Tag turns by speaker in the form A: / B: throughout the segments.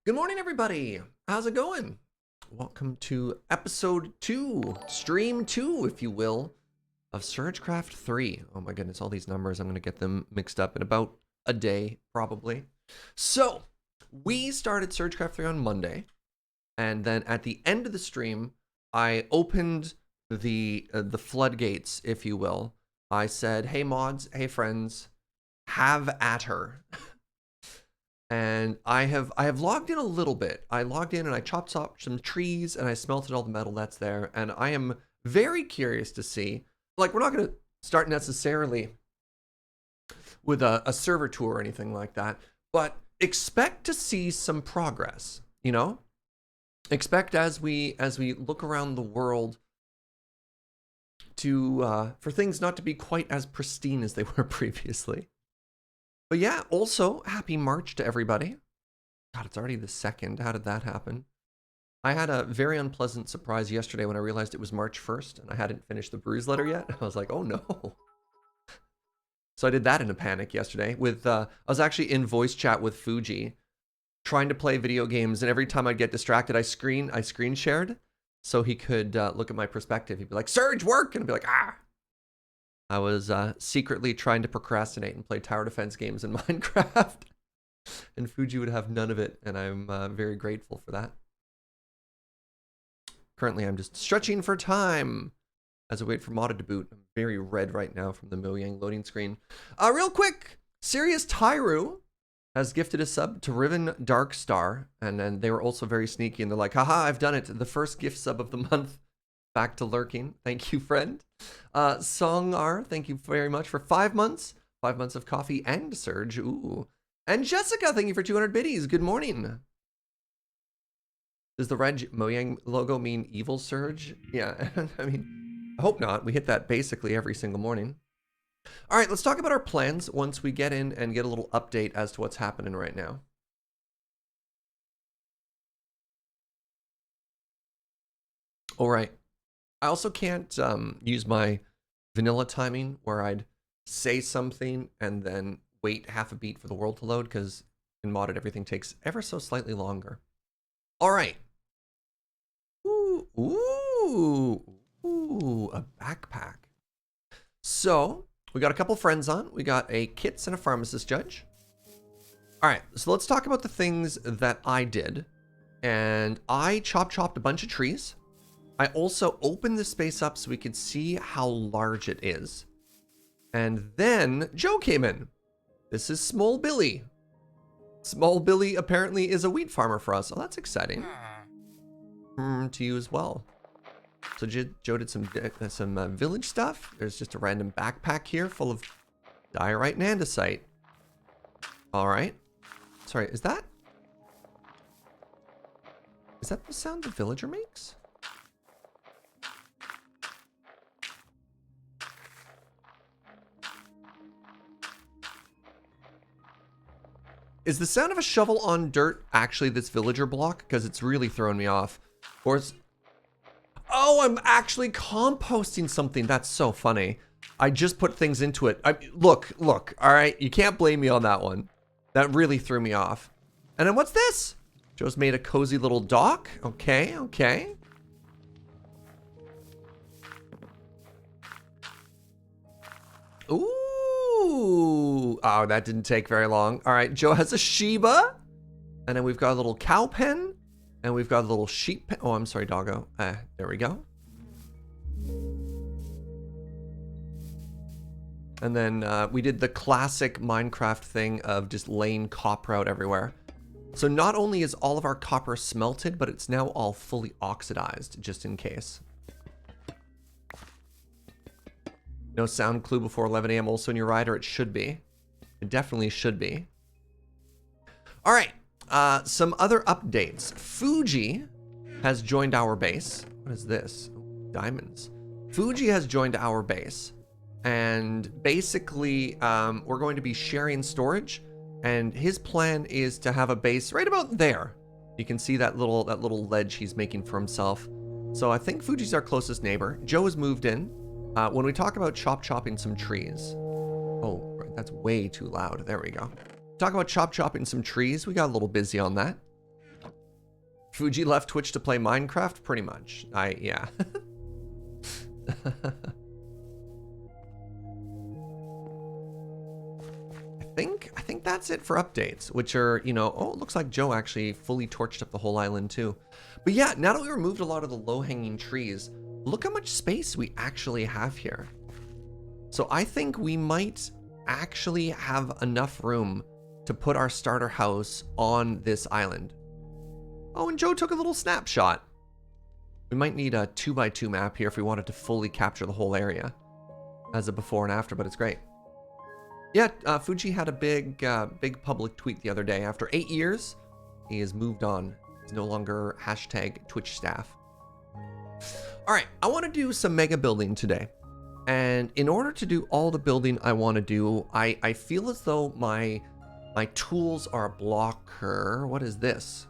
A: Good morning, everybody. How's it going? Welcome to episode 2, stream 2, if you will, of SergeCraft 3. Oh my goodness, all these numbers, I'm going to get them mixed up in about a day, probably. So, we started SergeCraft 3 on Monday, and then at the end of the stream, I opened the floodgates, if you will. I said, hey mods, hey friends, have at her. And I have logged in a little bit. I logged in and I chopped up some trees and I smelted all the metal that's there. And I am very curious to see, like, we're not going to start necessarily with a server tour or anything like that, but expect to see some progress, you know? Expect as we look around the world to for things not to be quite as pristine as they were previously. But yeah, also, happy March to everybody. God, it's already the 2nd. How did that happen? I had a very unpleasant surprise yesterday when I realized it was March 1st and I hadn't finished the bruise letter yet. I was like, oh no. So I did that in a panic yesterday with, I was actually in voice chat with Fuji trying to play video games, and every time I'd get distracted, I screen shared so he could look at my perspective. He'd be like, Serge, work! And I'd be like, ah! I was secretly trying to procrastinate and play tower defense games in Minecraft. And Fuji would have none of it, and I'm very grateful for that. Currently, I'm just stretching for time as I wait for modded to boot. I'm very red right now from the Mojang loading screen. Real quick, Serious Tyru has gifted a sub to Ravynn Darkstar, and then they were also very sneaky, and they're like, haha, I've done it. The first gift sub of the month. Back to lurking. Thank you, friend. Songar, thank you very much for 5 months. 5 months of coffee and Serge. Ooh. And Jessica, thank you for 200 biddies. Good morning. Does the red Mojang logo mean evil Serge? Yeah, I mean, I hope not. We hit that basically every single morning. All right, let's talk about our plans once we get in and get a little update as to what's happening right now. All right. I also can't use my vanilla timing where I'd say something and then wait half a beat for the world to load, because in modded everything takes ever so slightly longer. All right. Ooh, ooh, ooh, a backpack. So we got a couple friends on. We got a Kits and a pharmacist judge. All right, so let's talk about the things that I did. And I chopped a bunch of trees. I also opened the space up so we could see how large it is. And then Joe came in. This is Small Billy. Small Billy apparently is a wheat farmer for us. Oh, that's exciting. To you as well. So Joe did some village stuff. There's just a random backpack here full of diorite and andesite. All right. Sorry, is that the sound the villager makes? Is the sound of a shovel on dirt actually this villager block? Because it's really thrown me off. Or is... Oh, I'm actually composting something. That's so funny. I just put things into it. Look, all right? You can't blame me on that one. That really threw me off. And then what's this? Joe's made a cozy little dock. Okay, okay. Ooh. Oh, that didn't take very long. All right, Joe has a Shiba. And then we've got a little cow pen. And we've got a little sheep pen. Oh, I'm sorry, Doggo. There we go. And then we did the classic Minecraft thing of just laying copper out everywhere. So not only is all of our copper smelted, but it's now all fully oxidized, just in case. No sound clue before 11 a.m. also in your rider. It should be. It definitely should be. All right. Some other updates. Fuji has joined our base. What is this? Diamonds. Fuji has joined our base. And basically, we're going to be sharing storage. And his plan is to have a base right about there. You can see that little ledge he's making for himself. So I think Fuji's our closest neighbor. Joe has moved in. When we talk about chopping some trees. Oh, right, that's way too loud. There we go. Talk about chopping some trees. We got a little busy on that. Fuji left Twitch to play Minecraft? Pretty much. Yeah. I think that's it for updates, which are, you know, oh, it looks like Joe actually fully torched up the whole island too. But yeah, now that we removed a lot of the low-hanging trees, look how much space we actually have here. So I think we might actually have enough room to put our starter house on this island. Oh, and Joe took a little snapshot. We might need a 2x2 map here if we wanted to fully capture the whole area as a before and after, but it's great. Yeah, Fuji had a big public tweet the other day. After 8 years, he has moved on. He's no longer hashtag Twitch staff. All right, I want to do some mega building today. And in order to do all the building I want to do, I feel as though my tools are a blocker. What is this?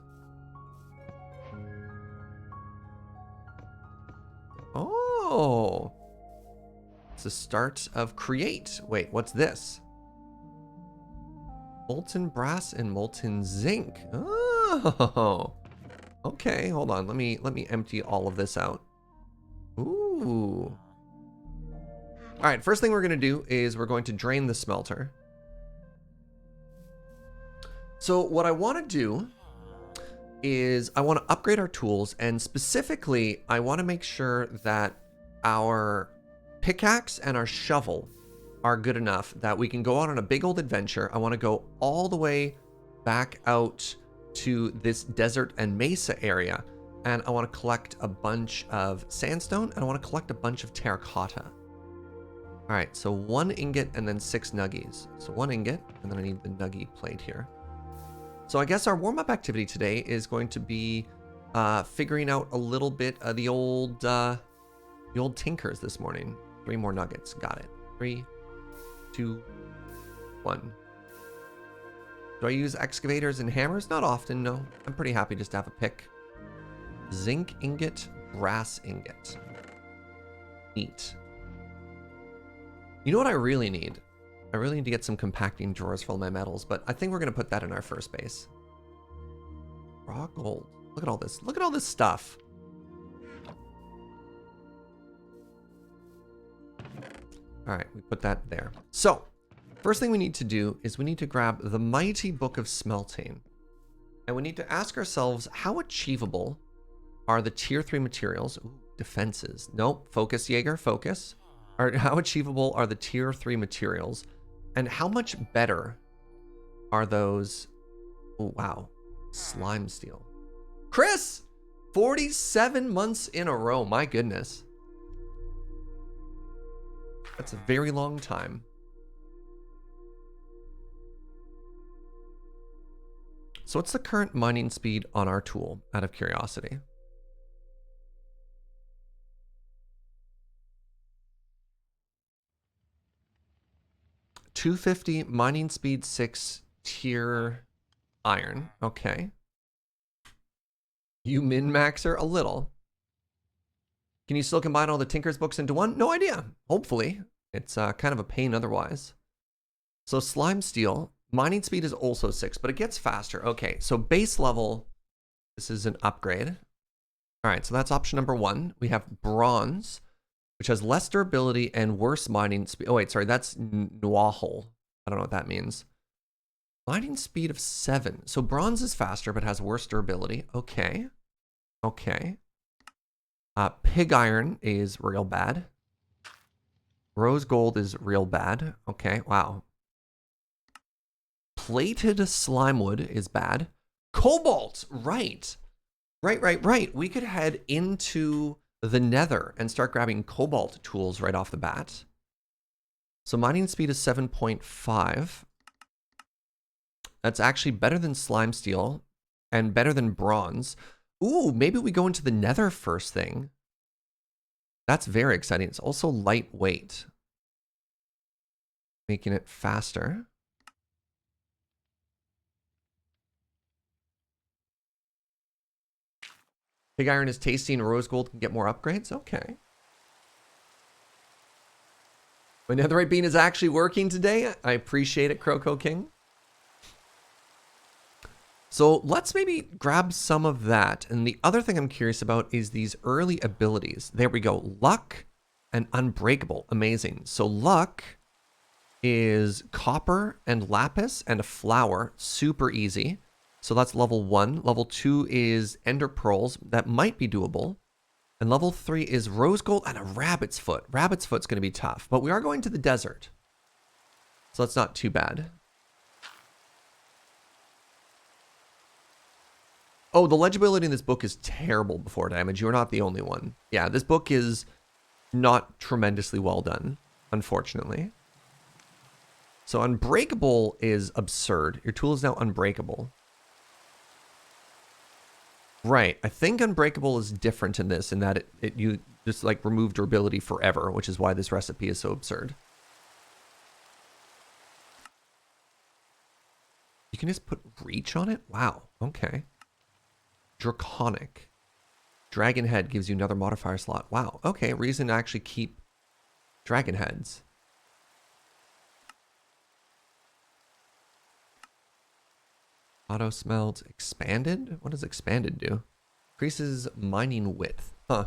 A: Oh, it's the start of create. Wait, what's this? Molten brass and molten zinc. Oh, okay. Hold on. Let me empty all of this out. Ooh. All right. First thing we're gonna do is we're going to drain the smelter. So what I want to do is I want to upgrade our tools, and specifically I want to make sure that our pickaxe and our shovel are good enough that we can go on a big old adventure. I want to go all the way back out to this desert and mesa area, and I want to collect a bunch of sandstone, and I want to collect a bunch of terracotta. All right, so 1 ingot and then 6 nuggies. So 1 ingot, and then I need the nuggie plate here. So I guess our warm-up activity today is going to be figuring out a little bit of the old tinkers this morning. 3 more nuggets. Got it. 3, 2, 1. Do I use excavators and hammers? Not often, no. I'm pretty happy just to have a pick. Zinc ingot, brass ingot. Neat. You know what I really need? I really need to get some compacting drawers for all my metals, but I think we're going to put that in our first base. Raw gold. Look at all this. Look at all this stuff. All right, we put that there. So, first thing we need to do is we need to grab the mighty book of smelting. And we need to ask ourselves, how achievable are the tier 3 materials? Ooh, defenses. Nope, focus, Jaeger, focus. How achievable are the tier 3 materials? And how much better are those? Oh, wow. Slime steel. Chris! 47 months in a row. My goodness. That's a very long time. So what's the current mining speed on our tool, out of curiosity? $250 mining speed 6 tier iron. Okay. You min-maxer a little. Can you still combine all the Tinker's books into one? No idea. Hopefully. It's kind of a pain otherwise. So slime steel. Mining speed is also 6, but it gets faster. Okay, so base level. This is an upgrade. All right, so that's option number 1. We have bronze, which has less durability and worse mining speed. Oh, wait, sorry, that's Nwahol. I don't know what that means. Mining speed of 7. So bronze is faster, but has worse durability. Okay. Okay. Pig iron is real bad. Rose gold is real bad. Okay, wow. Plated slimewood is bad. Cobalt, right. Right. We could head into the Nether and start grabbing cobalt tools right off the bat. So mining speed is 7.5. That's actually better than slime steel and better than bronze. Ooh, maybe we go into the Nether first thing. That's very exciting. It's also lightweight, making it faster. Pig iron is tasty and rose gold can get more upgrades. Okay. My netherite bean is actually working today. I appreciate it, Croco King. So let's maybe grab some of that. And the other thing I'm curious about is these early abilities. There we go. Luck and Unbreakable. Amazing. So luck is copper and lapis and a flower. Super easy. So that's level 1. Level 2 is ender pearls. That might be doable. And level 3 is rose gold and a rabbit's foot. Rabbit's foot's going to be tough, but we are going to the desert. So that's not too bad. Oh, the legibility in this book is terrible before damage. You're not the only one. Yeah, this book is not tremendously well done, unfortunately. So Unbreakable is absurd. Your tool is now Unbreakable. Right. I think Unbreakable is different in this, in that you just like remove durability forever, which is why this recipe is so absurd. You can just put reach on it? Wow. Okay. Draconic. Dragon head gives you another modifier slot. Wow. Okay. Reason to actually keep dragon heads. Auto smelt expanded? What does expanded do? Increases mining width. Huh.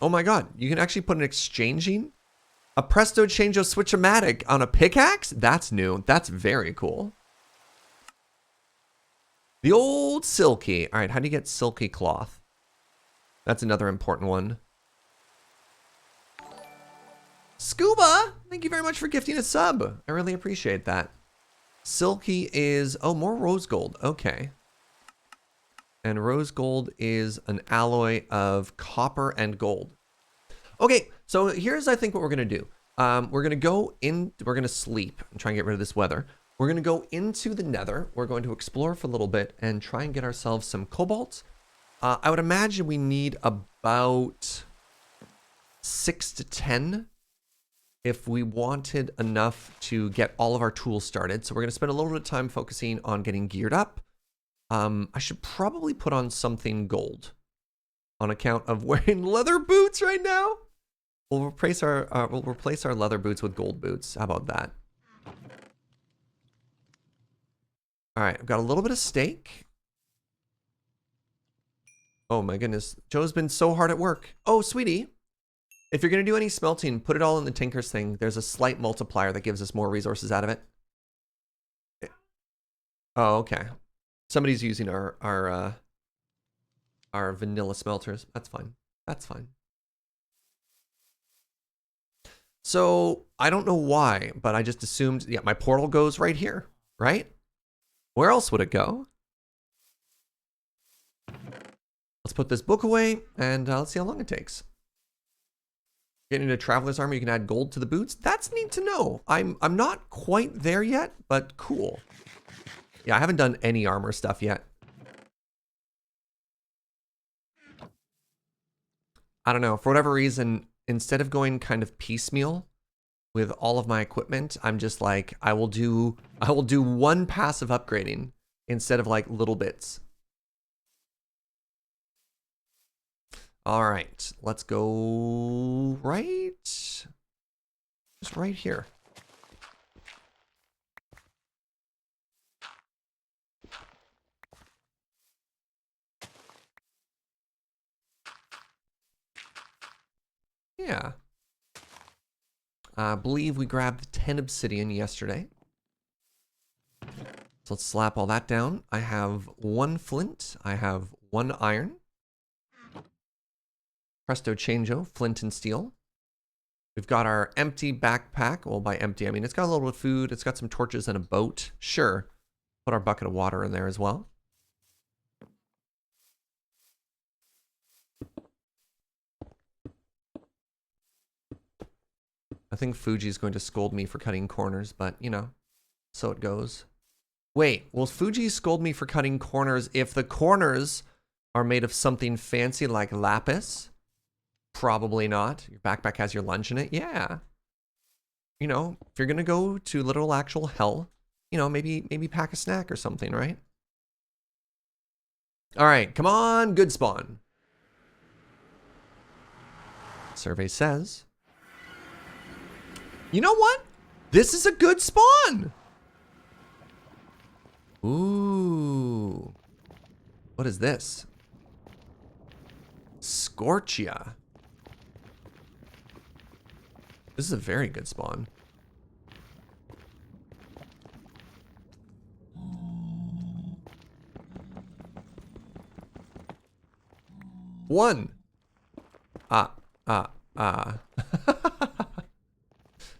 A: Oh my god, you can actually put an exchanging? A presto changeo switch-o-matic on a pickaxe? That's new. That's very cool. The old silky. Alright, how do you get silky cloth? That's another important one. Scuba, thank you very much for gifting a sub. I really appreciate that. Silky is, oh, more rose gold. Okay. And rose gold is an alloy of copper and gold. Okay, so here's, I think, what we're going to do. We're going to sleep and try and get rid of this weather. We're going to go into the Nether. We're going to explore for a little bit and try and get ourselves some cobalt. I would imagine we need about 6 to 10 if we wanted enough to get all of our tools started. So we're going to spend a little bit of time focusing on getting geared up. I should probably put on something gold on account of wearing leather boots right now. We'll replace our leather boots with gold boots. How about that? All right, I've got a little bit of steak. Oh my goodness, Joe's been so hard at work. Oh, sweetie. If you're going to do any smelting, put it all in the Tinker's thing. There's a slight multiplier that gives us more resources out of it. Oh, okay. Somebody's using our vanilla smelters. That's fine. That's fine. So, I don't know why, but I just assumed, yeah, my portal goes right here, right? Where else would it go? Let's put this book away, and let's see how long it takes. Getting into Traveler's Armor, you can add gold to the boots. That's neat to know. I'm not quite there yet, but cool. Yeah, I haven't done any armor stuff yet. I don't know. For whatever reason, instead of going kind of piecemeal with all of my equipment, I'm just like, I will do one passive upgrading instead of like little bits. All right, let's go right, just right here. Yeah. I believe we grabbed 10 obsidian yesterday. So let's slap all that down. I have 1 flint. I have 1 iron. Presto changeo, flint and steel. We've got our empty backpack. Well, by empty, I mean it's got a little bit of food. It's got some torches and a boat. Sure. Put our bucket of water in there as well. I think Fuji's going to scold me for cutting corners, but, you know, so it goes. Wait, will Fuji scold me for cutting corners if the corners are made of something fancy like lapis? Probably not. Your backpack has your lunch in it? Yeah. You know, if you're going to go to literal actual hell, you know, maybe pack a snack or something, right? All right, come on, good spawn. Survey says... You know what? This is a good spawn. Ooh. What is this? Scorchia. This is a very good spawn. One.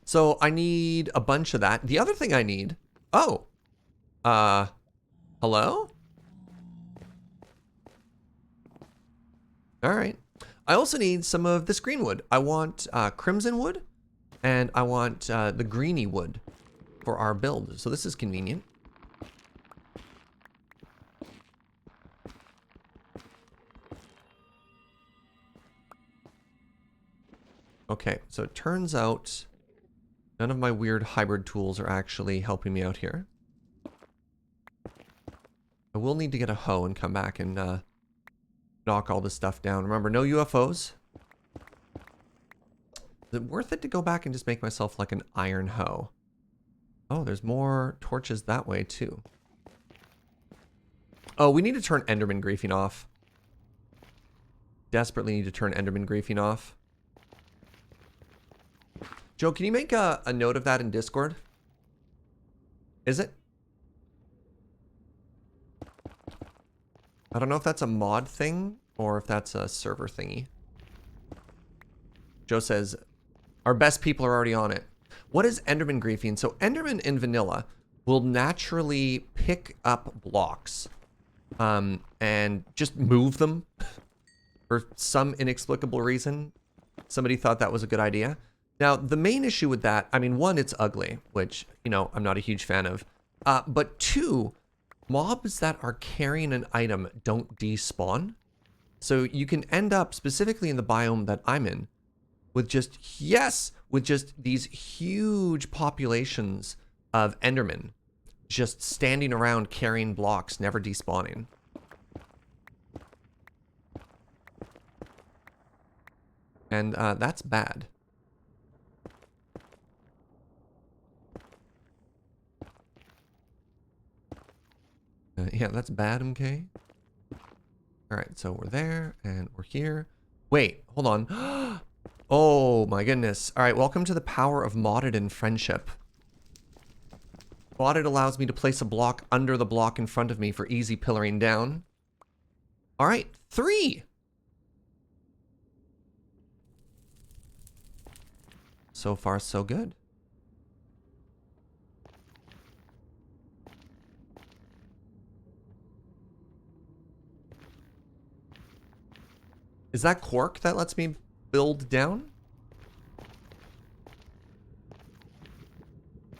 A: So I need a bunch of that. The other thing I need. Oh. Hello? All right. I also need some of this green wood. I want crimson wood, and I want the greeny wood for our build. So this is convenient. Okay, so it turns out none of my weird hybrid tools are actually helping me out here. I will need to get a hoe and come back and knock all this stuff down. Remember, no UFOs. Is it worth it to go back and just make myself like an iron hoe? Oh, there's more torches that way too. Oh, we need to turn Enderman griefing off. Desperately need to turn Enderman griefing off. Joe, can you make a note of that in Discord? Is it? I don't know if that's a mod thing or if that's a server thingy. Joe says, our best people are already on it. What is Enderman griefing? So Enderman in vanilla will naturally pick up blocks and just move them for some inexplicable reason. Somebody thought that was a good idea. Now, the main issue with that, I mean, one, it's ugly, which, you know, I'm not a huge fan of. But two, mobs that are carrying an item don't despawn. So you can end up, specifically in the biome that I'm in, with just, with just these huge populations of Endermen just standing around carrying blocks, never despawning. And that's bad. Yeah, that's bad, MK. All right, so we're there and we're here. Wait, hold on. Oh my goodness. All right, welcome to the power of modded and friendship. Modded allows me to place a block under the block in front of me for easy pillaring down. All right, 3. So far, so good. Is that cork that lets me build down? All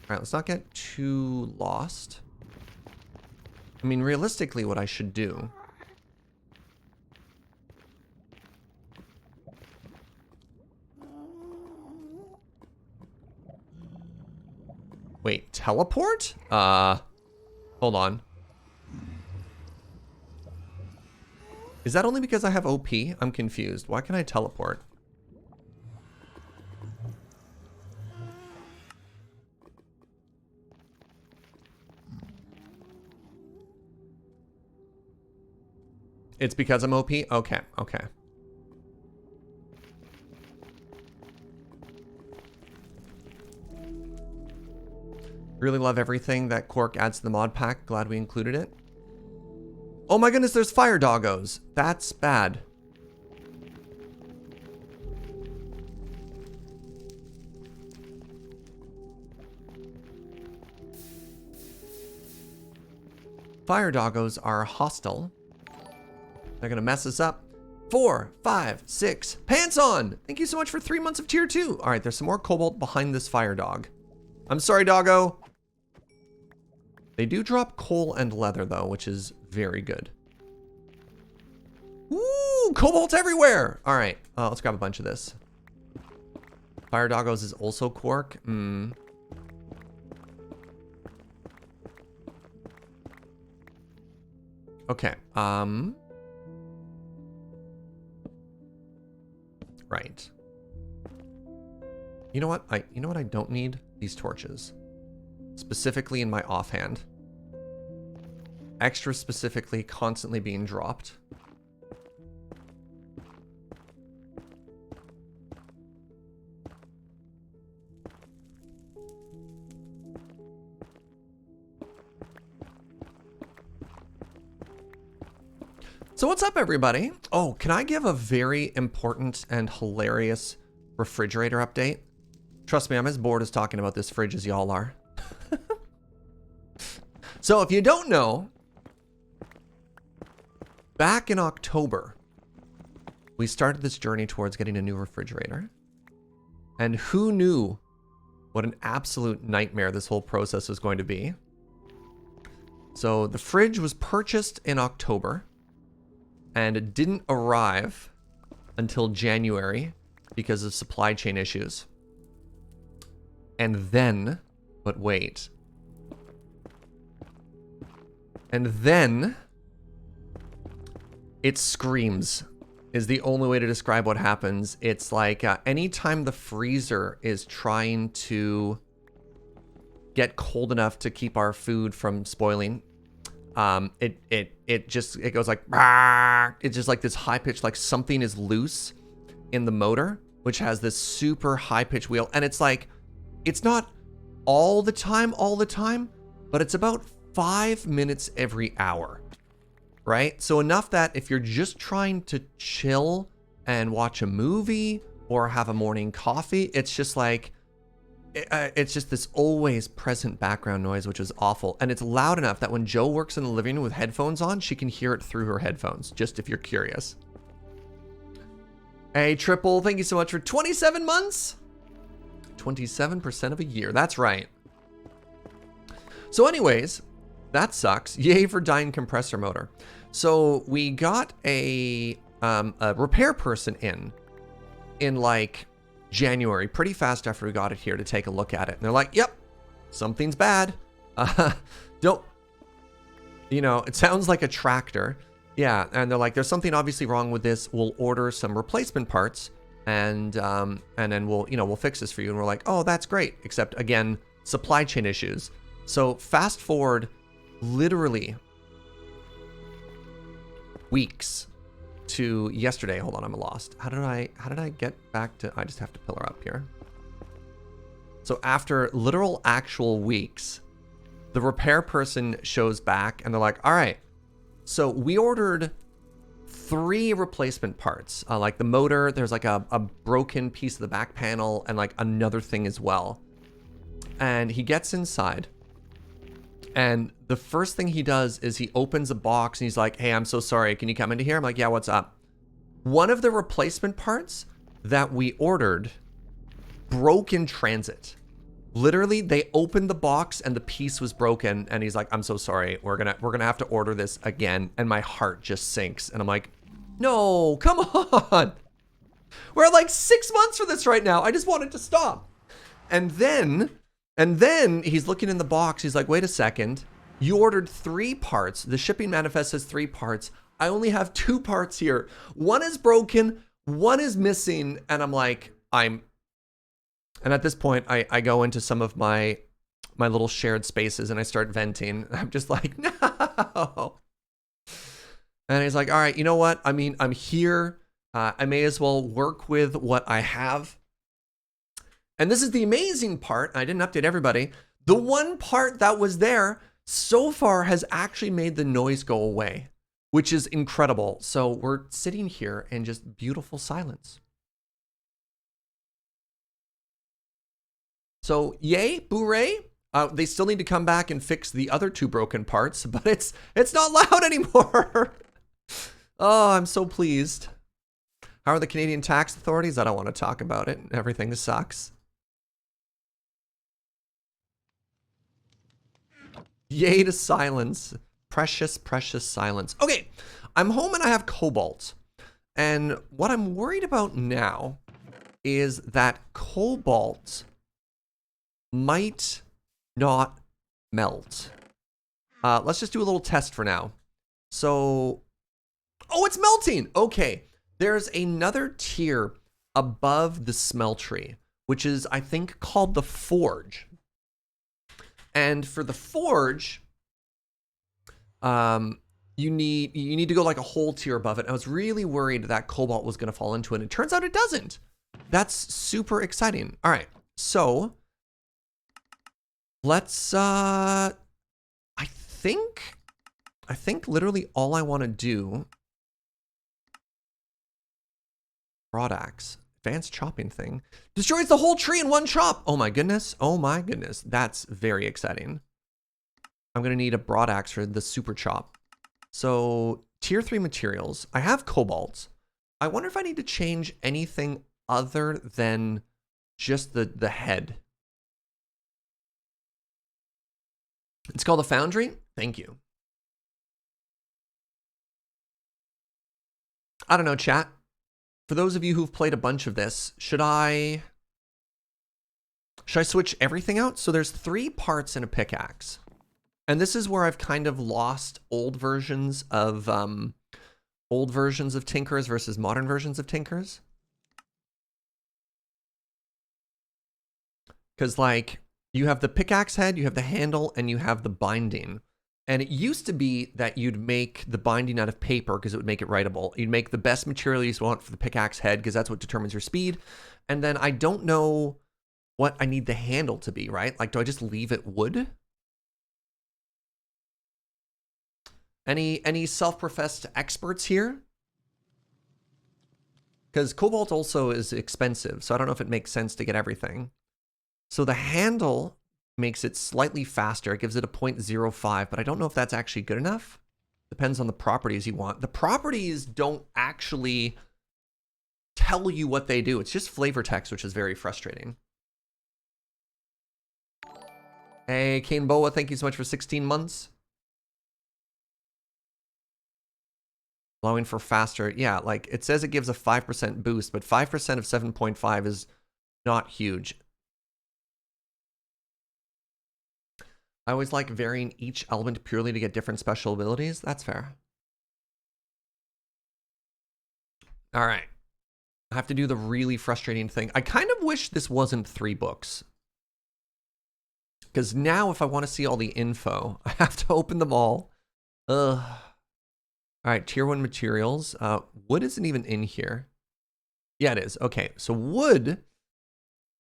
A: right, let's not get too lost. I mean, realistically, what I should do... Wait, teleport? Hold on. Is that only because I have OP? I'm confused. Why can I teleport? It's because I'm OP? Okay, okay. Really love everything that Cork adds to the mod pack. Glad we included it. Oh my goodness, there's fire doggos. That's bad. Fire doggos are hostile. They're gonna mess us up. 4, 5, 6. Pants on! Thank you so much for 3 months of tier 2. All right, there's some more cobalt behind this fire dog. I'm sorry, doggo. They do drop coal and leather, though, which is very good. Ooh, cobalt everywhere! All right, let's grab a bunch of this. Fire doggos is also quark. Okay, right. You know what? I don't need these torches. Specifically in my offhand. extra specifically constantly being dropped. So what's up, everybody? Oh, can I give a very important and hilarious refrigerator update? Trust me, I'm as bored as talking about this fridge as y'all are. So if you don't know, back in October, we started this journey towards getting a new refrigerator. And who knew what an absolute nightmare this whole process was going to be? So the fridge was purchased in October, and it didn't arrive until January because of supply chain issues. And then, but wait. And then it screams is the only way to describe what happens. It's like anytime the freezer is trying to get cold enough to keep our food from spoiling, it goes like, it's just like this high pitch, like something is loose in the motor, which has this super high pitch wheel. And it's like, it's not all the time, but it's about 5 minutes every hour, right? So enough that if you're just trying to chill and watch a movie or have a morning coffee, it's just like, it's just this always present background noise, which is awful. And it's loud enough that when Joe works in the living room with headphones on, she can hear it through her headphones, just if you're curious. Hey, Triple, thank you so much for 27 months. 27% of a year, that's right. So anyways, that sucks. Yay for dying compressor motor. So we got a repair person in like January, pretty fast after we got it here to take a look at it. And they're like, yep, something's bad. Don't, you know, it sounds like a tractor. Yeah, and they're like, there's something obviously wrong with this. We'll order some replacement parts and then we'll fix this for you. And we're like, oh, that's great. Except again, supply chain issues. So fast forward literally weeks to yesterday. Hold on, I'm lost. How did I get back to, I just have to pillar up here. So after literal actual weeks, the repair person shows back and they're like, all right, so we ordered 3 replacement parts, like the motor, there's like a broken piece of the back panel and like another thing as well. And he gets inside and the first thing he does is he opens a box and he's like, hey, I'm so sorry. Can you come into here? I'm like, yeah, what's up? One of the replacement parts that we ordered broke in transit. Literally, they opened the box and the piece was broken. And he's like, I'm so sorry. We're gonna have to order this again. And my heart just sinks. And I'm like, no, come on. We're at like 6 months for this right now. I just want it to stop. And then he's looking in the box. He's like, wait a second. You ordered 3 parts. The shipping manifest says 3 parts. I only have 2 parts here. One is broken, one is missing. And I'm like, and at this point, I go into some of my little shared spaces and I start venting. I'm just like, no. And he's like, all right, you know what? I mean, I'm here. I may as well work with what I have. And this is the amazing part. I didn't update everybody. The one part that was there so far has actually made the noise go away, which is incredible. So we're sitting here in just beautiful silence. So yay, booray. They still need to come back and fix the other 2 broken parts, but it's not loud anymore. Oh, I'm so pleased. How are the Canadian tax authorities? I don't want to talk about it. Everything sucks. Yay to silence. Precious, precious silence. Okay, I'm home and I have cobalt. And what I'm worried about now is that cobalt might not melt. Let's just do a little test for now. So, oh, it's melting. Okay, there's another tier above the smeltery, which is, I think, called the forge. And for the forge, you need to go like a whole tier above it. I was really worried that cobalt was going to fall into it. And it turns out it doesn't. That's super exciting. All right, so let's. I think literally all I want to do. Broadaxe, advanced chopping thing, destroys the whole tree in one chop. Oh my goodness. Oh my goodness. That's very exciting. I'm gonna need a broadaxe for the super chop. So tier 3 materials. I have cobalt. I wonder if I need to change anything other than just the head. It's called a foundry. Thank you. I don't know, chat. For those of you who've played a bunch of this, should I switch everything out? So there's 3 parts in a pickaxe. And this is where I've kind of lost old versions of Tinkers versus modern versions of Tinkers. Because like you have the pickaxe head, you have the handle, and you have the binding. And it used to be that you'd make the binding out of paper because it would make it writable. You'd make the best material you want for the pickaxe head because that's what determines your speed. And then I don't know what I need the handle to be, right? Like, do I just leave it wood? Any self-professed experts here? Because cobalt also is expensive, so I don't know if it makes sense to get everything. So the handle makes it slightly faster. It gives it a 0.05, but I don't know if that's actually good enough. Depends on the properties you want. The properties don't actually tell you what they do. It's just flavor text, which is very frustrating. Hey, Kane Boa, thank you so much for 16 months. Allowing for faster. Yeah, like it says it gives a 5% boost, but 5% of 7.5 is not huge. I always like varying each element purely to get different special abilities. That's fair. All right. I have to do the really frustrating thing. I kind of wish this wasn't 3 books. Because now if I want to see all the info, I have to open them all. Ugh. All right, tier 1 materials. Wood isn't even in here. Yeah, it is. Okay, so wood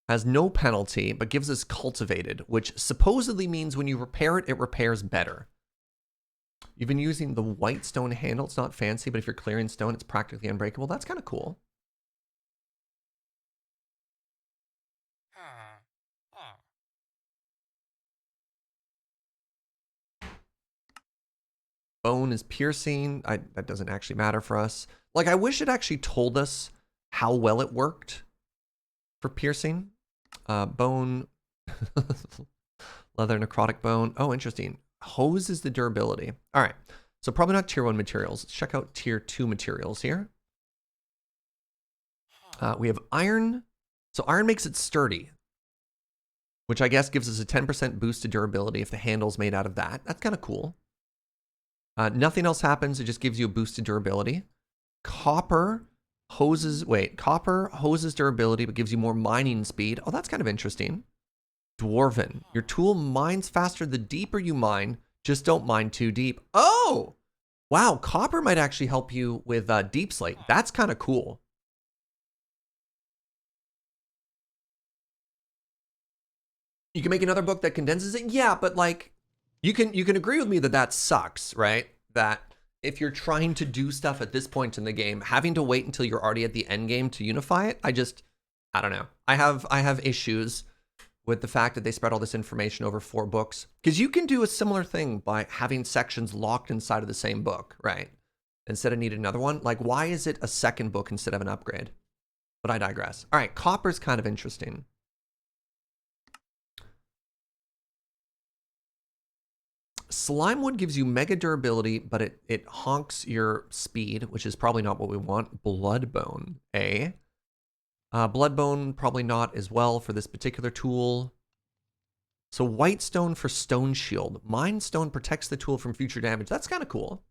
A: has no penalty, but gives us cultivated, which supposedly means when you repair it, it repairs better. You've been using the white stone handle. It's not fancy, but if you're clearing stone, it's practically unbreakable. That's kind of cool. Bone is piercing. That doesn't actually matter for us. Like, I wish it actually told us how well it worked for piercing. Bone, leather, necrotic bone. Oh, interesting. Hose is the durability. All right. So probably not tier 1 materials. Let's check out tier 2 materials here. We have iron. So iron makes it sturdy, which I guess gives us a 10% boost to durability if the handle's made out of that. That's kind of cool. Nothing else happens. It just gives you a boost to durability. Copper hoses durability, but gives you more mining speed. Oh, that's kind of interesting. Dwarven. Your tool mines faster the deeper you mine. Just don't mine too deep. Oh! Wow, copper might actually help you with deep slate. That's kind of cool. You can make another book that condenses it? Yeah, but like, you can agree with me that that sucks, right? That if you're trying to do stuff at this point in the game, having to wait until you're already at the end game to unify it, I don't know. I have issues with the fact that they spread all this information over 4 books. Because you can do a similar thing by having sections locked inside of the same book, right? Instead of needing another one. Like, why is it a second book instead of an upgrade? But I digress. All right, copper's kind of interesting. Slime wood gives you mega durability, but it honks your speed, which is probably not what we want. Bloodbone, eh? Bloodbone, probably not as well for this particular tool. So white stone for stone shield. Mind stone protects the tool from future damage. That's kind of cool.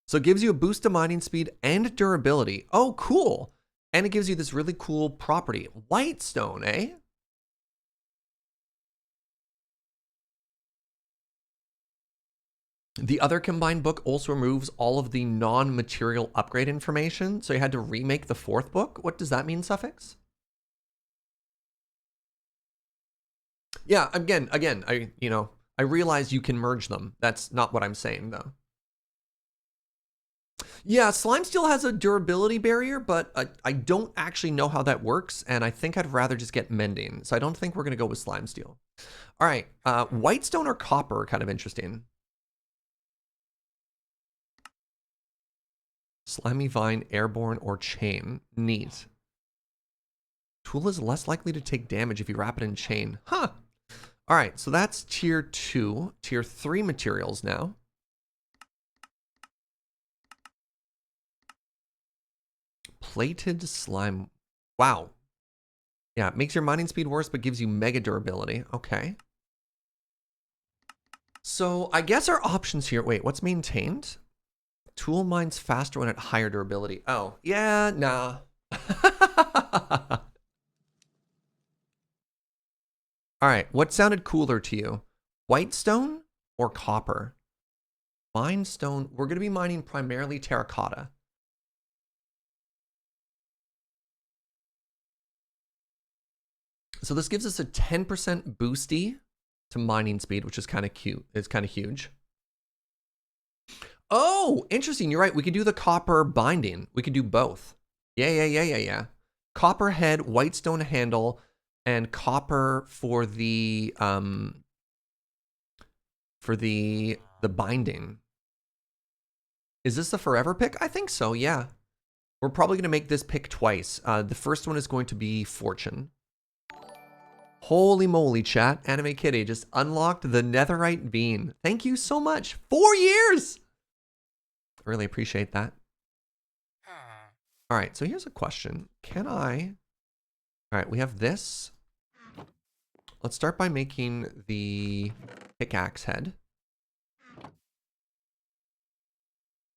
A: So it gives you a boost to mining speed and durability. Oh, cool. And it gives you this really cool property. White stone, eh? The other combined book also removes all of the non-material upgrade information, so you had to remake the fourth book. What does that mean, Suffix? Yeah, again, I realize you can merge them. That's not what I'm saying, though. Yeah, slime steel has a durability barrier, but I don't actually know how that works, and I think I'd rather just get mending. So I don't think we're gonna go with slime steel. All right, whitestone or copper, kind of interesting. Slimy vine, airborne, or chain. Neat. Tool is less likely to take damage if you wrap it in chain. Huh. All right, so that's tier 2. Tier 3 materials now. Plated slime. Wow. Yeah, it makes your mining speed worse, but gives you mega durability. Okay. So I guess our options here. Wait, what's maintained? Tool mines faster when at higher durability. Oh, yeah, nah. All right, what sounded cooler to you? Whitestone or copper? Mine stone. We're going to be mining primarily terracotta. So this gives us a 10% boosty to mining speed, which is kind of cute. It's kind of huge. Oh, interesting. You're right. We could do the copper binding. We could do both. Yeah. Copper head, whitestone handle, and copper for the binding. Is this the forever pick? I think so, yeah. We're probably going to make this pick twice. The first one is going to be Fortune. Holy moly, chat. Anime Kitty just unlocked the netherite bean. Thank you so much. 4 years! I really appreciate that. All right, so here's a question. Can I... All right, we have this. Let's start by making the pickaxe head.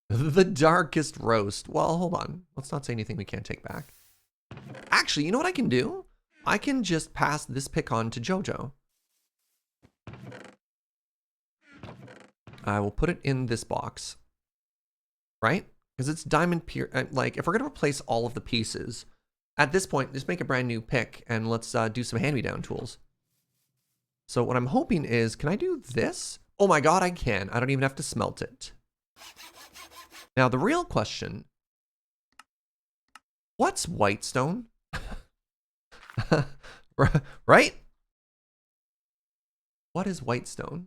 A: The darkest roast. Well, hold on. Let's not say anything we can't take back. Actually, you know what I can do? I can just pass this pick on to Jojo. I will put it in this box. Right? Because it's diamond pure. Like, if we're going to replace all of the pieces, at this point, just make a brand new pick and let's do some hand-me-down tools. So what I'm hoping is, can I do this? Oh my god, I can. I don't even have to smelt it. Now, the real question, what's whitestone? Right? What is whitestone?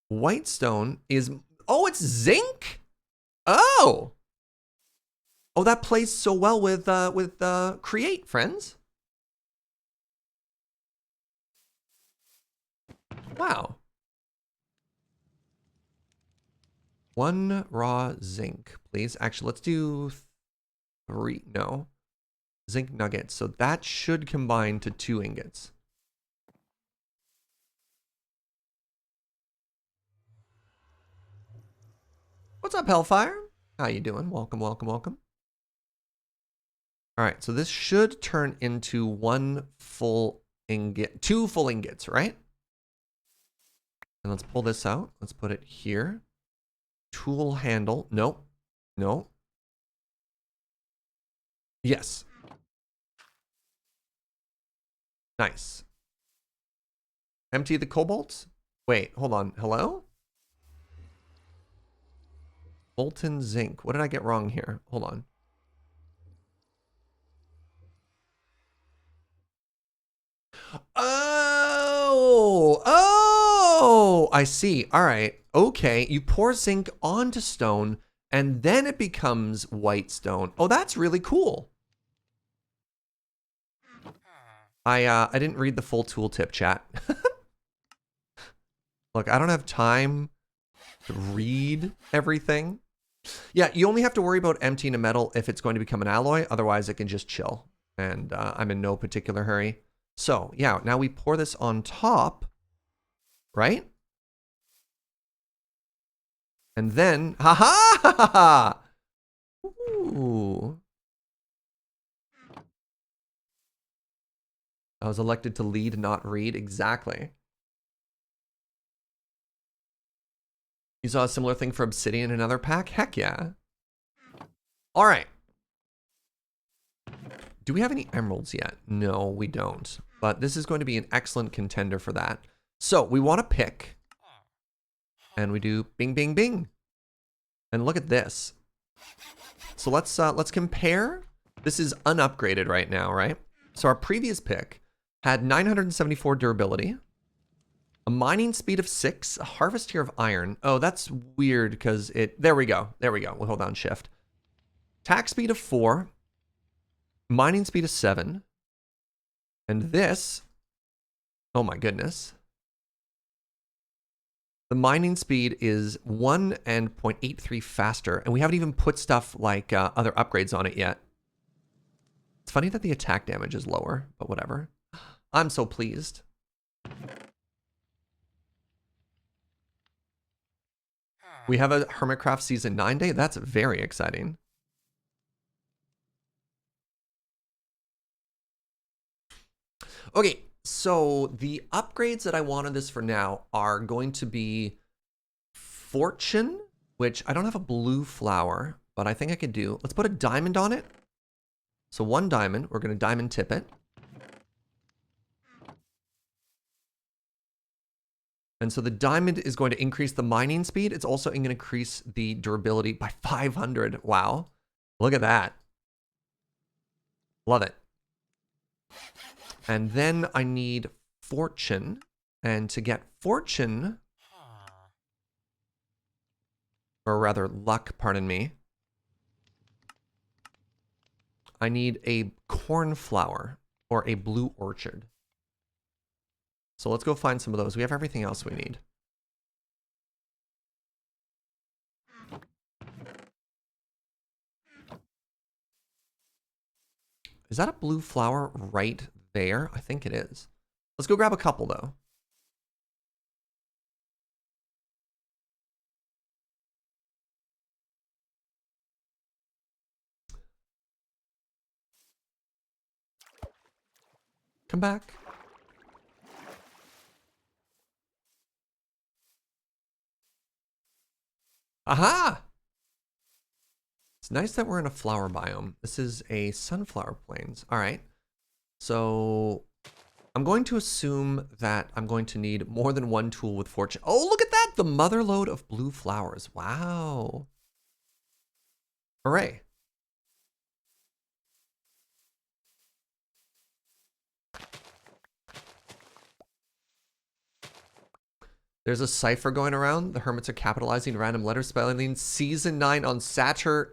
A: Whitestone is... Oh, it's zinc? Oh! Oh, that plays so well with create, friends. Wow. 1 raw zinc, please. Actually, let's do 3. No. Zinc nuggets. So that should combine to 2 ingots. What's up, Hellfire? How you doing? Welcome. All right, so this should turn into 1 full ingot, 2 full ingots, right? And let's pull this out. Let's put it here. Tool handle. Nope. No. Yes. Nice. Empty the cobalt. Wait, hold on. Hello? Molten zinc. What did I get wrong here? Hold on. Oh, I see. All right. Okay. You pour zinc onto stone and then it becomes white stone. Oh, that's really cool. I didn't read the full tooltip, chat. Look, I don't have time to read everything. Yeah, you only have to worry about emptying a metal if it's going to become an alloy. Otherwise, it can just chill. And I'm in no particular hurry. So, yeah, now we pour this on top, right? And then, haha! Ooh. I was elected to lead, not read. Exactly. You saw a similar thing for obsidian in another pack? Heck yeah. All right. Do we have any emeralds yet? No, we don't. But this is going to be an excellent contender for that. So we want to pick. And we do bing, bing, bing. And look at this. So let's compare. This is unupgraded right now, right? So our previous pick had 974 durability, a mining speed of 6, a harvest tier of iron. Oh, that's weird because there we go. There we go. We'll hold down shift. Attack speed of 4, mining speed of 7, and this, oh my goodness. The mining speed is 1 and 0.83 faster, and we haven't even put stuff like other upgrades on it yet. It's funny that the attack damage is lower, but whatever. I'm so pleased. We have a SergeCraft Season 9 day. That's very exciting. Okay, so the upgrades that I want on this for now are going to be Fortune, which I don't have a blue flower, but I think I could do. Let's put a diamond on it. So 1 diamond, we're going to diamond tip it. And so the diamond is going to increase the mining speed. It's also going to increase the durability by 500. Wow. Look at that. Love it. And then I need Fortune. And to get Fortune, or rather luck, pardon me, I need a cornflower or a blue orchid. So let's go find some of those. We have everything else we need. Is that a blue flower right there? I think it is. Let's go grab a couple though. Come back. Aha! It's nice that we're in a flower biome. This is a sunflower plains. All right. So I'm going to assume that I'm going to need more than 1 tool with Fortune. Oh, look at that! The mother lode of blue flowers. Wow. Hooray. There's a cipher going around. The hermits are capitalizing random letter spelling. Season 9 on Saturn.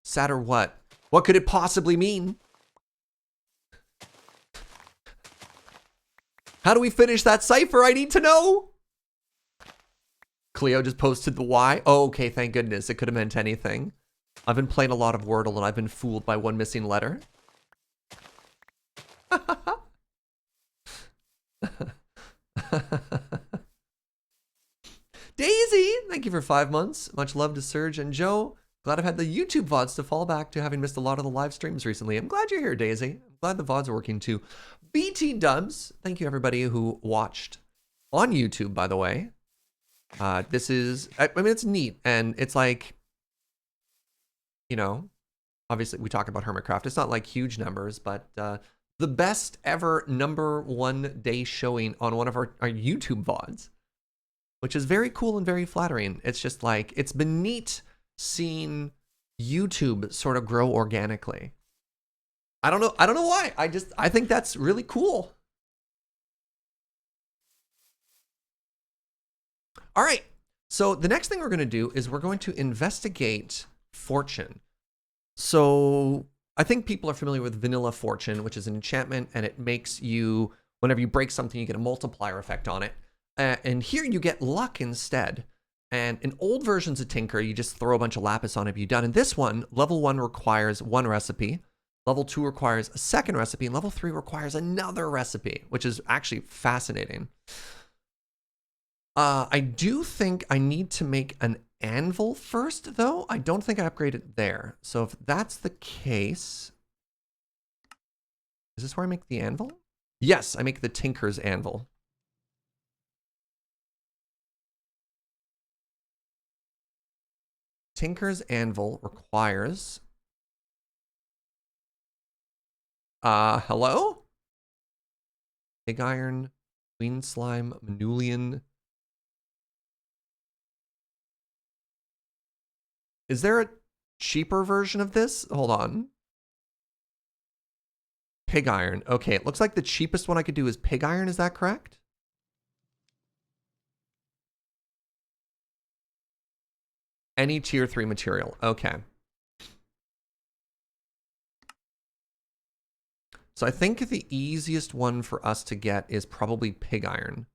A: Saturn what? What could it possibly mean? How do we finish that cipher? I need to know. Cleo just posted the Y. Oh, okay, thank goodness. It could have meant anything. I've been playing a lot of Wordle and I've been fooled by one missing letter. Daisy, thank you for 5 months. Much love to Serge and Joe. Glad I've had the YouTube VODs to fall back to, having missed a lot of the live streams recently. I'm glad you're here, Daisy. I'm glad the VODs are working too. BT Dubs, thank you everybody who watched on YouTube, by the way. This is, I mean, it's neat. And it's like, you know, obviously we talk about SergeCraft. It's not like huge numbers, but the best ever #1 day showing on one of our YouTube VODs, which is very cool and very flattering. It's just like, it's been neat seeing YouTube sort of grow organically. I don't know why. I think that's really cool. All right. So the next thing we're going to do is we're going to investigate Fortune. So I think people are familiar with Vanilla Fortune, which is an enchantment, and it makes you, whenever you break something, you get a multiplier effect on it. And here you get luck instead. And in old versions of Tinker, you just throw a bunch of lapis on it, you're done. In this one, level 1 requires 1 recipe. Level 2 requires a 2nd recipe, and level 3 requires another recipe, which is actually fascinating. I do think I need to make an anvil first, though. I don't think I upgraded there. So if that's the case, is this where I make the anvil? Yes, I make the Tinker's anvil. Tinker's Anvil requires... hello? Pig iron, queen slime, manulian. Is there a cheaper version of this? Hold on. Pig iron. Okay, it looks like the cheapest one I could do is pig iron. Is that correct? Any tier 3 material. Okay. So I think the easiest one for us to get is probably pig iron.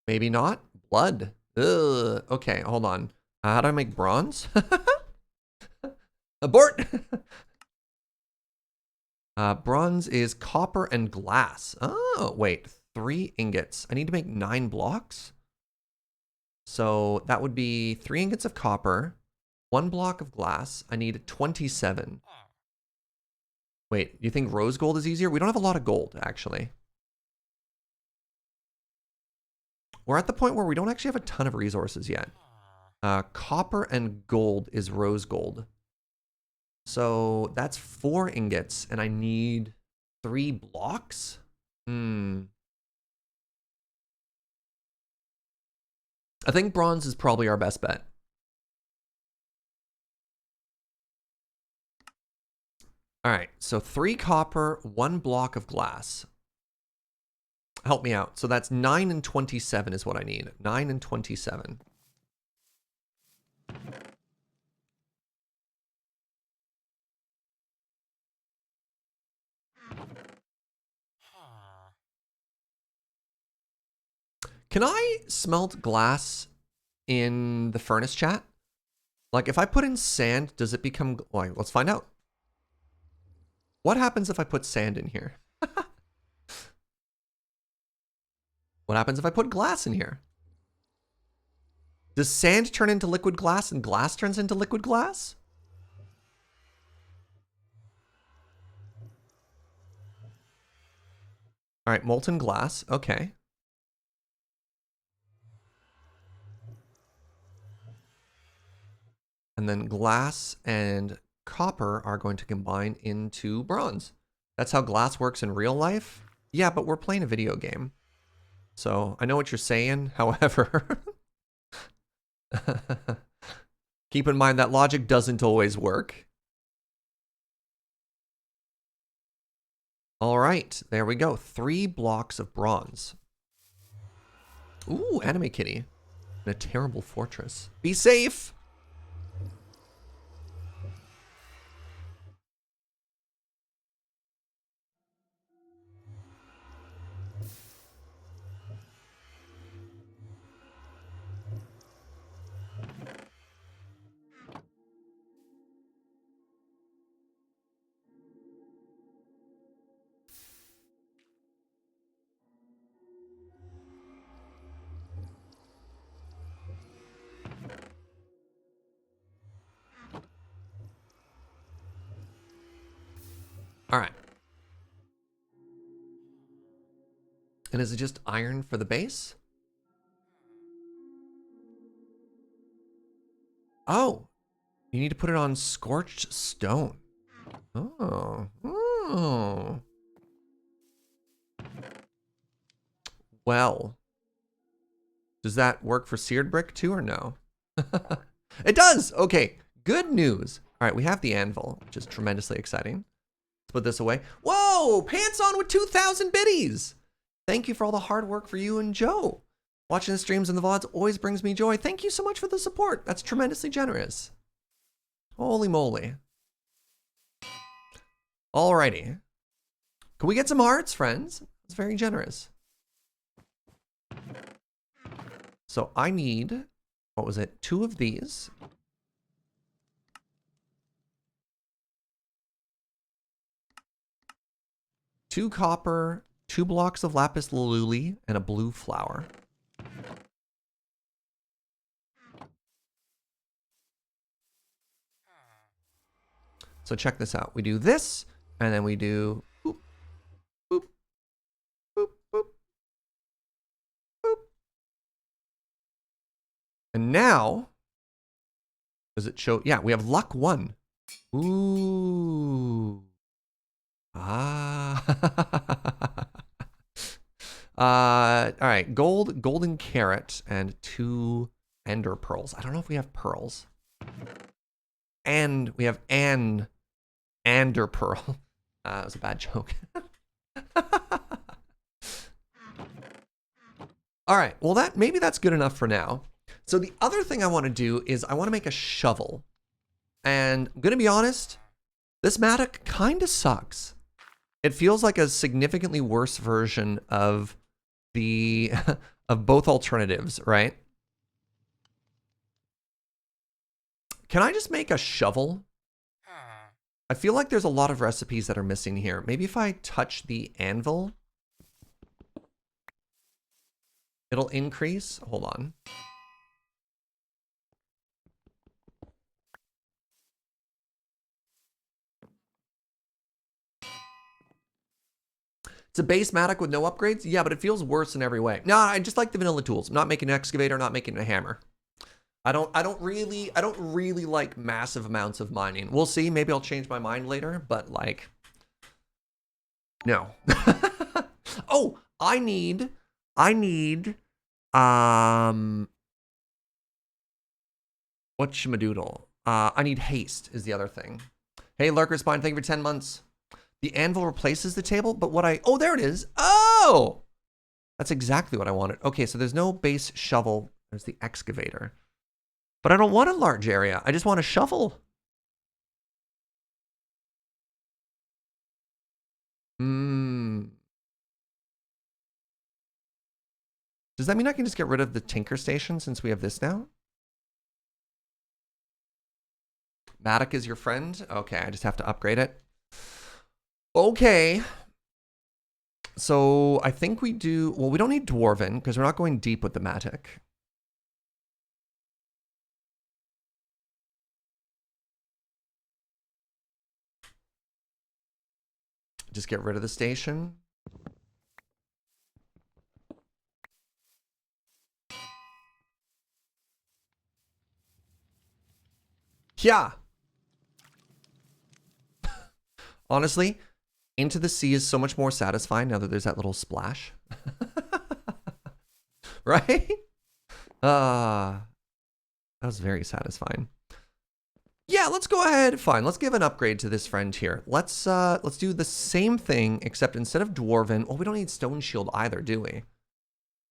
A: Maybe not. Blood. Ugh. Okay, hold on. How do I make bronze? Abort! Bronze is copper and glass. Oh, wait. 3 ingots. I need to make 9 blocks? So that would be 3 ingots of copper, 1 block of glass. I need 27. Wait, you think rose gold is easier? We don't have a lot of gold, actually. We're at the point where we don't actually have a ton of resources yet. Copper and gold is rose gold. So that's 4 ingots, and I need 3 blocks? I think bronze is probably our best bet. All right, so 3 copper, 1 block of glass. Help me out. So that's 9 and 27 is what I need. 9 and 27. Can I smelt glass in the furnace chat? Like if I put in sand, does it become... Well, let's find out. What happens if I put sand in here? What happens if I put glass in here? Does sand turn into liquid glass and glass turns into liquid glass? All right, molten glass. Okay. And then glass and copper are going to combine into bronze. That's how glass works in real life? Yeah, but we're playing a video game. So I know what you're saying. However, keep in mind that logic doesn't always work. All right, there we go. 3 blocks of bronze. Ooh, anime kitty. In a terrible fortress. Be safe! All right. And is it just iron for the base? Oh, you need to put it on scorched stone. Oh. Oh. Well, does that work for seared brick too or no? It does! Okay, good news. All right, we have the anvil, which is tremendously exciting. Let's put this away. Whoa, pants on with 2,000 biddies! Thank you for all the hard work for you and Joe. Watching the streams and the VODs always brings me joy. Thank you so much for the support. That's tremendously generous. Holy moly. Alrighty. Can we get some hearts, friends? It's very generous. So I need, what was it? 2 of these. Two copper, 2 blocks of lapis lazuli, and a blue flower. So check this out. We do this, and then we do boop, boop, boop, boop, boop. And now, does it show? Yeah, we have luck 1. Ooh. Ah. All right, golden carrot, and 2 ender pearls. I don't know if we have pearls. And we have an ender pearl. That was a bad joke. All right, well maybe that's good enough for now. So the other thing I want to do is I want to make a shovel. And I'm gonna be honest, this mattock kind of sucks. It feels like a significantly worse version of the of both alternatives, right? Can I just make a shovel? I feel like there's a lot of recipes that are missing here. Maybe if I touch the anvil, it'll increase. Hold on. It's a base mattock with no upgrades? Yeah, but it feels worse in every way. No, I just like the vanilla tools. I'm not making an excavator, not making a hammer. I don't really like massive amounts of mining. We'll see. Maybe I'll change my mind later, but like, no. Oh, I need, whatchamadoodle? I need haste is the other thing. Hey, Lurker Spine, thank you for 10 months. The anvil replaces the table, but oh, there it is. Oh, that's exactly what I wanted. Okay, so there's no base shovel. There's the excavator. But I don't want a large area. I just want a shovel. Does that mean I can just get rid of the Tinker Station since we have this now? Mattock is your friend? Okay, I just have to upgrade it. Okay. So I think we do... Well, we don't need Dwarven because we're not going deep with the Mattock. Just get rid of the station. Yeah. Honestly, Into the Sea is so much more satisfying now that there's that little splash. Right? That was very satisfying. Yeah, let's go ahead. Fine, let's give an upgrade to this friend here. Let's do the same thing, except instead of Dwarven, well, we don't need Stone Shield either, do we?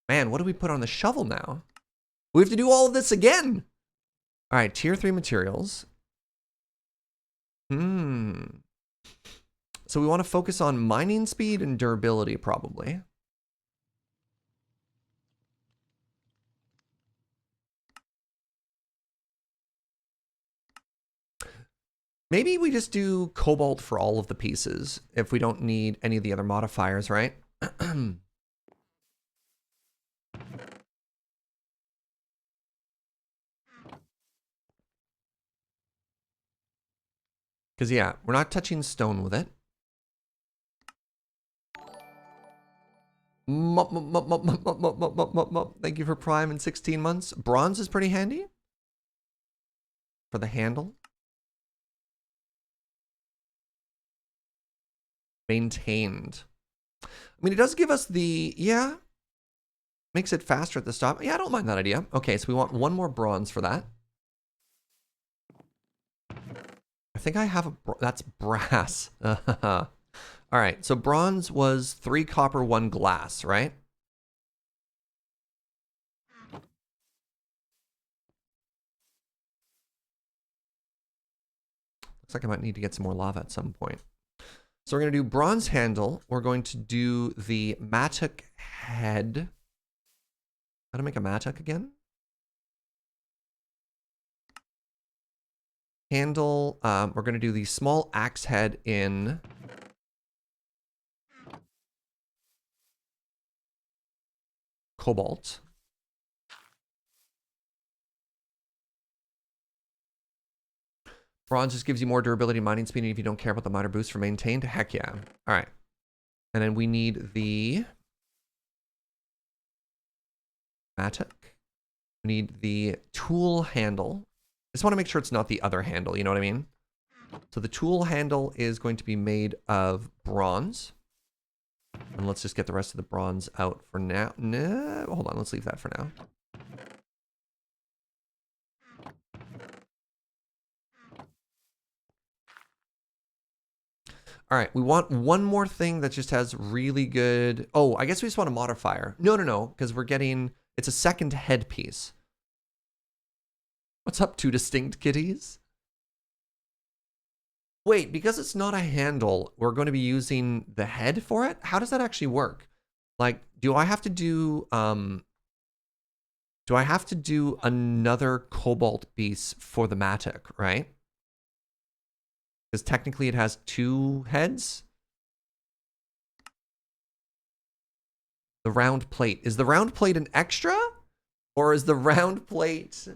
A: Man, what do we put on the shovel now? We have to do all of this again. All right, tier 3 materials. So we want to focus on mining speed and durability, probably. Maybe we just do cobalt for all of the pieces if we don't need any of the other modifiers, right? Because, yeah, we're not touching stone with it. Thank you for Prime in 16 months. Bronze is pretty handy for the handle. Maintained. I mean, it does give us the, yeah, makes it faster at the stop. Yeah, I don't mind that idea. Okay, so we want 1 more bronze for that. I think I have that's brass. All right, so bronze was 3 copper, 1 glass, right? Looks like I might need to get some more lava at some point. So we're going to do bronze handle. We're going to do the mattock head. How to make a mattock again? Handle. We're going to do the small axe head in cobalt. Bronze just gives you more durability, mining speed, and if you don't care about the miner boost for maintained, heck yeah. All right. And then we need the mattock. We need the tool handle. I just want to make sure it's not the other handle, you know what I mean? So the tool handle is going to be made of bronze. And let's just get the rest of the bronze out for now. No, hold on, let's leave that for now. All right, we want one more thing that just has really good... Oh, I guess we just want a modifier. No, because we're getting... It's a second headpiece. What's up, two distinct kitties? Wait, because it's not a handle, we're going to be using the head for it? How does that actually work? Like, do I have to do another cobalt piece for the mattock, right? Because technically it has two heads. The round plate. Is the round plate an extra? Or is the round plate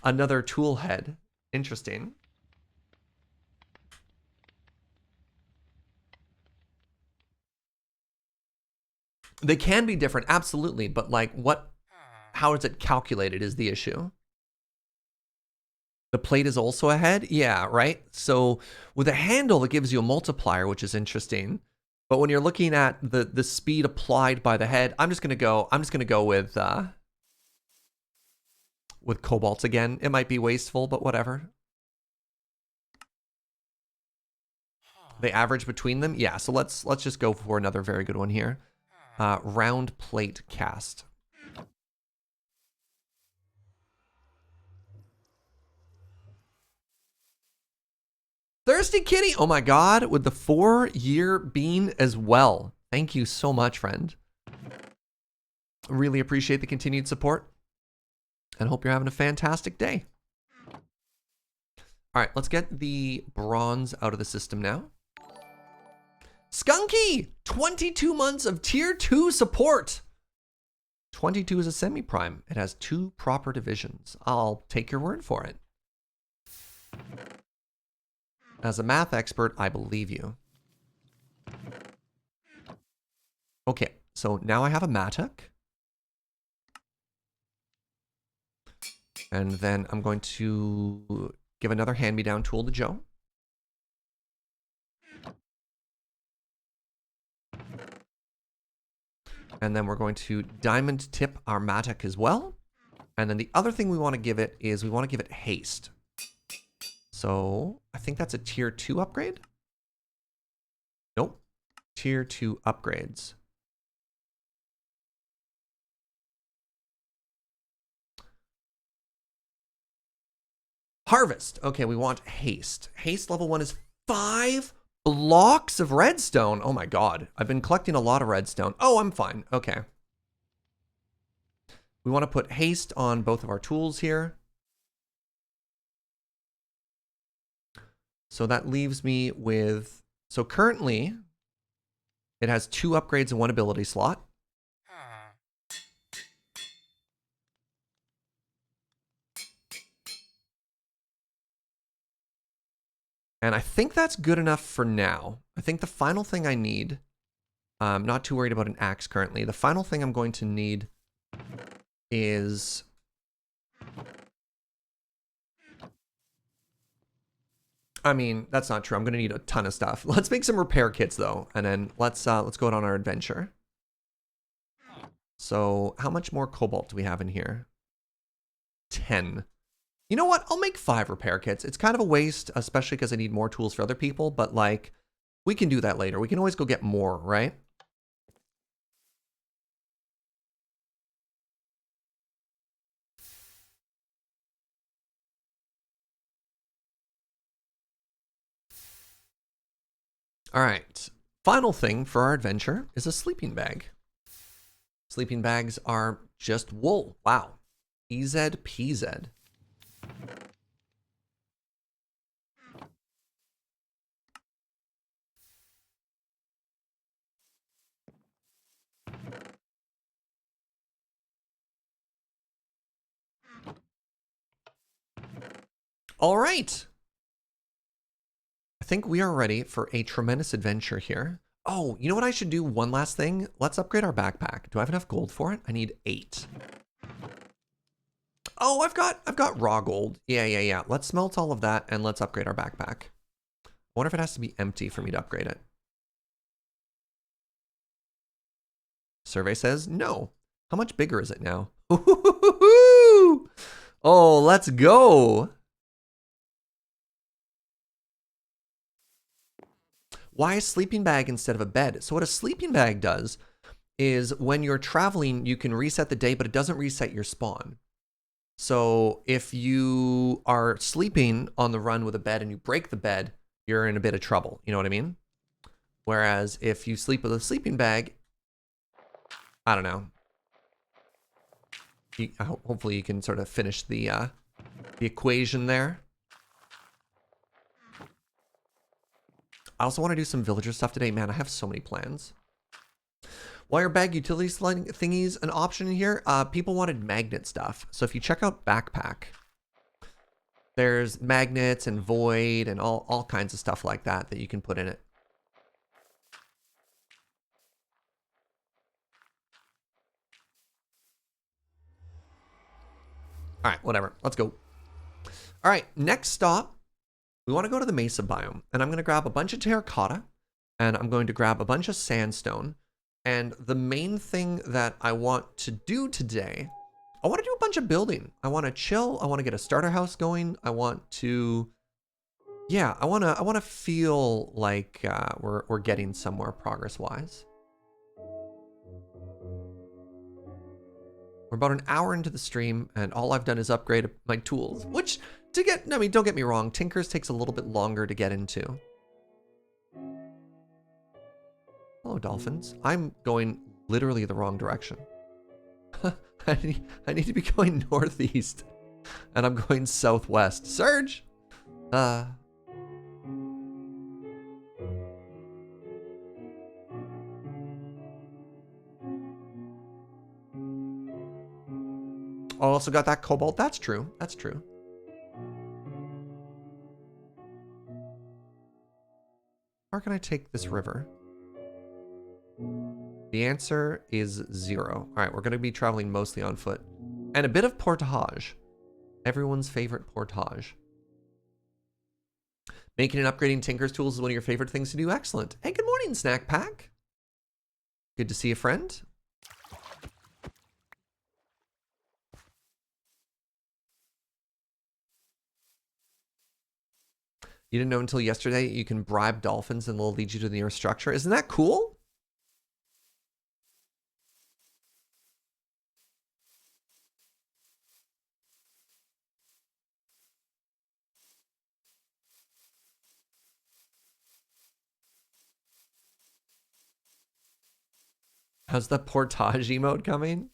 A: another tool head? Interesting. They can be different, absolutely. But like how is it calculated is the issue. The plate is also a head? Yeah, right? So with a handle, it gives you a multiplier, which is interesting. But when you're looking at the speed applied by the head, I'm just gonna go with cobalt again. It might be wasteful, but whatever. They average between them? Yeah, so let's just go for another very good one here. Round plate cast. Thirsty Kitty, oh my god, with the 4-year bean as well. Thank you so much, friend. Really appreciate the continued support. And hope you're having a fantastic day. All right, let's get the bronze out of the system now. Skunky, 22 months of tier 2 support. 22 is a semi-prime. It has 2 proper divisions. I'll take your word for it. As a math expert, I believe you. Okay, so now I have a mattock. And then I'm going to give another hand-me-down tool to Joe. And then we're going to diamond tip our mattock as well. And then the other thing we want to give it is we want to give it haste. So I think that's a tier 2 upgrade. Nope. Tier 2 upgrades. Harvest. Okay, we want haste. Haste level 1 is 5 blocks of redstone. Oh my god. I've been collecting a lot of redstone. Oh, I'm fine. Okay. We want to put haste on both of our tools here. So that leaves me with... So currently, it has 2 upgrades and 1 ability slot. And I think that's good enough for now. I think the final thing I need... I'm not too worried about an axe currently. The final thing I'm going to need is... I mean, that's not true. I'm going to need a ton of stuff. Let's make some repair kits, though. And then let's go on our adventure. So how much more cobalt do we have in here? 10. You know what? I'll make 5 repair kits. It's kind of a waste, especially because I need more tools for other people. But, like, we can do that later. We can always go get more, right? All right. Final thing for our adventure is a sleeping bag. Sleeping bags are just wool. Wow. EZPZ. All right. I think we are ready for a tremendous adventure here. Oh, you know what I should do? One last thing. Let's upgrade our backpack. Do I have enough gold for it? I need 8. Oh, I've got raw gold. Yeah. Let's smelt all of that and let's upgrade our backpack. I wonder if it has to be empty for me to upgrade it. Survey says no. How much bigger is it now? Oh, let's go. Why a sleeping bag instead of a bed? So what a sleeping bag does is when you're traveling, you can reset the day, but it doesn't reset your spawn. So if you are sleeping on the run with a bed and you break the bed, you're in a bit of trouble. You know what I mean? Whereas if you sleep with a sleeping bag, I don't know. Hopefully you can sort of finish the equation there. I also want to do some villager stuff today. Man, I have so many plans. Why are bag utility sliding thingies an option in here? People wanted magnet stuff. So if you check out backpack, there's magnets and void and all kinds of stuff like that that you can put in it. All right, whatever. Let's go. All right, next stop, we want to go to the mesa biome. And I'm going to grab a bunch of terracotta. And I'm going to grab a bunch of sandstone. And the main thing that I want to do today, I want to do a bunch of building. I want to chill. I want to get a starter house going. I want to, yeah, I want to feel like we're getting somewhere progress-wise. We're about an hour into the stream, and all I've done is upgrade my tools, which I mean, don't get me wrong, Tinkers takes a little bit longer to get into. Hello, dolphins. I'm going literally the wrong direction. I need to be going northeast, and I'm going southwest. Serge! Oh, also got that cobalt. That's true. That's true. Where can I take this river? The answer is 0. All right, we're going to be traveling mostly on foot. And a bit of portage. Everyone's favorite portage. Making and upgrading Tinker's tools is one of your favorite things to do. Excellent. Hey, good morning, Snack Pack. Good to see a friend. You didn't know until yesterday you can bribe dolphins and they'll lead you to the nearest structure. Isn't that cool? How's the portage emote coming?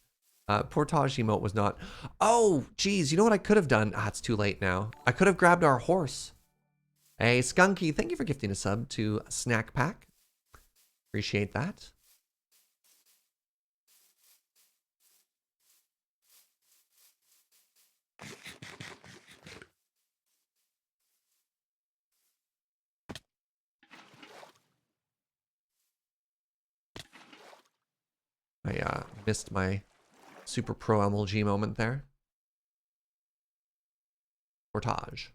A: Portage emote was not. Oh, geez. You know what I could have done? Ah, it's too late now. I could have grabbed our horse. Hey, Skunky, thank you for gifting a sub to Snack Pack. Appreciate that. I missed my super pro MLG moment there. Portage.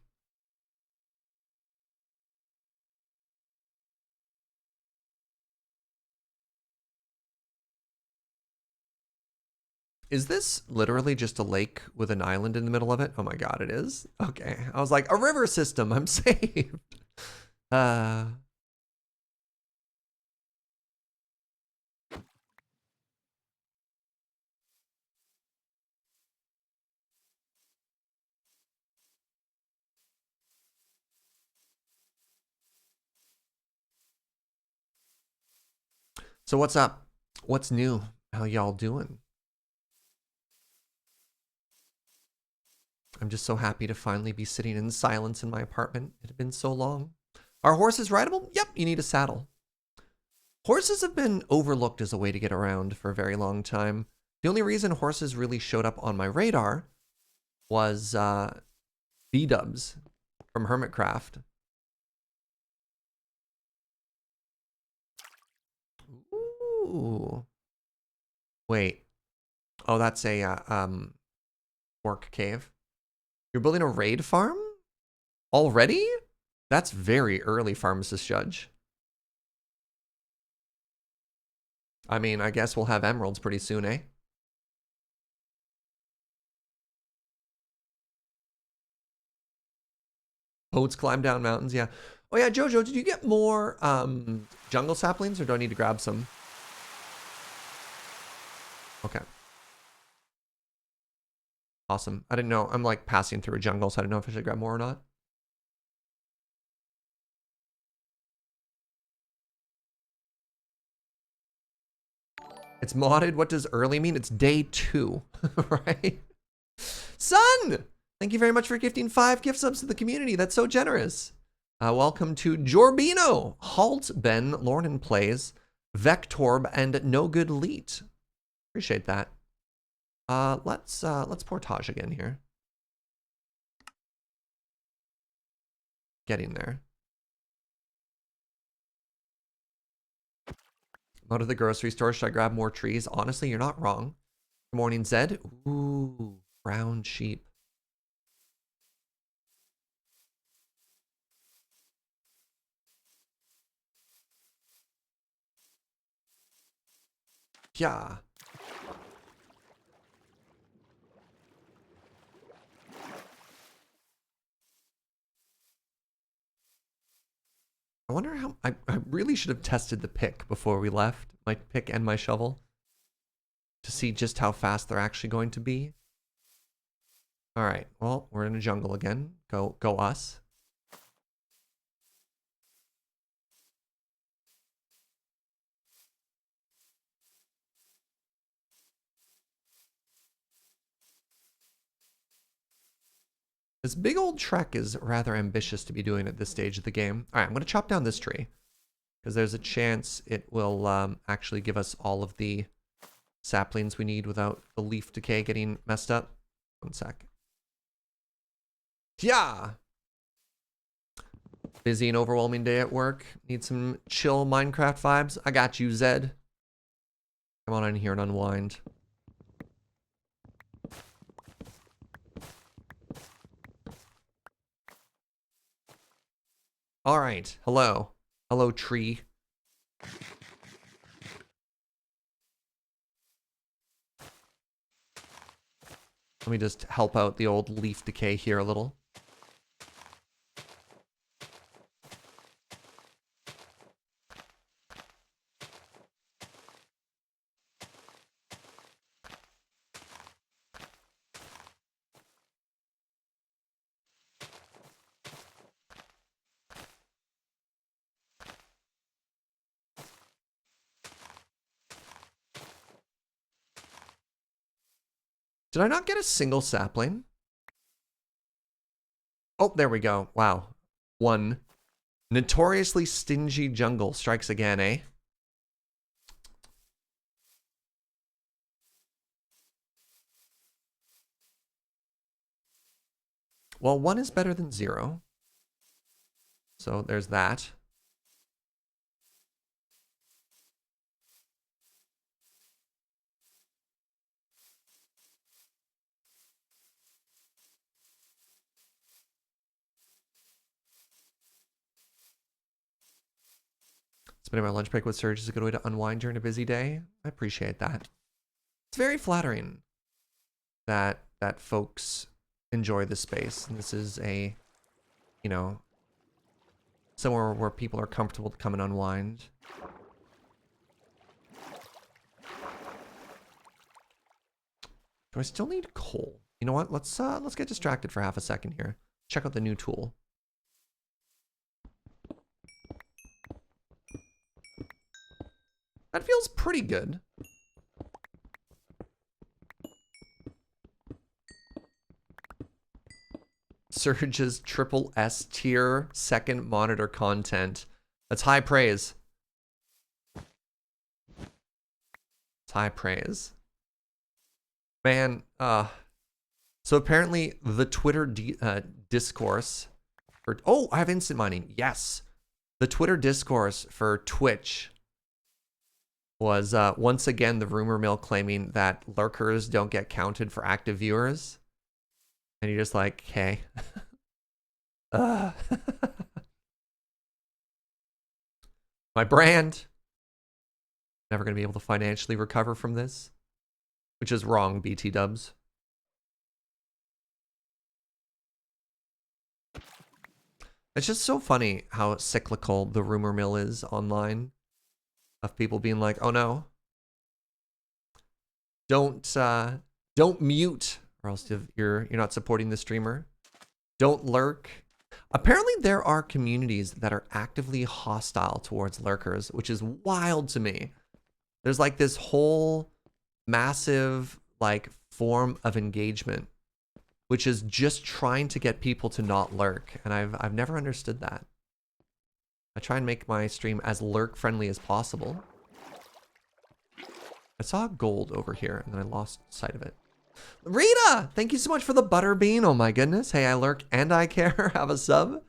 A: Is this literally just a lake with an island in the middle of it? Oh my god, it is? Okay. I was like, a river system, I'm saved. So what's up? What's new? How y'all doing? I'm just so happy to finally be sitting in silence in my apartment. It had been so long. Are horses rideable? Yep, you need a saddle. Horses have been overlooked as a way to get around for a very long time. The only reason horses really showed up on my radar was B-dubs from Hermitcraft. Ooh. Wait. Oh, that's a orc cave. You're building a raid farm? Already? That's very early, Pharmacist Judge. I mean, I guess we'll have emeralds pretty soon, eh? Boats climb down mountains, yeah. Oh yeah, Jojo, did you get more jungle saplings, or do I need to grab some? Okay. Awesome. I didn't know. I'm like passing through a jungle, so I didn't know if I should grab more or not. It's modded. What does early mean? It's day 2, right? Son! Thank you very much for gifting 5 gift subs to the community. That's so generous. Welcome to Jorbino, Halt, Ben, Lornan Plays, Vectorb, and No Good Leet. Appreciate that. Let's portage again here. Getting there. Go to the grocery store. Should I grab more trees? Honestly, you're not wrong. Good morning, Zed. Ooh, brown sheep. Yeah. I wonder how... I really should have tested the pick before we left. My pick and my shovel. To see just how fast they're actually going to be. Alright, well, we're in a jungle again. Go us. This big old trek is rather ambitious to be doing at this stage of the game. Alright, I'm going to chop down this tree. Because there's a chance it will actually give us all of the saplings we need without the leaf decay getting messed up. One sec. Yeah! Busy and overwhelming day at work. Need some chill Minecraft vibes. I got you, Zed. Come on in here and unwind. All right. Hello. Hello, tree. Let me just help out the old leaf decay here a little. Did I not get a single sapling? Oh, there we go. Wow. 1. Notoriously stingy jungle strikes again, eh? Well, 1 is better than 0. So there's that. Spending my lunch break with Serge is a good way to unwind during a busy day. I appreciate that. It's very flattering that folks enjoy this space. And this is a, you know, somewhere where people are comfortable to come and unwind. Do I still need coal? You know what? Let's get distracted for half a second here. Check out the new tool. That feels pretty good. Surge's triple S tier second monitor content. That's high praise. It's high praise. Man, so apparently the Twitter discourse for, oh, I have instant mining. Yes. The Twitter discourse for Twitch was once again the rumor mill claiming that lurkers don't get counted for active viewers. And you're just like, okay. My brand. Never going to be able to financially recover from this. Which is wrong, BT dubs. It's just so funny how cyclical the rumor mill is online. Of people being like, oh no. Don't mute, or else you're not supporting the streamer. Don't lurk. Apparently there are communities that are actively hostile towards lurkers, which is wild to me. There's like this whole massive like form of engagement, which is just trying to get people to not lurk, and I've never understood that. I try and make my stream as lurk friendly as possible. I saw gold over here and then I lost sight of it. Rita, thank you so much for the butter bean. Oh my goodness. Hey, I lurk and I care. Have a sub.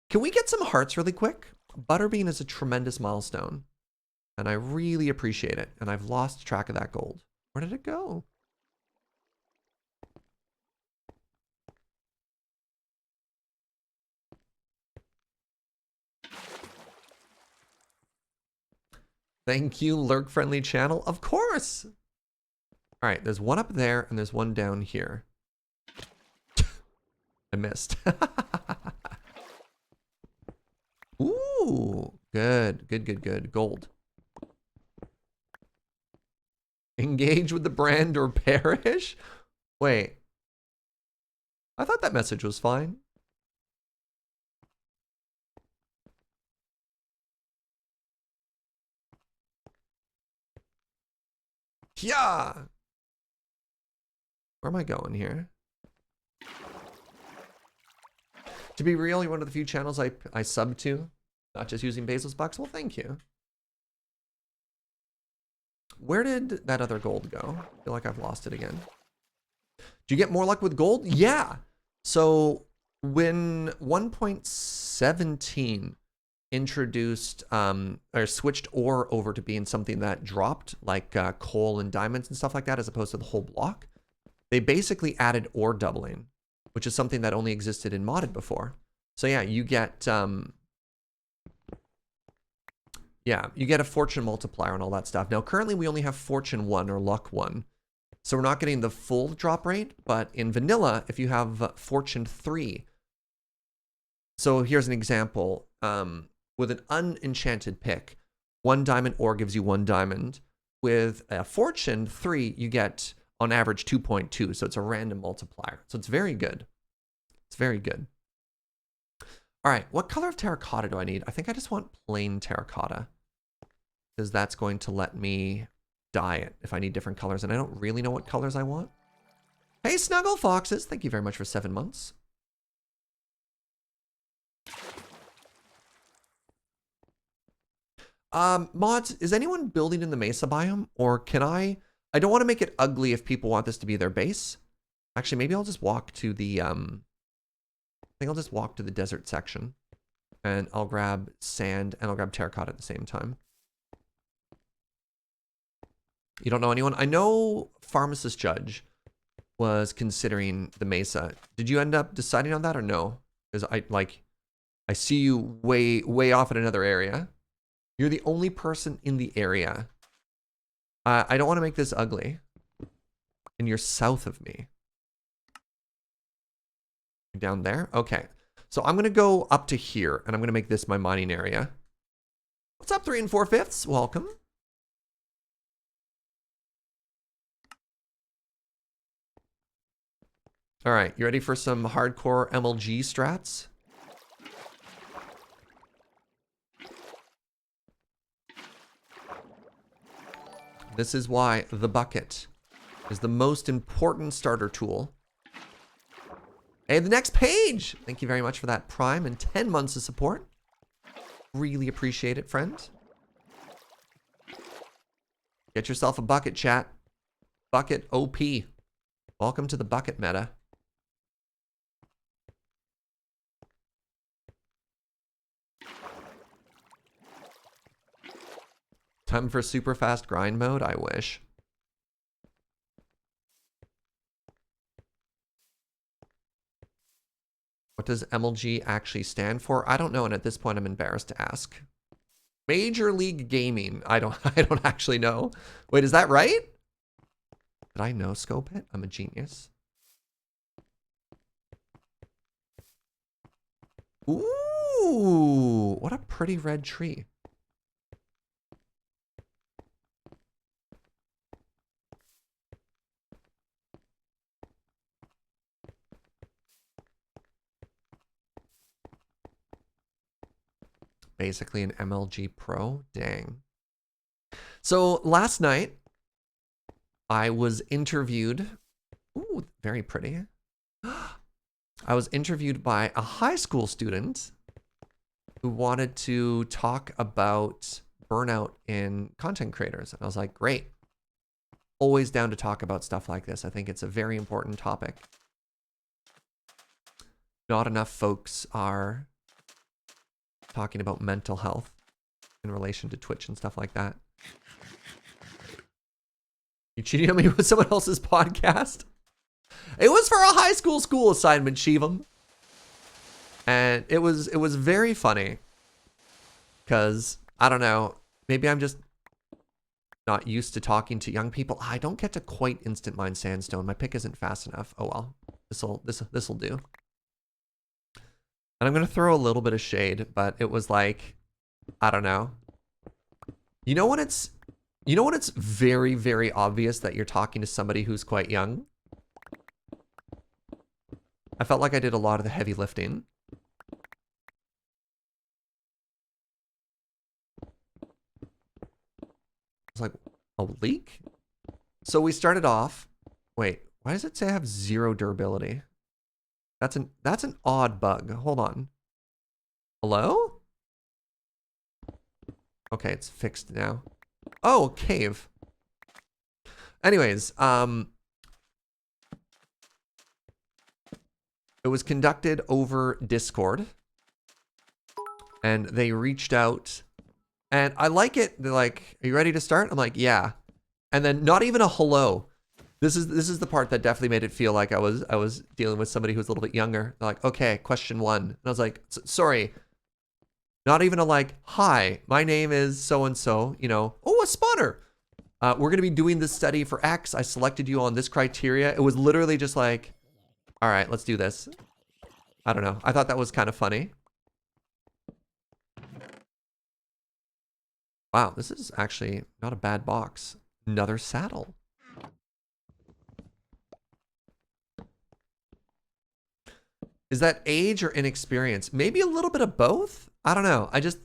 A: Can we get some hearts really quick? Butterbean is a tremendous milestone and I really appreciate it. And I've lost track of that gold. Where did it go? Thank you, lurk friendly channel. Of course. All right, there's one up there and there's one down here. I missed. Ooh, good. Gold. Engage with the brand or perish? Wait. I thought that message was fine. Yeah. Where am I going here? To be real, you're one of the few channels I sub to. Not just using Basil's bucks. Well, thank you. Where did that other gold go? I feel like I've lost it again. Do you get more luck with gold? Yeah. So when 1.17 introduced or switched ore over to being something that dropped, like coal and diamonds and stuff like that, as opposed to the whole block, they basically added ore doubling, which is something that only existed in modded before. So yeah, you get you get a fortune multiplier and all that stuff. Now currently we only have fortune 1 or luck 1. So we're not getting the full drop rate, but in vanilla, if you have fortune 3. So here's an example. With an unenchanted pick, 1 diamond ore gives you 1 diamond. With a fortune 3, you get on average 2.2. So it's a random multiplier. So it's very good. It's very good. All right, what color of terracotta do I need? I think I just want plain terracotta, because that's going to let me dye it if I need different colors, and I don't really know what colors I want. Hey, Snuggle Foxes, thank you very much for 7 months. Mods, is anyone building in the Mesa biome, or can I don't want to make it ugly if people want this to be their base. Actually, maybe I'll just walk to the, I think I'll just walk to the desert section, and I'll grab sand, and I'll grab terracotta at the same time. You don't know anyone? I know Pharmacist Judge was considering the Mesa. Did you end up deciding on that or no? Because I see you way off in another area. You're the only person in the area. I don't want to make this ugly. And you're south of me. Down there? Okay. So I'm going to go up to here, and I'm going to make this my mining area. What's up, 3 4/5? Welcome. All right, you ready for some hardcore MLG strats? This is why the bucket is the most important starter tool. Hey, the next page! Thank you very much for that Prime and 10 months of support. Really appreciate it, friend. Get yourself a bucket, chat. Bucket OP. Welcome to the bucket meta. Time for super fast grind mode? I wish. What does MLG actually stand for? I don't know, and at this point I'm embarrassed to ask. Major League Gaming. I don't actually know. Wait, is that right? Did I no scope it? I'm a genius. Ooh, what a pretty red tree. Basically an MLG Pro. Dang. So last night, I was interviewed. Ooh, very pretty. I was interviewed by a high school student who wanted to talk about burnout in content creators. And I was like, great. Always down to talk about stuff like this. I think it's a very important topic. Not enough folks are talking about mental health in relation to Twitch and stuff like that. You cheating on me with someone else's podcast? It was for a high school assignment, Shivam. And it was very funny. Because, I don't know, maybe I'm just not used to talking to young people. I don't get to quite instant mine sandstone. My pick isn't fast enough. Oh well. This'll do. And I'm gonna throw a little bit of shade, but it was like, I don't know. You know when it's very, very obvious that you're talking to somebody who's quite young? I felt like I did a lot of the heavy lifting. It's like, a leak? So we started off, wait, why does it say I have 0 durability? That's an odd bug. Hold on. Hello? Okay, it's fixed now. Oh, cave. Anyways, it was conducted over Discord. And they reached out. And I like it. They're like, are you ready to start? I'm like, yeah. And then not even a hello. This is the part that definitely made it feel like I was dealing with somebody who was a little bit younger. They're like, okay, question 1. And I was like, sorry. Not even a like, hi, my name is so-and-so, you know. Oh, a spawner. We're going to be doing this study for X. I selected you on this criteria. It was literally just like, all right, let's do this. I don't know. I thought that was kind of funny. Wow, this is actually not a bad box. Another saddle. Is that age or inexperience? Maybe a little bit of both? I don't know. I just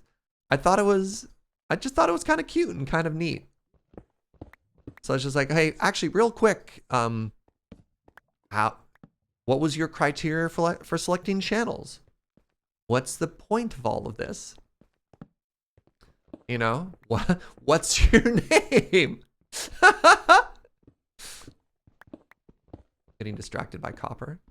A: thought it was kind of cute and kind of neat. So I was just like, hey, actually real quick, what was your criteria for selecting channels? What's the point of all of this? You know, what's your name? Getting distracted by copper.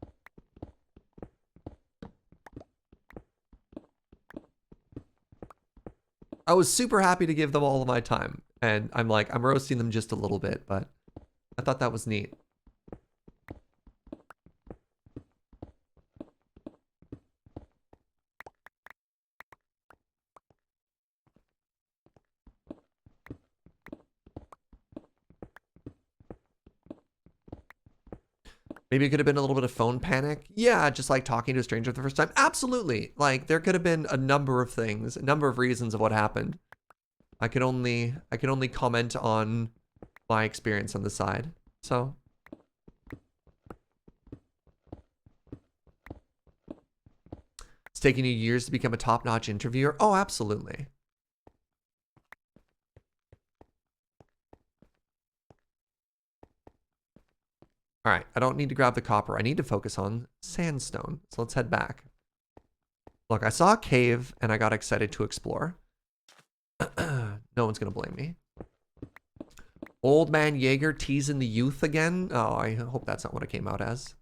A: I was super happy to give them all of my time. And I'm like, I'm roasting them just a little bit, but I thought that was neat. Maybe it could have been a little bit of phone panic. Yeah, just like talking to a stranger for the first time. Absolutely. Like there could have been a number of things, a number of reasons of what happened. I can only comment on my experience on the side. So it's taking you years to become a top-notch interviewer. Oh, absolutely. All right, I don't need to grab the copper. I need to focus on sandstone. So let's head back. Look, I saw a cave and I got excited to explore. No one's gonna blame me. Old man Jaeger teasing the youth again. Oh, I hope that's not what it came out as.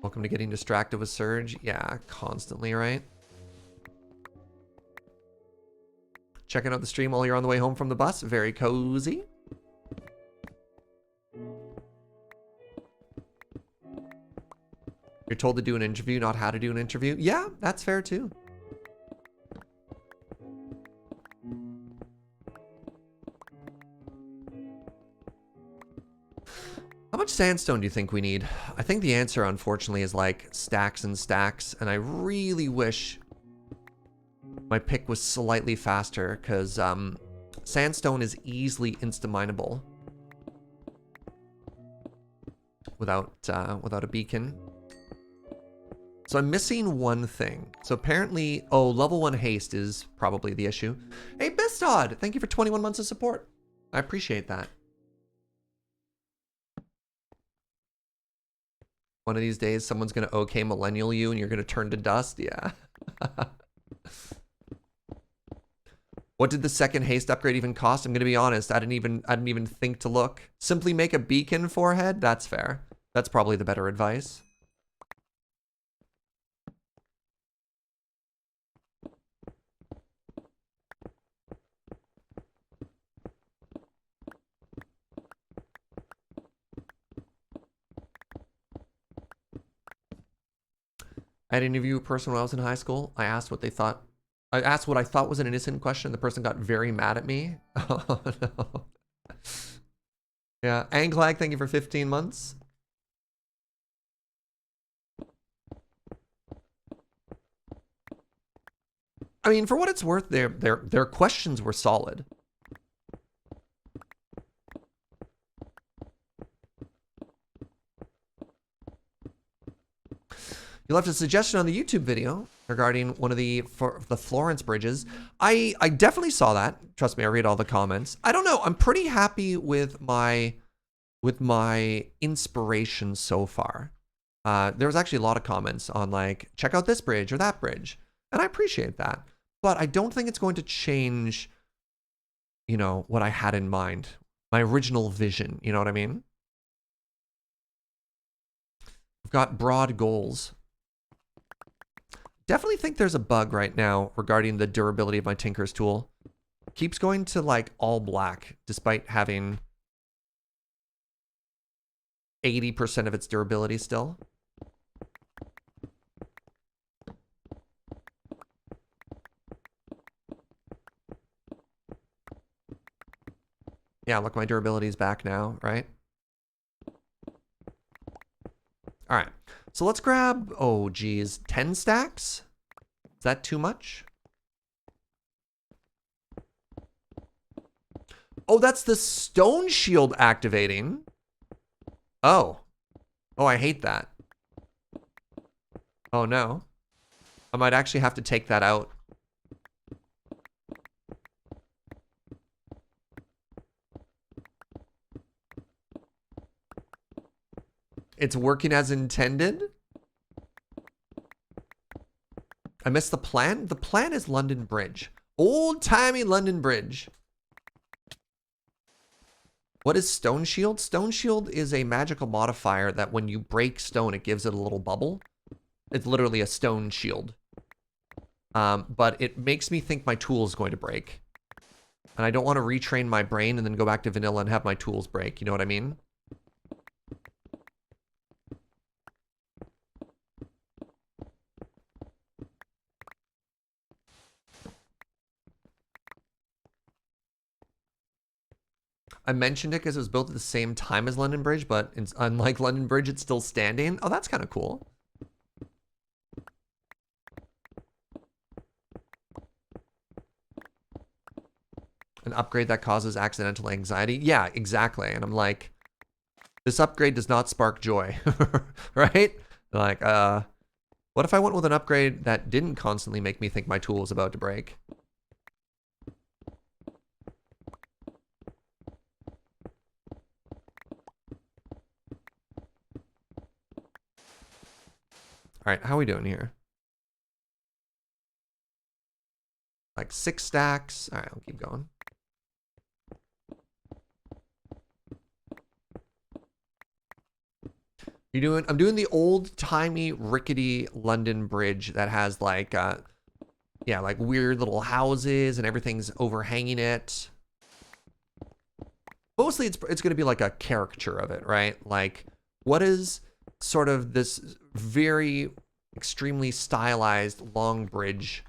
A: Welcome to getting distracted with Serge. Yeah, constantly, right? Checking out the stream while you're on the way home from the bus. Very cozy. You're told to do an interview, not how to do an interview. Yeah, that's fair too. How much sandstone do you think we need? I think the answer, unfortunately, is like stacks and stacks, and I really wish my pick was slightly faster, because sandstone is easily insta-mineable without a beacon. So I'm missing one thing. So apparently, oh, level 1 haste is probably the issue. Hey, Bestod, thank you for 21 months of support. I appreciate that. One of these days, someone's gonna OK millennial you and you're gonna turn to dust. Yeah. What did the second haste upgrade even cost? I'm gonna be honest, I didn't even think to look. Simply make a beacon forehead? That's fair. That's probably the better advice. I had an interview with a person when I was in high school. I asked what they thought. I asked what I thought was an innocent question. The person got very mad at me. Oh, no. Yeah. Anglag, thank you for 15 months. I mean, for what it's worth, their questions were solid. You left a suggestion on the YouTube video regarding one of the Florence bridges. I definitely saw that. Trust me, I read all the comments. I don't know. I'm pretty happy with my inspiration so far. There was actually a lot of comments on like, check out this bridge or that bridge. And I appreciate that. But I don't think it's going to change, you know, what I had in mind. My original vision, you know what I mean? I've got broad goals. Definitely think there's a bug right now regarding the durability of my Tinker's tool. Keeps going to like all black despite having 80% of its durability still. Yeah, look, my durability is back now, right? All right, so let's grab, oh geez, 10 stacks? Is that too much? Oh, that's the stone shield activating. Oh. Oh, I hate that. Oh no. I might actually have to take that out. It's working as intended? I missed the plan? The plan is London Bridge. Old-timey London Bridge. What is Stone Shield? Stone Shield is a magical modifier that when you break stone, it gives it a little bubble. It's literally a stone shield. But it makes me think my tool is going to break. And I don't want to retrain my brain and then go back to vanilla and have my tools break. You know what I mean? I mentioned it because it was built at the same time as London Bridge, but it's, unlike London Bridge, it's still standing. Oh, that's kind of cool. An upgrade that causes accidental anxiety? Yeah, exactly. And I'm like, this upgrade does not spark joy, right? Like, what if I went with an upgrade that didn't constantly make me think my tool was about to break? All right, how are we doing here? Like 6 stacks. All right, I'll keep going. I'm doing the old-timey, rickety London Bridge that has like, yeah, like weird little houses and everything's overhanging it. Mostly it's going to be like a caricature of it, right? Like, what is sort of this very extremely stylized long bridge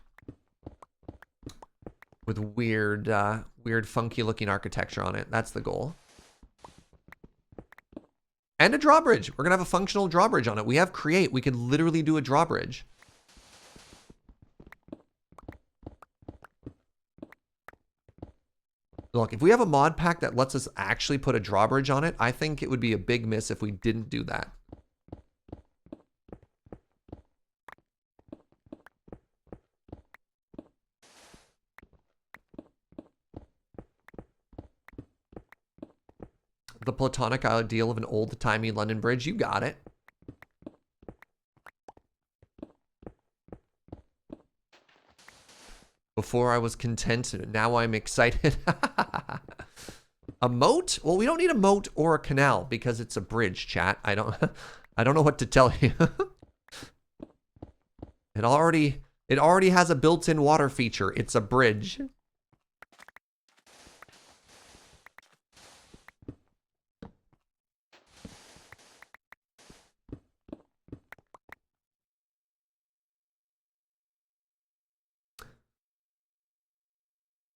A: with weird, weird funky looking architecture on it? That's the goal. And a drawbridge. We're going to have a functional drawbridge on it. We have create. We could literally do a drawbridge. Look, if we have a mod pack that lets us actually put a drawbridge on it, I think it would be a big miss if we didn't do that. The platonic ideal of an old-timey London Bridge. You got it. Before I was content, now I'm excited. A moat? Well, we don't need a moat or a canal because it's a bridge, chat. I don't know what to tell you. It already has a built-in water feature. It's a bridge.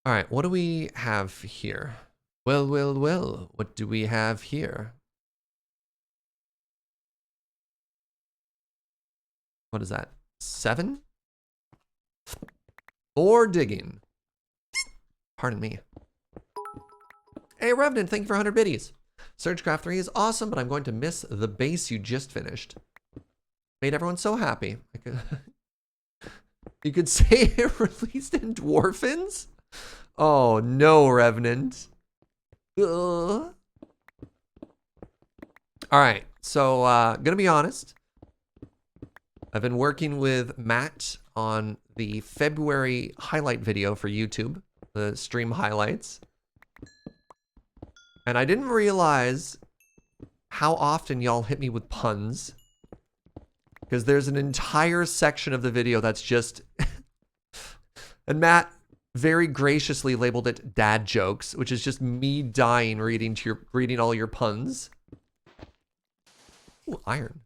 A: All right, what do we have here? Well, well, well, what do we have here? What is that? 7? More digging. Pardon me. Hey, Ravynn, thank you for 100 biddies. SergeCraft 3 is awesome, but I'm going to miss the base you just finished. Made everyone so happy. You could say it released in Dwarfins? Oh, no, Revenant. All right, so gonna be honest. I've been working with Matt on the February highlight video for YouTube, the stream highlights. And I didn't realize how often y'all hit me with puns. Because there's an entire section of the video that's just... And Matt very graciously labeled it dad jokes, which is just me dying reading all your puns. Ooh, iron.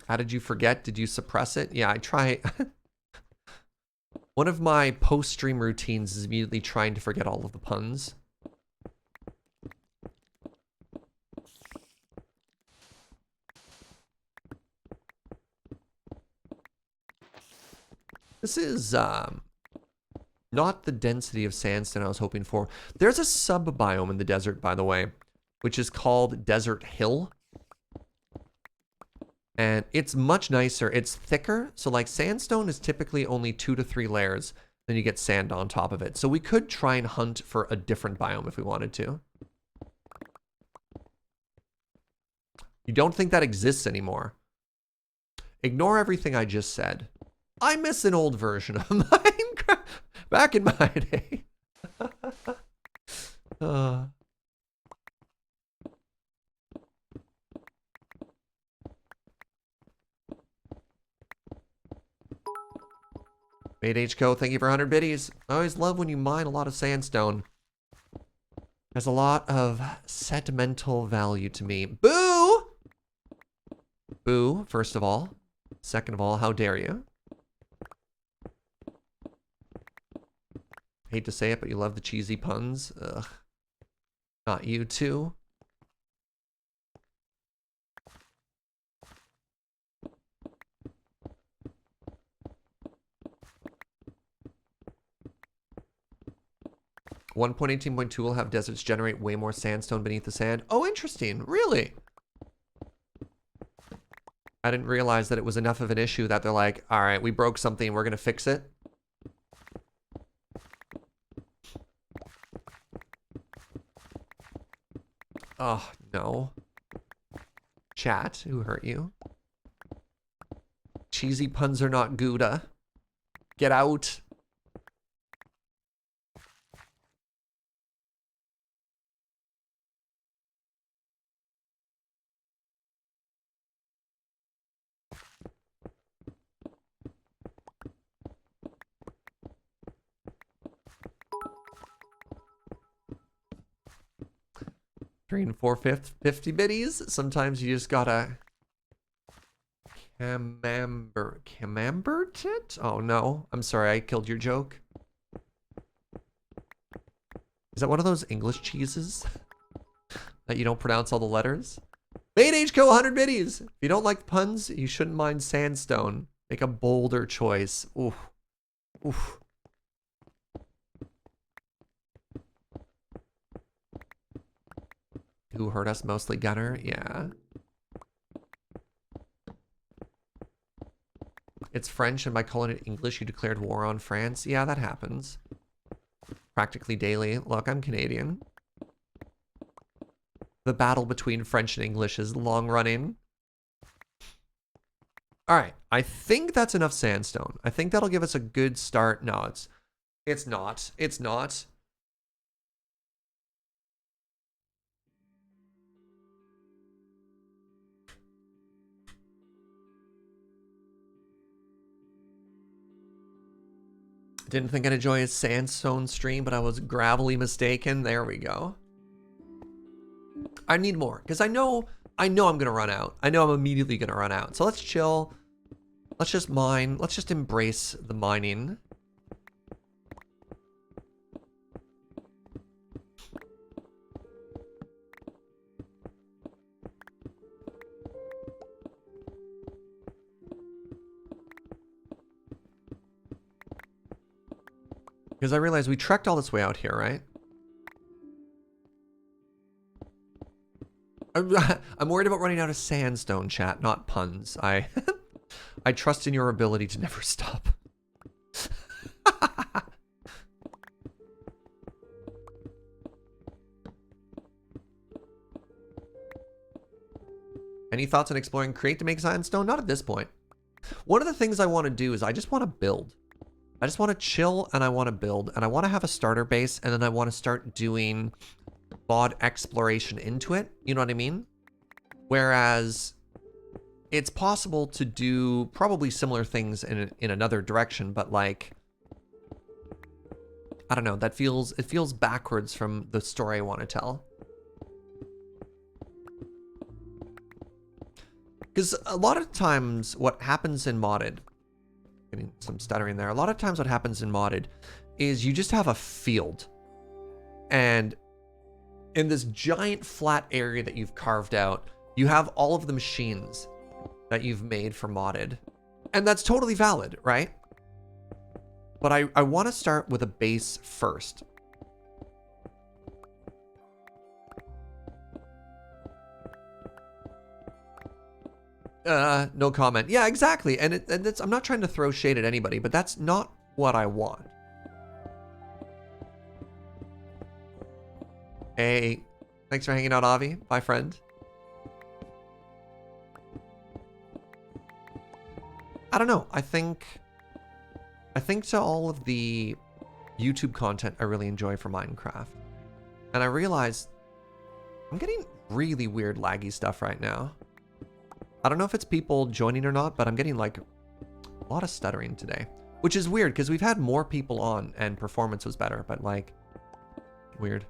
A: How did you forget? Did you suppress it? Yeah, I try. One of my post-stream routines is immediately trying to forget all of the puns. This is not the density of sandstone I was hoping for. There's a sub-biome in the desert, by the way, which is called Desert Hill. And it's much nicer. It's thicker. So like sandstone is typically only 2 to 3 layers. Then you get sand on top of it. So we could try and hunt for a different biome if we wanted to. You don't think that exists anymore? Ignore everything I just said. I miss an old version of Minecraft back in my day. Made HCO, thank you for 100 biddies. I always love when you mine a lot of sandstone. There's a lot of sentimental value to me. Boo! Boo, first of all. Second of all, how dare you? Hate to say it, but you love the cheesy puns. Ugh. Not you too. One 1.18.2 will have deserts generate way more sandstone beneath the sand. Oh, interesting. Really? I didn't realize that it was enough of an issue that they're like, all right, we broke something, we're going to fix it. Oh, no. Chat, who hurt you? Cheesy puns are not Gouda. Get out. Train 450 biddies. Sometimes you just gotta camembert it? Oh no, I'm sorry, I killed your joke. Is that one of those English cheeses that you don't pronounce all the letters? Made HCO 100 biddies. If you don't like puns, you shouldn't mind sandstone. Make a bolder choice. Oof. Oof. Who hurt us mostly, Gunner? Yeah. It's French, and by calling it English, you declared war on France. Yeah, that happens. Practically daily. Look, I'm Canadian. The battle between French and English is long running. All right, I think that's enough sandstone. I think that'll give us a good start. No, it's not. It's not. Didn't think I'd enjoy a sandstone stream, but I was gravely mistaken. There we go. I need more, because I know I'm gonna run out. I know I'm immediately gonna run out. So let's chill. Let's just mine. Let's just embrace the mining. Because I realized we trekked all this way out here, right? I'm worried about running out of sandstone, chat, not puns. I trust in your ability to never stop. Any thoughts on exploring Create to make sandstone? Not at this point. One of the things I want to do is I just want to build. I just want to chill and I want to build and I want to have a starter base and then I want to start doing mod exploration into it. You know what I mean? Whereas it's possible to do probably similar things in another direction, but like, I don't know, it feels backwards from the story I want to tell. Because a lot of times what happens in modded, getting some stuttering there. A lot of times what happens in modded is you just have a field. And in this giant flat area that you've carved out, you have all of the machines that you've made for modded. And that's totally valid, right? But I want to start with a base first. No comment. Yeah, exactly. And it's, I'm not trying to throw shade at anybody, but that's not what I want. Hey, thanks for hanging out, Avi. Bye, friend. I don't know. I think to all of the YouTube content I really enjoy for Minecraft. And I realize I'm getting really weird laggy stuff right now. I don't know if it's people joining or not, but I'm getting like a lot of stuttering today, which is weird because we've had more people on and performance was better, but like weird.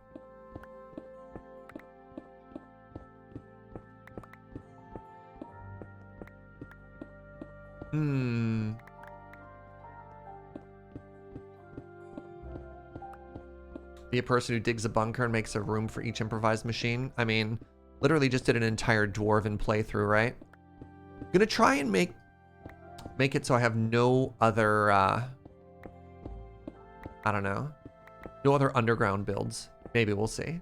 A: Be a person who digs a bunker and makes a room for each improvised machine. I mean, literally just did an entire dwarven playthrough, right? I'm gonna try and make it so I have no other, I don't know, no other underground builds. Maybe, we'll see.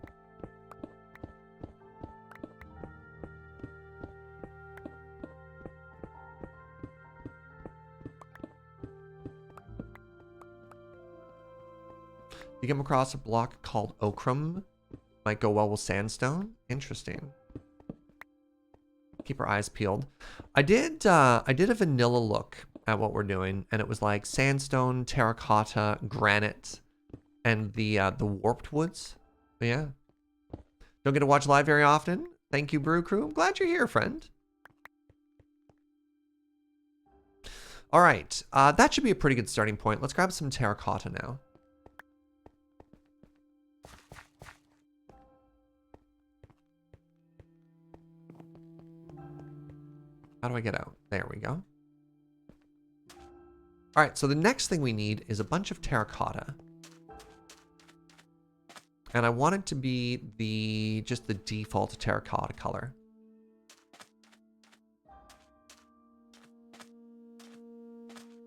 A: You come across a block called ochre. Might go well with sandstone. Interesting. Keep our eyes peeled. I did a vanilla look at what we're doing, and it was like sandstone, terracotta, granite, and the warped woods. But yeah. Don't get to watch live very often. Thank you, Brew Crew. I'm glad you're here, friend. All right. That should be a pretty good starting point. Let's grab some terracotta now. How do I get out? There we go. All right, so the next thing we need is a bunch of terracotta. And I want it to be just the default terracotta color.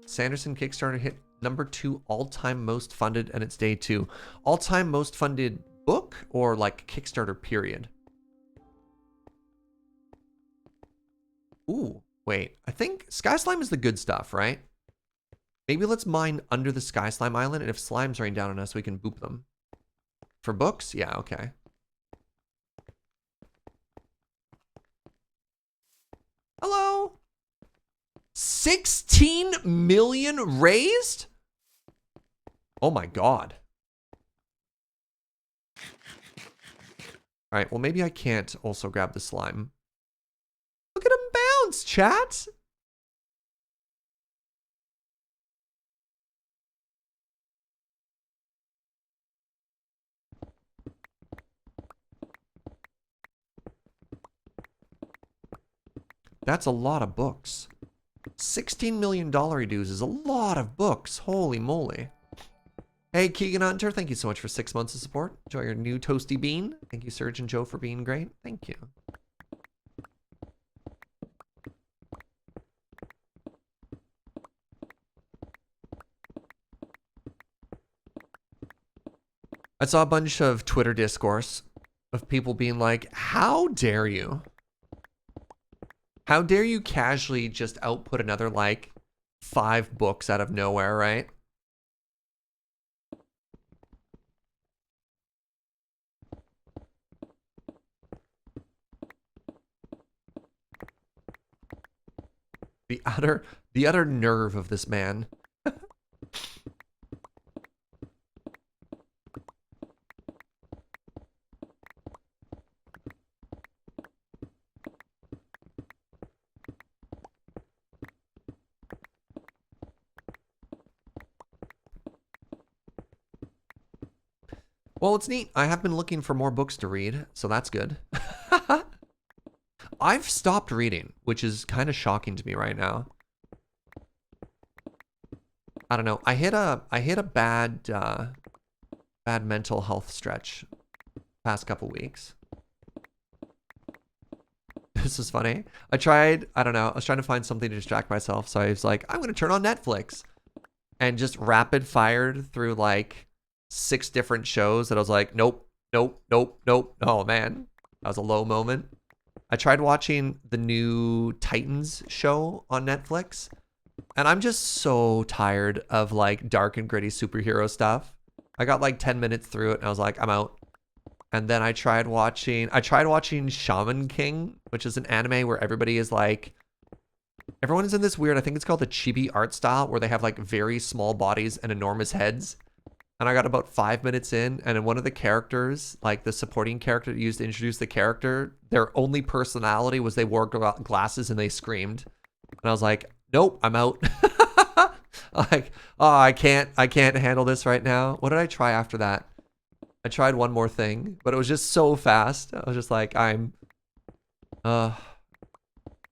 A: Sanderson Kickstarter hit #2 all-time most funded, and it's day 2. All-time most funded book or like Kickstarter period? Ooh, wait. I think Sky Slime is the good stuff, right? Maybe let's mine under the Sky Slime Island, and if slimes rain down on us, we can boop them. For books? Yeah, okay. Hello? 16 million raised? Oh my god. Alright, well maybe I can't also grab the slime. Look at him bounce, chat! That's a lot of books. $16 million dues is a lot of books. Holy moly. Hey, Keegan Hunter, thank you so much for 6 months of support. Enjoy your new toasty bean. Thank you, Serge and Joe, for being great. Thank you. I saw a bunch of Twitter discourse of people being like, how dare you? How dare you casually just output another, like, 5 books out of nowhere, right? The utter nerve of this man. Well, it's neat. I have been looking for more books to read, so that's good. I've stopped reading, which is kind of shocking to me right now. I don't know. I hit a bad bad mental health stretch past couple weeks. This is funny. I don't know, I was trying to find something to distract myself, so I was like, I'm gonna turn on Netflix. And just rapid fired through like 6 different shows that I was like, nope, nope, nope, nope. Oh man, that was a low moment. I tried watching the new Titans show on Netflix, and I'm just so tired of like dark and gritty superhero stuff. I got like 10 minutes through it and I was like, I'm out. And then I tried watching Shaman King, which is an anime where everybody is like, everyone is in this weird, I think it's called the chibi art style, where they have like very small bodies and enormous heads. And I got about 5 minutes in, and in one of the characters, like the supporting character used to introduce the character, their only personality was they wore glasses and they screamed. And I was like, nope, I'm out. Like, oh, I can't handle this right now. What did I try after that? I tried one more thing, but it was just so fast. I was just like, I'm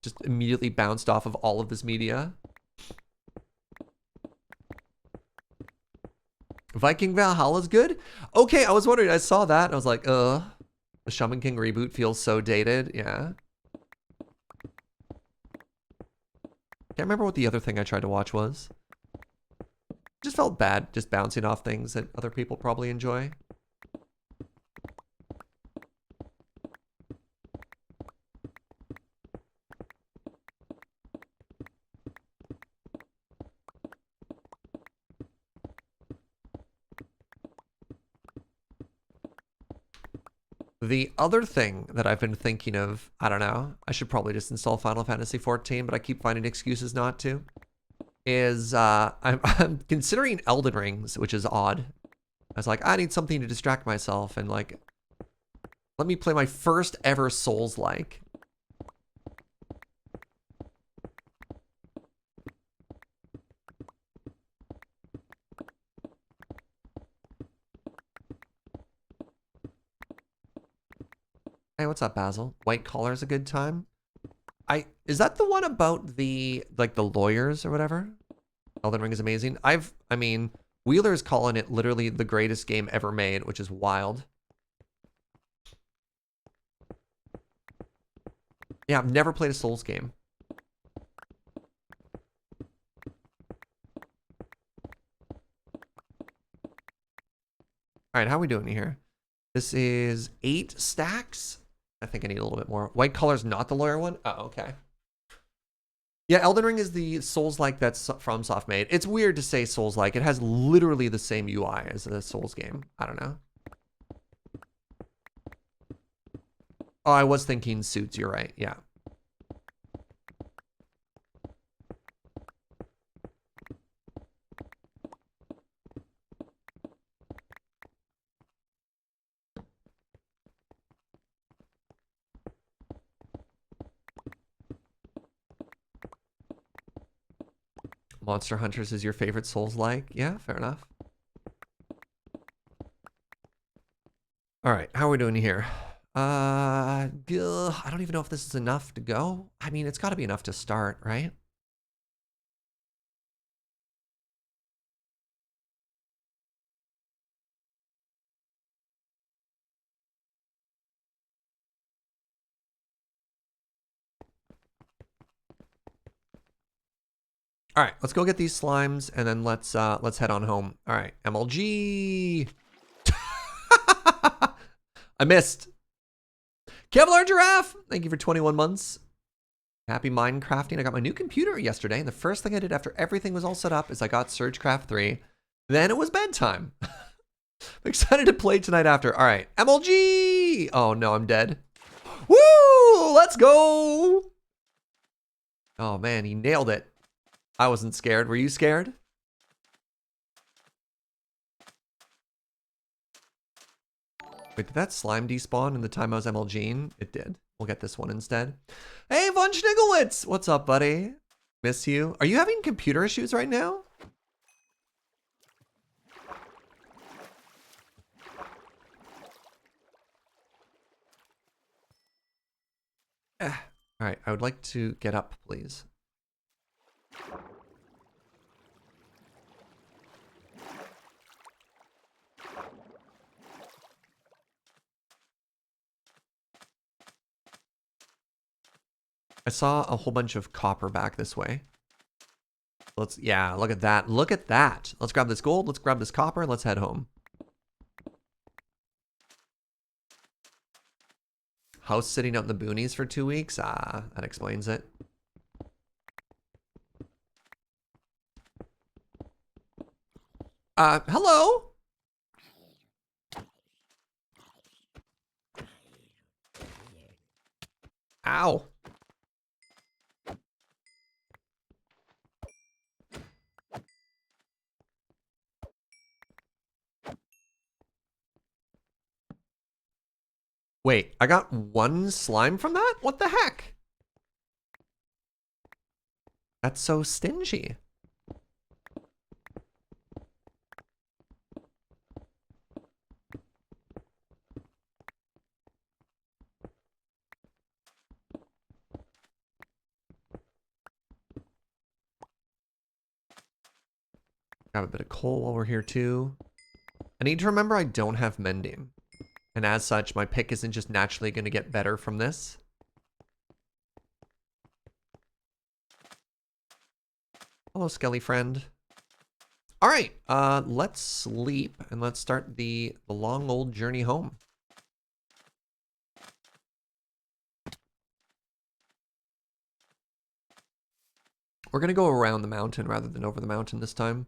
A: just immediately bounced off of all of this media. Viking Valhalla's good? Okay, I was wondering, I saw that, and I was like, the Shaman King reboot feels so dated, yeah. Can't remember what the other thing I tried to watch was. Just felt bad, just bouncing off things that other people probably enjoy. The other thing that I've been thinking of, I don't know, I should probably just install Final Fantasy XIV, but I keep finding excuses not to, is I'm considering Elden Rings, which is odd. I was like, I need something to distract myself, and like, let me play my first ever Souls-like. Hey, what's up, Basil? White collar is a good time. Is that the one about the like the lawyers or whatever? Elden Ring is amazing. I mean, Wheeler's calling it literally the greatest game ever made, which is wild. Yeah, I've never played a Souls game. All right, how are we doing here? This is 8 stacks. I think I need a little bit more. White color's not the lawyer one? Oh, okay. Yeah, Elden Ring is the Souls-like that's FromSoft made. It's weird to say Souls-like. It has literally the same UI as a Souls game. I don't know. Oh, I was thinking suits. You're right. Yeah. Monster Hunters is your favorite Souls-like? Yeah, fair enough. All right, how are we doing here? I don't even know if this is enough to go. I mean, it's got to be enough to start, right? All right, let's go get these slimes and then let's head on home. All right, MLG. I missed. Kevlar Giraffe, thank you for 21 months. Happy Minecrafting. I got my new computer yesterday, and the first thing I did after everything was all set up is I got SergeCraft 3. Then it was bedtime. I'm excited to play tonight after. All right, MLG. Oh no, I'm dead. Woo! Let's go. Oh man, he nailed it. I wasn't scared. Were you scared? Wait, did that slime despawn in the time I was MLGing? It did. We'll get this one instead. Hey, Von Schnigglewitz! What's up, buddy? Miss you. Are you having computer issues right now? All right, I would like to get up, please. I saw a whole bunch of copper back this way. Yeah, look at that. Look at that. Let's grab this gold. Let's grab this copper. Let's head home. House sitting out in the boonies for 2 weeks? Ah, that explains it. Hello? Ow. Wait, I got 1 slime from that? What the heck? That's so stingy. Grab a bit of coal while we're here too. I need to remember I don't have mending. And as such, my pick isn't just naturally going to get better from this. Hello, Skelly friend. All right, let's sleep and let's start the long old journey home. We're going to go around the mountain rather than over the mountain this time.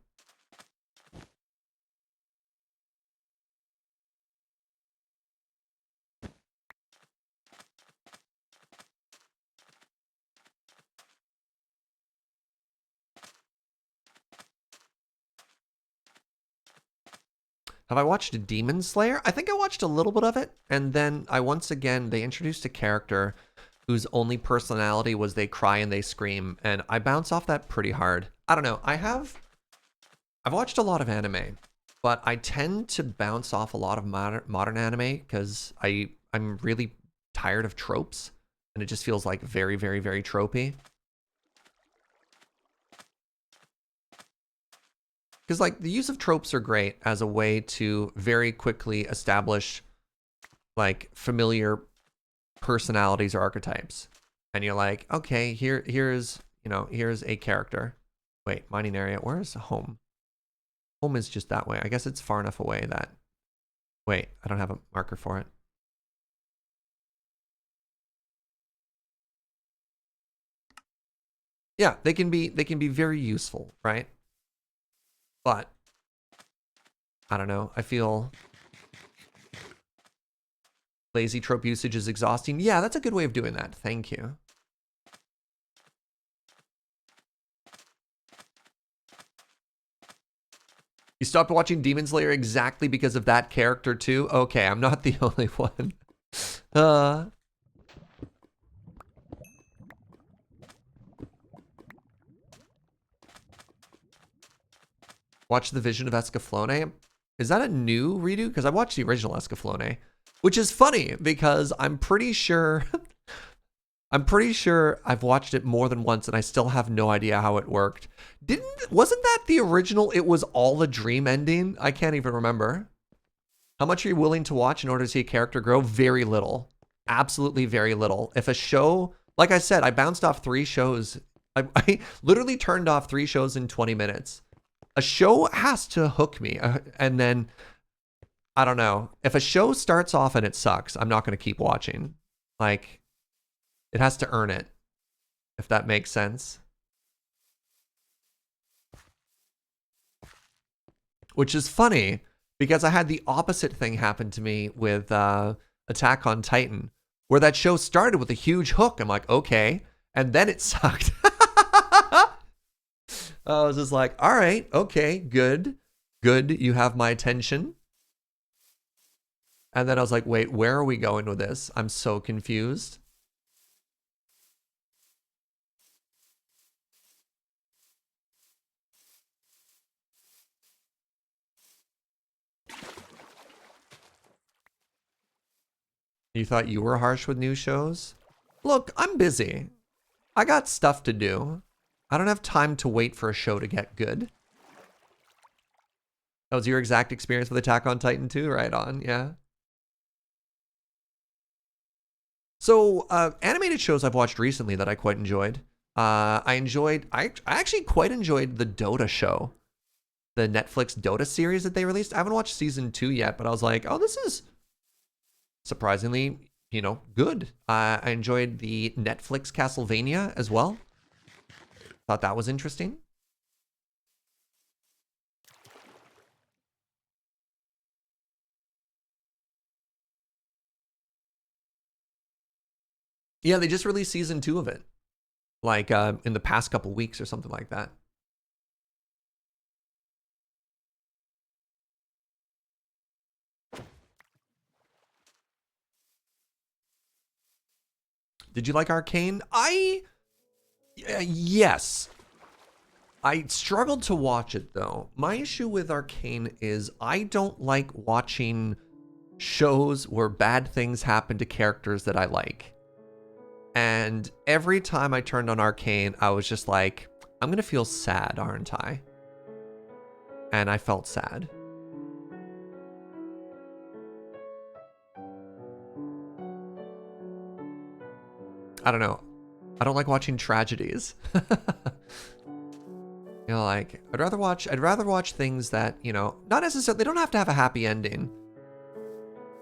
A: Have I watched Demon Slayer? I think I watched a little bit of it, and then they introduced a character whose only personality was they cry and they scream, and I bounce off that pretty hard. I don't know, I've watched a lot of anime, but I tend to bounce off a lot of modern anime because I'm really tired of tropes. And it just feels like very, very, very tropey. Because like the use of tropes are great as a way to very quickly establish like familiar personalities or archetypes. And you're like, okay, here's a character. Wait, mining area, where's home? Home is just that way. I guess it's far enough away that, wait, I don't have a marker for it. Yeah, they can be very useful, right? But I don't know. I feel lazy trope usage is exhausting. Yeah, that's a good way of doing that. Thank you. You stopped watching Demon Slayer exactly because of that character too? Okay, I'm not the only one. Watch the Vision of Escaflowne. Is that a new redo? Because I watched the original Escaflowne, which is funny because I'm pretty sure I've watched it more than once and I still have no idea how it worked. Wasn't that the original? It was all a dream ending? I can't even remember. How much are you willing to watch in order to see a character grow? Very little. Absolutely very little. If a show, like I said, I bounced off 3 shows. I literally turned off 3 shows in 20 minutes. A show has to hook me. And then, I don't know. If a show starts off and it sucks, I'm not going to keep watching. Like, it has to earn it, if that makes sense. Which is funny, because I had the opposite thing happen to me with Attack on Titan, where that show started with a huge hook. I'm like, okay. And then it sucked. I was just like, all right, okay, good. Good, you have my attention. And then I was like, wait, where are we going with this? I'm so confused. You thought you were harsh with new shows? Look, I'm busy. I got stuff to do. I don't have time to wait for a show to get good. That was your exact experience with Attack on Titan 2? Right on, yeah. So, animated shows I've watched recently that I quite enjoyed. I actually quite enjoyed the Dota show. The Netflix Dota series that they released. I haven't watched season 2 yet, but I was like, oh, this is surprisingly, good. I enjoyed the Netflix Castlevania as well. Thought that was interesting. Yeah, they just released season 2 of it. Like in the past couple weeks or something like that. Did you like Arcane? Yes. I struggled to watch it though. My issue with Arcane is I don't like watching shows where bad things happen to characters that I like. And every time I turned on Arcane, I was just like, I'm gonna feel sad, aren't I? And I felt sad. I don't know. I don't like watching tragedies. Like, I'd rather watch things that, not necessarily, they don't have to have a happy ending.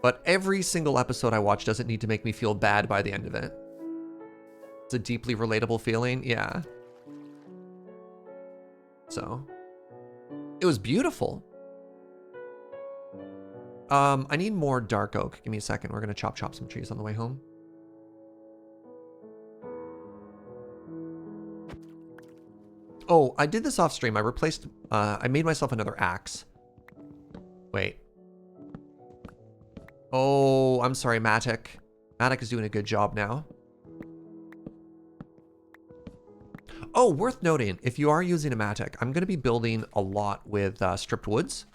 A: But every single episode I watch doesn't need to make me feel bad by the end of it. It's a deeply relatable feeling, yeah. So, it was beautiful. I need more dark oak. Give me a second. We're gonna chop some trees on the way home. Oh, I did this off stream. I made myself another axe. Wait. Oh, I'm sorry, Matic. Matic is doing a good job now. Oh, worth noting, if you are using a Matic, I'm going to be building a lot with stripped woods.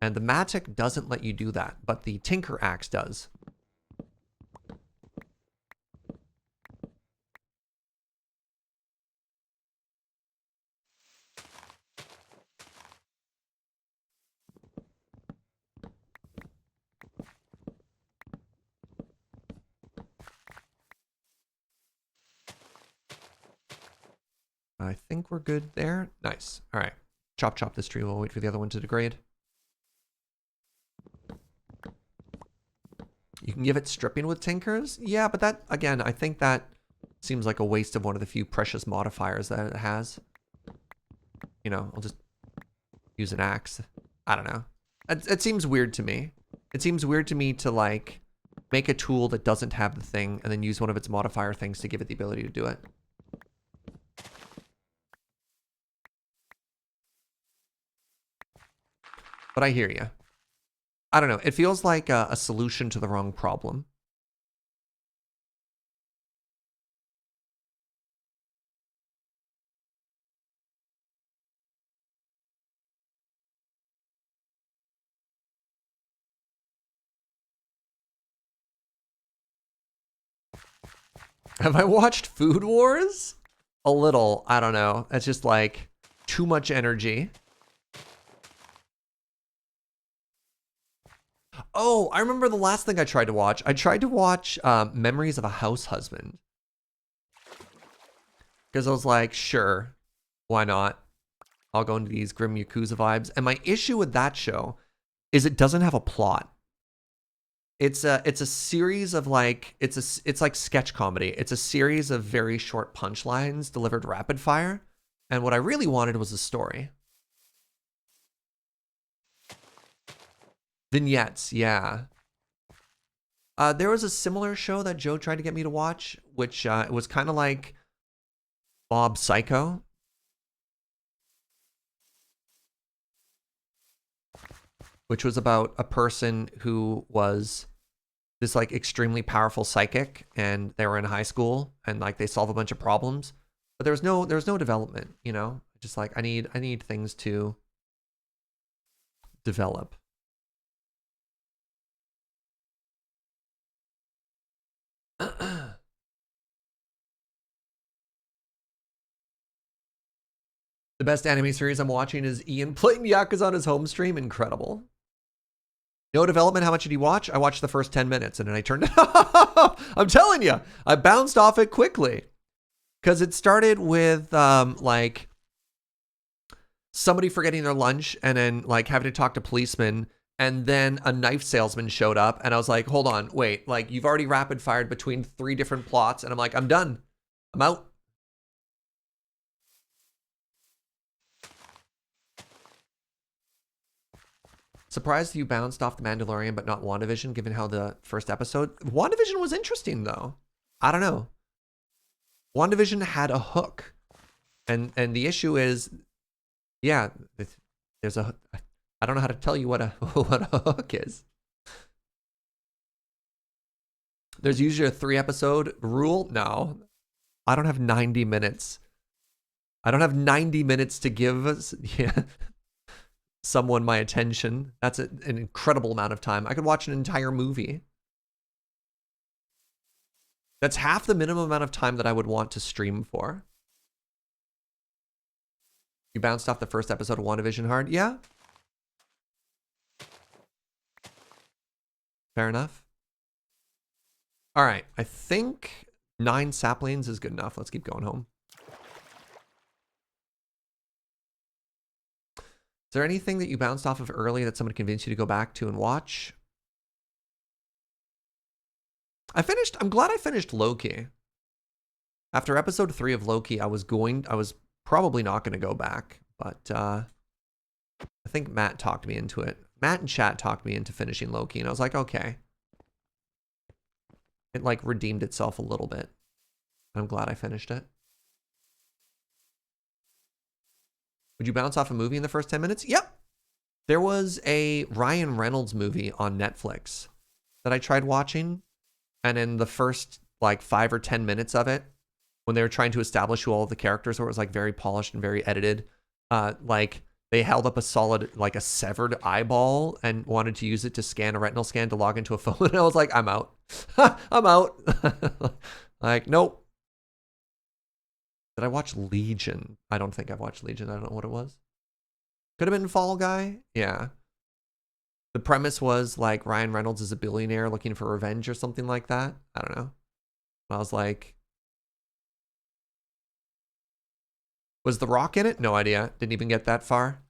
A: And the Matic doesn't let you do that, but the Tinker Axe does. I think we're good there. Nice. All right. Chop this tree. We'll wait for the other one to degrade. You can give it stripping with tinkers. Yeah, but that, again, I think that seems like a waste of one of the few precious modifiers that it has. You know, I'll just use an axe. I don't know. It seems weird to me. It seems weird to me to, like, make a tool that doesn't have the thing and then use one of its modifier things to give it the ability to do it. But I hear you. I don't know. It feels like a solution to the wrong problem. Have I watched Food Wars? A little. I don't know. It's just like too much energy. Oh, I remember the last thing I tried to watch. I tried to watch Memories of a House Husband. Because I was like, sure, why not? I'll go into these grim Yakuza vibes. And my issue with that show is it doesn't have a plot. It's a series of like, it's like sketch comedy. It's a series of very short punchlines delivered rapid fire. And what I really wanted was a story. Vignettes, yeah. There was a similar show that Joe tried to get me to watch, which it was kind of like Bob Psycho. Which was about a person who was this like extremely powerful psychic, and they were in high school, and like they solve a bunch of problems, but there was no development, you know. Just like I need things to develop. The best anime series I'm watching is Ian playing Yakuza on his home stream. Incredible. No development. How much did you watch? I watched the first 10 minutes and then I turned it off. I'm telling you, I bounced off it quickly. Because it started with like somebody forgetting their lunch and then like having to talk to policemen, and then a knife salesman showed up and I was like, hold on, wait, like you've already rapid fired between 3 different plots, and I'm like, I'm done. I'm out. Surprised you bounced off The Mandalorian but not WandaVision, given how the first episode... WandaVision was interesting, though. I don't know. WandaVision had a hook. And the issue is, yeah, there's a... I don't know how to tell you what a, what a hook is. There's usually a 3-episode rule. No. I don't have 90 minutes. I don't have 90 minutes to give us... Yeah. Someone my attention. That's an incredible amount of time. I could watch an entire movie. That's half the minimum amount of time that I would want to stream for. You bounced off the first episode of WandaVision hard? Yeah. Fair enough. All right. I think 9 saplings is good enough. Let's keep going home. Is there anything that you bounced off of early that someone convinced you to go back to and watch? I'm glad I finished Loki. After episode 3 of Loki, I was probably not going to go back, but I think Matt talked me into it. Matt and chat talked me into finishing Loki, and I was like, okay. It like redeemed itself a little bit. I'm glad I finished it. Would you bounce off a movie in the first 10 minutes? Yep. There was a Ryan Reynolds movie on Netflix that I tried watching. And in the first like 5 or 10 minutes of it, when they were trying to establish who all of the characters were, it was like very polished and very edited. Like they held up a solid, like a severed eyeball and wanted to use it to scan a retinal scan to log into a phone. And I was like, I'm out. I'm out. Like, nope. Did I watch Legion? I don't think I've watched Legion. I don't know what it was. Could have been Fall Guy. Yeah. The premise was like Ryan Reynolds is a billionaire looking for revenge or something like that. I don't know. I was like, Was the rock in it? No idea. Didn't even get that far.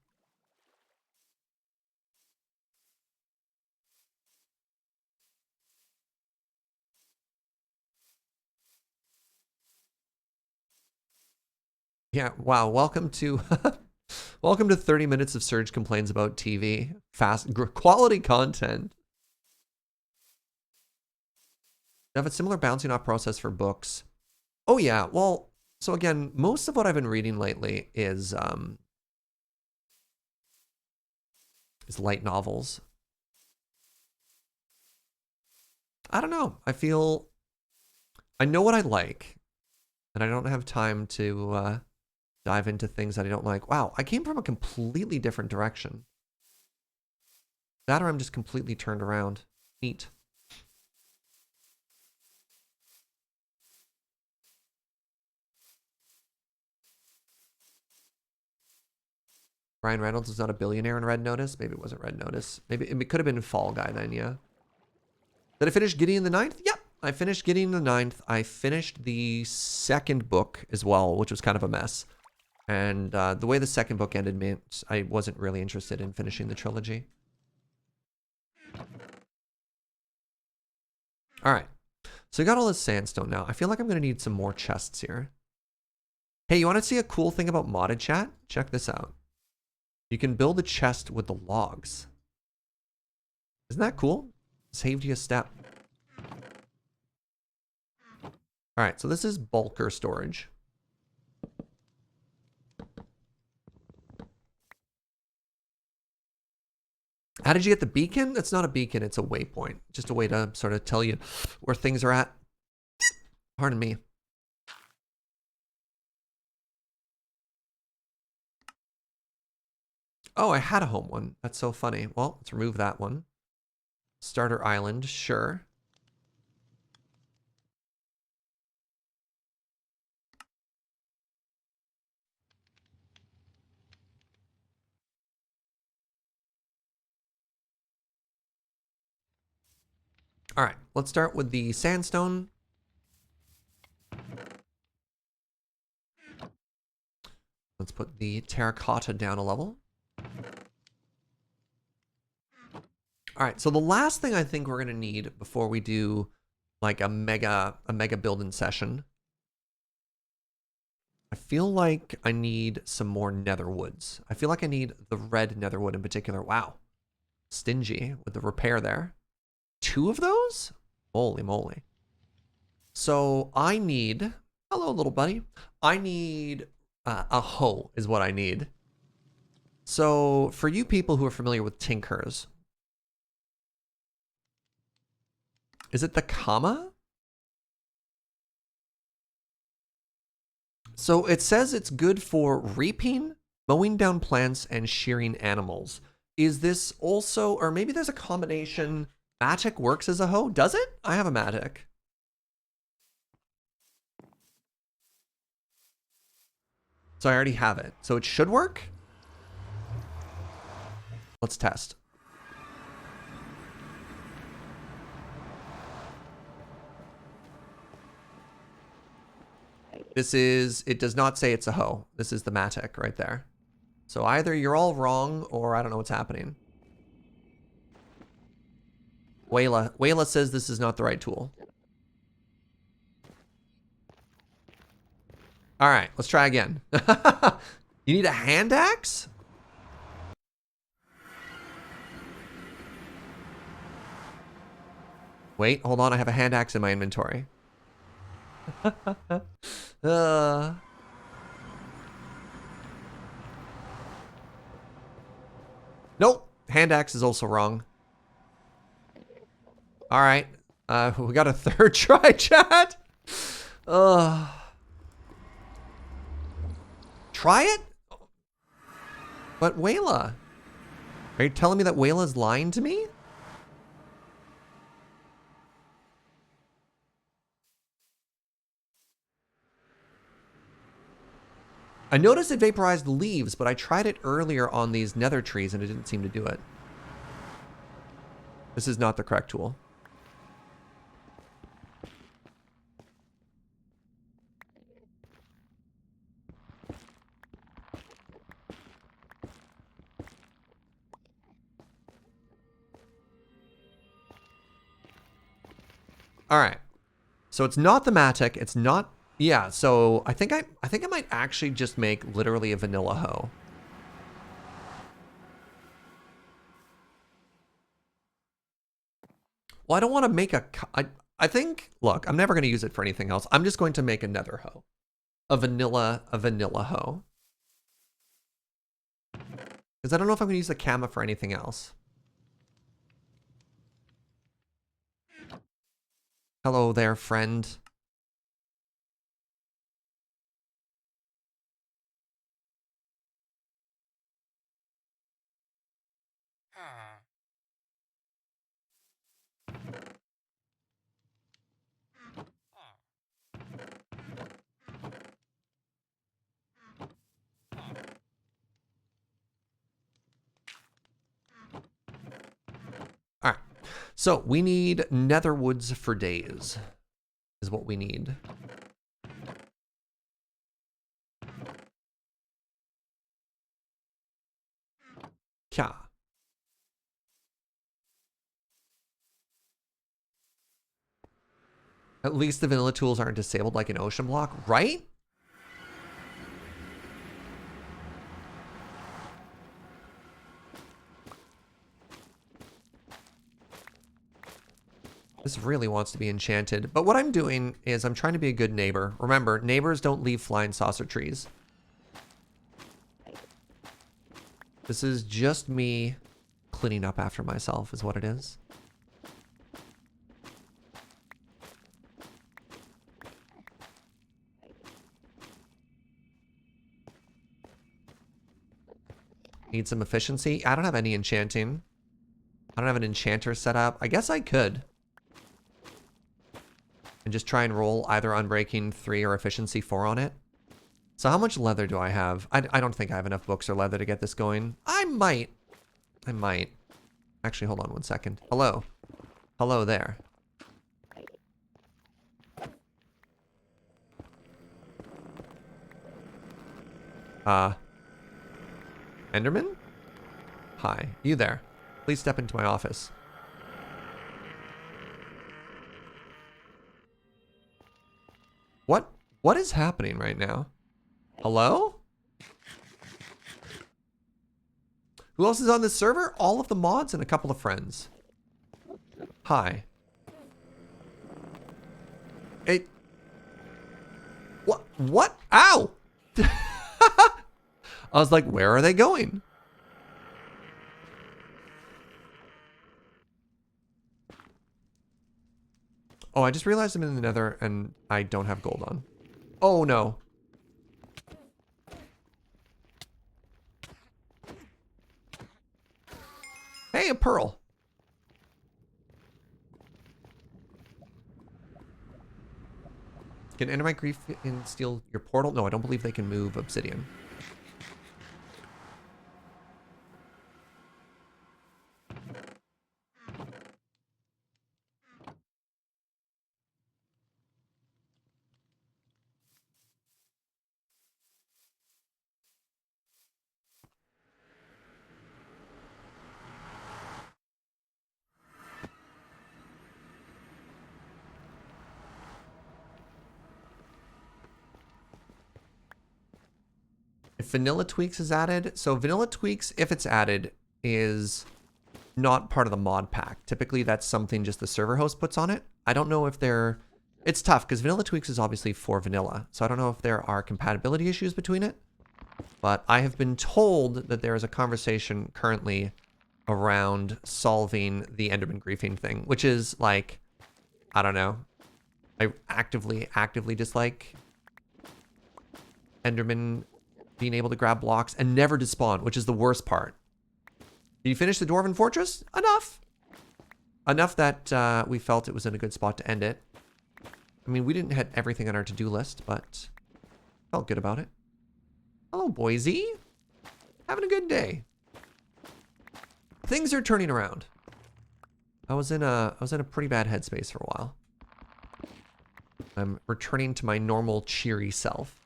A: Yeah, wow. Welcome to welcome to 30 minutes of Serge complains about TV. Quality content. They have a similar bouncing off process for books. Oh yeah, well, so again, most of what I've been reading lately is light novels. I don't know. I know what I like, and I don't have time to dive into things that I don't like. Wow, I came from a completely different direction. That or I'm just completely turned around. Neat. Ryan Reynolds is not a billionaire in Red Notice. Maybe it wasn't Red Notice. Maybe it could have been Fall Guy then, yeah. Did I finish Gideon the Ninth? Yep. I finished Gideon the Ninth. I finished the second book as well, which was kind of a mess. And the way the second book ended meant I wasn't really interested in finishing the trilogy. All right. So we got all this sandstone now. I feel like I'm going to need some more chests here. Hey, you want to see a cool thing about modded chat? Check this out. You can build a chest with the logs. Isn't that cool? Saved you a step. All right, so this is bulker storage. How did you get the beacon? It's not a beacon, it's a waypoint. Just a way to sort of tell you where things are at. Pardon me. Oh, I had a home one. That's so funny. Well, let's remove that one. Starter island, sure. All right, let's start with the sandstone. Let's put the terracotta down a level. All right, so the last thing I think we're gonna need before we do like a mega building session, I feel like I need some more nether woods. I feel like I need the red nether wood in particular. Wow, stingy with the repair there. 2 of those? Holy moly. So I need, hello little buddy. I need a hoe is what I need. So for you people who are familiar with tinkers, is it the comma? So it says it's good for reaping, mowing down plants, and shearing animals. Is this also, or maybe there's a combination, Matic works as a hoe? Does it? I have a Matic. So I already have it. So it should work? Let's test. This is, it does not say it's a hoe. This is the Matic right there. So either you're all wrong or I don't know what's happening. Wayla says this is not the right tool. All right, let's try again. You need a hand axe? Wait, hold on. I have a hand axe in my inventory. Nope. Hand axe is also wrong. All right. We got a third try, chat. Try it? But Wayla. Are you telling me that Wayla's lying to me? I noticed it vaporized the leaves, but I tried it earlier on these nether trees and it didn't seem to do it. This is not the correct tool. All right. So it's not the Matic. It's not. Yeah. So I think I might actually just make literally a vanilla hoe. Well, I don't want to make a. I think. Look, I'm never going to use it for anything else. I'm just going to make a Nether hoe, a vanilla hoe. Because I don't know if I'm going to use the Kama for anything else. Hello there, friend. All right. So we need nether woods for days, is what we need. Yeah. At least the vanilla tools aren't disabled like an ocean block, right? This really wants to be enchanted. But what I'm doing is I'm trying to be a good neighbor. Remember, neighbors don't leave flying saucer trees. This is just me cleaning up after myself is what it is. Need some efficiency. I don't have any enchanting. I don't have an enchanter set up. I guess I could. And just try and roll either Unbreaking 3 or Efficiency 4 on it. So how much leather do I have? I don't think I have enough books or leather to get this going. I might. Actually, hold on one second. Hello. Hello there. Enderman? Hi. You there. Please step into my office. What is happening right now? Hello? Who else is on this server? All of the mods and a couple of friends. Hi. Hey. What? Ow! I was like, where are they going? Oh, I just realized I'm in the Nether and I don't have gold on. Oh no. Hey, a pearl. Can Endermite Grief and steal your portal? No, I don't believe they can move obsidian. If Vanilla Tweaks is added, so Vanilla Tweaks, if it's added, is not part of the mod pack. Typically, that's something just the server host puts on it. I don't know if they're... It's tough, because Vanilla Tweaks is obviously for vanilla, so I don't know if there are compatibility issues between it. But I have been told that there is a conversation currently around solving the Enderman griefing thing, which is like, I don't know. I actively dislike Enderman being able to grab blocks and never despawn, which is the worst part. Did you finish the Dwarven Fortress? Enough. Enough that we felt it was in a good spot to end it. I mean, we didn't hit everything on our to-do list, but felt good about it. Hello, Boise. Having a good day. Things are turning around. I was in a pretty bad headspace for a while. I'm returning to my normal cheery self.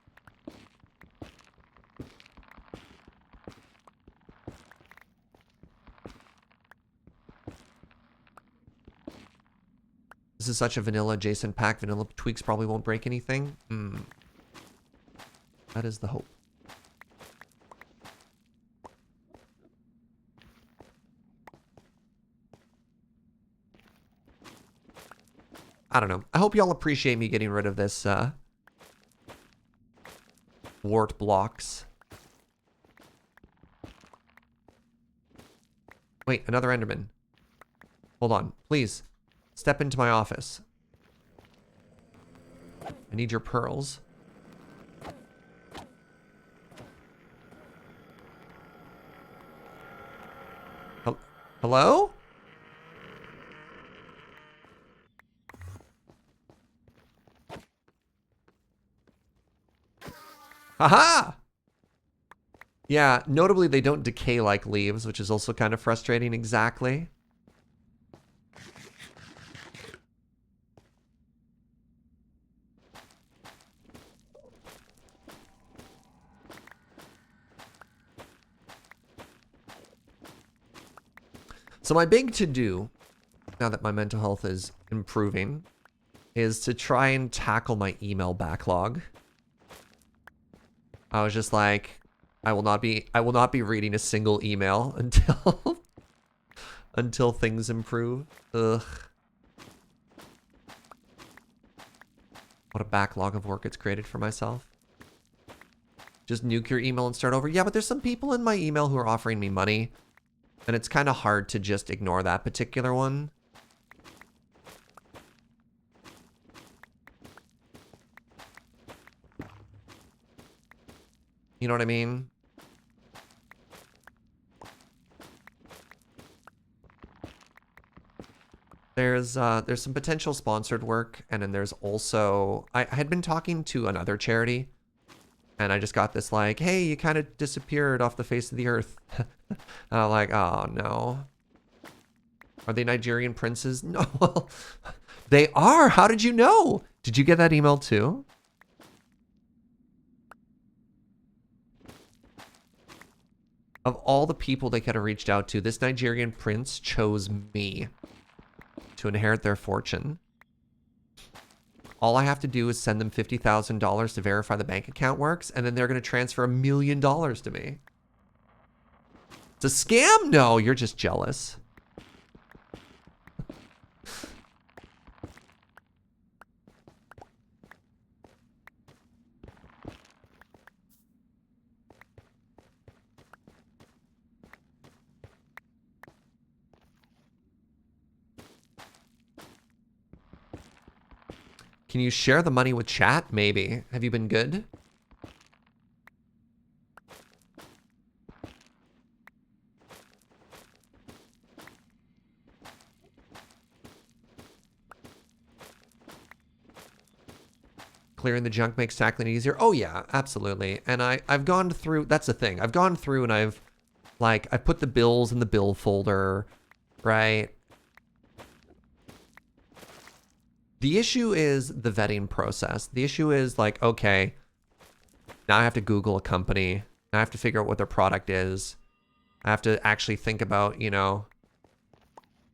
A: This is such a vanilla adjacent pack. Vanilla tweaks probably won't break anything. That is the hope. I don't know. I hope y'all appreciate me getting rid of this wart blocks. Wait, another Enderman. Hold on, please. Step into my office. I need your pearls. Hello? Haha! Yeah, notably they don't decay like leaves, which is also kind of frustrating. Exactly. So my big to-do, now that my mental health is improving, is to try and tackle my email backlog. I was just like, I will not be reading a single email until until things improve. Ugh. What a backlog of work it's created for myself. Just nuke your email and start over. Yeah, but there's some people in my email who are offering me money, and it's kind of hard to just ignore that particular one. You know what I mean? There's some potential sponsored work, and then there's also I had been talking to another charity, and I just got this like, hey, you kind of disappeared off the face of the earth. And I'm like, oh no. Are they Nigerian princes? No. Well, they are. How did you know? Did you get that email too? Of all the people they could have reached out to, this Nigerian prince chose me to inherit their fortune. All I have to do is send them $50,000 to verify the bank account works, and then they're going to transfer $1 million to me. It's a scam? No, you're just jealous. Can you share the money with chat? Maybe. Have you been good? Clearing the junk makes tackling easier. Oh yeah, absolutely. And I've gone through, that's the thing. I've gone through and I've put the bills in the bill folder, right? The issue is the vetting process. The issue is like, okay, now I have to Google a company. Now I have to figure out what their product is. I have to actually think about, you know,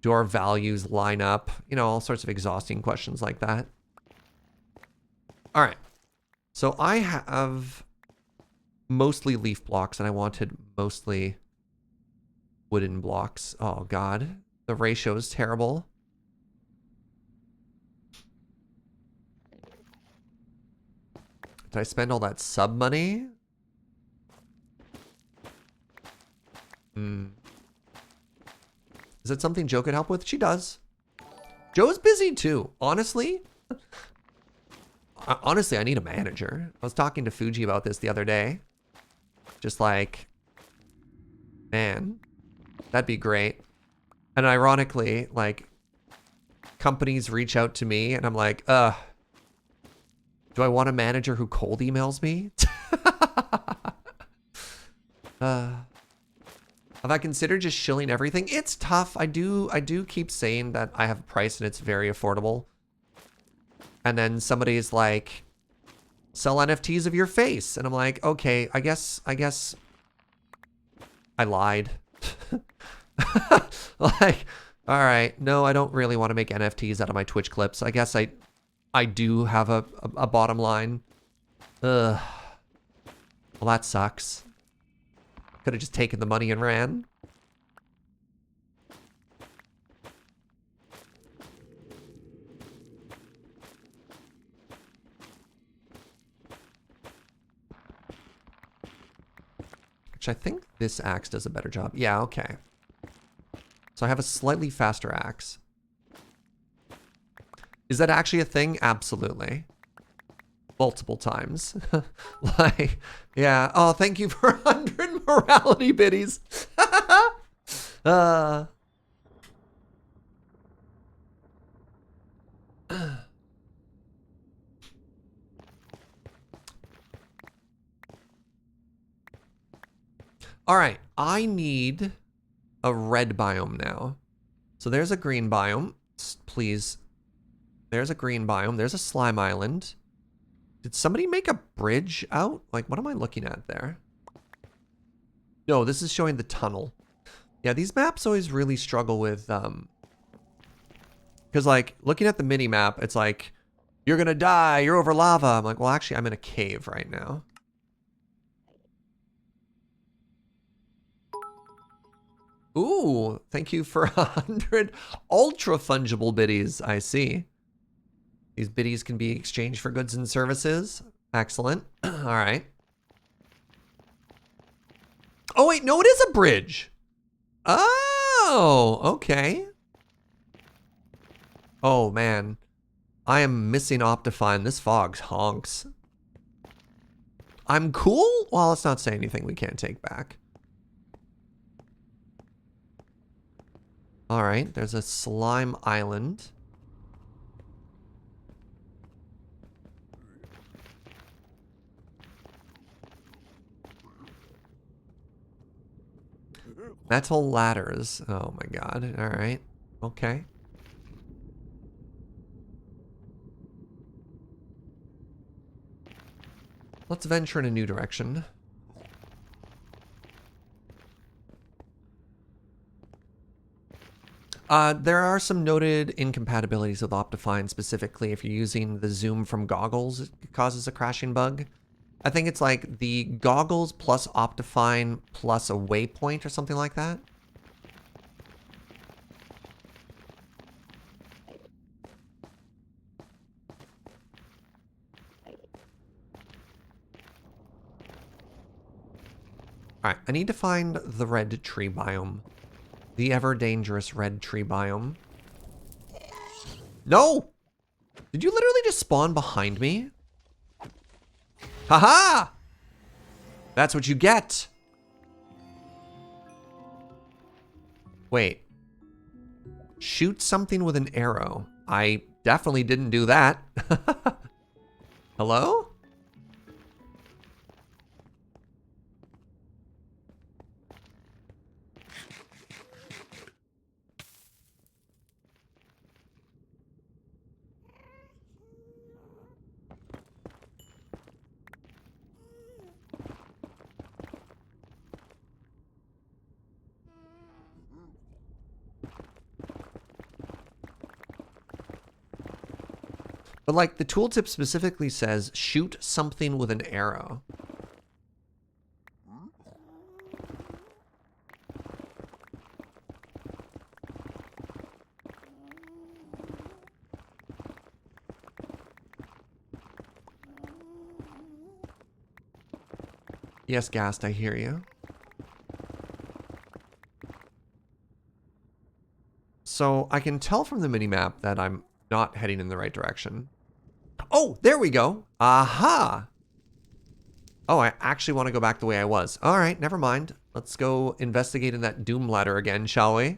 A: do our values line up? You know, all sorts of exhausting questions like that. All right. So I have mostly leaf blocks, and I wanted mostly wooden blocks. Oh, God. The ratio is terrible. Did I spend all that sub money? Is it something Joe could help with? She does. Joe's busy too. Honestly, I need a manager. I was talking to Fuji about this the other day. Just like, man, that'd be great. And ironically, like, companies reach out to me and I'm like, do I want a manager who cold emails me? Have I considered just shilling everything? It's tough. I do keep saying that I have a price and it's very affordable. And then somebody's like, sell NFTs of your face. And I'm like, okay, I guess I lied. Like, All right. No, I don't really want to make NFTs out of my Twitch clips. I guess I do have a bottom line. Ugh. Well, that sucks. Could have just taken the money and ran. Which I think this axe does a better job. Yeah, okay. So I have a slightly faster axe. Is that actually a thing? Absolutely. Multiple times. Like, yeah. Oh, thank you for 100 morality biddies. All right, I need a red biome now. So there's a green biome. Please. There's a green biome. There's a slime island. Did somebody make a bridge out? Like, what am I looking at there? No, this is showing the tunnel. Yeah, these maps always really struggle with, because, like, looking at the mini-map, it's like, you're gonna die, you're over lava. I'm like, well, actually, I'm in a cave right now. Ooh, thank you for 100 ultra fungible biddies, I see. These biddies can be exchanged for goods and services. Excellent. All right. Oh, wait, no, it is a bridge. Oh, okay. Oh, man. I am missing Optifine. This fog's honks. I'm cool? Well, let's not say anything we can't take back. All right, there's a slime island. Metal ladders. Oh my god. All right. Okay. Let's venture in a new direction. There are some noted incompatibilities with Optifine, specifically if you're using the zoom from goggles, it causes a crashing bug. I think it's like the goggles plus Optifine plus a waypoint or something like that. Alright, I need to find the red tree biome. The ever dangerous red tree biome. No! Did you literally just spawn behind me? Haha! That's what you get. Wait. Shoot something with an arrow. I definitely didn't do that. Hello? But like the tooltip specifically says, shoot something with an arrow. Yes, Gast, I hear you. So I can tell from the minimap that I'm not heading in the right direction. Oh, there we go. Aha. Oh, I actually want to go back the way I was. All right, never mind. Let's go investigate in that doom ladder again, shall we?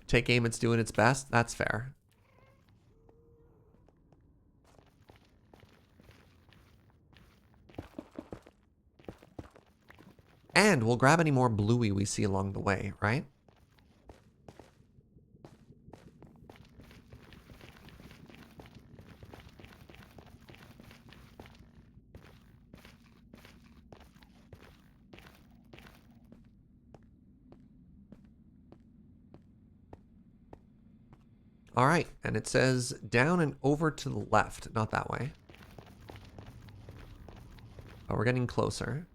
A: Take aim, it's doing its best. That's fair. And we'll grab any more bluey we see along the way, right? All right, and it says down and over to the left, not that way. Oh, we're getting closer.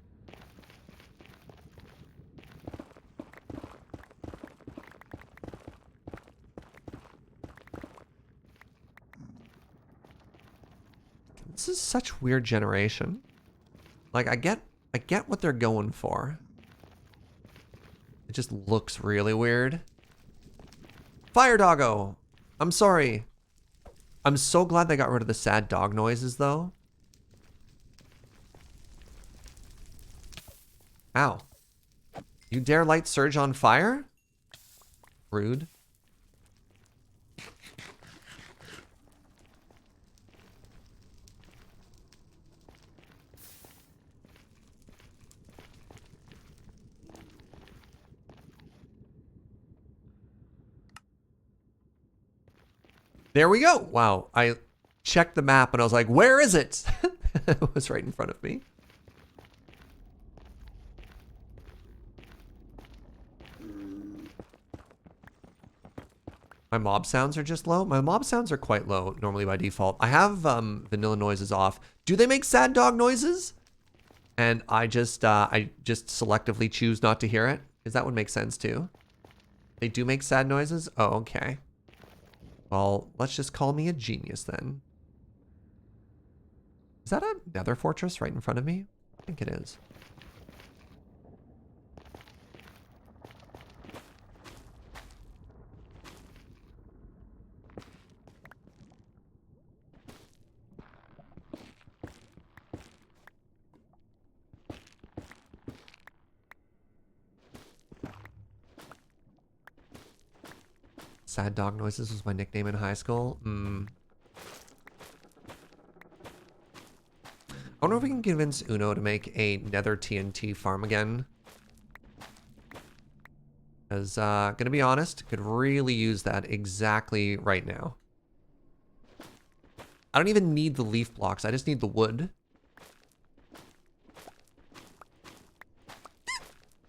A: This is such weird generation. Like I get what they're going for. It just looks really weird. Fire Doggo! I'm sorry. I'm so glad they got rid of the sad dog noises though. Ow. You dare light Serge on fire? Rude. There we go. Wow. I checked the map and I was like, where is it? It was right in front of me. My mob sounds are just low. My mob sounds are quite low normally by default. I have vanilla noises off. Do they make sad dog noises? And I just selectively choose not to hear it. Because that would make sense too. They do make sad noises? Oh, okay. Well, let's just call me a genius then. Is that a nether fortress right in front of me? I think it is. Sad dog noises was my nickname in high school. I wonder if we can convince Uno to make a Nether TNT farm again. Because, gonna be honest, could really use that exactly right now. I don't even need the leaf blocks, I just need the wood.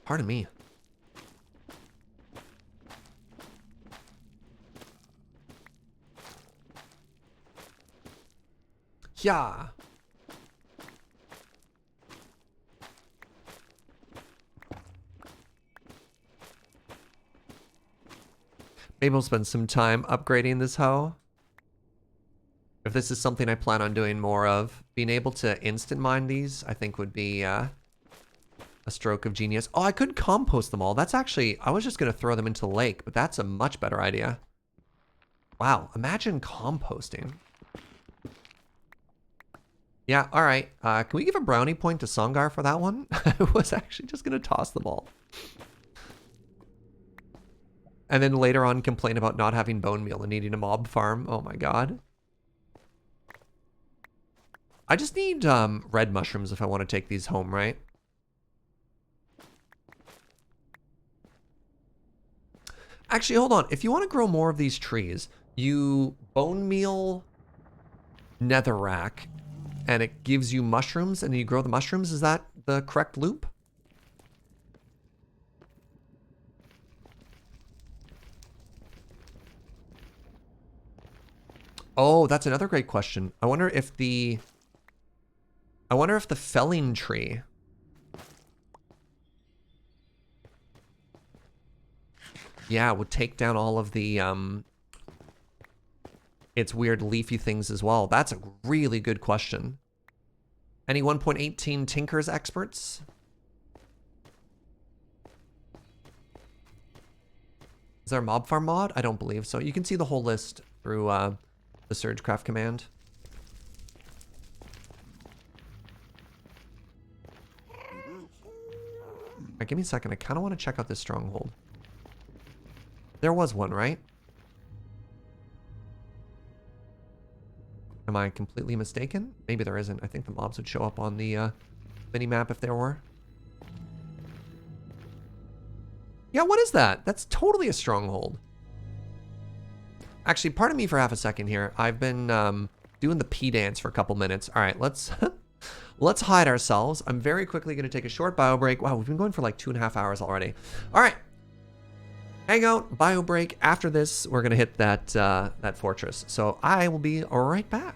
A: Pardon me. Yeah. Maybe we'll spend some time upgrading this hoe. If this is something I plan on doing more of, being able to instant mine these, I think would be a stroke of genius. Oh, I could compost them all. That's actually, I was just going to throw them into the lake, but that's a much better idea. Wow, imagine composting. Yeah, all right. Can we give a brownie point to Songar for that one? I was actually just going to toss them all. And then later on complain about not having bone meal and needing a mob farm. Oh my god. I just need red mushrooms if I want to take these home, right? Actually, hold on. If you want to grow more of these trees, you bone meal netherrack, and it gives you mushrooms, and you grow the mushrooms. Is that the correct loop? Oh, that's another great question. I wonder if the felling tree would take down all of the its weird leafy things as well. That's a really good question. Any 1.18 Tinkers experts? Is there a mob farm mod? I don't believe so. You can see the whole list through the SergeCraft command. Right, give me a second. I kind of want to check out this stronghold. There was one, right? Am I completely mistaken? Maybe there isn't. I think the mobs would show up on the mini-map if there were. Yeah, what is that? That's totally a stronghold. Actually, pardon me for half a second here. I've been doing the pee dance for a couple minutes. All right, let's let's hide ourselves. I'm very quickly going to take a short bio break. Wow, we've been going for like 2.5 hours already. All right. hang out, bio break. After this, we're gonna hit that that fortress. So I will be right back.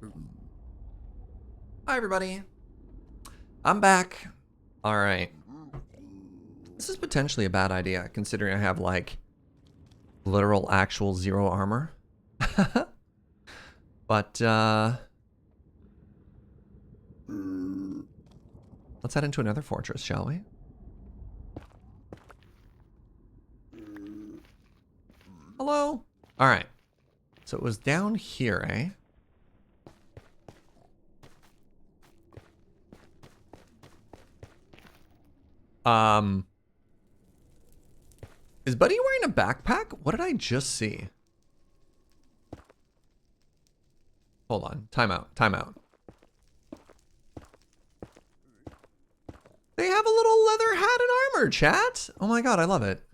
A: Hi, everybody. I'm back. All right. This is potentially a bad idea, considering I have, like, literal, actual 0 armor. But, let's head into another fortress, shall we? Hello? All right. So it was down here, eh? Is Buddy wearing a backpack? What did I just see? Hold on. Time out. Time out. They have a little leather hat and armor, chat. Oh my god, I love it.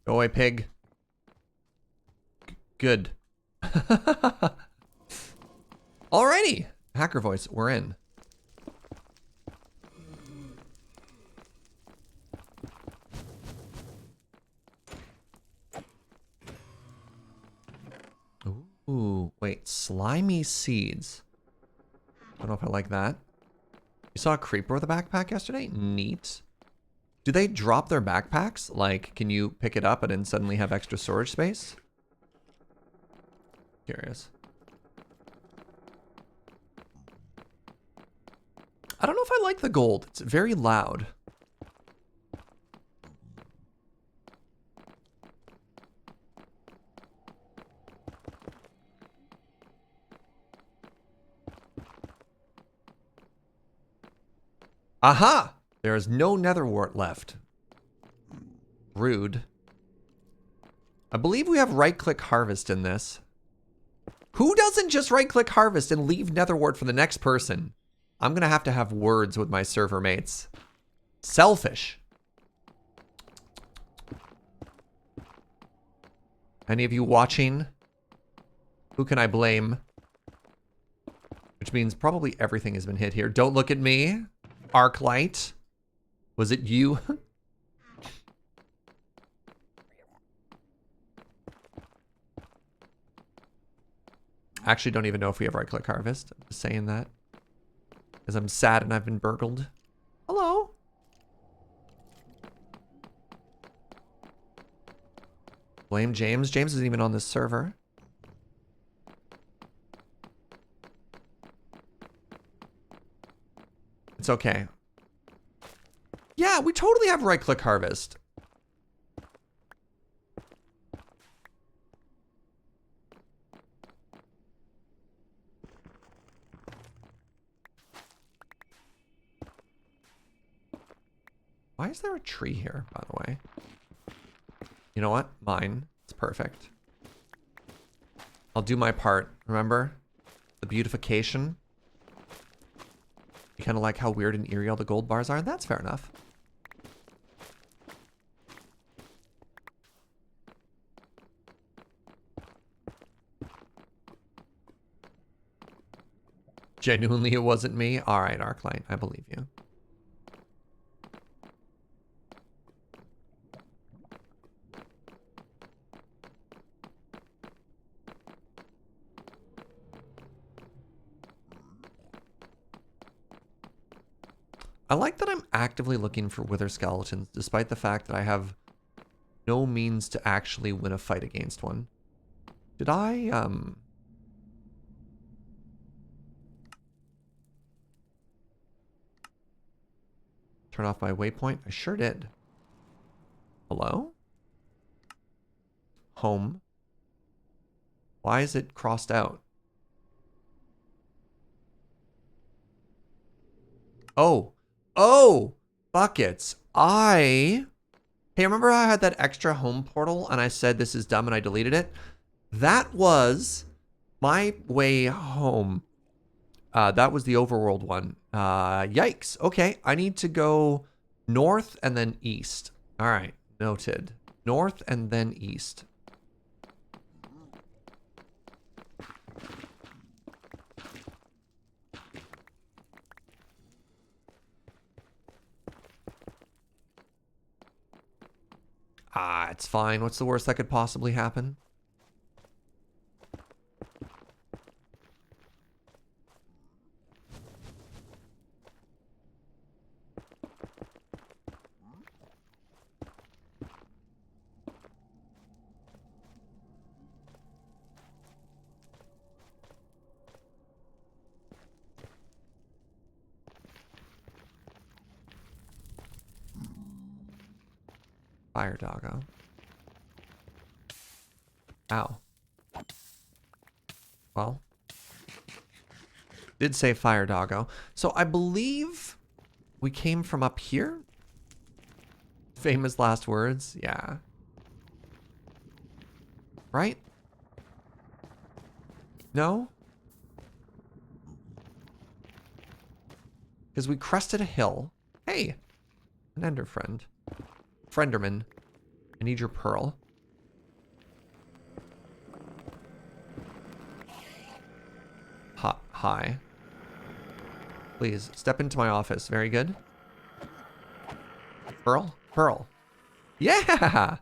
A: Go away, pig. Good. Alrighty. Hacker voice, we're in. Ooh, wait, slimy seeds. I don't know if I like that. You saw a creeper with a backpack yesterday? Neat. Do they drop their backpacks? Like, can you pick it up and then suddenly have extra storage space? Curious. I don't know if I like the gold. It's very loud. Aha! There is no nether wart left. Rude. I believe we have right-click harvest in this. Who doesn't just right-click harvest and leave nether wart for the next person? I'm gonna have to have words with my server mates. Selfish. Any of you watching? Who can I blame? Which means probably everything has been hit here. Don't look at me. Arclight. Was it you? Actually, don't even know if we have right-click harvest. I'm just saying that. Because I'm sad and I've been burgled. Hello. Blame James. James isn't even on this server. It's okay. Yeah, we totally have right-click harvest. Why is there a tree here, by the way? You know what? Mine. It's perfect. I'll do my part. Remember? The beautification. You kind of like how weird and eerie all the gold bars are? That's fair enough. Genuinely, it wasn't me. All right, Arclight, I believe you. I like that I'm actively looking for wither skeletons, despite the fact that I have no means to actually win a fight against one. Did I, turn off my waypoint? I sure did. Hello? Home. Why is it crossed out? Oh. Oh! Buckets. Hey, remember how I had that extra home portal and I said this is dumb and I deleted it? That was my way home. That was the overworld one. Yikes. Okay, I need to go North and then east. All right, noted. North and then east. Ah, it's fine. What's the worst that could possibly happen? Fire Doggo. Ow. Well. Did say Fire Doggo. So I believe we came from up here. Famous last words. Yeah. Right? No? Because we crested a hill. Hey, an ender friend. Frienderman. I need your pearl. Hi. Please, step into my office. Very good. Pearl? Pearl. Yeah!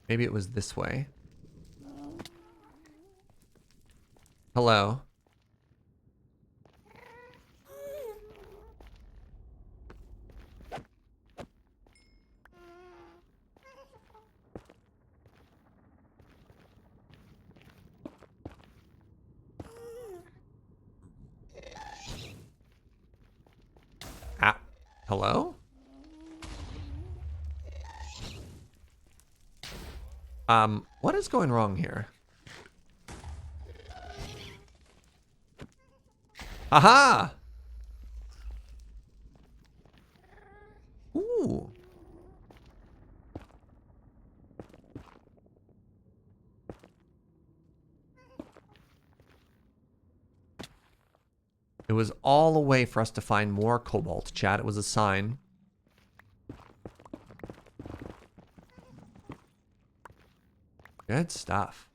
A: Maybe it was this way. Hello. Ah, hello? What is going wrong here? Aha! Ooh. It was all a way for us to find more cobalt, chat. It was a sign. Good stuff.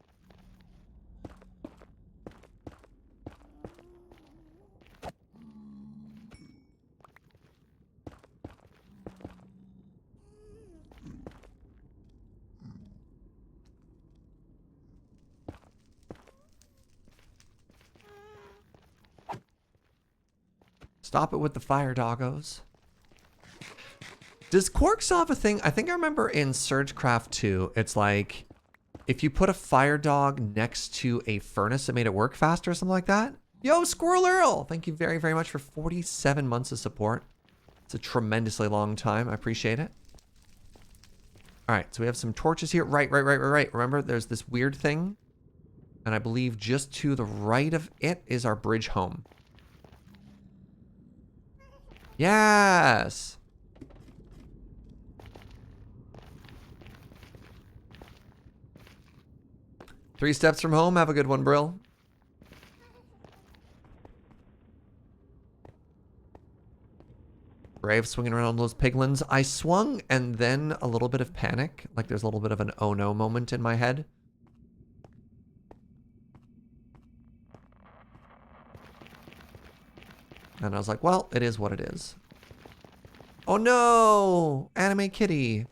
A: Stop it with the fire doggos. Does Quark still have a thing? I think I remember in SergeCraft 2, it's like if you put a fire dog next to a furnace, it made it work faster or something like that. Yo, Squirrel Earl! Thank you very, very much for 47 months of support. It's a tremendously long time. I appreciate it. All right, so we have some torches here. Right. Remember, there's this weird thing. And I believe just to the right of it is our bridge home. Yes! Three steps from home. Have a good one, Brill. Brave swinging around those piglins. I swung and then a little bit of panic. Like there's a little bit of an oh no moment in my head. And I was like, well, it is what it is. Oh no! Anime kitty.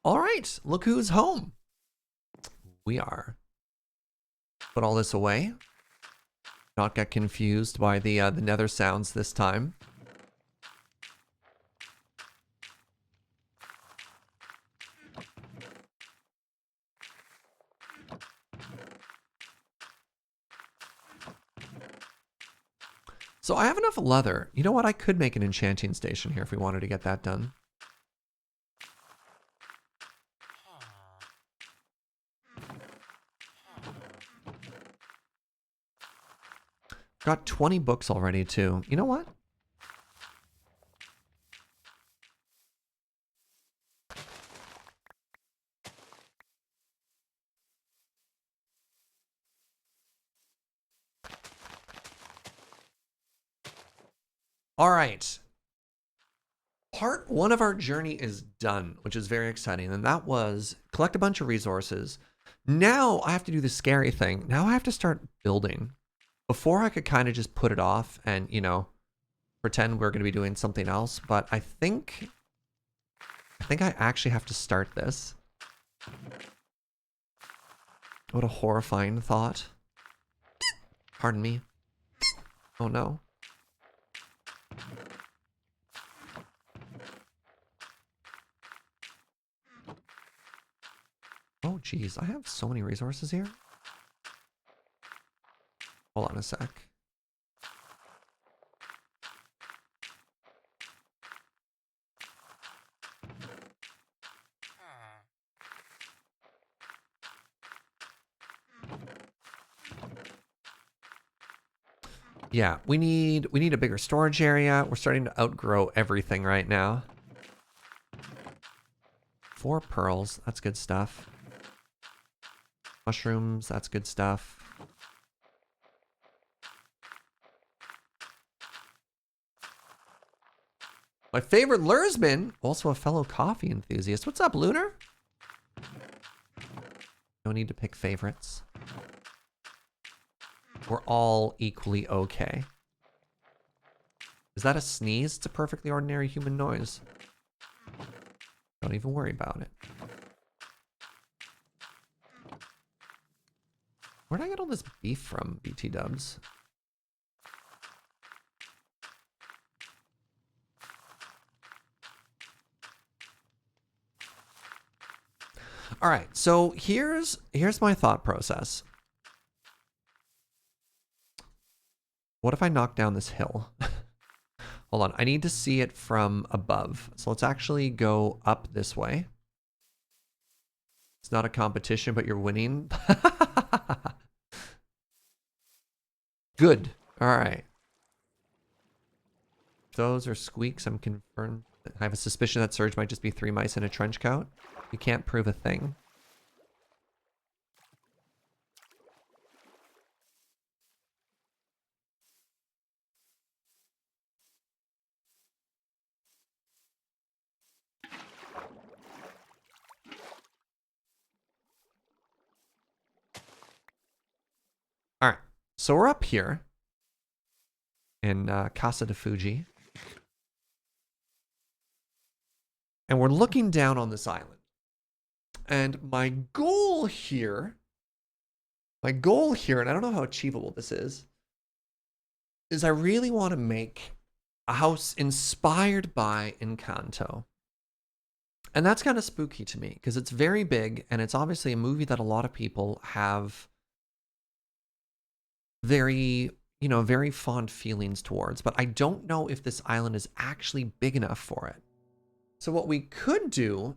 A: All right, look who's home. We are. Put all this away. Not get confused by the nether sounds this time. So I have enough leather. You know what? I could make an enchanting station here if we wanted to get that done. Got 20 books already, too. You know what? All right. Part 1 of our journey is done, which is very exciting. And that was collect a bunch of resources. Now I have to do the scary thing. Now I have to start building. Before I could kind of just put it off and, you know, pretend we're going to be doing something else. But I think I actually have to start this. What a horrifying thought. Pardon me. Oh no. Oh geez, I have so many resources here. Hold on a sec. Yeah, we need a bigger storage area. We're starting to outgrow everything right now. 4 pearls, that's good stuff. Mushrooms, that's good stuff. My favorite Lursman, also a fellow coffee enthusiast. What's up, Lunar? No need to pick favorites. We're all equally okay. Is that a sneeze? It's a perfectly ordinary human noise. Don't even worry about it. Where'd I get all this beef from, BT dubs? All right, so here's my thought process. What if I knock down this hill? Hold on, I need to see it from above. So let's actually go up this way. It's not a competition, but you're winning. Good. All right. Those are squeaks. I'm confirmed. I have a suspicion that Serge might just be 3 mice in a trench coat. You can't prove a thing. All right. So we're up here in Casa de Fuji. And we're looking down on this island. And my goal here, and I don't know how achievable this is I really want to make a house inspired by Encanto. And that's kind of spooky to me because it's very big and it's obviously a movie that a lot of people have very fond feelings towards. But I don't know if this island is actually big enough for it. So what we could do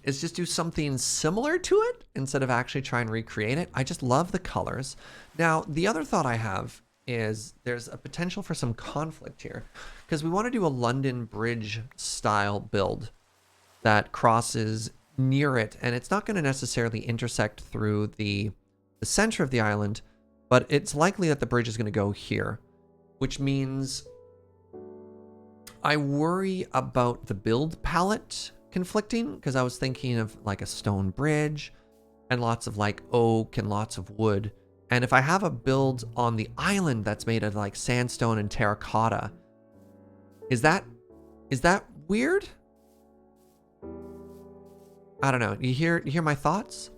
A: is just do something similar to it instead of actually try and recreate it. I just love the colors. Now, the other thought I have is there's a potential for some conflict here because we want to do a London Bridge style build that crosses near it, and it's not going to necessarily intersect through the center of the island, but it's likely that the bridge is going to go here, which means I worry about the build palette conflicting because I was thinking of like a stone bridge and lots of like oak and lots of wood. And if I have a build on the island that's made of like sandstone and terracotta, is that weird? I don't know. You hear my thoughts?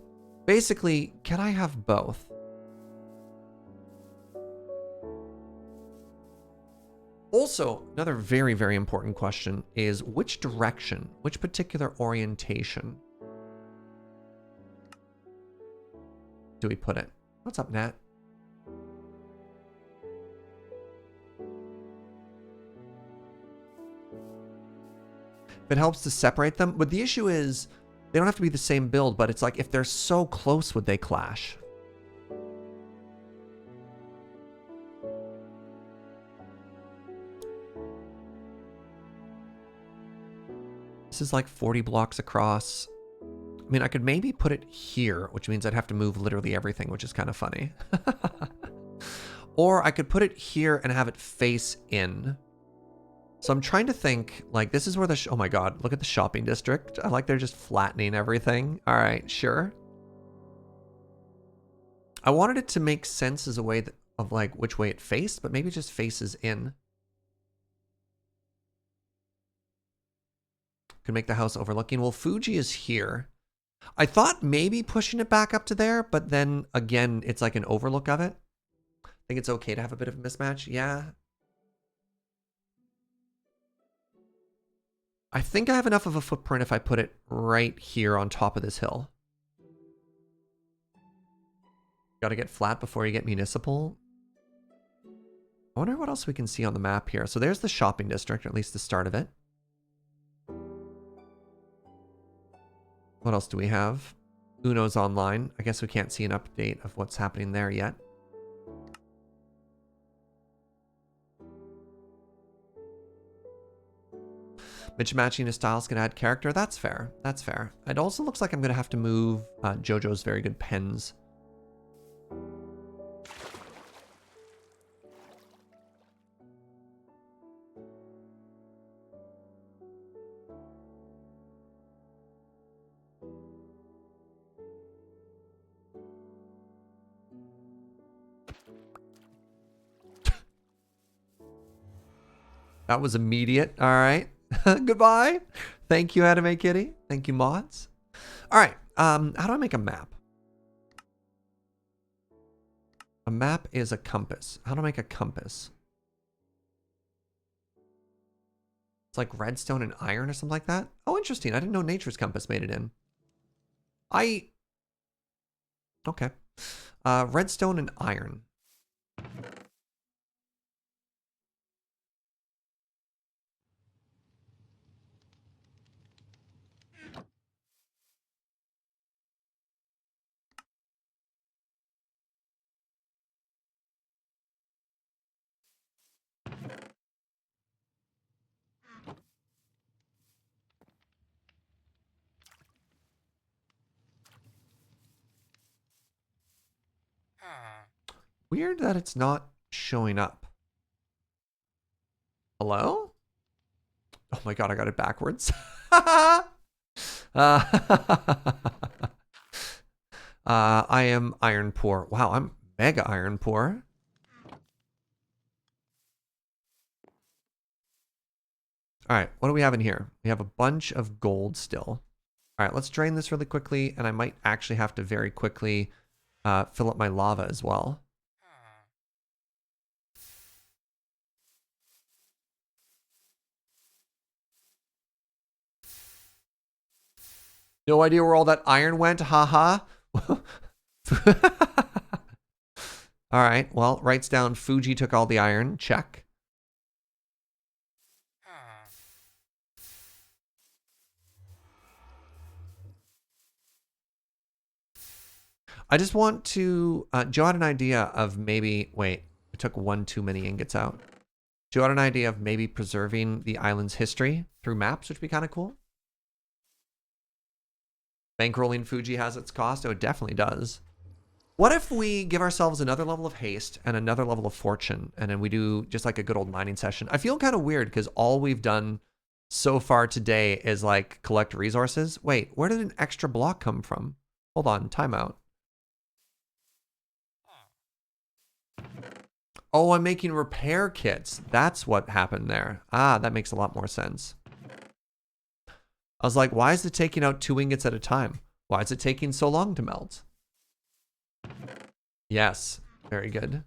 A: Basically, can I have both? Also, another very, very important question is which direction, which particular orientation do we put it? What's up, Nat? If it helps to separate them, but the issue is they don't have to be the same build, but it's like if they're so close, would they clash? This is like 40 blocks across. I mean, I could maybe put it here, which means I'd have to move literally everything, which is kind of funny. Or I could put it here and have it face in. So I'm trying to think, like, this is where the, oh my God, look at the shopping district. I like they're just flattening everything. All right, sure. I wanted it to make sense as a way that, of like which way it faced, but maybe it just faces in. Could make the house overlooking. Well, Fuji is here. I thought maybe pushing it back up to there, but then again, it's like an overlook of it. I think it's okay to have a bit of a mismatch. Yeah. I think I have enough of a footprint if I put it right here on top of this hill. Got to get flat before you get municipal. I wonder what else we can see on the map here. So there's the shopping district, or at least the start of it. What else do we have? Uno's online. I guess we can't see an update of what's happening there yet. Matching his styles can add character. That's fair. That's fair. It also looks like I'm going to have to move JoJo's very good pens. That was immediate. All right. Goodbye. Thank you, Anime Kitty. Thank you, mods. All right. How do I make a map? A map is a compass. How do I make a compass? It's like redstone and iron or something like that. Oh, interesting. I didn't know Nature's Compass made it in. Okay. Redstone and iron. Weird that it's not showing up. Hello? Oh my god, I got it backwards. I am iron poor. Wow, I'm mega iron poor. All right, what do we have in here? We have a bunch of gold still. All right, let's drain this really quickly, and I might actually have to very quickly fill up my lava as well. No idea where all that iron went, haha. All right, well, writes down Fuji took all the iron, check. I just want to, Joe had an idea of maybe, wait, I took one too many ingots out. Joe had an idea of maybe preserving the island's history through maps, which would be kind of cool. Bankrolling Fuji has its cost. Oh, it definitely does. What if we give ourselves another level of haste and another level of fortune, and then we do just like a good old mining session? I feel kind of weird because all we've done so far today is like collect resources. Wait, where did an extra block come from? Hold on, timeout. Oh, I'm making repair kits. That's what happened there. Ah, that makes a lot more sense. I was like, why is it taking out 2 ingots at a time? Why is it taking so long to melt? Yes, very good.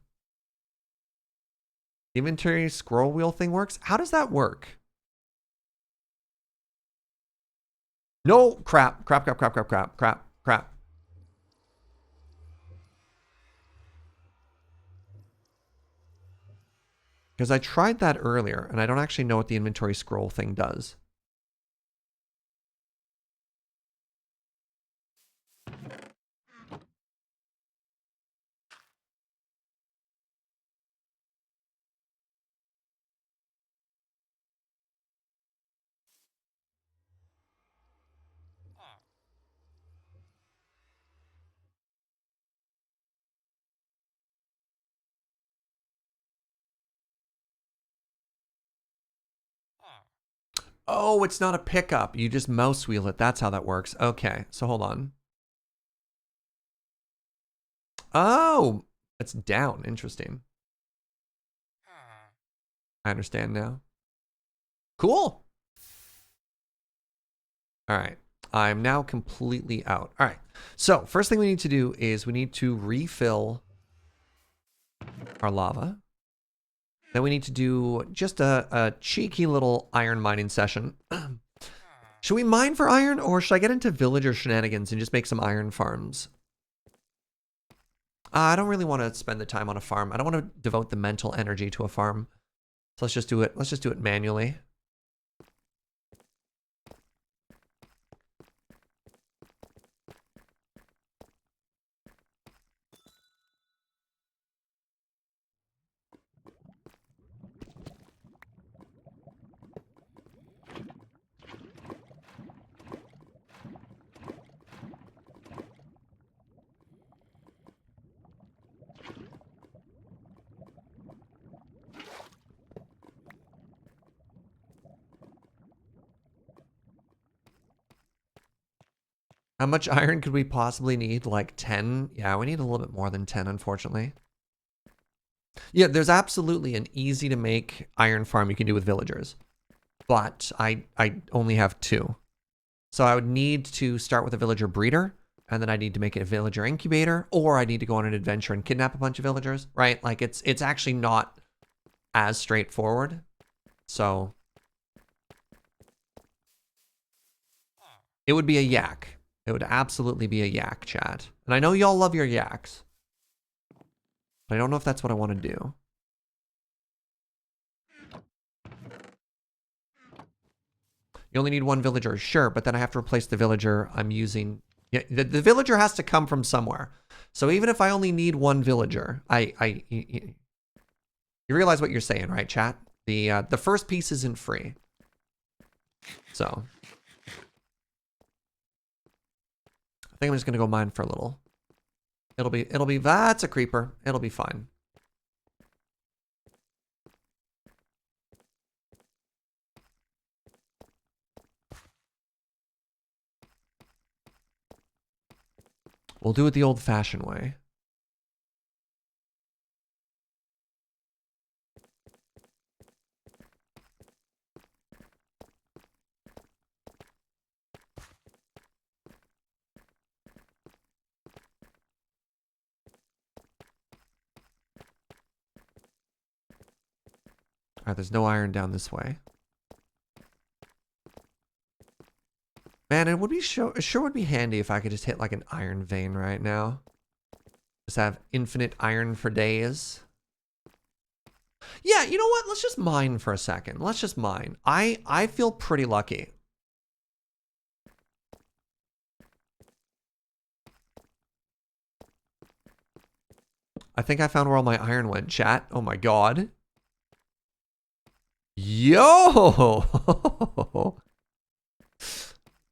A: The inventory scroll wheel thing works? How does that work? No, crap. Because I tried that earlier, and I don't actually know what the inventory scroll thing does. Oh, it's not a pickup. You just mouse wheel it. That's how that works. Okay, so hold on. Oh, it's down. Interesting. I understand now. Cool. All right. I'm now completely out. All right. So first thing we need to do is we need to refill our lava. Then we need to do just a cheeky little iron mining session. Should we mine for iron, or should I get into villager shenanigans and just make some iron farms? I don't really want to spend the time on a farm. I don't want to devote the mental energy to a farm. So let's just do it. Let's just do it manually. How much iron could we possibly need? Like 10? Yeah, we need a little bit more than 10, unfortunately. Yeah, there's absolutely an easy to make iron farm you can do with villagers. But I only have 2. So I would need to start with a villager breeder, and then I need to make a villager incubator, or I need to go on an adventure and kidnap a bunch of villagers, right? Like it's actually not as straightforward. So it would be a yak. It would absolutely be a yak, chat. And I know y'all love your yaks. But I don't know if that's what I want to do. You only need 1 villager, sure, but then I have to replace the villager I'm using. Yeah, the villager has to come from somewhere. So even if I only need 1 villager, you realize what you're saying, right, chat? The first piece isn't free. So I think I'm just gonna go mine for a little. It'll be that's a creeper. It'll be fine. We'll do it the old-fashioned way. All right, there's no iron down this way. Man, it would be sure would be handy if I could just hit like an iron vein right now. Just have infinite iron for days. Yeah, you know what? Let's just mine for a second. Let's just mine. I feel pretty lucky. I think I found where all my iron went, chat. Oh my god. Yo!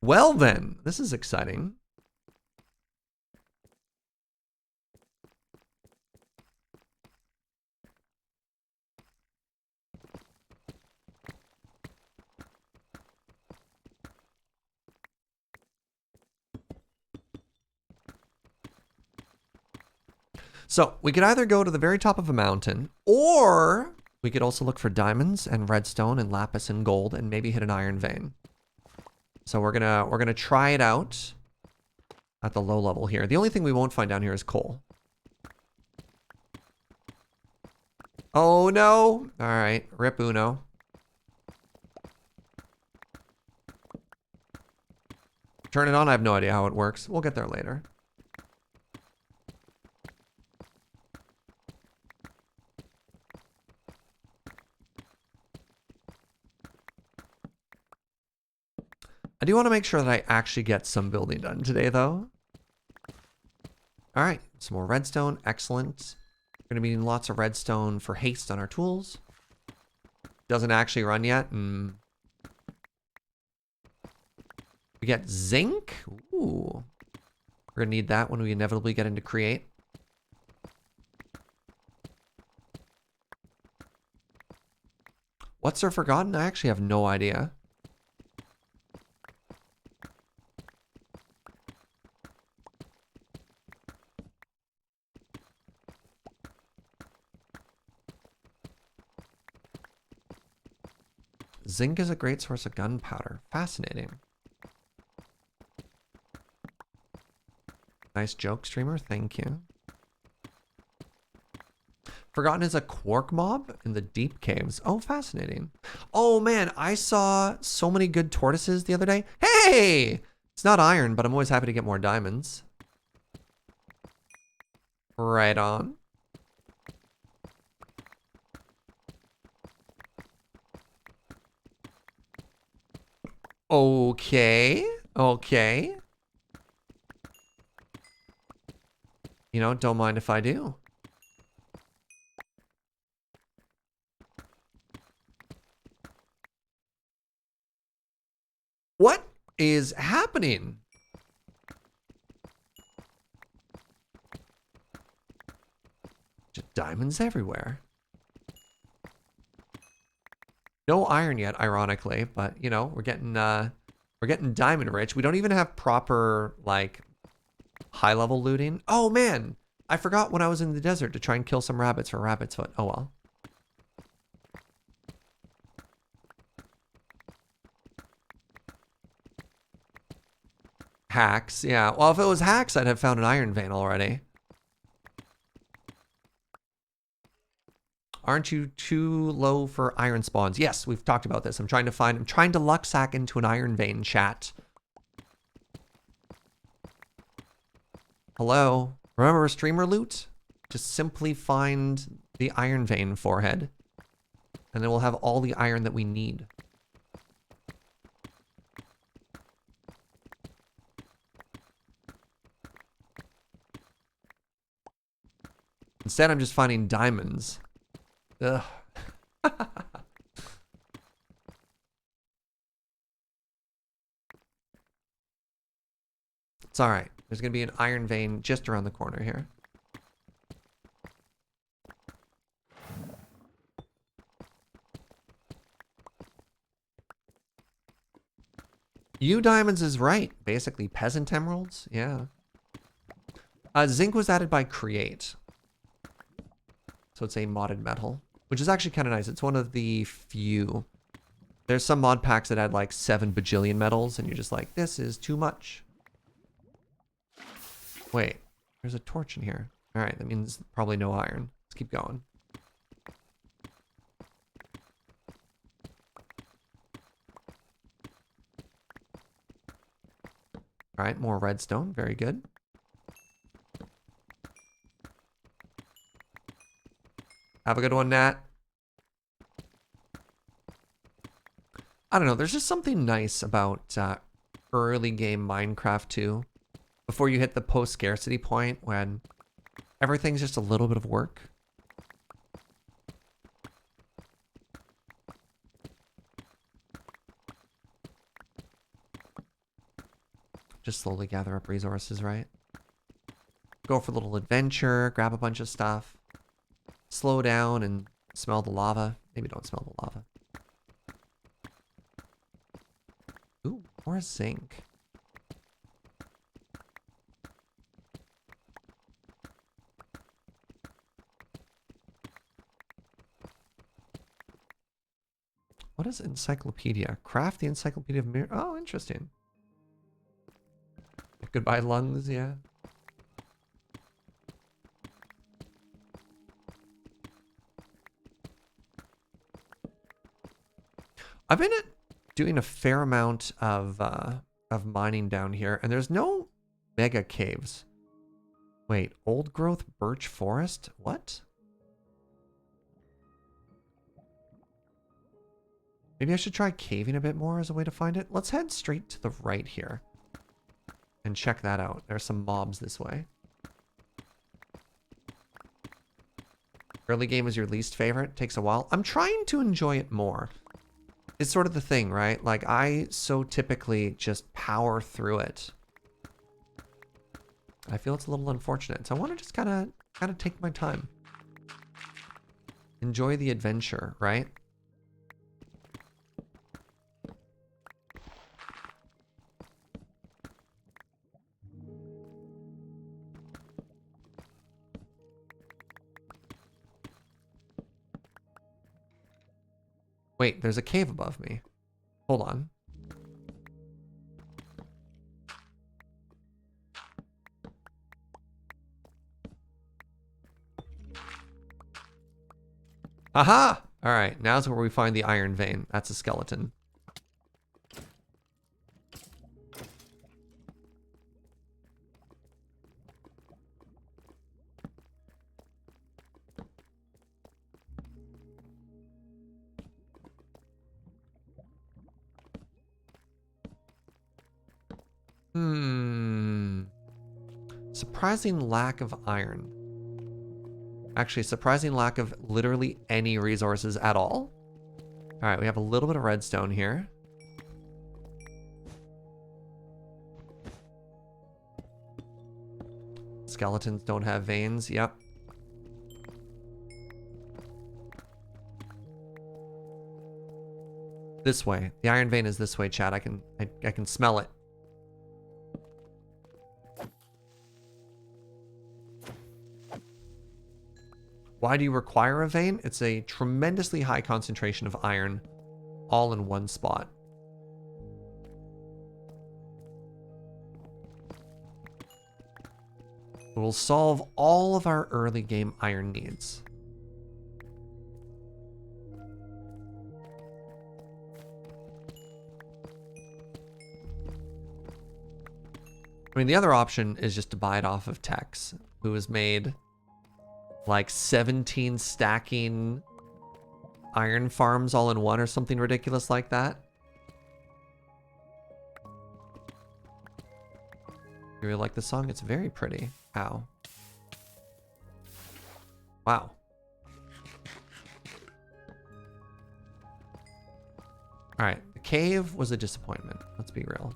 A: Well then, this is exciting. So we could either go to the very top of a mountain, or we could also look for diamonds and redstone and lapis and gold and maybe hit an iron vein. So we're gonna try it out at the low level here. The only thing we won't find down here is coal. Oh no! All right, rip Uno. Turn it on. I have no idea how it works. We'll get there later. I do want to make sure that I actually get some building done today, though. All right, some more redstone. Excellent. We're going to be needing lots of redstone for haste on our tools. Doesn't actually run yet. We get zinc. Ooh. We're going to need that when we inevitably get into create. What's our forgotten? I actually have no idea. Zinc is a great source of gunpowder. Fascinating. Nice joke, streamer. Thank you. Forgotten is a quark mob in the deep caves. Oh, fascinating. Oh, man, I saw so many good tortoises the other day. Hey! It's not iron, but I'm always happy to get more diamonds. Right on. Okay. Okay. You know, don't mind if I do. What is happening? Just diamonds everywhere. No iron yet, ironically, but you know, we're getting diamond rich. We don't even have proper like high level looting. Oh man, I forgot when I was in the desert to try and kill some rabbits for rabbit's foot. Oh well. Hacks, yeah. Well, if it was hacks, I'd have found an iron vein already. Aren't you too low for iron spawns? Yes, we've talked about this. I'm trying to luck sack into an iron vein, chat. Hello? Remember streamer loot? Just simply find the iron vein forehead. And then we'll have all the iron that we need. Instead, I'm just finding diamonds. Ugh. It's alright. There's gonna be an iron vein just around the corner here. U diamonds is right. Basically, peasant emeralds. Yeah. Zinc was added by Create. So it's a modded metal, which is actually kind of nice. It's one of the few. There's some mod packs that add like 7 bajillion metals, and you're just like, this is too much. Wait, there's a torch in here. All right, that means probably no iron. Let's keep going. All right, more redstone. Very good. Have a good one, Nat. I don't know. There's just something nice about early game Minecraft 2. Before you hit the post-scarcity point when everything's just a little bit of work. Just slowly gather up resources, right? Go for a little adventure, grab a bunch of stuff. Slow down and smell the lava. Maybe don't smell the lava. Ooh, more zinc. What is encyclopedia? Craft the encyclopedia of mirror. Oh, interesting. Goodbye lungs, yeah. I've been doing a fair amount of mining down here, and there's no mega caves. Wait, old growth birch forest? What? Maybe I should try caving a bit more as a way to find it. Let's head straight to the right here and check that out. There's some mobs this way. Early game is your least favorite? Takes a while. I'm trying to enjoy it more. It's sort of the thing, right? Like, I so typically just power through it. I feel it's a little unfortunate. So I want to just kind of take my time. Enjoy the adventure, right? Wait, there's a cave above me. Hold on. Aha! All right, now's where we find the iron vein. That's a skeleton. Surprising lack of iron. Actually, surprising lack of literally any resources at all. All right, we have a little bit of redstone here. Skeletons don't have veins. Yep. This way. The iron vein is this way, Chad. I can smell it. Why do you require a vein? It's a tremendously high concentration of iron all in one spot. It will solve all of our early game iron needs. I mean, the other option is just to buy it off of Tex, who has made like 17 stacking iron farms all in one or something ridiculous like that. You really like the song? It's very pretty. Ow. Wow. All right, the cave was a disappointment. Let's be real.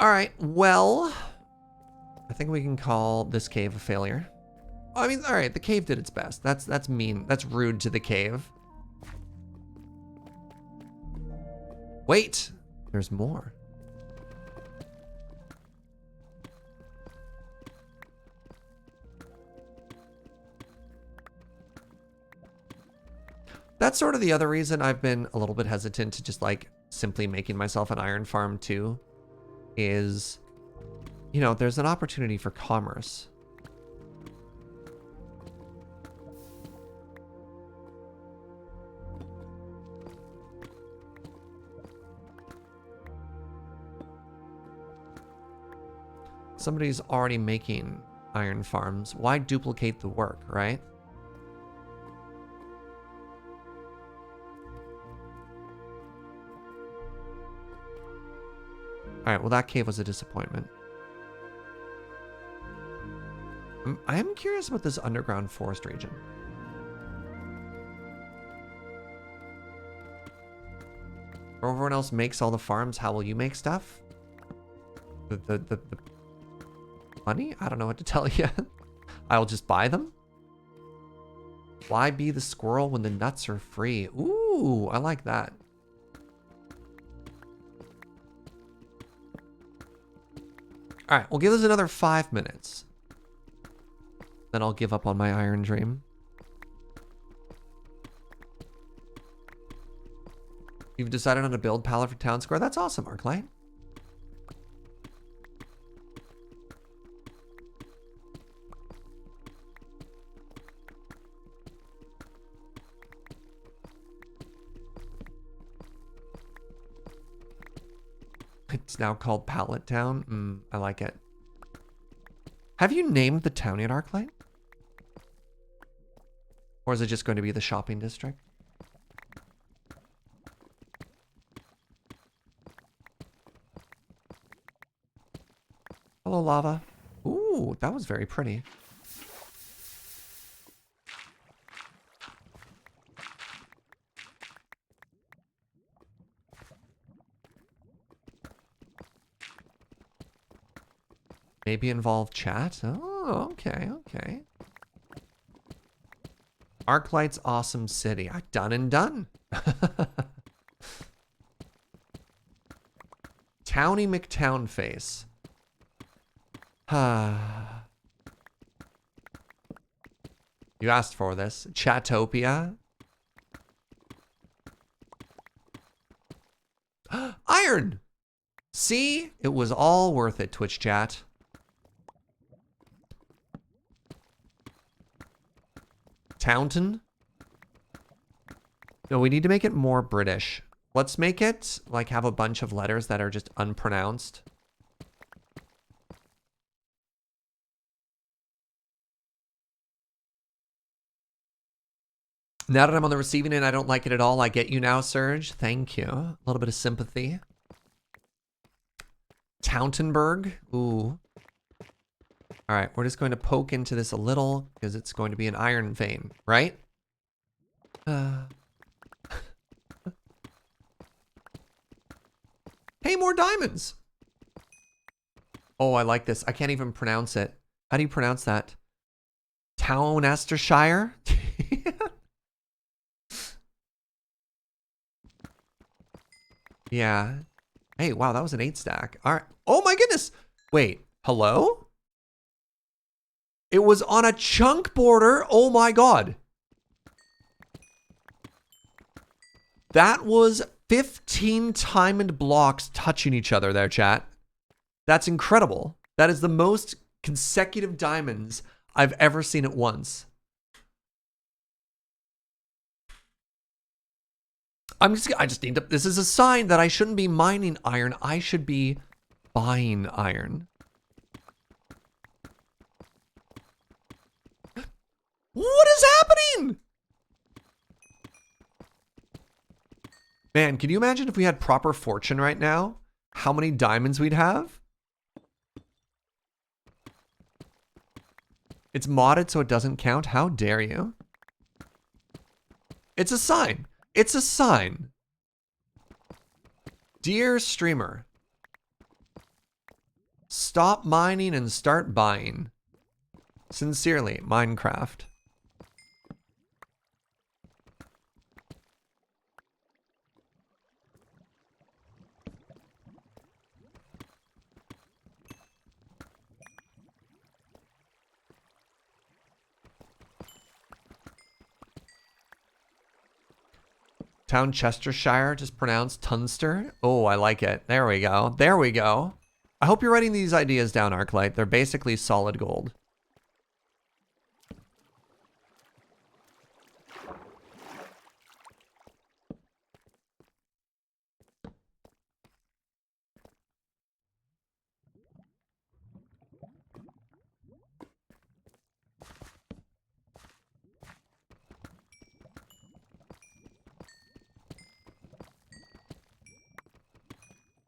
A: All right, well, I think we can call this cave a failure. I mean, all right, the cave did its best. That's mean. That's rude to the cave. Wait, there's more. That's sort of the other reason I've been a little bit hesitant to just like simply making myself an iron farm too. Is, you know, there's an opportunity for commerce. Somebody's already making iron farms. Why duplicate the work, right? All right, well, that cave was a disappointment. I am curious about this underground forest region. Where everyone else makes all the farms, how will you make stuff? The money? I don't know what to tell you. I'll just buy them? Why be the squirrel when the nuts are free? Ooh, I like that. All right, we'll give this another 5 minutes. Then I'll give up on my iron dream. You've decided on a build palette for Town Square? That's awesome, Arclight. It's now called Pallet Town. I like it. Have you named the town yet, Arclight? Or is it just going to be the shopping district? Hello, lava. Ooh, that was very pretty. Maybe involve chat? Oh, okay, okay. Arclight's awesome city. Done and done. Towny McTown face. You asked for this. Chatopia. Iron! See? It was all worth it, Twitch chat. Taunton? No, we need to make it more British. Let's make it, like, have a bunch of letters that are just unpronounced. Now that I'm on the receiving end, I don't like it at all. I get you now, Serge. Thank you. A little bit of sympathy. Tauntonburg. Ooh. All right, we're just going to poke into this a little because it's going to be an iron vein, right? Hey, more diamonds. Oh, I like this. I can't even pronounce it. How do you pronounce that? Townastershire? Yeah. Hey, wow, that was an 8 stack. All right. Oh my goodness. Wait, hello? It was on a chunk border. Oh my God. That was 15 diamond blocks touching each other there, chat. That's incredible. That is the most consecutive diamonds I've ever seen at once. I just need to, this is a sign that I shouldn't be mining iron. I should be buying iron. What is happening? Man, can you imagine if we had proper fortune right now? How many diamonds we'd have? It's modded so it doesn't count. How dare you? It's a sign. It's a sign. Dear streamer, stop mining and start buying. Sincerely, Minecraft. Town Chestershire, just pronounced Tunster. Oh, I like it. There we go. There we go. I hope you're writing these ideas down, Arclight. They're basically solid gold.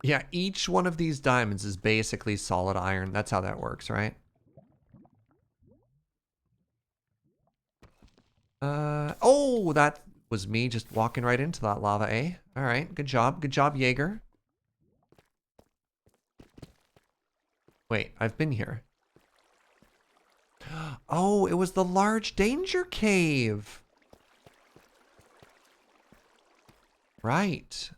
A: Yeah, each one of these diamonds is basically solid iron. That's how that works, right? Oh, that was me just walking right into that lava, eh? All right, good job. Good job, Jaeger. Wait, I've been here. Oh, it was the large danger cave. Right.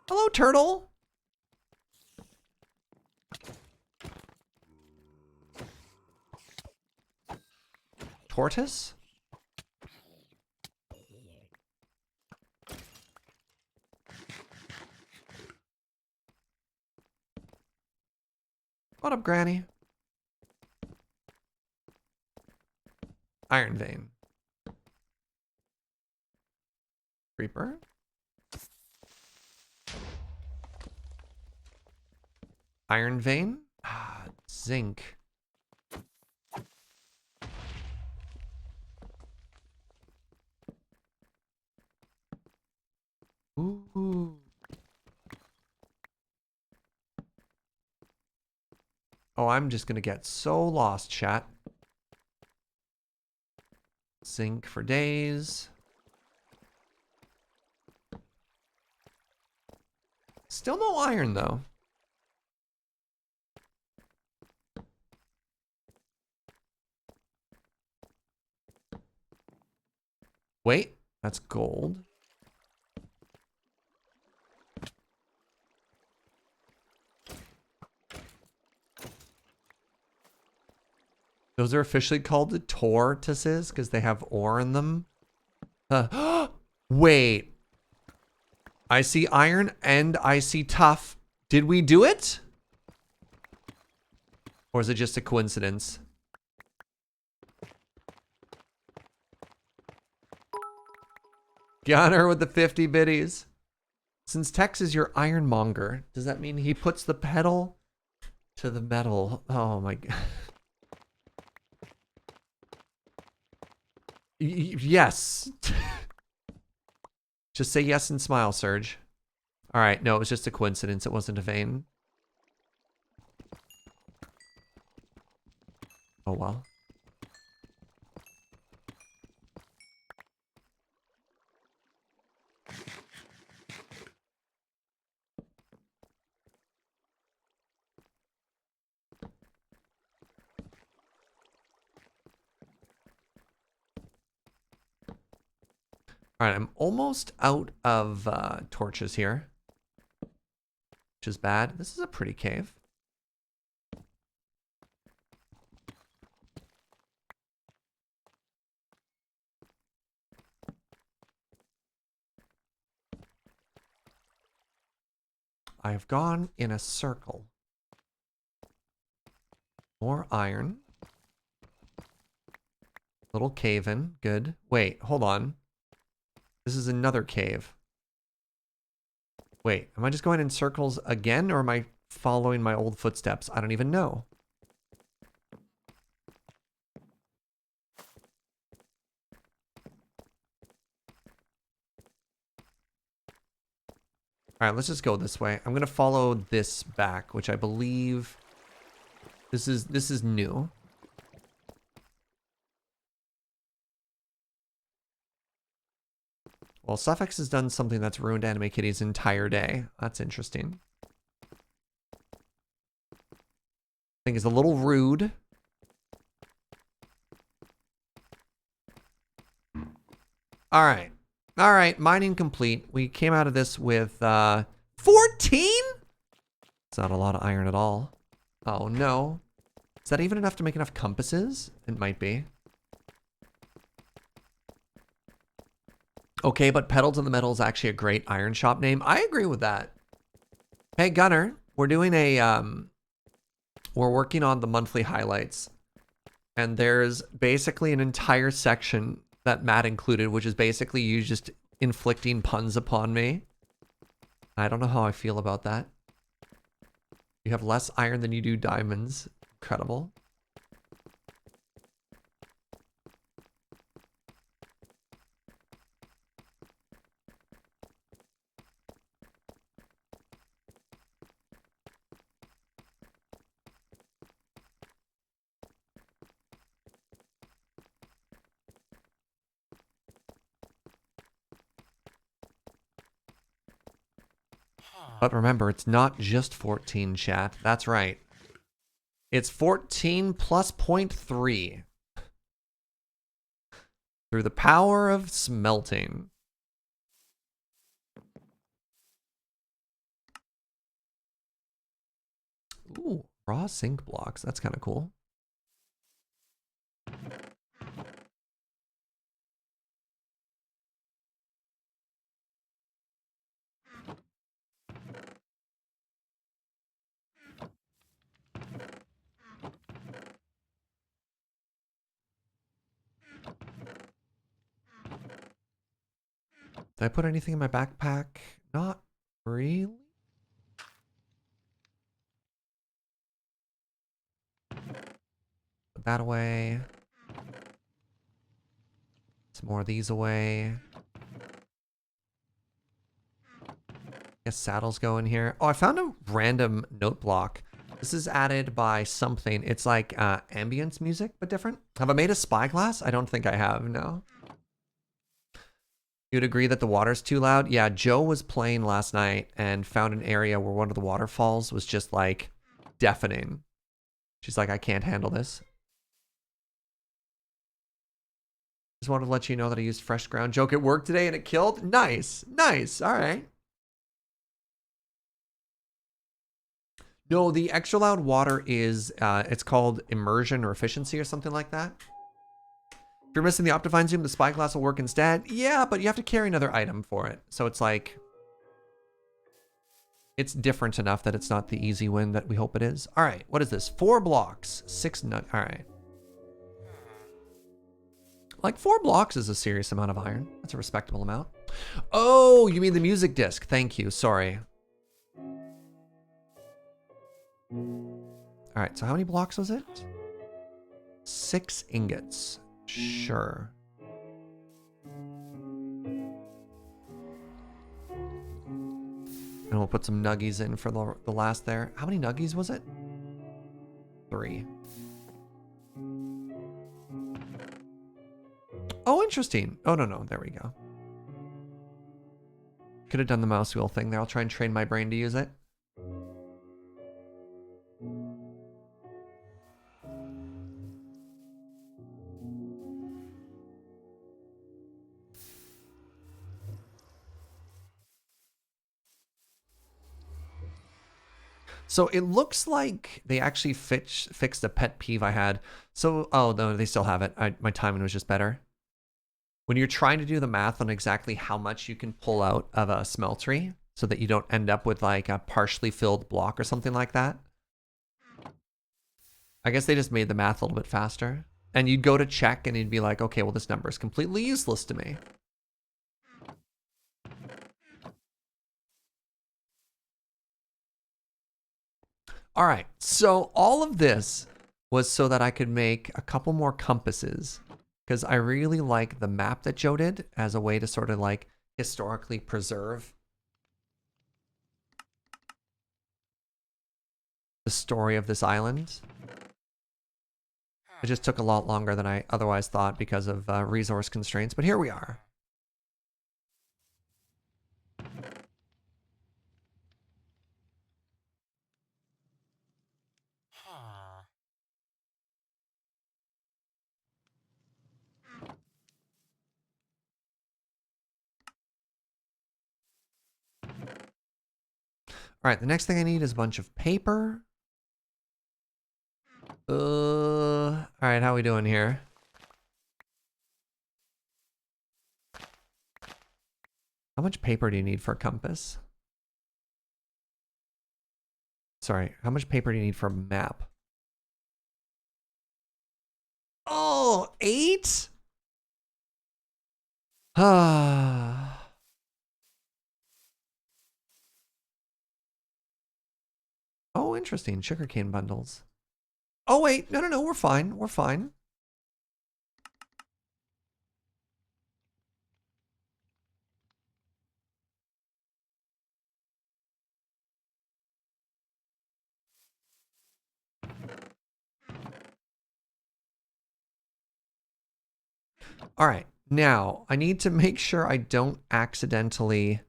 A: Hello, turtle. Tortoise? What up, Granny? Iron vein. Creeper. Iron vein. Ah, zinc. Ooh. Oh, I'm just gonna get so lost, chat. Zinc for days. Still no iron, though. Wait, that's gold. Those are officially called the tortoises because they have ore in them. Wait. I see iron and I see tough. Did we do it? Or is it just a coincidence? Gunner with the 50 biddies. Since Tex is your ironmonger, does that mean he puts the pedal to the metal? Oh my god. Yes. Just say yes and smile, Serge. All right, no, it was just a coincidence. It wasn't a vein. Oh well. All right, I'm almost out of torches here, which is bad. This is a pretty cave. I have gone in a circle. More iron. Little cave in. Good. Wait, hold on. This is another cave. Wait, am I just going in circles again, or am I following my old footsteps? I don't even know. All right, let's just go this way. I'm gonna follow this back, which I believe this is new. Well, Suffix has done something that's ruined Anime Kitty's entire day. That's interesting. I think it's a little rude. All right. All right, mining complete. We came out of this with 14? It's not a lot of iron at all. Oh no. Is that even enough to make enough compasses? It might be. Okay, but Pedal to the Metal is actually a great iron shop name. I agree with that. Hey, Gunner, we're doing a, we're working on the monthly highlights. And there's basically an entire section that Matt included, which is basically you just inflicting puns upon me. I don't know how I feel about that. You have less iron than you do diamonds. Incredible. But remember, it's not just 14, chat. That's right. It's 14 plus 0.3. Through the power of smelting. Ooh, raw zinc blocks. That's kind of cool. Did I put anything in my backpack? Not really. Put that away. Some more of these away. Guess saddles go in here. Oh, I found a random note block. This is added by something. It's like ambience music, but different. Have I made a spyglass? I don't think I have, no. You'd agree that the water's too loud? Yeah, Joe was playing last night and found an area where one of the waterfalls was just like deafening. She's like, I can't handle this. Just wanted to let you know that I used fresh ground joke at work today and it killed. Nice. Nice. All right. No, the extra loud water is, it's called immersion or efficiency or something like that. If you're missing the Optifine Zoom, the spyglass will work instead. Yeah, but you have to carry another item for it. So it's like, it's different enough that it's not the easy win that we hope it is. All right, what is this? 4 blocks, 6 nut. All right. Like 4 blocks is a serious amount of iron. That's a respectable amount. Oh, you mean the music disc. Thank you, sorry. All right, so how many blocks was it? 6 ingots. Sure. And we'll put some nuggies in for the last there. How many nuggies was it? 3. Oh, interesting. Oh, no. There we go. Could have done the mouse wheel thing there. I'll try and train my brain to use it. So it looks like they actually fixed a pet peeve I had. So, oh no, they still have it. My timing was just better. When you're trying to do the math on exactly how much you can pull out of a smeltery so that you don't end up with like a partially filled block or something like that. I guess they just made the math a little bit faster. And you'd go to check and you'd be like, okay, well, this number is completely useless to me. All right, so all of this was so that I could make a couple more compasses because I really like the map that Joe did as a way to sort of like historically preserve the story of this island. It just took a lot longer than I otherwise thought because of resource constraints, but here we are. All right, the next thing I need is a bunch of paper. All right, how we doing here? How much paper do you need for a compass? Sorry, how much paper do you need for a map? Oh, 8? Ah. Oh, interesting. Sugarcane bundles. Oh, wait. No. We're fine. We're fine. All right. Now, I need to make sure I don't accidentally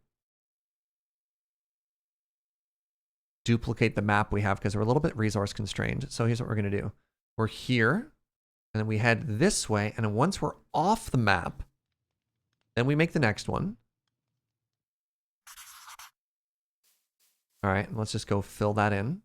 A: duplicate the map we have because we're a little bit resource constrained. So here's what we're going to do. We're here, and then we head this way, and then once we're off the map, then we make the next one. All right, let's just go fill that in.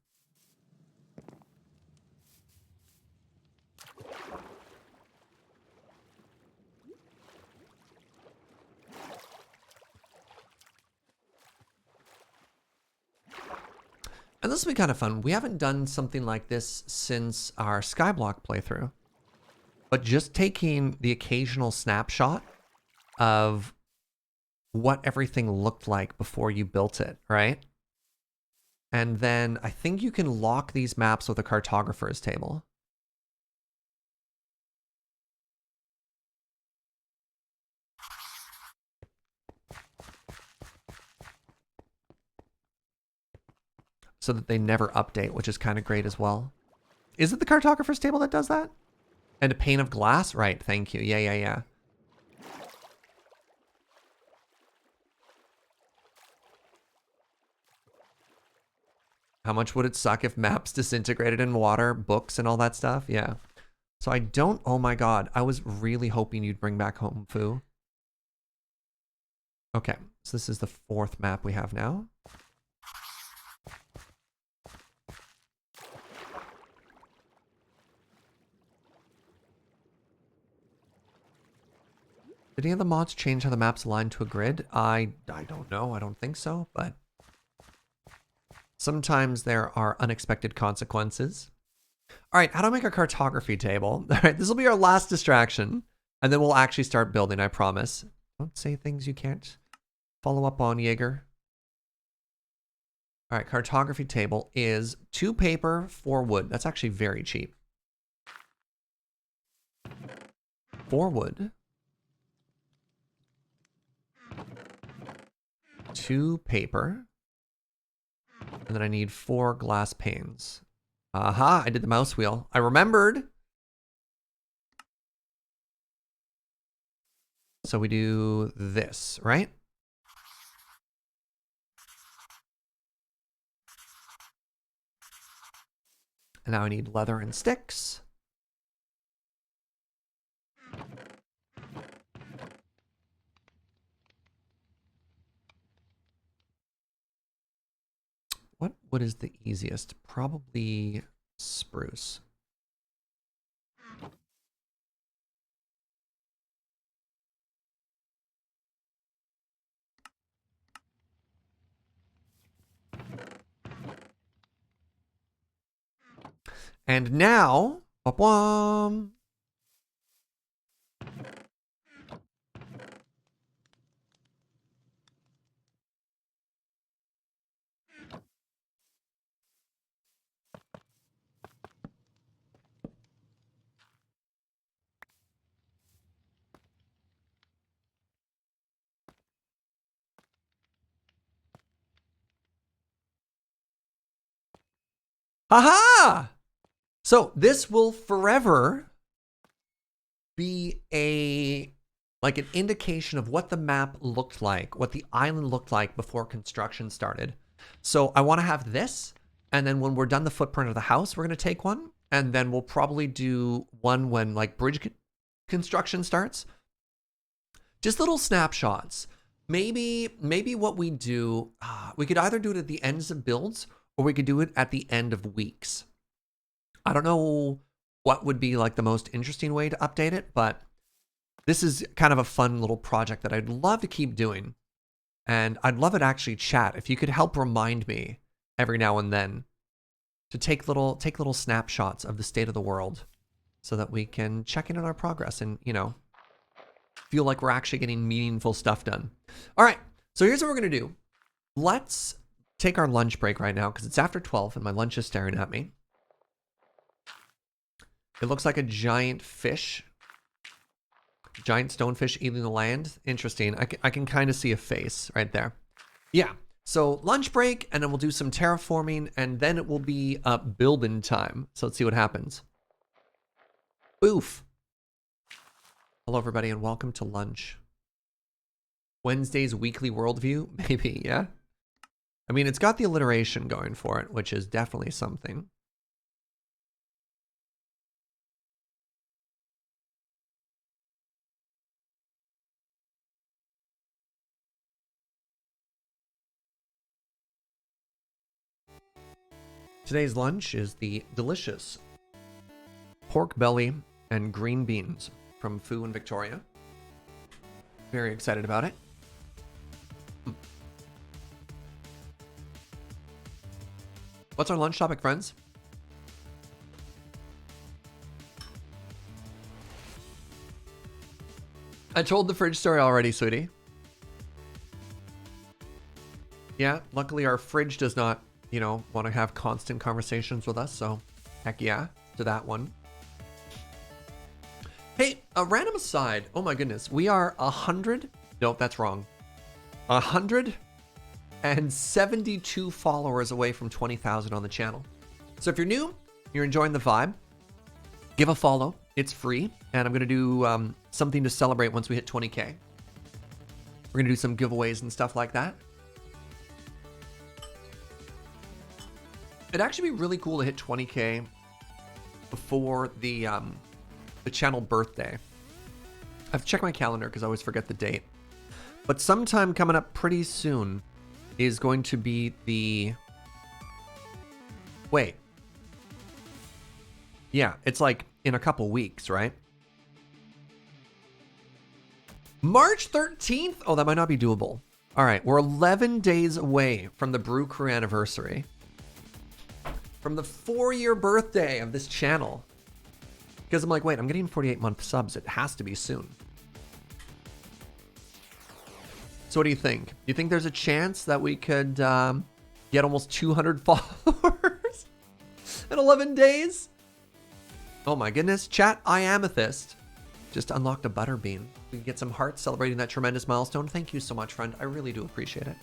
A: And this will be kind of fun. We haven't done something like this since our Skyblock playthrough. But just taking the occasional snapshot of what everything looked like before you built it, right? And then I think you can lock these maps with a cartographer's table. So that they never update, which is kind of great as well. Is it the cartographer's table that does that? And a pane of glass? Right, thank you. Yeah. How much would it suck if maps disintegrated in water, books, and all that stuff? Yeah. So I don't, oh my god, I was really hoping you'd bring back home Foo. Okay, so this is the 4th map we have now. Did any of the mods change how the maps align to a grid? I don't know. I don't think so, but sometimes there are unexpected consequences. All right, how do I make a cartography table? All right, this will be our last distraction, and then we'll actually start building, I promise. Don't say things you can't follow up on, Jaeger. All right, cartography table is 2 paper, 4 wood. That's actually very cheap. 4 wood. 2 paper. And then I need 4 glass panes. Aha, I did the mouse wheel. I remembered. So we do this, right? And now I need leather and sticks. What wood is the easiest? Probably spruce. And now, ba-bwam. Haha! So this will forever be like an indication of what the map looked like, what the island looked like before construction started. So I want to have this, and then when we're done the footprint of the house, we're going to take one, and then we'll probably do one when like bridge construction starts. Just little snapshots. Maybe what we do, we could either do it at the ends of builds, or we could do it at the end of weeks. I don't know what would be like the most interesting way to update it, but this is kind of a fun little project that I'd love to keep doing. And I'd love it actually, chat, if you could help remind me every now and then to take little snapshots of the state of the world so that we can check in on our progress and, you know, feel like we're actually getting meaningful stuff done. All right, so here's what we're gonna do. Let's take our lunch break right now because it's after 12 and my lunch is staring at me. It looks like a giant fish. Giant stonefish eating the land. Interesting. I can kind of see a face right there. Yeah. So lunch break, and then we'll do some terraforming, and then it will be building time. So let's see what happens. Oof. Hello, everybody, and welcome to lunch. Wednesday's weekly worldview, maybe, yeah? I mean, it's got the alliteration going for it, which is definitely something. Today's lunch is the delicious pork belly and green beans from Foo in Victoria. Very excited about it. What's our lunch topic, friends? I told the fridge story already, sweetie. Yeah, luckily our fridge does not, you know, want to have constant conversations with us, so heck yeah to that one. Hey, a random aside. Oh my goodness, we are 100. Nope, that's wrong. 172 followers away from 20,000 on the channel. So if you're new, you're enjoying the vibe, give a follow. It's free, and I'm gonna do something to celebrate once we hit 20K. We're gonna do some giveaways and stuff like that. It'd actually be really cool to hit 20K before the the channel birthday. I have to check my calendar because I always forget the date. But sometime coming up pretty soon is going to be the... Wait. Yeah, it's like in a couple weeks, right? March 13th? Oh, that might not be doable. All right, we're 11 days away from the Brew Crew anniversary. From the 4-year birthday of this channel. Because I'm like, wait, I'm getting 48-month subs. It has to be soon. So what do you think? Do you think there's a chance that we could get almost 200 followers in 11 days? Oh my goodness. Chat, I Amethyst just unlocked a butterbean. We can get some hearts celebrating that tremendous milestone. Thank you so much, friend. I really do appreciate it.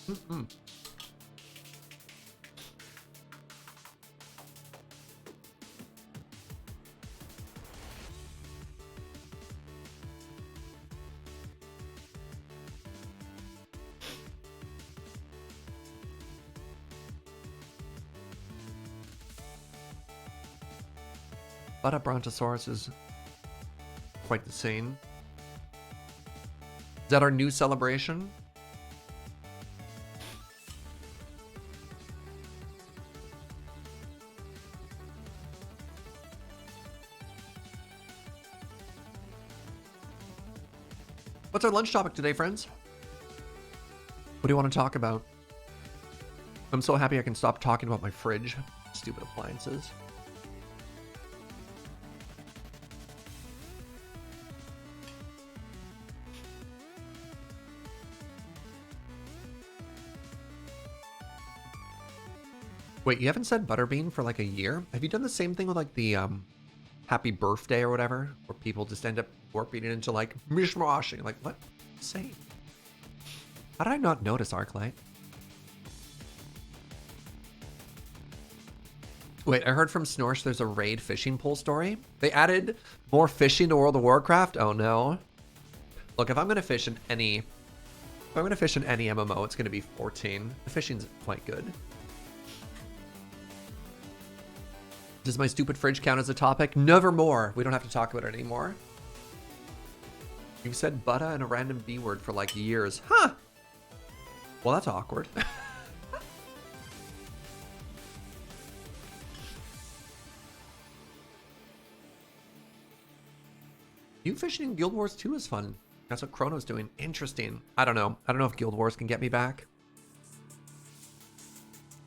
A: Mm-mm. But a Brontosaurus is quite the scene. Is that our new celebration? What's our lunch topic today, friends? What do you want to talk about? I'm so happy I can stop talking about my fridge. Stupid appliances. Wait, you haven't said butterbean for like a year? Have you done the same thing with like the happy birthday or whatever? Where people just end up warping it into like mishmashing. Like, what? Say. How did I not notice Arclight? Wait, I heard from Snorsh there's a raid fishing pole story. They added more fishing to World of Warcraft? Oh no. Look, if I'm gonna fish in any MMO, it's gonna be 14. The fishing's quite good. Does my stupid fridge count as a topic? Nevermore. We don't have to talk about it anymore. You said butta and a random B word for like years. Huh. Well, that's awkward. You fishing in Guild Wars 2 is fun. That's what Chrono's doing. Interesting. I don't know. I don't know if Guild Wars can get me back.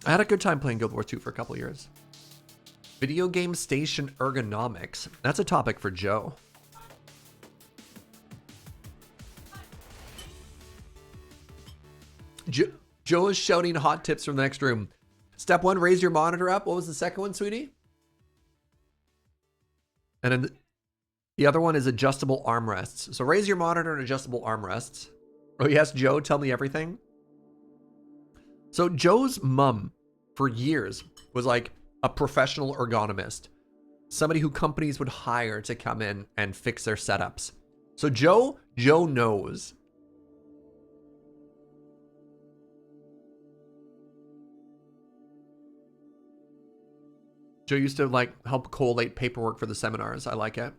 A: I had a good time playing Guild Wars 2 for a couple years. Video game station ergonomics. That's a topic for Joe. Joe is shouting hot tips from the next room. Step 1, raise your monitor up. What was the second one, sweetie? And then the other one is adjustable armrests. So raise your monitor and adjustable armrests. Oh yes, Joe, tell me everything. So Joe's mom for years was like a professional ergonomist. Somebody who companies would hire to come in and fix their setups. So Joe knows. Joe used to like help collate paperwork for the seminars. I like it.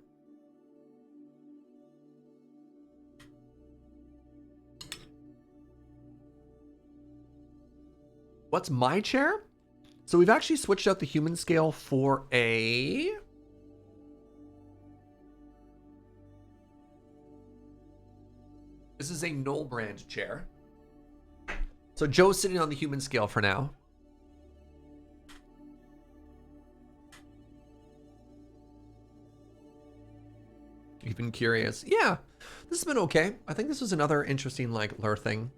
A: What's my chair? So we've actually switched out the human scale for a... This is a Knoll brand chair. So Joe's sitting on the human scale for now. You've been curious. Yeah, this has been okay. I think this was another interesting like lure thing.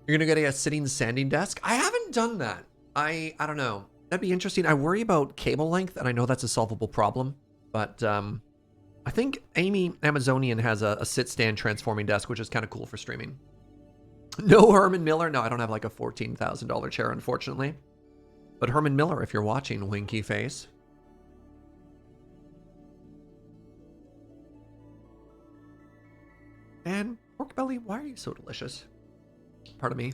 A: You're gonna get a sitting sanding desk? I haven't done that. I don't know. That'd be interesting. I worry about cable length, and I know that's a solvable problem. But I think Amy Amazonian has a sit-stand transforming desk, which is kind of cool for streaming. No Herman Miller? No, I don't have like a $14,000 chair, unfortunately. But Herman Miller, if you're watching, winky face. And pork belly, why are you so delicious? Pardon me.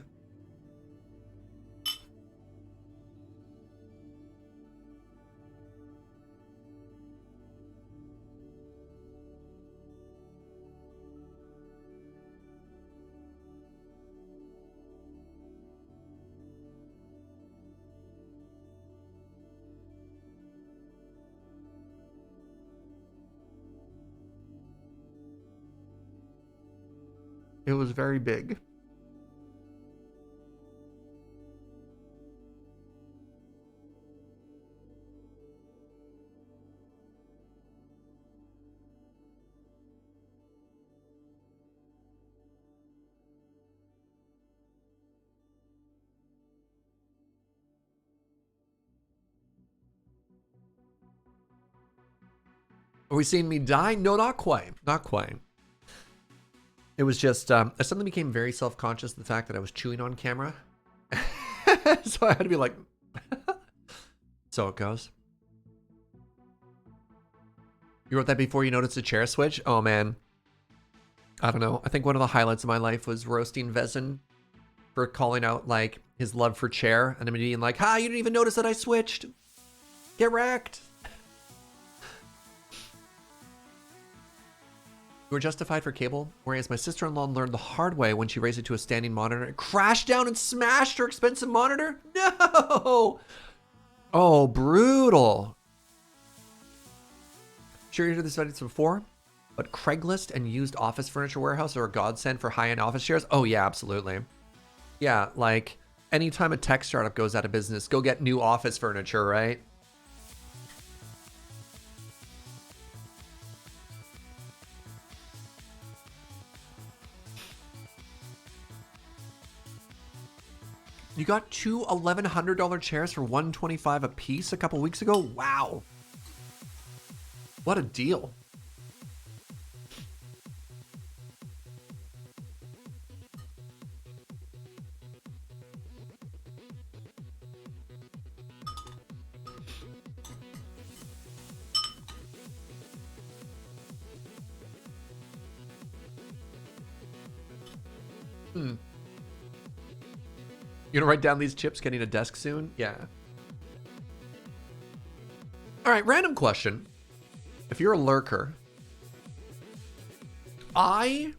A: It was very big. Are we seeing me die? No, not quite. Not quite. It was just, I suddenly became very self-conscious of the fact that I was chewing on camera. So I had to be like, so it goes. You wrote that before you noticed the chair switch? Oh man. I don't know. I think one of the highlights of my life was roasting Vezin for calling out like his love for chair and him being like, ha, you didn't even notice that I switched. Get wrecked. You were justified for cable, whereas my sister-in-law learned the hard way when she raised it to a standing monitor. It crashed down and smashed her expensive monitor? No! Oh, brutal. Sure you heard this sentence before, but Craigslist and used office furniture warehouse are a godsend for high-end office chairs? Oh yeah, absolutely. Yeah, like anytime a tech startup goes out of business, go get new office furniture, right? You got two $1,100 chairs for $125 a piece a couple weeks ago? Wow. What a deal. You gonna write down these chips getting a desk soon? Yeah. All right, random question. If you're a lurker, I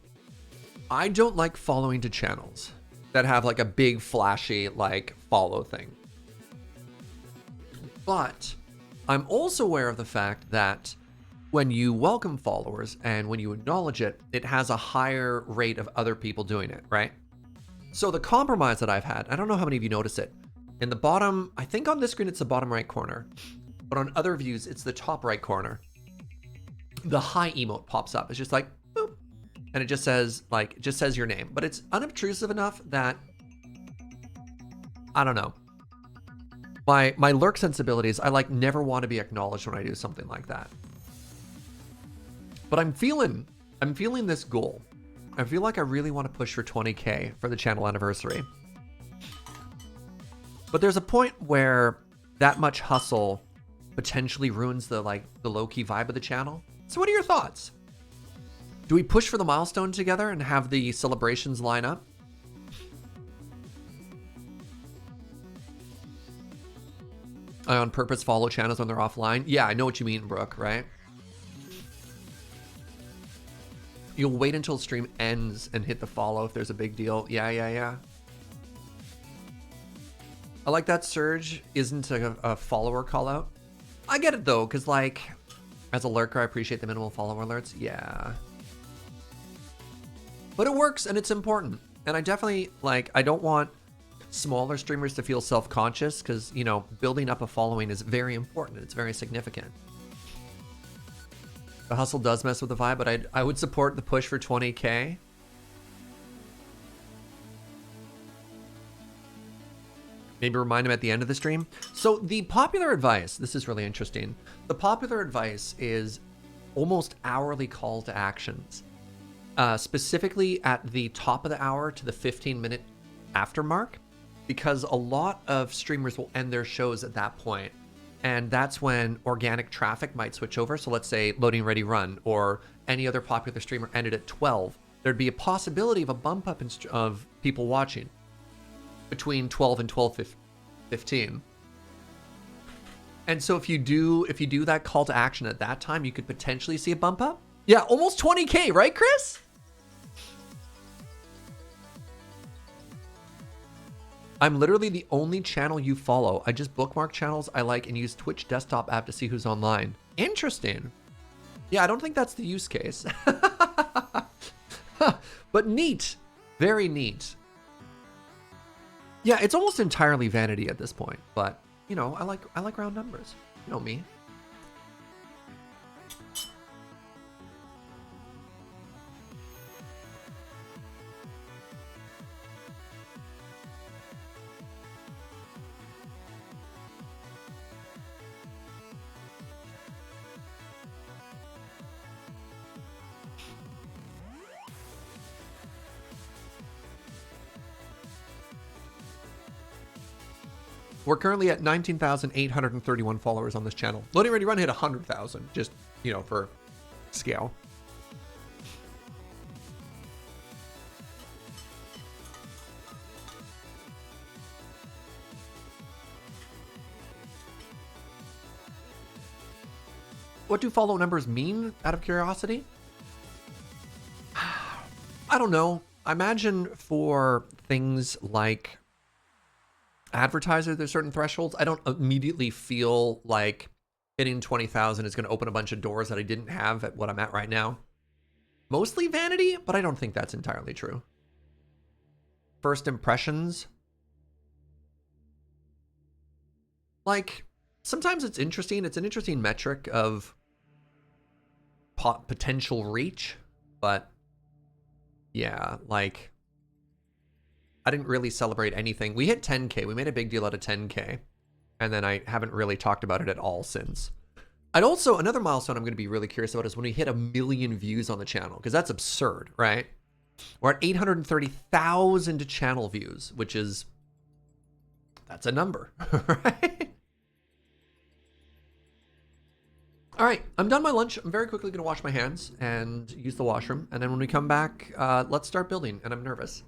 A: don't like following to channels that have like a big flashy like follow thing. But I'm also aware of the fact that when you welcome followers and when you acknowledge it, it has a higher rate of other people doing it, right? So the compromise that I've had, I don't know how many of you notice it. In the bottom, I think on this screen it's the bottom right corner, but on other views it's the top right corner. The hi emote pops up. It's just like, boop, and it just says like, just says your name, but it's unobtrusive enough that, I don't know. My lurk sensibilities, I like never want to be acknowledged when I do something like that. But I'm feeling this goal. I feel like I really want to push for 20K for the channel anniversary. But there's a point where that much hustle potentially ruins the low-key vibe of the channel. So what are your thoughts? Do we push for the milestone together and have the celebrations line up? I on purpose follow channels when they're offline? Yeah, I know what you mean, Brooke, right? You'll wait until stream ends and hit the follow if there's a big deal. Yeah. I like that Serge isn't a follower call out. I get it though, because like, as a lurker, I appreciate the minimal follower alerts. Yeah. But it works and it's important. And I definitely, like, I don't want smaller streamers to feel self-conscious because, you know, building up a following is very important. It's very significant. The hustle does mess with the vibe, but I would support the push for 20K. Maybe remind him at the end of the stream. So the popular advice, this is really interesting. The popular advice is almost hourly call to actions. Specifically at the top of the hour to the 15-minute after mark. because a lot of streamers will end their shows at that point, and that's when organic traffic might switch over. So let's say Loading Ready Run or any other popular streamer ended at 12. There'd be a possibility of a bump up of people watching between 12 and 12:15. And so if you do that call to action at that time, you could potentially see a bump up. Yeah, almost 20K, right, Chris? I'm literally the only channel you follow. I just bookmark channels I like and use Twitch desktop app to see who's online. Interesting. Yeah, I don't think that's the use case. But neat. Very neat. Yeah, it's almost entirely vanity at this point, but you know, I like round numbers. You know me. We're currently at 19,831 followers on this channel. Loading Ready Run hit 100,000, just, you know, for scale. What do follow numbers mean, out of curiosity? I don't know. I imagine for things like advertisers, there's certain thresholds. I don't immediately feel like hitting 20,000 is going to open a bunch of doors that I didn't have at what I'm at right now. Mostly vanity, but I don't think that's entirely true. First impressions. Like, sometimes it's interesting. It's an interesting metric of potential reach, but yeah, like, I didn't really celebrate anything. We hit 10K. We made a big deal out of 10K. And then I haven't really talked about it at all since. I'd also, another milestone I'm going to be really curious about is when we hit 1 million views on the channel, because that's absurd, right? We're at 830,000 channel views, which is, that's a number, right? All right, I'm done my lunch. I'm very quickly going to wash my hands and use the washroom. And then when we come back, let's start building, and I'm nervous.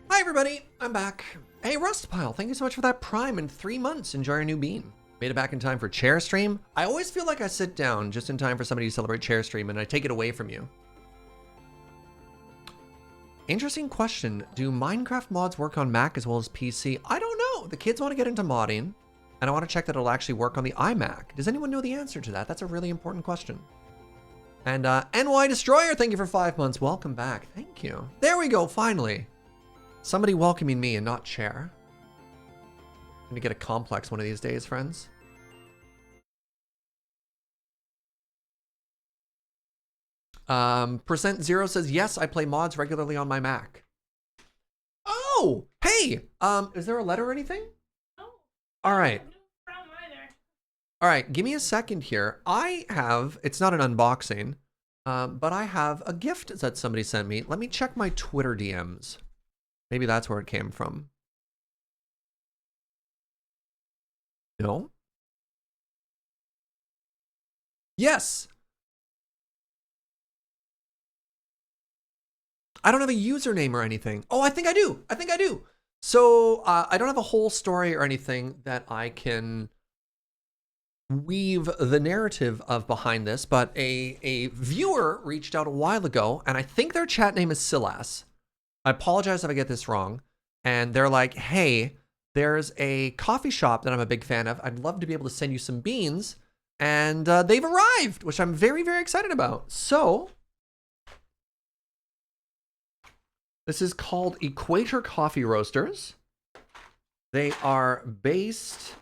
A: Hi everybody, I'm back. Hey Rustpile, thank you so much for that Prime in 3 months. Enjoy your new bean. Made it back in time for chair stream. I always feel like I sit down just in time for somebody to celebrate chair stream and I take it away from you. Interesting question. Do Minecraft mods work on Mac as well as PC? I don't know. The kids want to get into modding and I want to check that it'll actually work on the iMac. Does anyone know the answer to that? That's a really important question. And NY Destroyer, thank you for 5 months. Welcome back. Thank you. There we go, finally. Somebody welcoming me and not chair. I'm gonna get a complex one of these days, friends. %0 says, yes, I play mods regularly on my Mac. Oh, hey, is there a letter or anything?
B: No.
A: All right.
B: No problem either.
A: All right, give me a second here. I have, it's not an unboxing, but I have a gift that somebody sent me. Let me check my Twitter DMs. Maybe that's where it came from. No? Yes. I don't have a username or anything. Oh, I think I do. I think I do. So I don't have a whole story or anything that I can weave the narrative of behind this, but a viewer reached out a while ago, and I think their chat name is Silas. I apologize if I get this wrong. And they're like, hey, there's a coffee shop that I'm a big fan of. I'd love to be able to send you some beans. And they've arrived, which I'm very, very excited about. So this is called Equator Coffee Roasters. They are based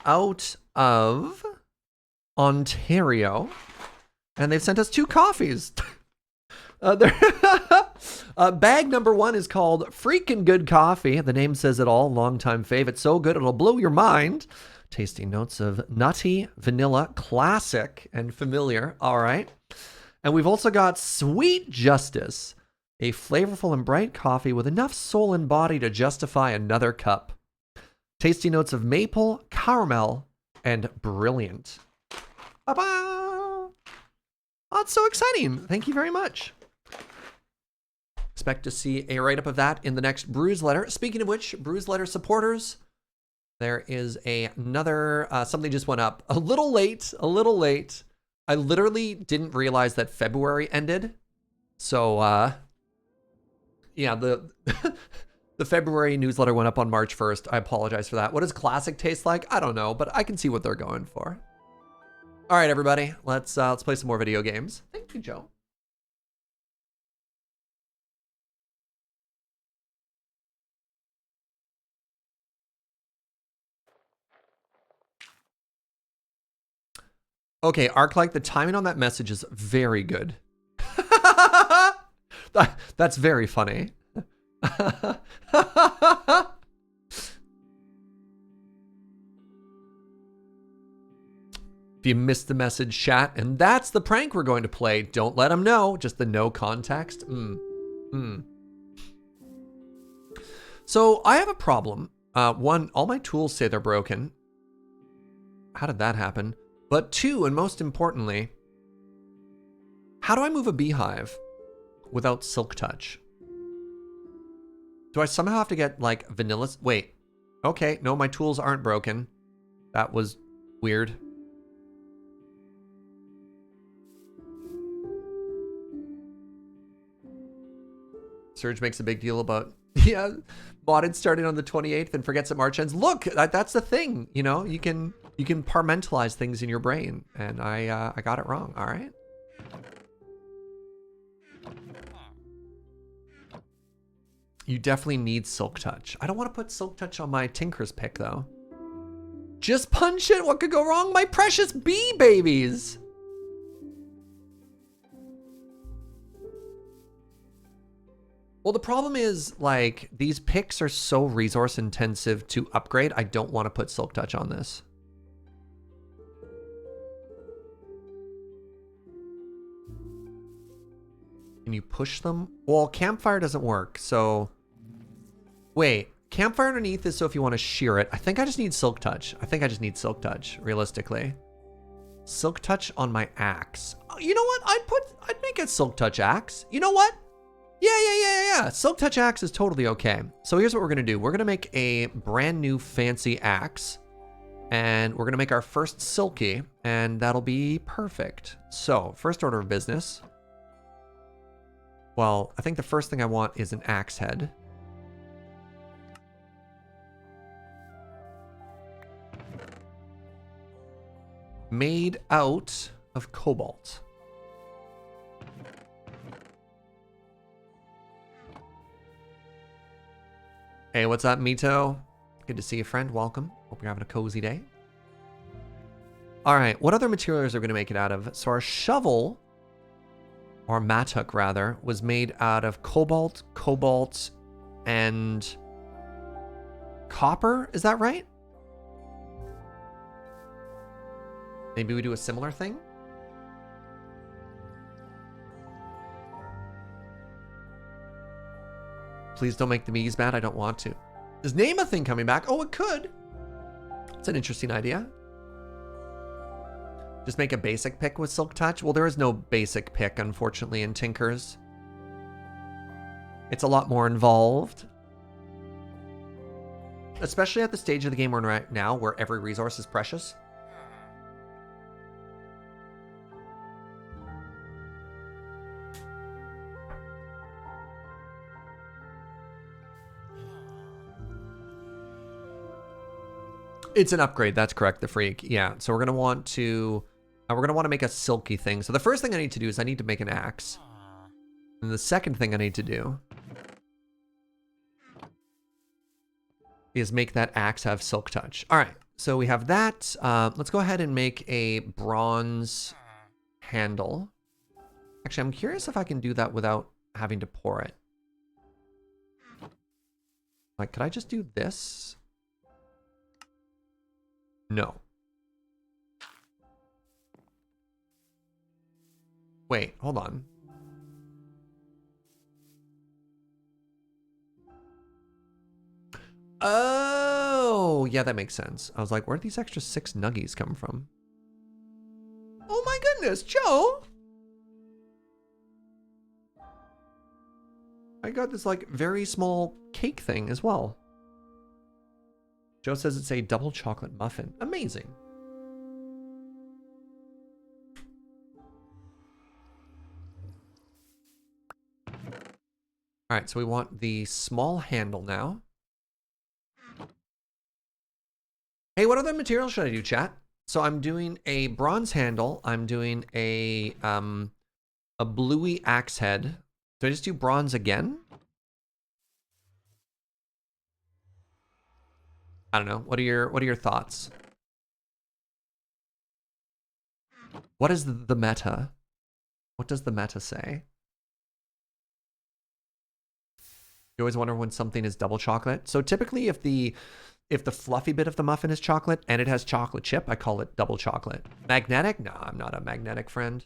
A: out of Ontario, and they've sent us 2 coffees. Bag number 1 is called Freaking Good Coffee. The name says it all. Longtime fave. It's so good it'll blow your mind. Tasty notes of nutty, vanilla, classic, and familiar. All right. And we've also got Sweet Justice, a flavorful and bright coffee with enough soul and body to justify another cup. Tasty notes of maple, caramel, and brilliant. Ba-ba! Oh, it's so exciting. Thank you very much. Expect to see a write-up of that in the next Brews Letter. Speaking of which, Brews Letter supporters, there is another, something just went up. A little late. I literally didn't realize that February ended. So, yeah, the the February newsletter went up on March 1st. I apologize for that. What does classic taste like? I don't know, but I can see what they're going for. All right, everybody, let's play some more video games. Thank you, Joe. Okay, Arclight, the timing on that message is very good. That's very funny. If you missed the message, chat, and that's the prank we're going to play. Don't let them know. Just the no context. So I have a problem. One, all my tools say they're broken. How did that happen? But 2, and most importantly, how do I move a beehive without silk touch? Do I somehow have to get like vanilla? Wait, okay, no, my tools aren't broken. That was weird. Serge makes a big deal about, yeah, modded starting on the 28th and forgets that March ends. Look, that's the thing, you know, you can compartmentalize things in your brain, and I got it wrong. All right. You definitely need silk touch. I don't want to put silk touch on my Tinker's pick though. Just punch it. What could go wrong? My precious bee babies. Well, the problem is, like, these picks are so resource intensive to upgrade. I don't want to put silk touch on this. Can you push them? Well, campfire doesn't work, so... Wait, campfire underneath is so if you want to shear it. I think I just need silk touch. Realistically. Silk touch on my axe. Oh, you know what? I'd make a silk touch axe. You know what? Yeah. Silk touch axe is totally okay. So here's what we're gonna do. We're gonna make a brand new fancy axe, and we're gonna make our first silky, and that'll be perfect. So first order of business. Well, I think the first thing I want is an axe head. Made out of cobalt. Hey, what's up, Mito? Good to see you, friend. Welcome. Hope you're having a cozy day. All right, what other materials are we going to make it out of? So our shovel, or mattock rather, was made out of cobalt, and copper. Is that right? Maybe we do a similar thing? Please don't make the Mii's mad. I don't want to. Is Name a thing coming back? Oh, it could. It's an interesting idea. Just make a basic pick with Silk Touch. Well, there is no basic pick, unfortunately, in Tinkers. It's a lot more involved. Especially at the stage of the game we're in right now, where every resource is precious. It's an upgrade. That's correct. The freak. Yeah. So we're gonna want to make a silky thing. So the first thing I need to do is I need to make an axe. And the second thing I need to do is make that axe have Silk Touch. All right. So we have that. Let's go ahead and make a bronze handle. Actually, I'm curious if I can do that without having to pour it. Like, could I just do this? No. Wait, hold on. Oh, yeah, that makes sense. I was like, where'd these extra 6 nuggies come from? Oh my goodness, Joe! I got this like very small cake thing as well. Joe says it's a double chocolate muffin. Amazing. All right, so we want the small handle now. Hey, what other material should I do, chat? So I'm doing a bronze handle. I'm doing a bluey axe head. Do I just do bronze again? I don't know. What are your thoughts? What is the meta? What does the meta say? You always wonder when something is double chocolate. So typically if the fluffy bit of the muffin is chocolate and it has chocolate chip, I call it double chocolate. Magnetic? No, I'm not a magnetic friend.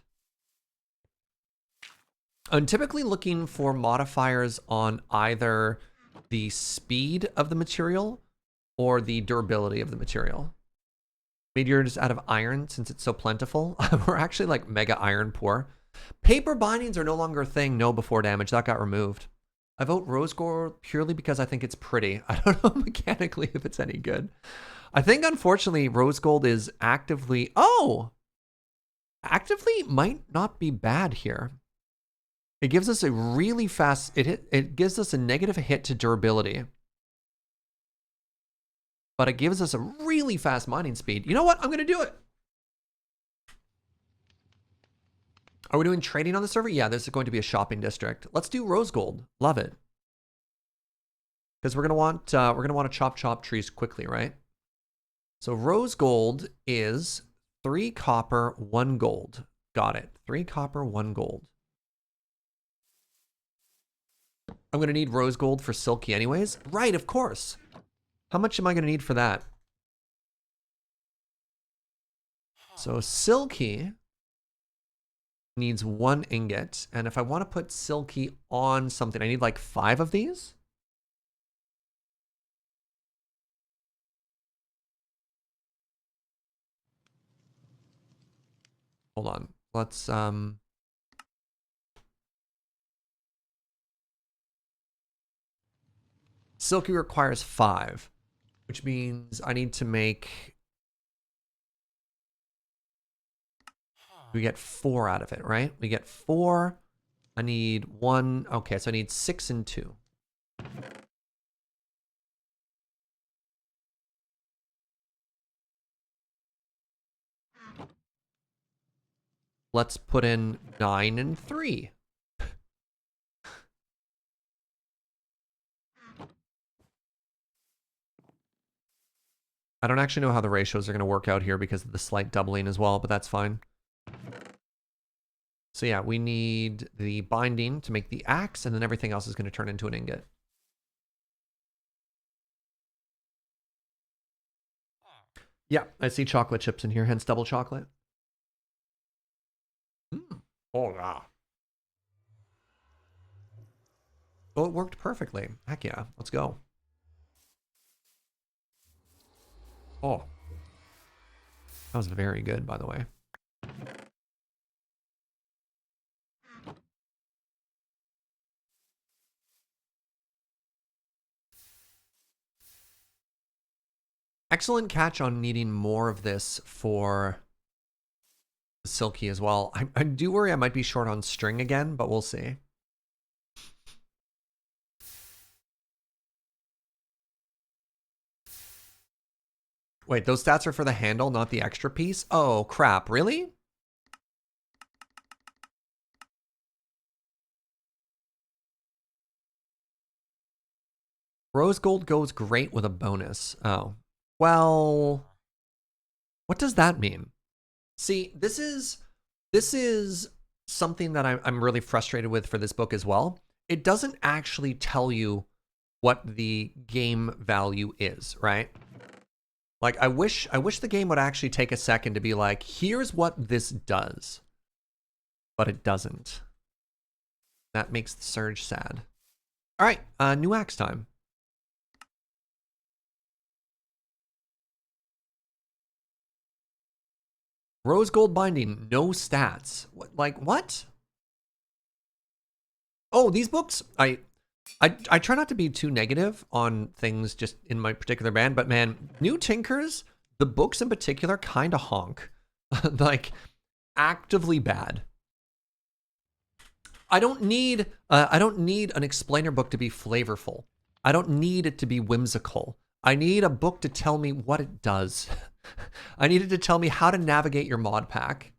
A: I'm typically looking for modifiers on either the speed of the material or the durability of the material. Meteor is out of iron since it's so plentiful. We're actually like mega iron poor. Paper bindings are no longer a thing. No before damage. That got removed. I vote rose gold purely because I think it's pretty. I don't know mechanically if it's any good. I think unfortunately rose gold is actively... Oh! Actively might not be bad here. It gives us a really fast... It gives us a negative hit to durability. But it gives us a really fast mining speed. You know what? I'm going to do it. Are we doing trading on the server? Yeah, this is going to be a shopping district. Let's do rose gold. Love it. Because we're going to want to chop trees quickly, right? So rose gold is 3 copper, 1 gold. Got it. 3 copper, 1 gold. I'm going to need rose gold for silky anyways. Right, of course. How much am I going to need for that? So silky needs 1 ingot. And if I want to put silky on something, I need like 5 of these. Hold on. Let's silky requires 5, which means I need to make... We get 4 out of it, right? We get 4. I need 1. Okay, so I need 6 and 2. Let's put in 9 and 3. I don't actually know how the ratios are going to work out here because of the slight doubling as well, but that's fine. So yeah, we need the binding to make the axe, and then everything else is going to turn into an ingot. Yeah, I see chocolate chips in here, hence double chocolate. Oh, yeah. Oh, it worked perfectly. Heck yeah. Let's go. Oh, that was very good, by the way. Excellent catch on needing more of this for Silky as well. I do worry I might be short on string again, but we'll see. Wait, those stats are for the handle, not the extra piece? Oh, crap. Really? Rose gold goes great with a bonus. Oh. Well, what does that mean? See, this is something that I'm really frustrated with for this book as well. It doesn't actually tell you what the game value is, right? Like, I wish the game would actually take a second to be like, here's what this does. But it doesn't. That makes the Serge sad. All right, new axe time. Rose gold binding, no stats. What, like, what? Oh, these books, I try not to be too negative on things just in my particular band, but man, New Tinkers, the books in particular, kind of honk. Like, actively bad. I don't need an explainer book to be flavorful. I don't need it to be whimsical. I need a book to tell me what it does. I need it to tell me how to navigate your mod pack.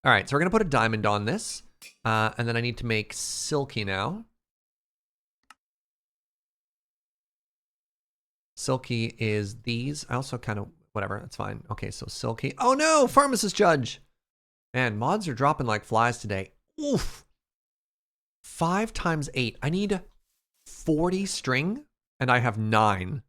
A: All right, so we're gonna put a diamond on this, and then I need to make Silky now. Silky is these. I also kind of, whatever, that's fine. Okay, so Silky. Oh no, Pharmacist Judge. Man, mods are dropping like flies today. Oof. 5 times 8. I need 40 string, and I have 9.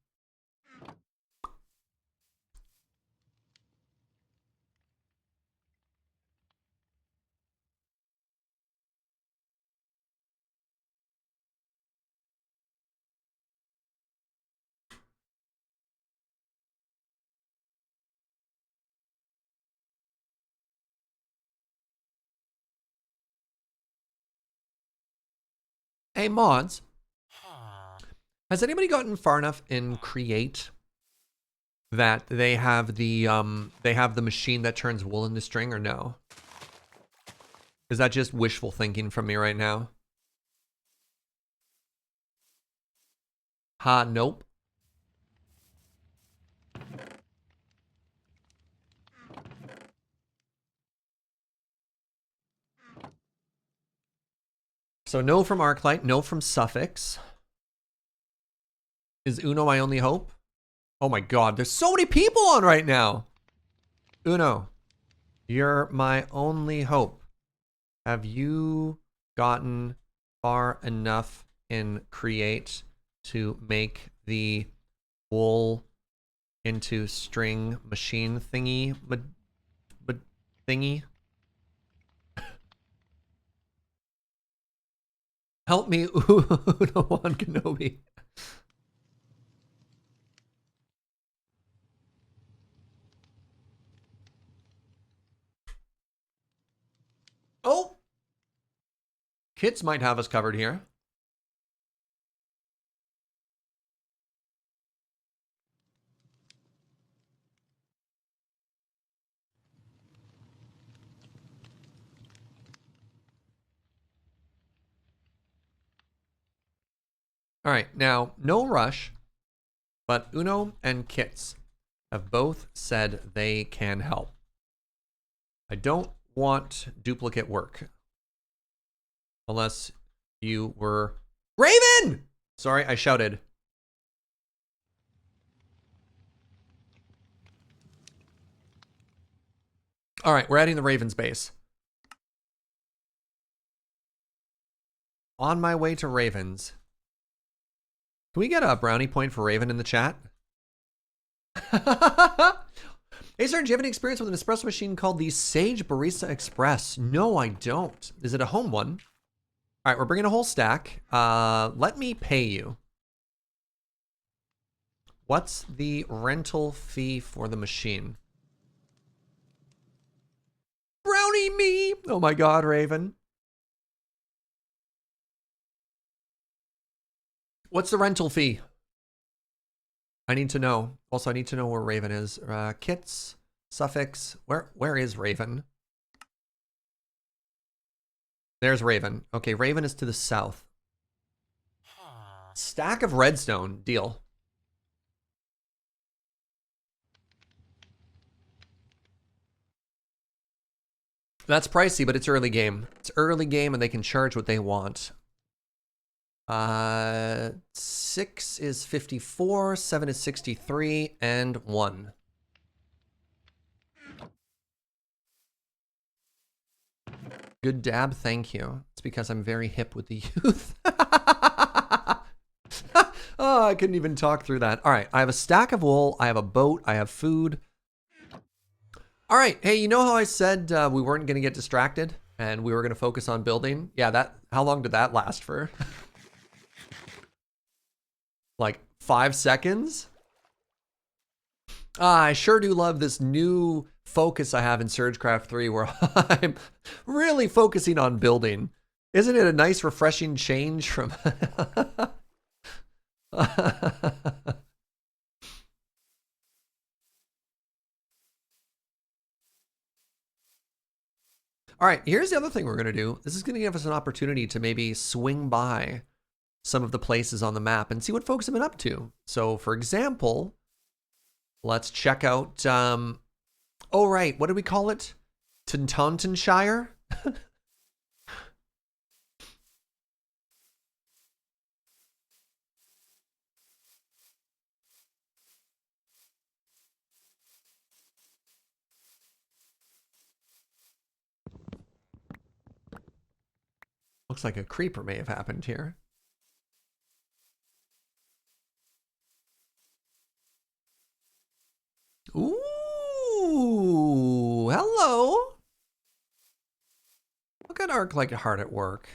A: Hey, mods. Has anybody gotten far enough in Create that they have the machine that turns wool into string, or no? Is that just wishful thinking from me right now? Ha, nope. So no from Arclight, no from Suffix. Is Uno my only hope? Oh my god, there's so many people on right now. Uno, you're my only hope. Have you gotten far enough in Create to make the wool into string machine thingy? Thingy? Help me, Uno-wan Kenobi. Oh! Kits might have us covered here. All right, now, no rush, but Uno and Kits have both said they can help. I don't want duplicate work. Unless you were... Ravynn! Sorry, I shouted. All right, we're adding the Ravyn's base. On my way to Ravyn's. Can we get a brownie point for Ravynn in the chat? Hey, Serge, do you have any experience with an espresso machine called the Sage Barista Express? No, I don't. Is it a home one? All right, we're bringing a whole stack. Let me pay you. What's the rental fee for the machine? Brownie me! Oh my god, Ravynn. What's the rental fee? I need to know. Also, I need to know where Ravynn is. Kits, suffix. Where is Ravynn? There's Ravynn. Okay, Ravynn is to the south. Stack of redstone. Deal. That's pricey, but it's early game. It's early game and they can charge what they want. 6 is 54, 7 is 63, and 1. Good dab, thank you. It's because I'm very hip with the youth. Oh, I couldn't even talk through that. All right, I have a stack of wool, I have a boat, I have food. All right, hey, you know how I said we weren't gonna get distracted and we were gonna focus on building? Yeah, how long did that last for? Like 5 seconds? I sure do love this new focus I have in SergeCraft 3 where I'm really focusing on building. Isn't it a nice refreshing change from... All right, here's the other thing we're gonna do. This is gonna give us an opportunity to maybe swing by some of the places on the map and see what folks have been up to. So for example, let's check out, oh right, what did we call it? Tauntonshire? Looks like a creeper may have happened here. Ooh, hello. Look at Arc like hard at work.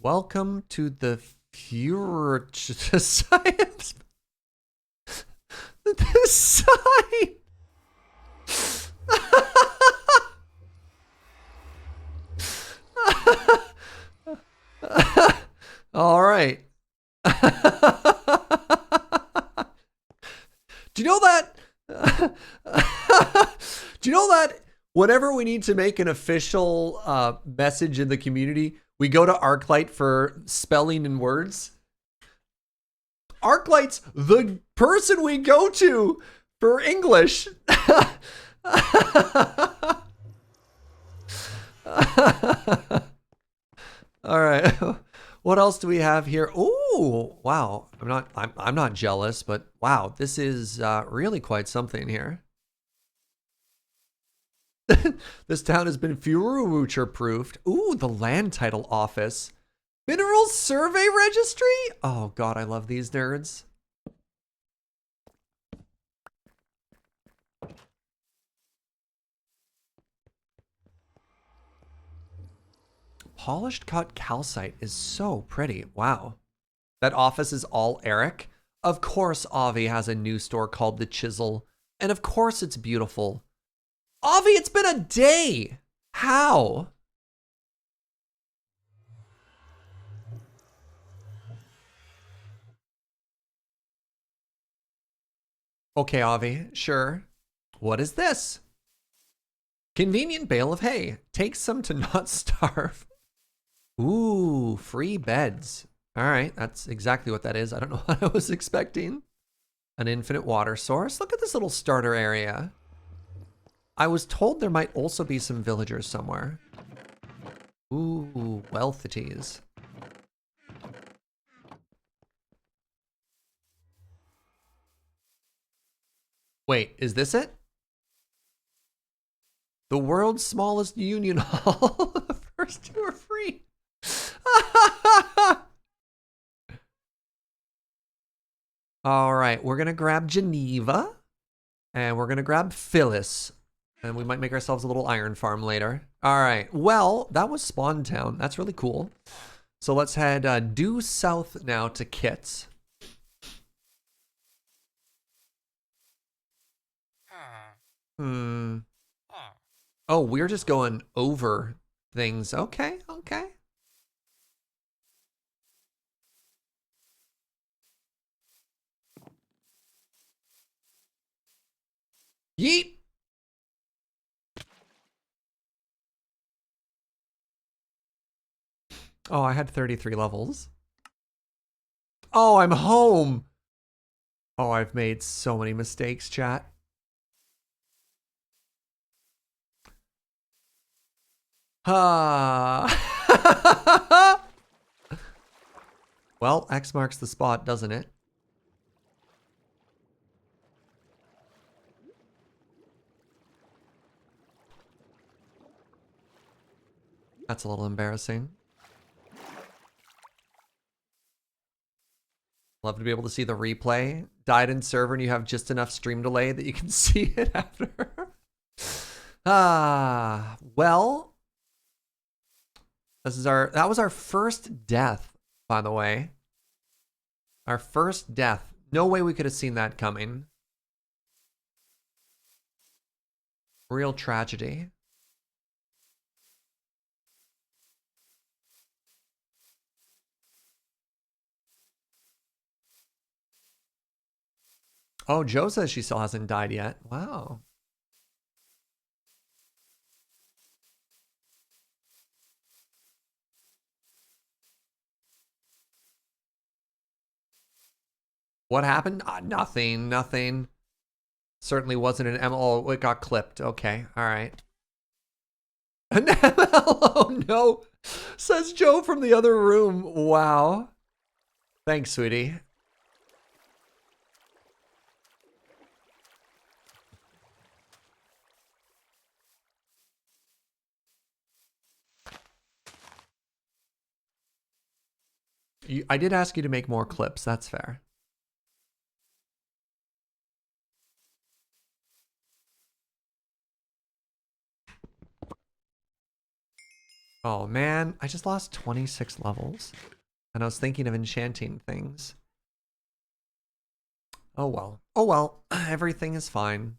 A: Welcome to the Future Science. The sign. All right. Do you know that? Do you know that whenever we need to make an official message in the community, we go to Arclight for spelling and words? Arclight's the person we go to for English. All right. What else do we have here? Ooh, wow. I'm not jealous, but wow, this is really quite something here. This town has been future-proofed. Ooh, the land title office. Minerals Survey Registry? Oh god, I love these nerds. Polished cut calcite is so pretty. Wow. That office is all Eric. Of course Avi has a new store called The Chisel. And of course it's beautiful. Avi, it's been a day. How? Okay, Avi, sure. What is this? Convenient bale of hay. Take some to not starve. Ooh, free beds. All right, that's exactly what that is. I don't know what I was expecting. An infinite water source. Look at this little starter area. I was told there might also be some villagers somewhere. Ooh, wealthities. Wait, is this it? The world's smallest union hall. The first two are free. All right, we're gonna grab Geneva. And we're gonna grab Phyllis. And we might make ourselves a little iron farm later. All right, well, that was Spawn Town. That's really cool. So let's head due south now to Kits. Hmm. Oh, we're just going over things. Okay, okay. Yeet! Oh, I had 33 levels. Oh, I'm home! Oh, I've made so many mistakes, chat. Ah. Well, X marks the spot, doesn't it? That's a little embarrassing. Love to be able to see the replay. Died in server and you have just enough stream delay that you can see it after. Well, that was our first death, by the way. Our first death. No way we could have seen that coming. Real tragedy. Oh, Joe says she still hasn't died yet. Wow. What happened? Nothing, nothing. Certainly wasn't an ML. Oh, it got clipped. Okay, all right. An ML? Oh no, says Joe from the other room. Wow. Thanks, sweetie. I did ask you to make more clips. That's fair. Oh man, I just lost 26 levels. And I was thinking of enchanting things. Oh well. Oh well. Everything is fine.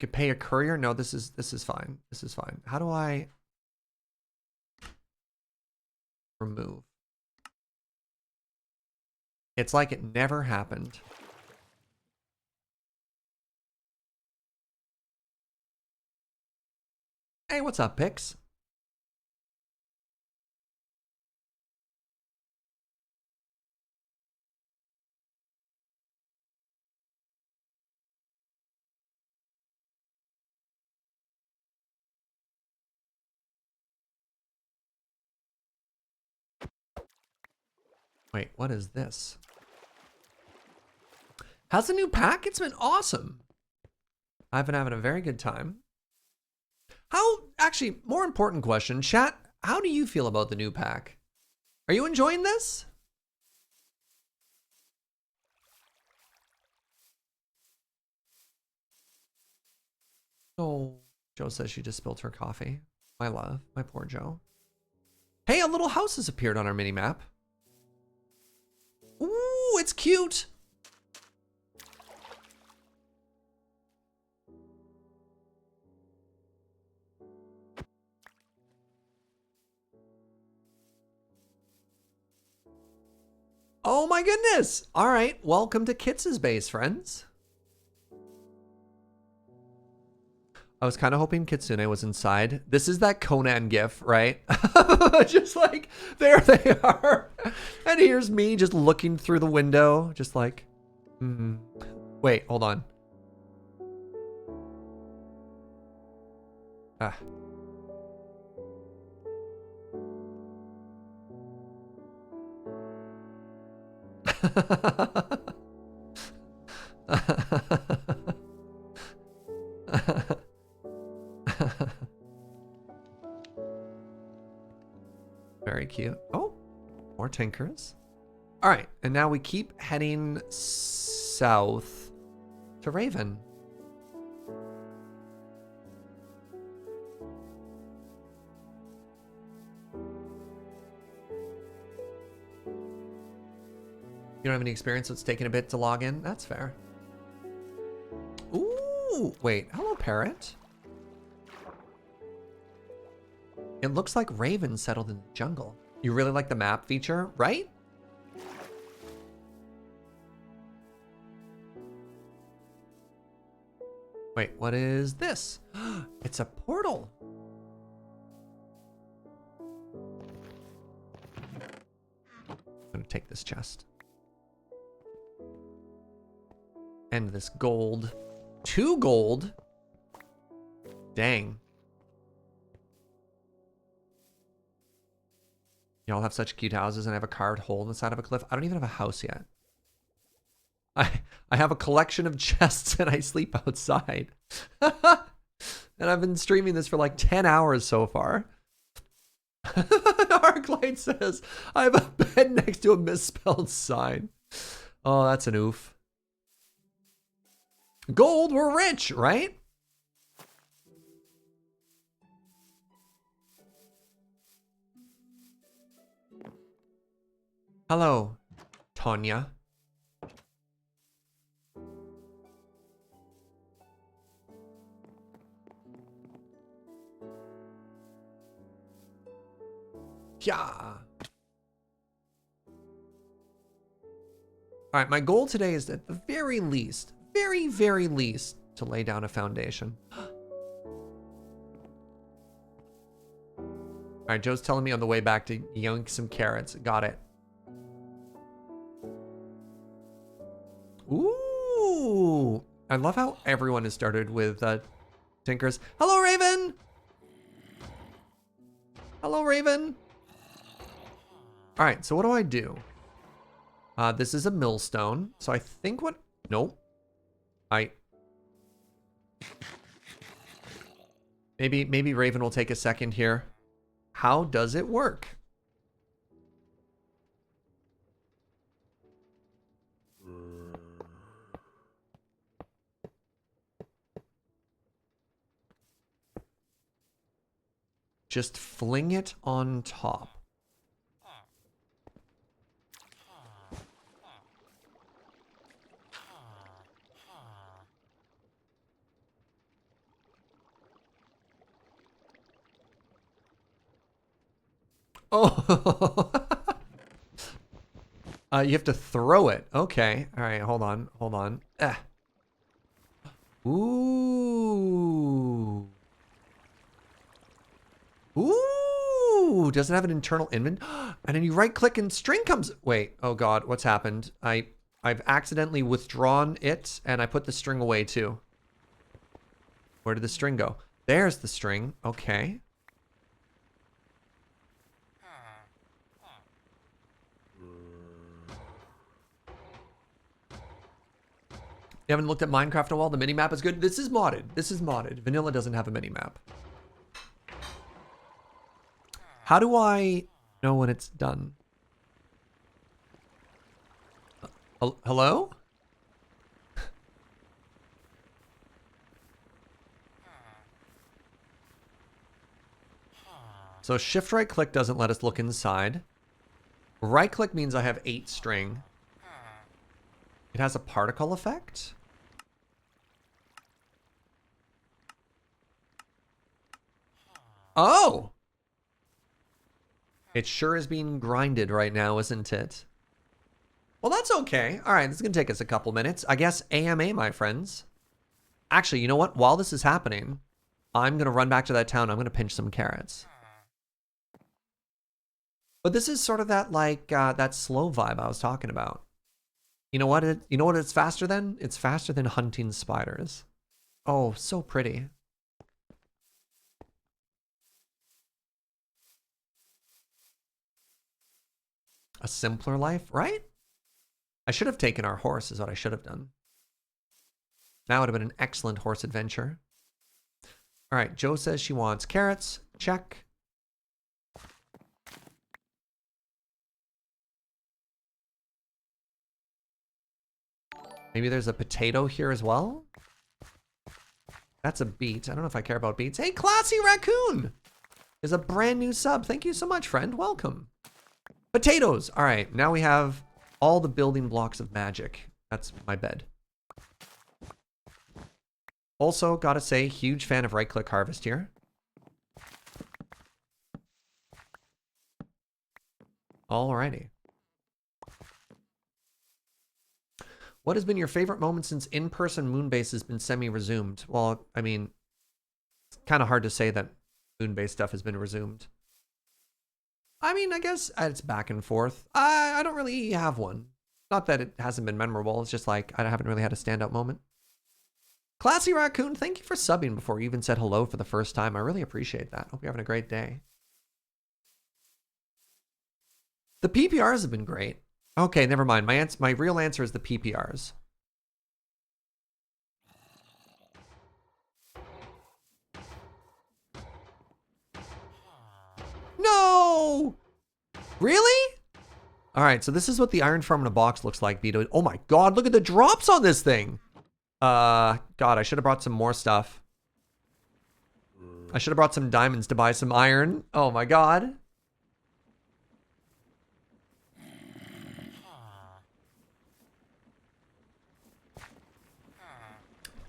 A: Could pay a courier? No, this is fine. This is fine. How do I remove? It's like it never happened. Hey, what's up, Pix? Wait, what is this? How's the new pack? It's been awesome. I've been having a very good time. Actually, more important question, chat, how do you feel about the new pack? Are you enjoying this? Oh, Joe says she just spilled her coffee. My love, my poor Joe. Hey, a little house has appeared on our mini map. Ooh, it's cute. Oh my goodness. All right, welcome to Kits' base, friends. I was kind of hoping Kitsune was inside. This is that Conan gif, right? Just like, there they are. And here's me just looking through the window, just like, Wait, hold on. Ah. Very cute. Oh, more tinkers. All right, and now we keep heading south to Ravynn. You don't have any experience, so it's taking a bit to log in. That's fair. Ooh, wait. Hello, parrot. It looks like Ravynn settled in the jungle. You really like the map feature, right? Wait, what is this? It's a portal. I'm gonna take this chest. And this gold. 2 gold? Dang. Y'all have such cute houses and I have a carved hole in the side of a cliff. I don't even have a house yet. I have a collection of chests and I sleep outside. And I've been streaming this for like 10 hours so far. Arclight says, I have a bed next to a misspelled sign. Oh, that's an oof. Gold, we're rich, right? Hello, Tonya. Yeah. All right, my goal today is at the very least, very least, to lay down a foundation. All right, Joe's telling me on the way back to yoink some carrots. Got it. Ooh, I love how everyone has started with Tinkers. Hello, Ravynn. Hello, Ravynn. All right, so what do I do? This is a millstone. So I think what, nope. Maybe Ravynn will take a second here. How does it work? Just fling it on top. Oh, you have to throw it. Okay. All right. Hold on. Hold on. Ooh. Ooh. Does it have an internal inventory? And then you right click and string comes. Wait. Oh God. What's happened? I've accidentally withdrawn it and I put the string away too. Where did the string go? There's the string. Okay. You haven't looked at Minecraft in a while? The minimap is good. This is modded. This is modded. Vanilla doesn't have a minimap. How do I know when it's done? Hello? So shift right click doesn't let us look inside. Right click means I have 8 string. It has a particle effect. Oh! It sure is being grinded right now, isn't it? Well, that's okay. All right, this is going to take us a couple minutes. I guess AMA, my friends. Actually, you know what? While this is happening, I'm going to run back to that town. I'm going to pinch some carrots. But this is sort of that, like, that slow vibe I was talking about. You know what? You know what it's faster than? It's faster than hunting spiders. Oh, so pretty. A simpler life, right? I should have taken our horse is what I should have done. That would have been an excellent horse adventure. All right, Joe says she wants carrots. Check. Maybe there's a potato here as well. That's a beet. I don't know if I care about beets. Hey, Classy Raccoon is a brand new sub. Thank you so much, friend. Welcome. Potatoes. All right, now we have all the building blocks of magic. That's my bed. Also, gotta say, huge fan of right-click harvest here. Alrighty. What has been your favorite moment since in-person Moonbase has been semi-resumed? Well, I mean, it's kind of hard to say that Moonbase stuff has been resumed. I mean, I guess it's back and forth. I don't really have one. Not that it hasn't been memorable. It's just like, I haven't really had a standout moment. Classy Raccoon, thank you for subbing before you even said hello for the first time. I really appreciate that. Hope you're having a great day. The PPRs have been great. Okay, never mind. My real answer is the PPRs. No! Really? All right, so this is what the iron farm in a box looks like, Vito. Oh my god, look at the drops on this thing. God, I should have brought some more stuff. I should have brought some diamonds to buy some iron. Oh my god.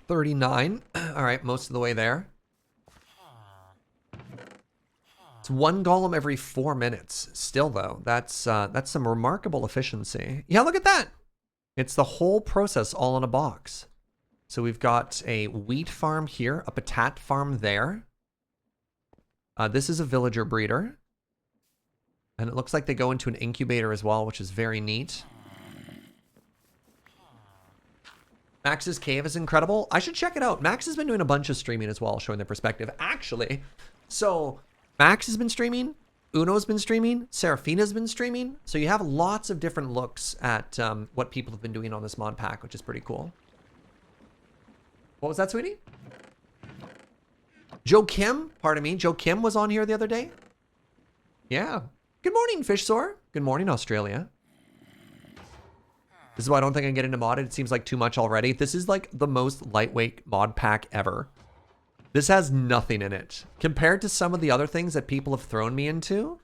A: $39. All right, most of the way there. It's one golem every 4 minutes. Still though, that's some remarkable efficiency. Yeah, look at that. It's the whole process all in a box. So we've got a wheat farm here, a potat farm there. This is a villager breeder. And it looks like they go into an incubator as well, which is very neat. Max's cave is incredible. I should check it out. Max has been doing a bunch of streaming as well, showing their perspective. Actually, so Max has been streaming, Uno's been streaming, Seraphina's been streaming. So you have lots of different looks at what people have been doing on this mod pack, which is pretty cool. What was that, sweetie? Joe Kim, pardon me. Joe Kim was on here the other day. Yeah. Good morning, Fishsore. Good morning, Australia. This is why I don't think I can get into modded. It seems like too much already. This is like the most lightweight mod pack ever. This has nothing in it. Compared to some of the other things that people have thrown me into.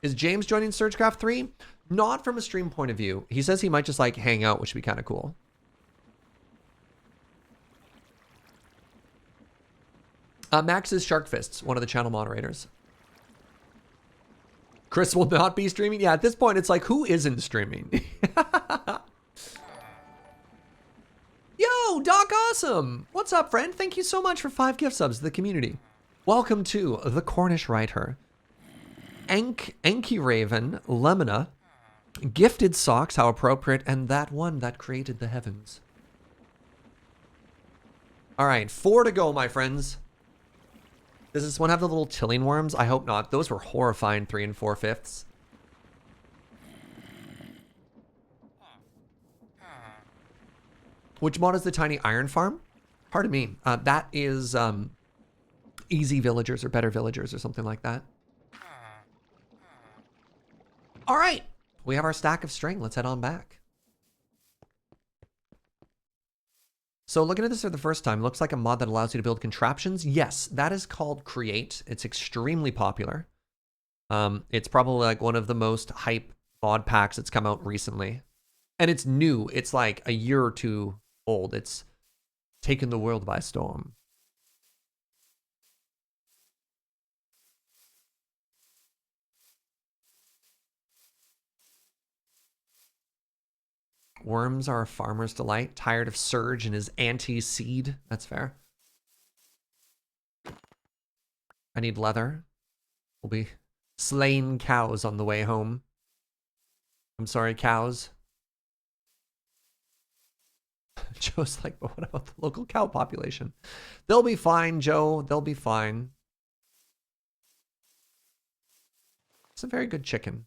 A: Is James joining SergeCraft 3? Not from a stream point of view. He says he might just like hang out, which would be kind of cool. Max is Shark Fists, one of the channel moderators. Chris will not be streaming? Yeah, at this point, it's like, who isn't streaming? Yo, Doc Awesome! What's up, friend? Thank you so much for 5 gift subs to the community. Welcome to The Cornish Writer. Enki Ravynn, Lemina, Gifted Socks, how appropriate, and that one that created the heavens. All right, 4 to go, my friends. Does this one have the little tilling worms? I hope not. Those were horrifying 3 4/5. Which mod is the tiny iron farm? Pardon me. That is easy villagers or better villagers or something like that. All right. We have our stack of string. Let's head on back. So looking at this for the first time, looks like a mod that allows you to build contraptions. Yes, that is called Create. It's extremely popular. It's probably like one of the most hype mod packs that's come out recently. And it's new. It's like a year or 2 old. It's taken the world by storm. Worms are a farmer's delight. Tired of Serge and his anti-seed. That's fair. I need leather. We'll be slaying cows on the way home. I'm sorry, cows. Joe's like, but what about the local cow population? They'll be fine, Joe. They'll be fine. It's a very good chicken.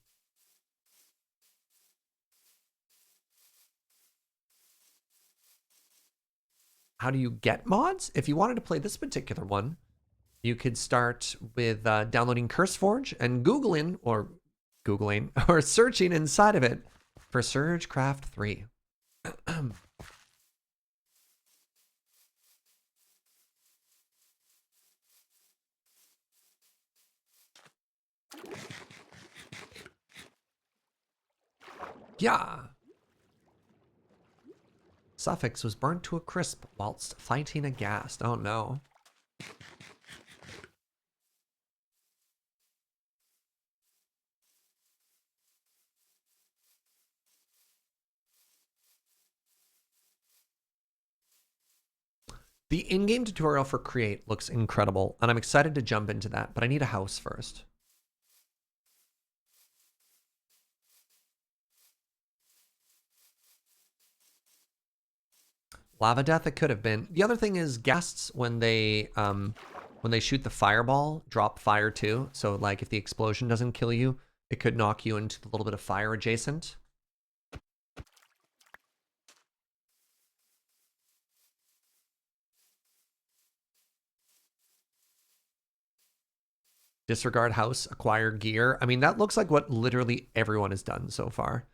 A: How do you get mods? If you wanted to play this particular one, you could start with downloading CurseForge and Googling or searching inside of it for SergeCraft 3. Yeah. Suffix was burnt to a crisp whilst fighting a ghast. Oh no. The in-game tutorial for Create looks incredible, and I'm excited to jump into that, but I need a house first. Lava death it could have been. The other thing is ghasts when they shoot the fireball, drop fire too. So like if the explosion doesn't kill you, it could knock you into a little bit of fire adjacent. Disregard house, acquire gear. I mean, that looks like what literally everyone has done so far.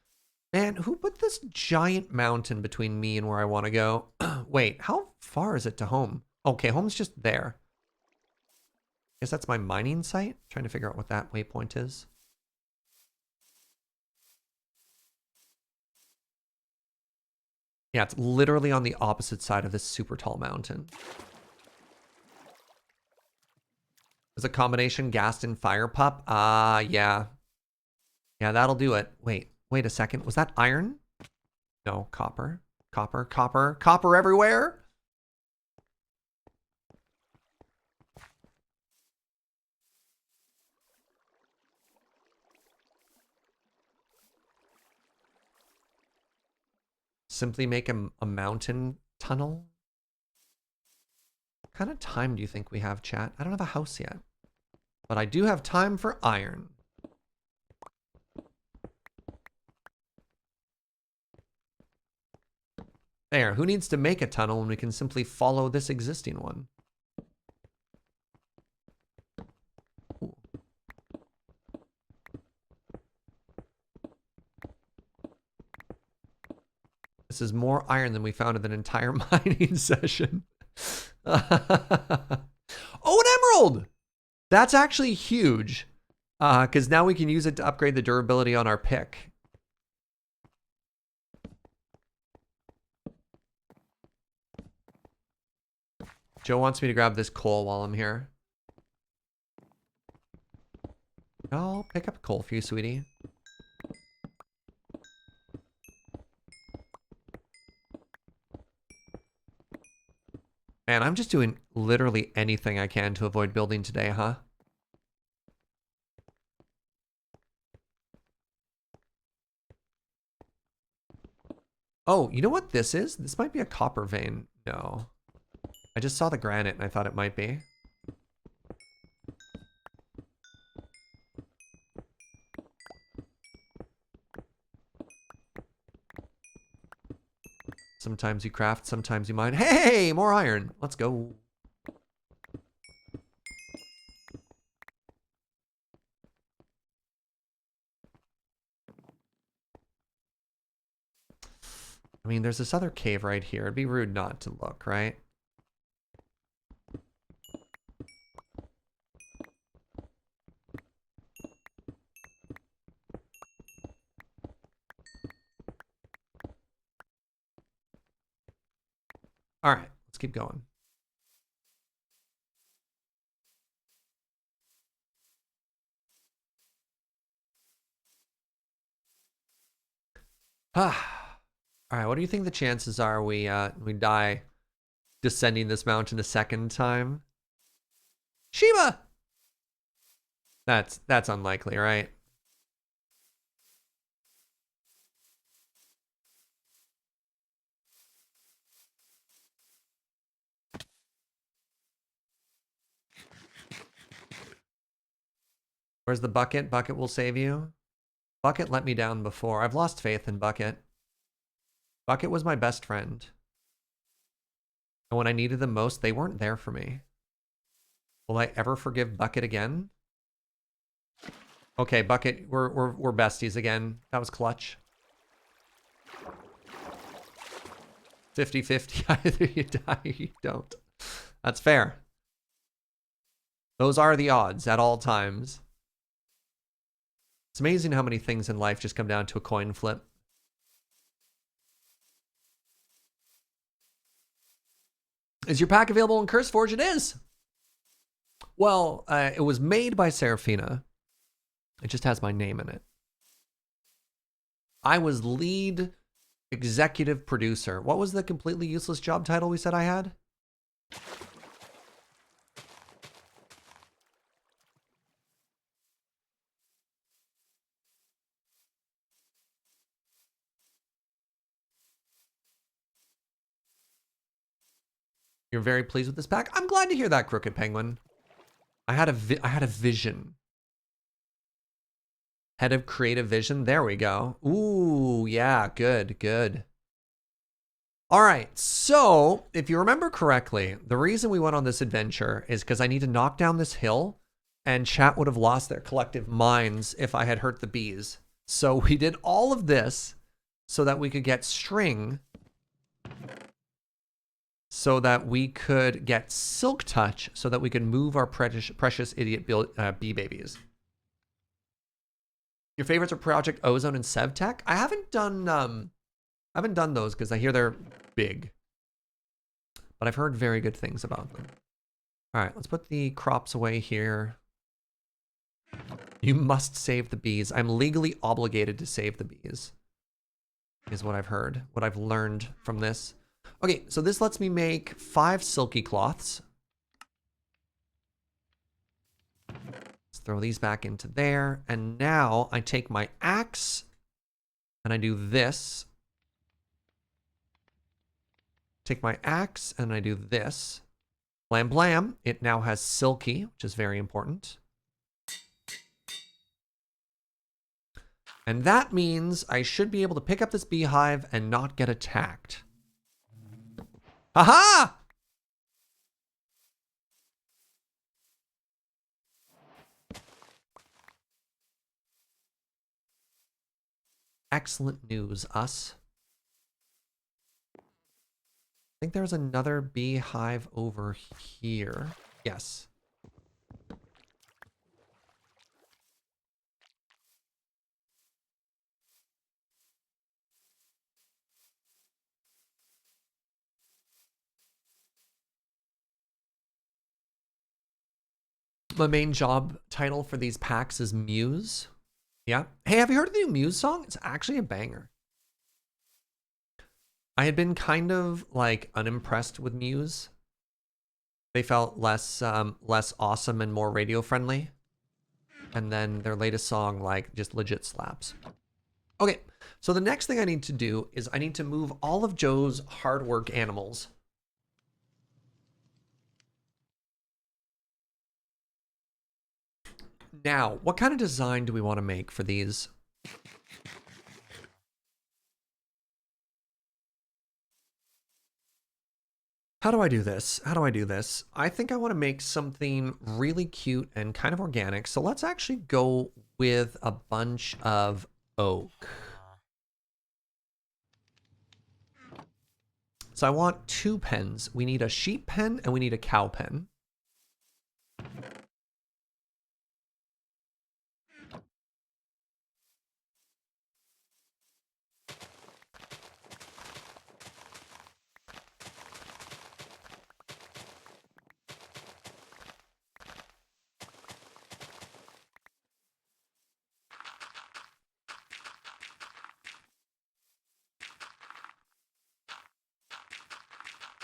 A: Man, who put this giant mountain between me and where I want to go? Wait, how far is it to home? Okay, home's just there. Guess that's my mining site. Trying to figure out what that waypoint is. Yeah, it's literally on the opposite side of this super tall mountain. There's a combination ghast and fire pup. Yeah. Yeah, that'll do it. Wait a second. Was that iron? No, copper. Copper everywhere. Simply make a mountain tunnel. What kind of time do you think we have, chat? I don't have a house yet, but I do have time for iron. There, who needs to make a tunnel when we can simply follow this existing one? Ooh. This is more iron than we found in an entire mining session. Oh, an emerald! That's actually huge. Because now we can use it to upgrade the durability on our pick. Joe wants me to grab this coal while I'm here. I'll pick up coal for you, sweetie. Man, I'm just doing literally anything I can to avoid building today, huh? Oh, you know what this is? This might be a copper vein. No. I just saw the granite and I thought it might be. Sometimes you craft, sometimes you mine. Hey, more iron. Let's go. I mean, there's this other cave right here. It'd be rude not to look, right? All right, let's keep going. All right, what do you think the chances are we die descending this mountain a second time? Sheba! That's unlikely, right? Where's the bucket? Bucket will save you. Bucket let me down before. I've lost faith in Bucket. Bucket was my best friend. And when I needed them most, they weren't there for me. Will I ever forgive Bucket again? Okay, Bucket, we're besties again. That was clutch. 50-50. Either you die or you don't. That's fair. Those are the odds at all times. It's amazing how many things in life just come down to a coin flip. Is your pack available in CurseForge? It is. Well, it was made by Seraphina. It just has my name in it. I was lead executive producer. What was the completely useless job title we said I had? You're very pleased with this pack? I'm glad to hear that, Crooked Penguin. I had a vision. Head of creative vision. There we go. Ooh, yeah, good, good. All right, so if you remember correctly, the reason we went on this adventure is because I need to knock down this hill, and chat would have lost their collective minds if I had hurt the bees. So we did all of this so that we could get string, so that we could get silk touch, so that we could move our precious idiot bee babies. Your favorites are Project Ozone and SevTech? I haven't done those because I hear they're big, but I've heard very good things about them. All right, let's put the crops away here. You must save the bees. I'm legally obligated to save the bees, is what I've heard, what I've learned from this. Okay, so this lets me make 5 silky cloths. Let's throw these back into there. And now I take my axe and I do this. Take my axe and I do this. Blam blam. It now has silky, which is very important. And that means I should be able to pick up this beehive and not get attacked. Aha! Excellent news, us. I think there's another beehive over here. Yes. My main job title for these packs is Muse. Yeah. Hey, have you heard of the new Muse song? It's actually a banger. I had been kind of like unimpressed with Muse. They felt less awesome and more radio friendly. And then their latest song like just legit slaps. Okay, so the next thing I need to do is I need to move all of Joe's hard work animals. Now, what kind of design do we want to make for these? How do I do this? How do I do this? I think I want to make something really cute and kind of organic. So let's actually go with a bunch of oak. So I want 2 pens. We need a sheep pen and we need a cow pen.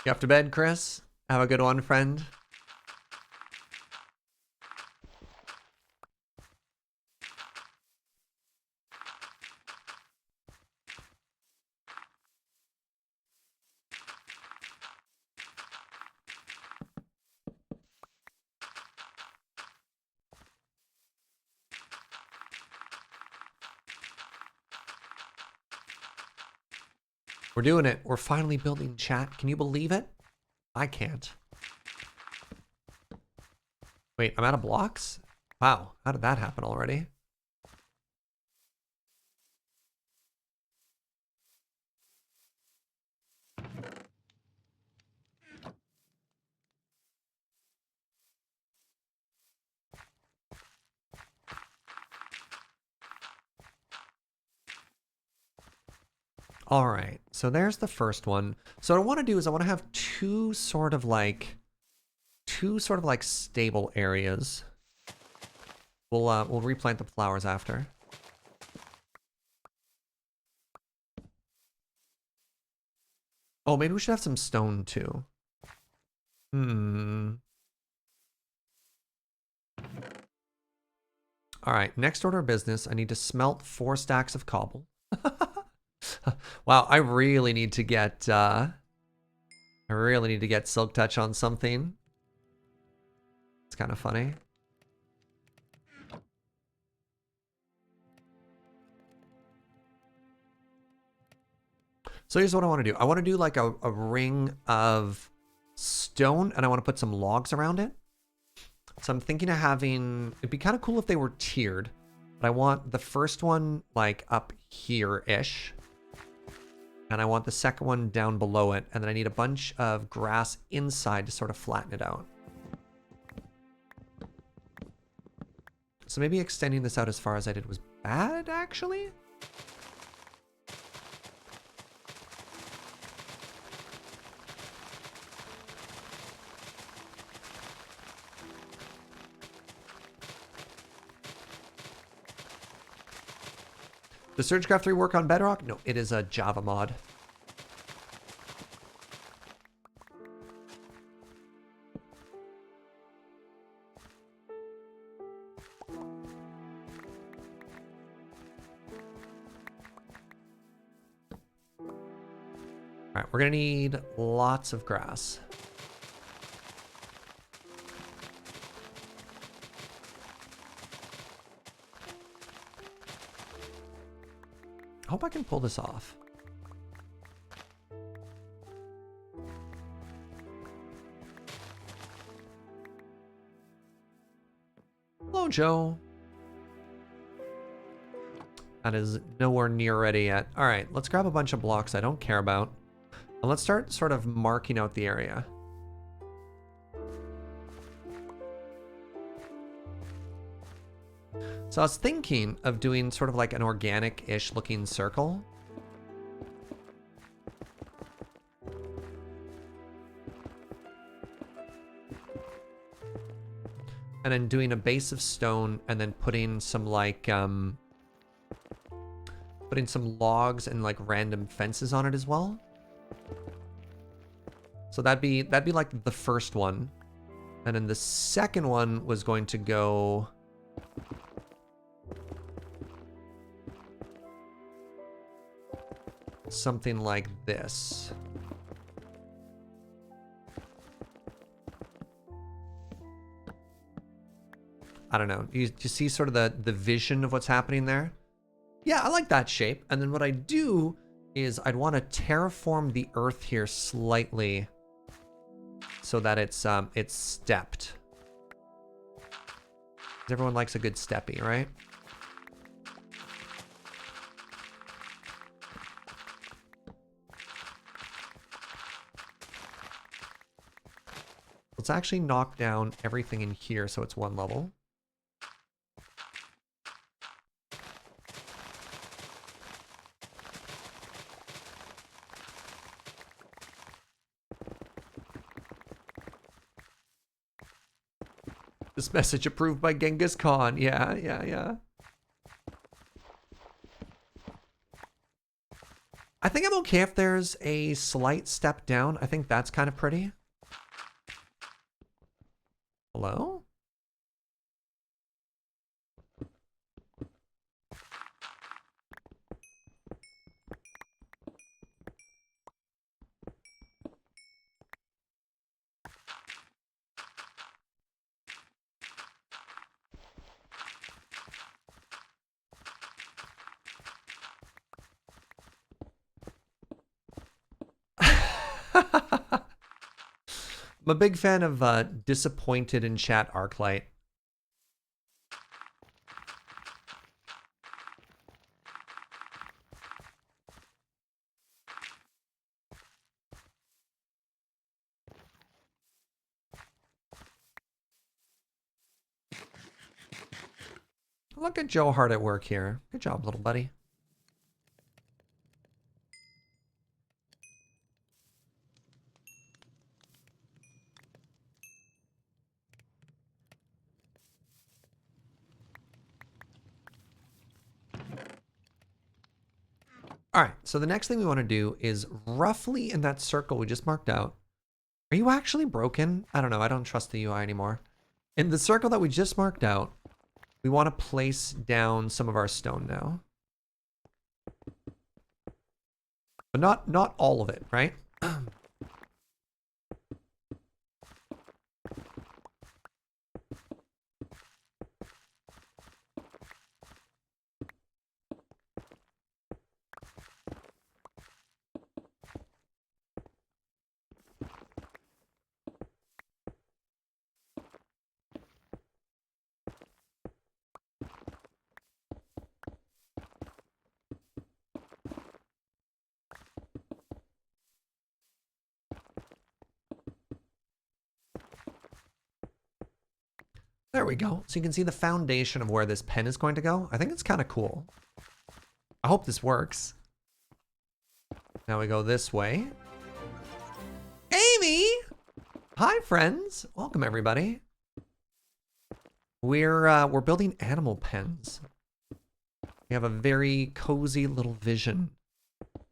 A: You off to bed, Chris? Have a good one, friend. We're doing it. We're finally building chat. Can you believe it? I can't. Wait, I'm out of blocks? Wow, how did that happen already? All right, so there's the first one. So what I want to do is I want to have two sort of like stable areas. We'll replant the flowers after. Oh, maybe we should have some stone too. Hmm. All right, next order of business, I need to smelt 4 stacks of cobble. Wow, I really need to get silk touch on something. It's kind of funny. So here's what I want to do. I want to do like a ring of stone, and I want to put some logs around it. So I'm thinking of having, it'd be kind of cool if they were tiered, but I want the first one like up here-ish. And I want the second one down below it, and then I need a bunch of grass inside to sort of flatten it out. So maybe extending this out as far as I did was bad, actually? Does SergeCraft 3 work on Bedrock? No, it is a Java mod. All right, we're gonna need lots of grass. I hope I can pull this off. Hello, Joe. That is nowhere near ready yet. All right, let's grab a bunch of blocks I don't care about. And let's start sort of marking out the area. So I was thinking of doing sort of like an organic-ish looking circle. And then doing a base of stone and then putting some like, putting some logs and like random fences on it as well. So that'd be like the first one. And then the second one was going to go something like this. I don't know. You see sort of the vision of what's happening there? Yeah, I like that shape. And then what I do is I'd want to terraform the earth here slightly so that it's stepped. 'Cause everyone likes a good steppy, right? Let's actually knock down everything in here so it's one level. This message approved by Genghis Khan. Yeah, yeah, yeah. I think I'm okay if there's a slight step down. I think that's kind of pretty. Hello? I'm a big fan of disappointed in chat Arclight. Look at Joe hard at work here. Good job, little buddy. All right, so the next thing we want to do is roughly in that circle we just marked out. Are you actually broken? I don't know. I don't trust the UI anymore. In the circle that we just marked out, we want to place down some of our stone now. But not all of it, right? There we go. So you can see the foundation of where this pen is going to go. I think it's kind of cool. I hope this works. Now we go this way. Amy! Hi, friends. Welcome, everybody. We're building animal pens. We have a very cozy little vision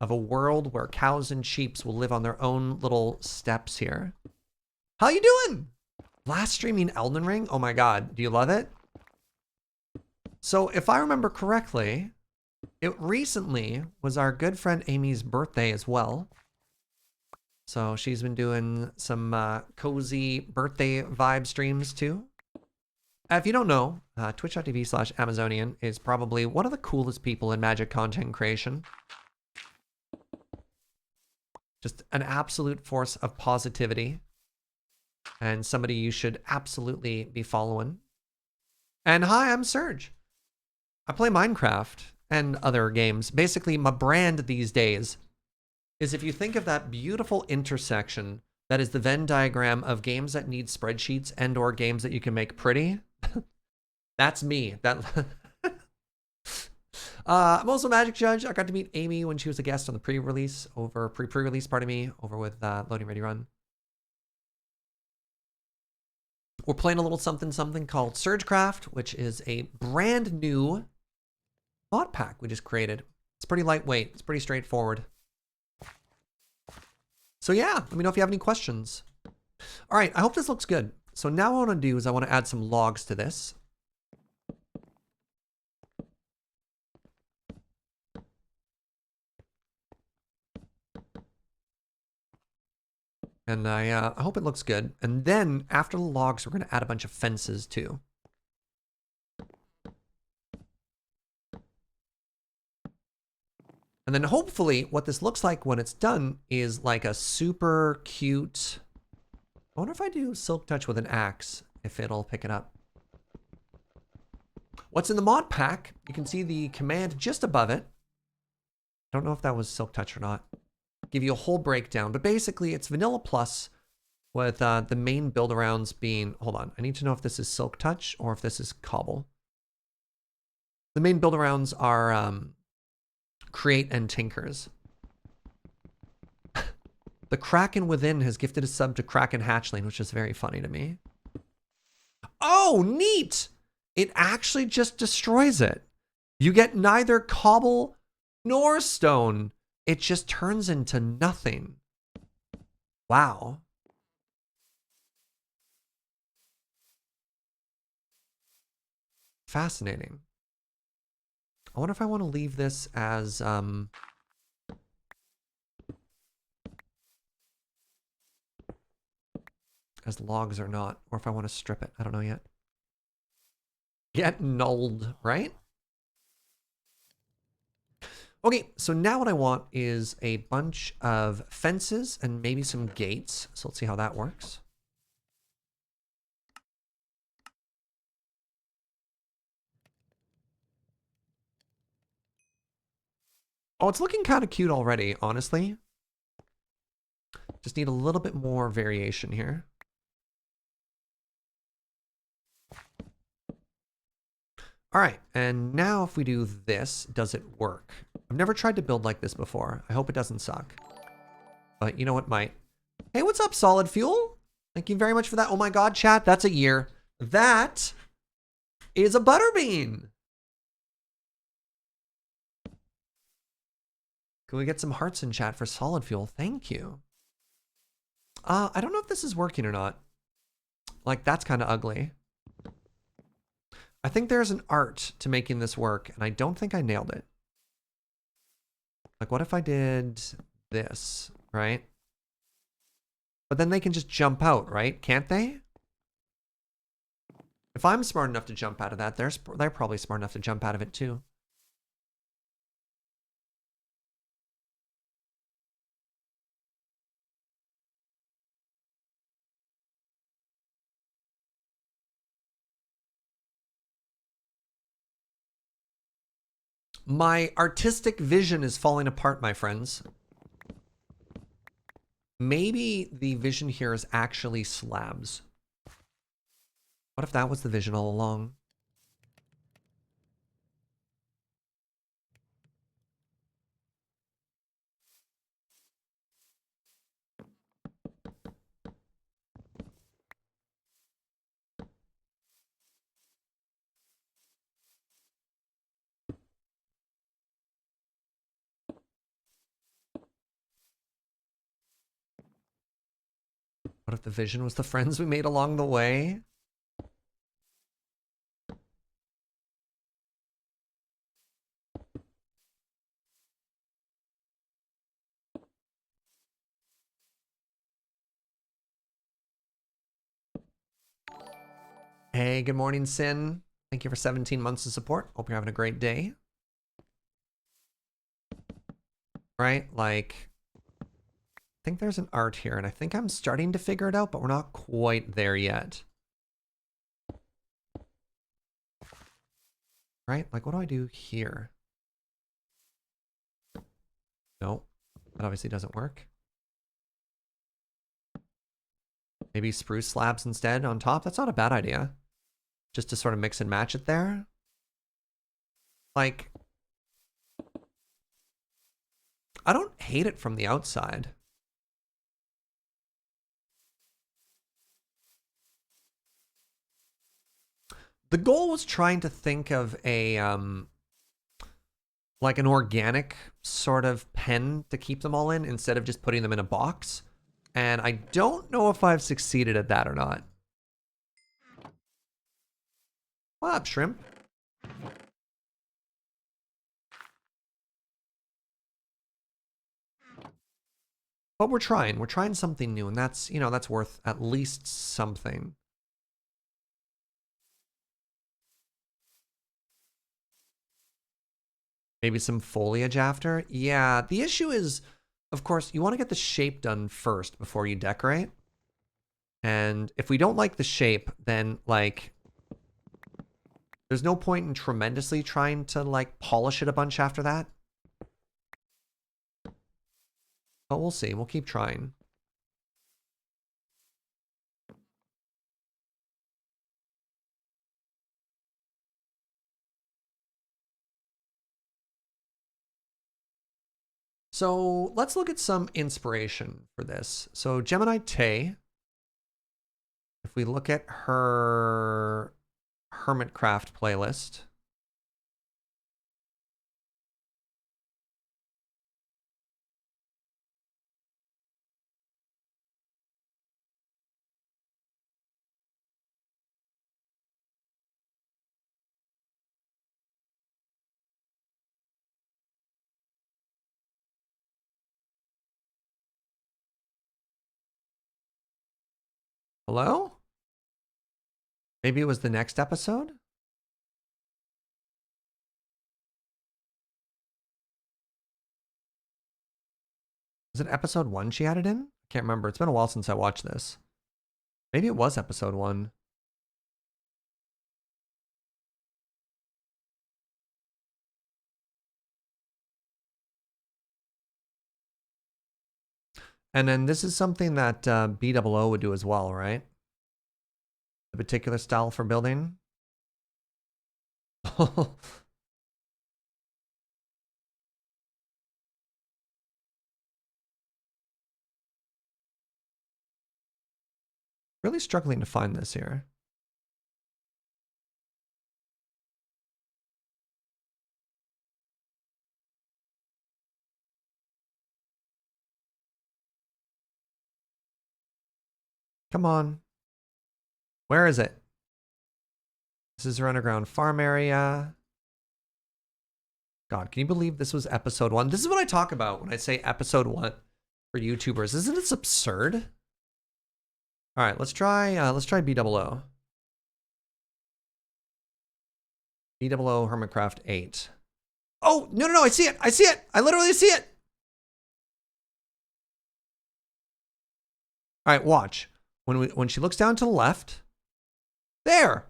A: of a world where cows and sheep will live on their own little steps here. How you doing? Last streaming Elden Ring? Oh my god, do you love it? So if I remember correctly, it recently was our good friend Amy's birthday as well. So she's been doing some cozy birthday vibe streams too. If you don't know, twitch.tv/Amazonian is probably one of the coolest people in Magic content creation. Just an absolute force of positivity. And somebody you should absolutely be following. And hi, I'm Serge. I play Minecraft and other games. Basically, my brand these days is, if you think of that beautiful intersection that is the Venn diagram of games that need spreadsheets and or games that you can make pretty, that's me. I'm also a Magic Judge. I got to meet Amy when she was a guest on the pre-release over with Loading Ready Run. We're playing a little something called SergeCraft, which is a brand new mod pack we just created. It's pretty lightweight. It's pretty straightforward. So yeah, let me know if you have any questions. All right, I hope this looks good. So now what I want to do is I want to add some logs to this. And I hope it looks good. And then after the logs, we're going to add a bunch of fences too. And then hopefully what this looks like when it's done is like a super cute... I wonder if I do Silk Touch with an axe, if it'll pick it up. What's in the mod pack? You can see the command just above it. I don't know if that was Silk Touch or not. Give you a whole breakdown, but basically it's Vanilla Plus with the main build-arounds being... Hold on, I need to know if this is Silk Touch or if this is Cobble. The main build-arounds are Create and Tinkers. The Kraken Within has gifted a sub to Kraken Hatchling, which is very funny to me. Oh, neat! It actually just destroys it. You get neither cobble nor stone. It just turns into nothing. Wow. Fascinating. I wonder if I want to leave this as logs or not, or if I want to strip it. I don't know yet. Get nulled, right? Okay, so now what I want is a bunch of fences and maybe some gates. So let's see how that works. Oh, it's looking kind of cute already, honestly. Just need a little bit more variation here. All right, and now if we do this, does it work? I've never tried to build like this before. I hope it doesn't suck. But you know what might. Hey, what's up, Solid Fuel? Thank you very much for that. Oh my god, chat, that's a year. That is a butterbean. Can we get some hearts in chat for solid fuel? Thank you. I don't know if this is working or not. Like, that's kind of ugly. I think there's an art to making this work, and I don't think I nailed it. Like, what if I did this, right? But then they can just jump out, right? Can't they? If I'm smart enough to jump out of that, they're probably smart enough to jump out of it too. My artistic vision is falling apart, my friends. Maybe the vision here is actually slabs. What if that was the vision all along? What if the vision was the friends we made along the way? Hey, good morning, Sin. Thank you for 17 months of support. Hope you're having a great day. Right? Like, I think there's an art here, and I think I'm starting to figure it out, but we're not quite there yet. Right? Like, what do I do here? Nope. That obviously doesn't work. Maybe spruce slabs instead on top? That's not a bad idea. Just to sort of mix and match it there. Like, I don't hate it from the outside. The goal was trying to think of a, like an organic sort of pen to keep them all in instead of just putting them in a box. And I don't know if I've succeeded at that or not. What up, shrimp? But we're trying. We're trying something new, and that's, you know, that's worth at least something. Maybe some foliage after? Yeah, the issue is, of course, you want to get the shape done first before you decorate. And if we don't like the shape, then, like, there's no point in tremendously trying to, like, polish it a bunch after that. But we'll see. We'll keep trying. So let's look at some inspiration for this. So Gemini Tay, if we look at her Hermitcraft playlist, hello? Maybe it was the next episode? Was it episode 1 she added in? I can't remember. It's been a while since I watched this. Maybe it was episode 1. And then this is something that BOO would do as well, right? The particular style for building. Really struggling to find this here. Come on. Where is it? This is our underground farm area. God, can you believe this was episode 1? This is what I talk about when I say episode 1 for YouTubers. Isn't this absurd? All right, let's try BOO. BOO Hermitcraft 8. Oh, no, I see it. I see it. I literally see it. All right, watch. When she looks down to the left, there.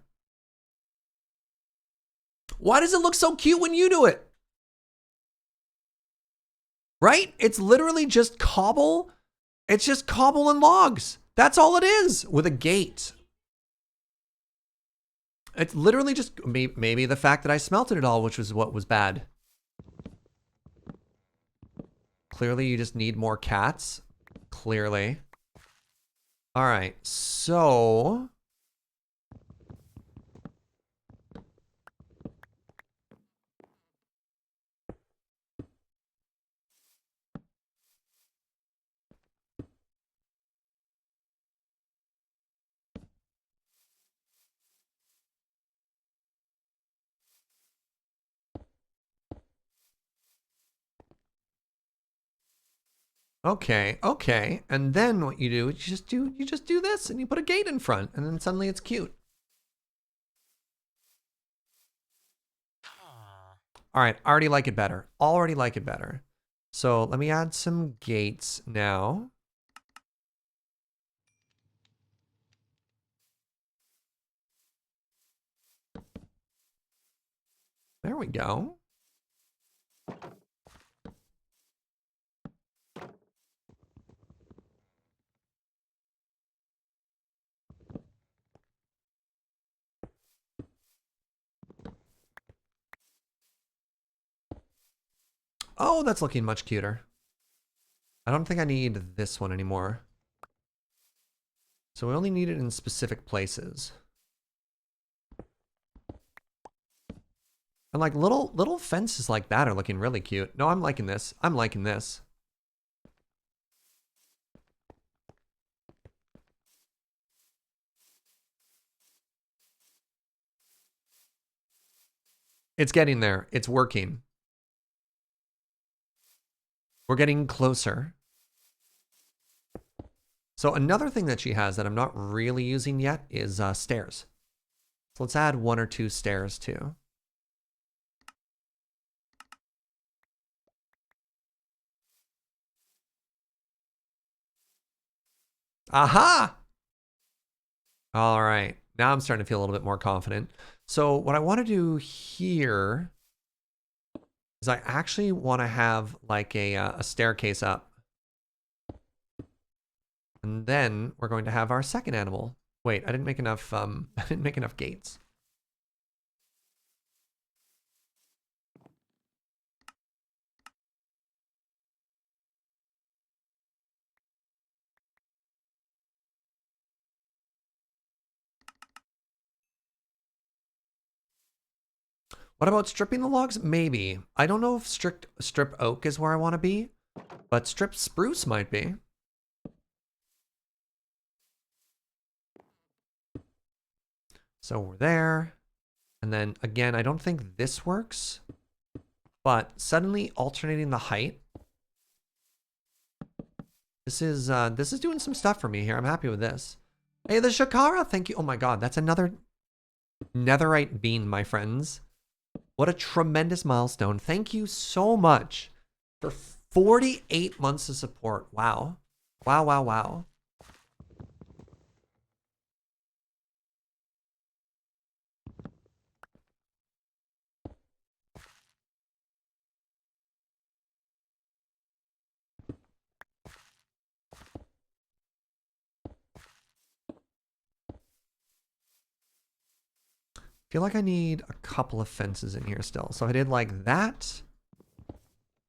A: Why does it look so cute when you do it? Right? It's literally just cobble. It's just cobble and logs. That's all it is with a gate. It's literally just maybe the fact that I smelted it all, which was what was bad. Clearly, you just need more cats. Clearly. All right, so okay. And then what you do is you just do this and you put a gate in front and then suddenly it's cute. All right, already like it better. Already like it better. So let me add some gates now. There we go. Oh, that's looking much cuter. I don't think I need this one anymore. So we only need it in specific places. And like little fences like that are looking really cute. No, I'm liking this. I'm liking this. It's getting there. It's working. We're getting closer. So another thing that she has that I'm not really using yet is stairs. So let's add 1 or 2 stairs too. Aha! All right. Now I'm starting to feel a little bit more confident. So what I want to do here is I actually want to have like a staircase up. And then we're going to have our second animal. Wait, I didn't make enough I didn't make enough gates. What about stripping the logs? Maybe. I don't know if strip oak is where I want to be, but strip spruce might be. So we're there. And then again, I don't think this works, but suddenly alternating the height. This is doing some stuff for me here. I'm happy with this. Hey, the Shakara, thank you. Oh my God, that's another netherite bean, my friends. What a tremendous milestone. Thank you so much for 48 months of support. Wow. Wow. Feel like I need a couple of fences in here still. So I did like that.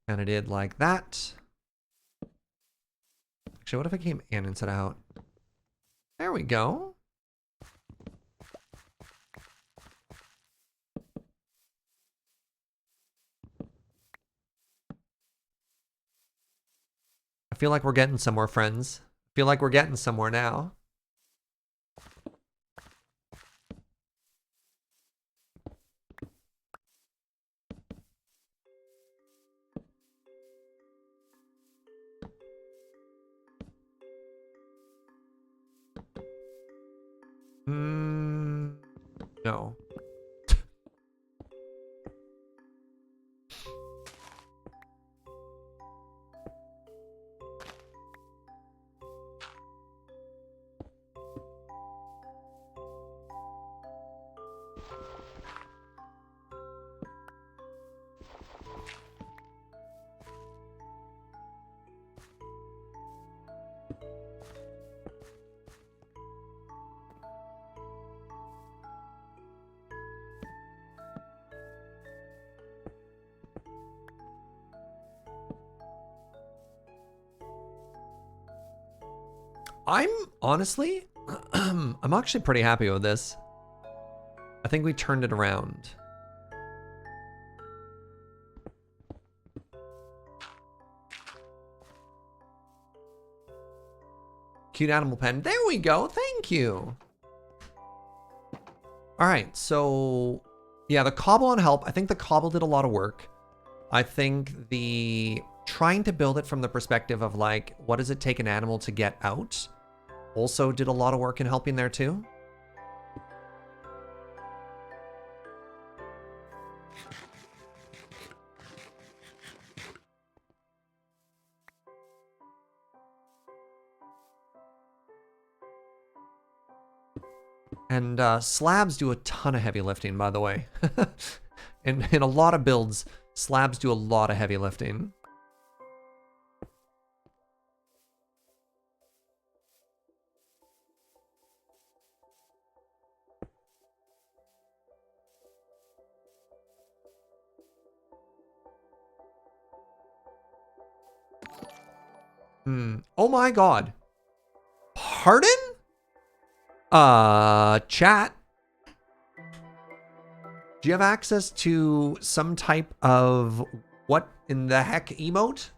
A: And I did like that. Actually, what if I came in instead of out? There we go. I feel like we're getting somewhere, friends. I feel like we're getting somewhere now. No. I'm honestly, I'm actually pretty happy with this. I think we turned it around. Cute animal pen. There we go. Thank you. All right. So yeah, the cobble on help. I think the cobble did a lot of work. I think the trying to build it from the perspective of like, what does it take an animal to get out? Also did a lot of work in helping there too. And slabs do a ton of heavy lifting, by the way. in a lot of builds, slabs do a lot of heavy lifting. Oh my god. Pardon? Chat. Do you have access to some type of what in the heck emote?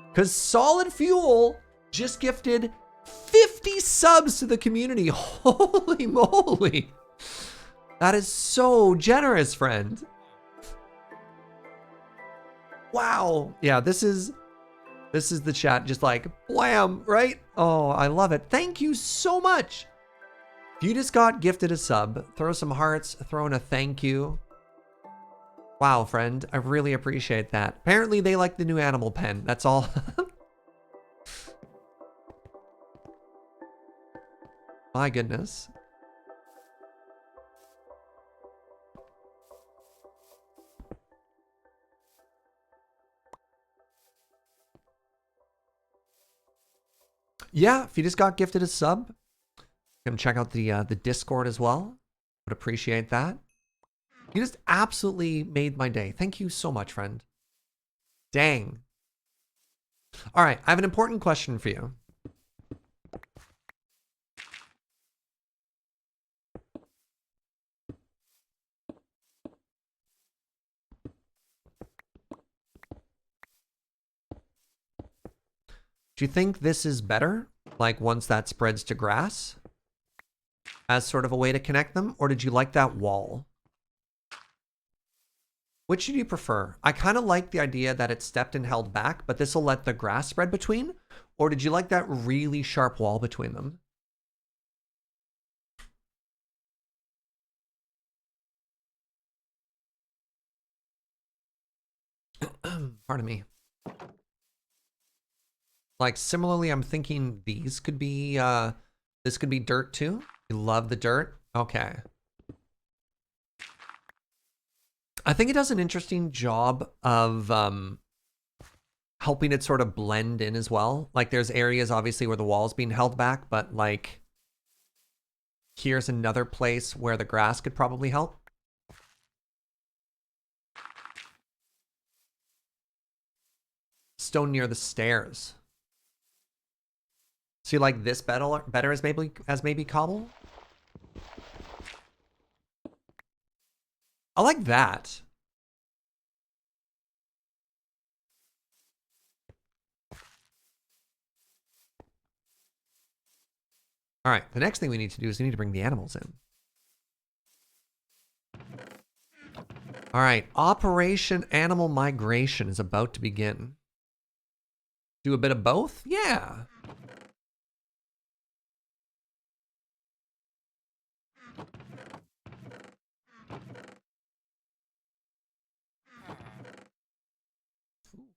A: Because Solid Fuel just gifted 50 subs to the community. Holy moly. That is so generous, friend. Wow. Yeah, this is the chat just like blam, right? Oh, I love it. Thank you so much. If you just got gifted a sub, throw some hearts, throw in a thank you. Wow, friend, I really appreciate that. Apparently they like the new animal pen. That's all. My goodness. Yeah, if you just got gifted a sub, come check out the Discord as well. Would appreciate that. You just absolutely made my day. Thank you so much, friend. Dang. All right, I have an important question for you. Do you think this is better, like once that spreads to grass, as sort of a way to connect them? Or did you like that wall? Which did you prefer? I kind of like the idea that it stepped and held back, but this will let the grass spread between. Or did you like that really sharp wall between them? Pardon me. Like similarly, I'm thinking these could be, this could be dirt too. You love the dirt? Okay. I think it does an interesting job of helping it sort of blend in as well. Like there's areas obviously where the wall's being held back, but like here's another place where the grass could probably help. Stone near the stairs. So you like this better as maybe cobble? I like that. All right, the next thing we need to do is we need to bring the animals in. All right, Operation Animal Migration is about to begin. Do a bit of both? Yeah.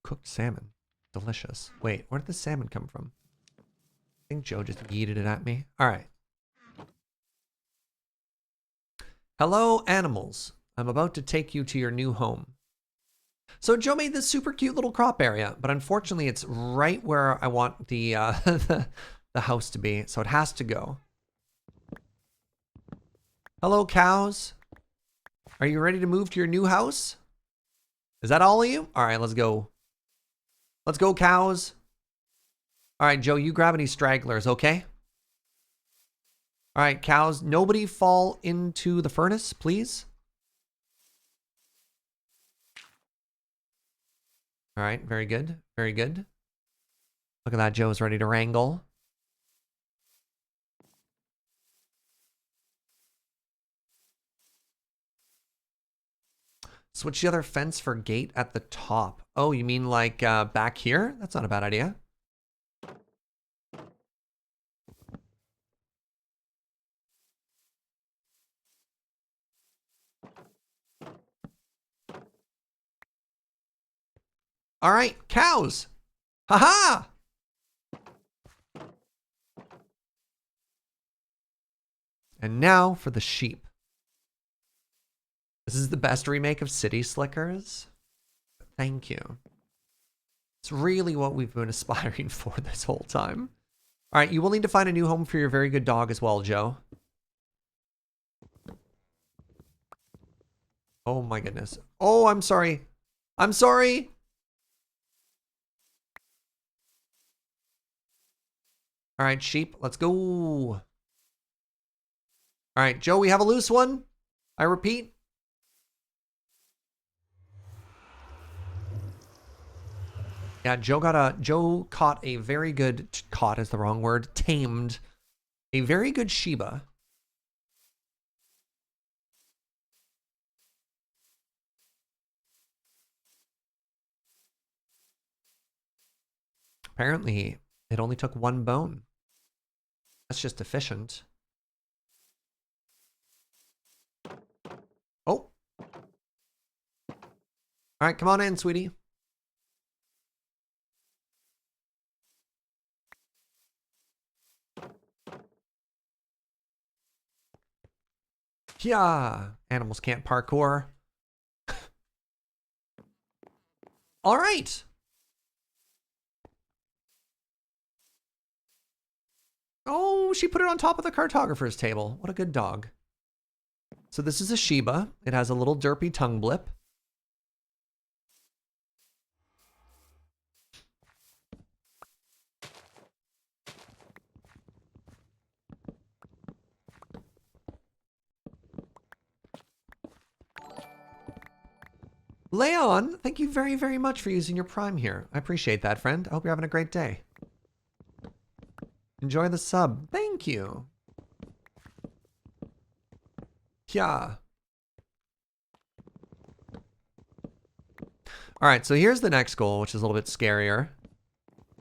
A: cooked salmon. Delicious. Wait, where did the salmon come from? I think Joe just yeeted it at me. All right. Hello, animals. I'm about to take you to your new home. So Joe made this super cute little crop area, but unfortunately it's right where I want the, the house to be, so it has to go. Hello, cows. Are you ready to move to your new house? Is that all of you? All right, let's go. Let's go, cows. All right, Joe, you grab any stragglers, okay? All right, cows, nobody fall into the furnace, please. All right, very good, very good. Look at that, Joe's ready to wrangle. Switch the other fence for gate at the top. Oh, you mean like back here? That's not a bad idea. All right, cows. Haha. And now for the sheep. This is the best remake of City Slickers. Thank you. It's really what we've been aspiring for this whole time. All right, you will need to find a new home for your very good dog as well, Joe. Oh my goodness. Oh, I'm sorry. I'm sorry. All right, sheep, let's go. All right, Joe, we have a loose one. I repeat. Yeah, Joe caught a very good, caught is the wrong word, tamed a very good Shiba. Apparently, it only took one bone. That's just efficient. Oh. All right, come on in, sweetie. Yeah, animals can't parkour. All right. Oh, she put it on top of the cartographer's table. What a good dog. So this is a Shiba. It has a little derpy tongue blip. Leon, thank you very, very much for using your Prime here. I appreciate that, friend. I hope you're having a great day. Enjoy the sub. Thank you. Yeah. All right, so here's the next goal, which is a little bit scarier.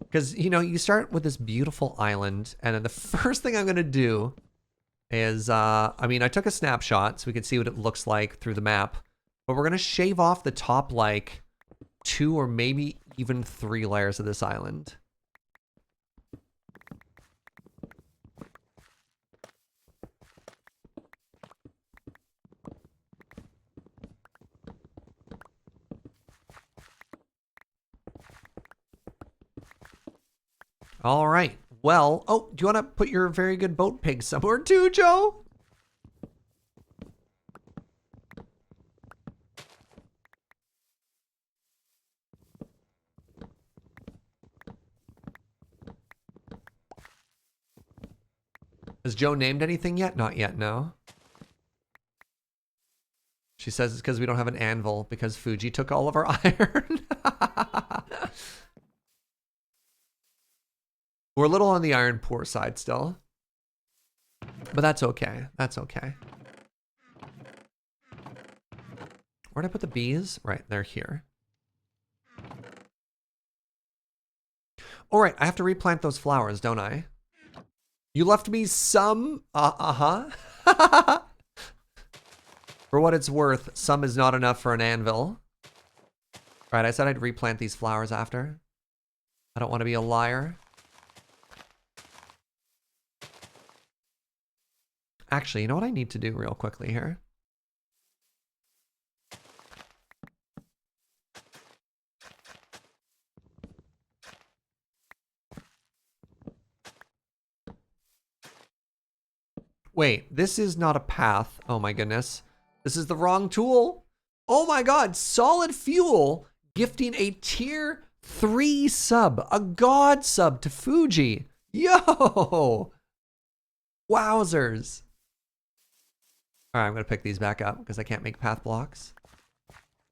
A: Because, you know, you start with this beautiful island, and then the first thing I'm going to do is, I mean, I took a snapshot so we could see what it looks like through the map. But we're going to shave off the top, like, 2 or maybe even 3 layers of this island. All right. Well, oh, do you want to put your very good boat pig somewhere too, Joe? Has Joe named anything yet? Not yet, no. She says it's because we don't have an anvil because Fuji took all of our iron. We're a little on the iron poor side still. But that's okay. That's okay. Where'd I put the bees? Right, they're here. All right, I have to replant those flowers, don't I? You left me some, uh-huh. For what it's worth, some is not enough for an anvil. All Right, I said I'd replant these flowers after. I don't want to be a liar. Actually, you know what I need to do real quickly here? Wait, this is not a path. Oh my goodness. This is the wrong tool. Oh my god, Solid Fuel gifting a tier 3 sub, a god sub to Fuji. Yo! Wowzers. All right, I'm gonna pick these back up because I can't make path blocks.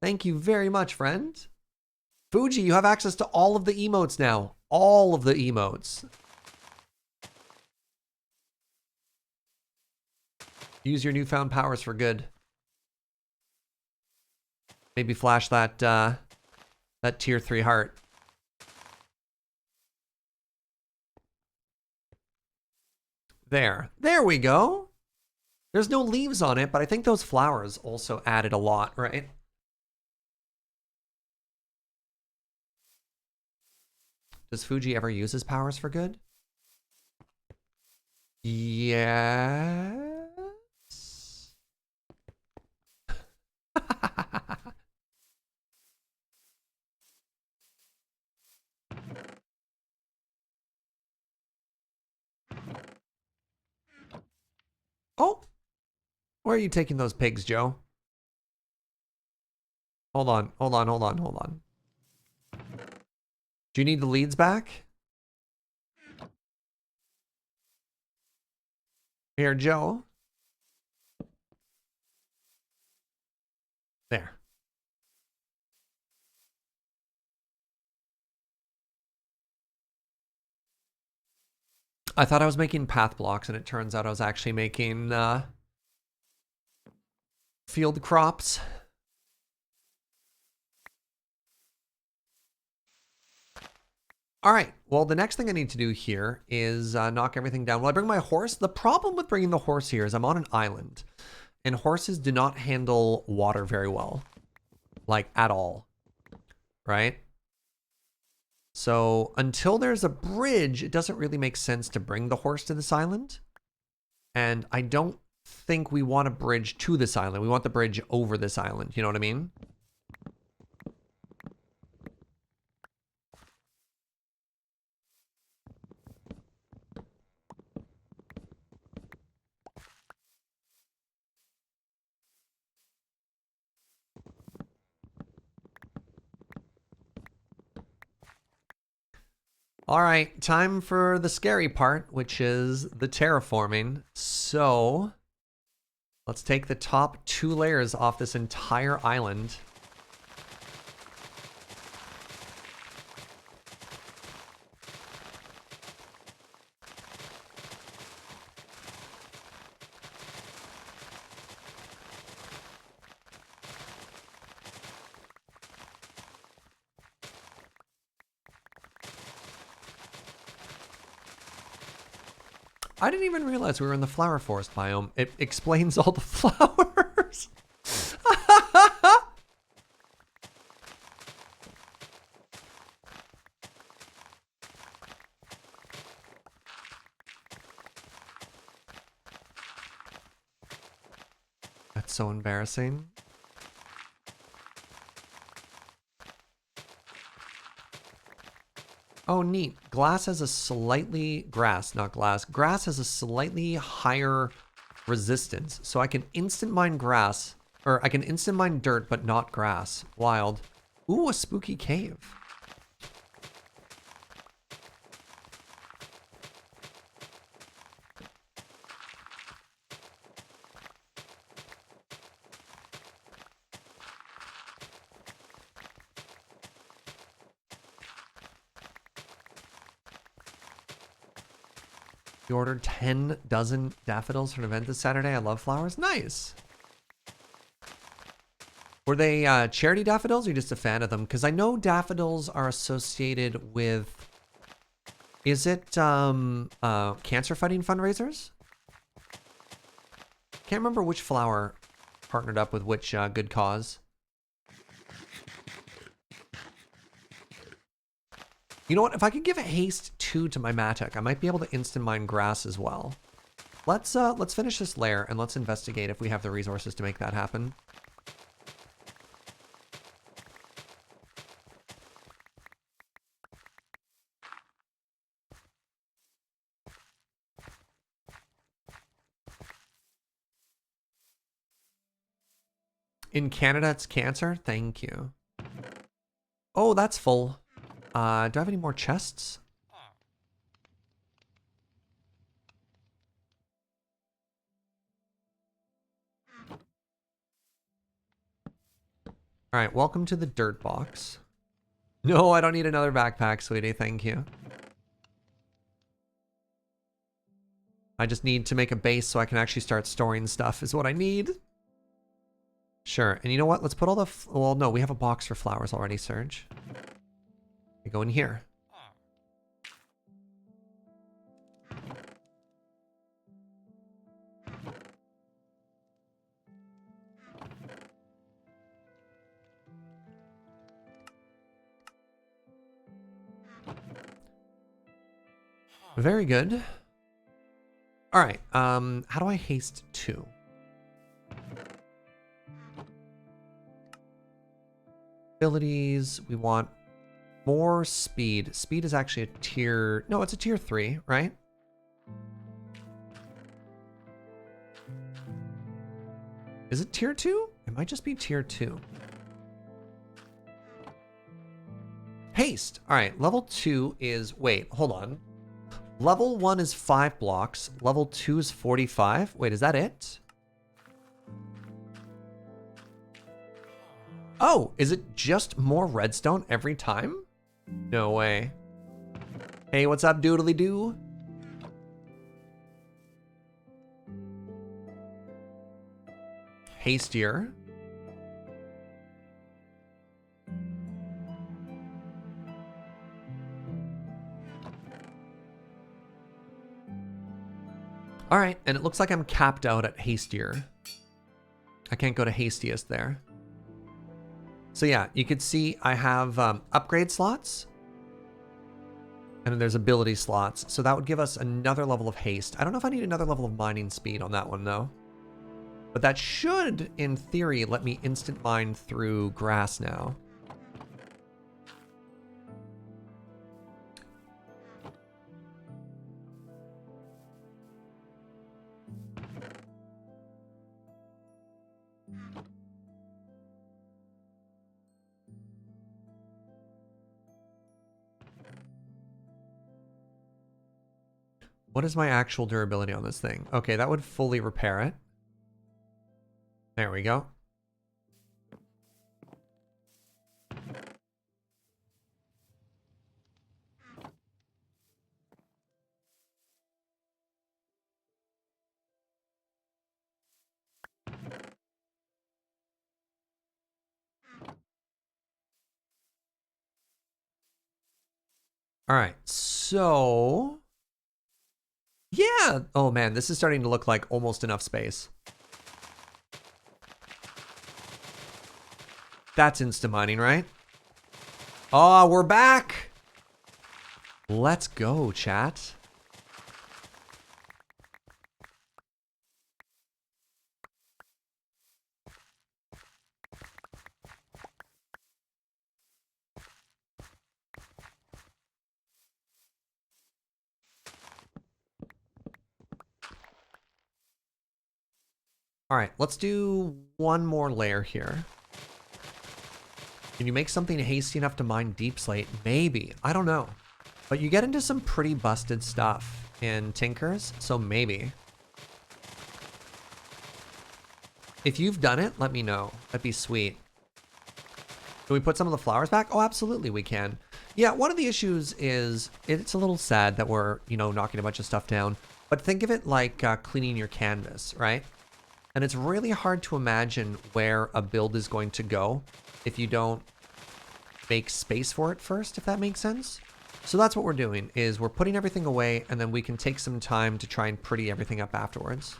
A: Thank you very much, friend. Fuji, you have access to all of the emotes now. All of the emotes. Use your newfound powers for good. Maybe flash that that tier 3 heart. There we go. There's no leaves on it, but I think those flowers also added a lot, right? Does Fuji ever use his powers for good? Yes. Oh, where are you taking those pigs, Joe? Hold on. Do you need the leads back? Here, Joe. There. I thought I was making path blocks, and it turns out I was actually making field crops. All right, well, the next thing I need to do here is knock everything down. Will I bring my horse? The problem with bringing the horse here is I'm on an island, and horses do not handle water very well, like at all, right? So until there's a bridge, it doesn't really make sense to bring the horse to this island. And I don't think we want a bridge to this island. We want the bridge over this island, you know what I mean? All right, time for the scary part, which is the terraforming. So let's take the top 2 layers off this entire island. I didn't even realize we were in the flower forest biome. It explains all the flowers. That's so embarrassing. Oh, neat. Glass has a slightly... Grass, not glass. Grass has a slightly higher resistance. So I can instant mine grass, or I can instant mine dirt, but not grass. Wild. Ooh, a spooky cave. You ordered 10 dozen daffodils for an event this Saturday. I love flowers. Nice. Were they charity daffodils or you just a fan of them? Because I know daffodils are associated with... Is it cancer fighting fundraisers? Can't remember which flower partnered up with which good cause. You know what? If I could give a haste 2 to my Matic, I might be able to instant mine grass as well. Let's finish this lair and let's investigate if we have the resources to make that happen. In Canada, it's cancer. Thank you. Oh, that's full. Do I have any more chests? All right, welcome to the dirt box. No, I don't need another backpack, sweetie. Thank you. I just need to make a base so I can actually start storing stuff is what I need. Sure, and you know what? Let's put all the... well, no, we have a box for flowers already, Serge. We go in here. Very good. All right, how do I haste 2? Abilities, we want more speed. Speed is actually a tier... no, it's a tier 3, right? Is it tier 2? It might just be tier 2. Haste. All right, level 2 is... wait, hold on. Level 1 is 5 blocks. Level 2 is 45. Wait, is that it? Oh, is it just more redstone every time? No way. Hey, what's up, doodly doo? Hastier. All right, and it looks like I'm capped out at hastier. I can't go to hastiest there. So yeah, you could see I have upgrade slots. And then there's ability slots. So that would give us another level of haste. I don't know if I need another level of mining speed on that one though. But that should, in theory, let me instant mine through grass now. What is my actual durability on this thing? Okay, that would fully repair it. There we go. All right, so... yeah! Oh man, this is starting to look like almost enough space. That's insta-mining, right? Oh, we're back! Let's go, chat. All right, let's do one more layer here. Can you make something hasty enough to mine deep slate? Maybe. I don't know. But you get into some pretty busted stuff in Tinkers, so maybe. If you've done it, let me know. That'd be sweet. Can we put some of the flowers back? Oh, absolutely we can. Yeah, one of the issues is it's a little sad that we're, you know, knocking a bunch of stuff down. But think of it like cleaning your canvas, right? And it's really hard to imagine where a build is going to go if you don't make space for it first, if that makes sense. So that's what we're doing, is we're putting everything away and then we can take some time to try and pretty everything up afterwards.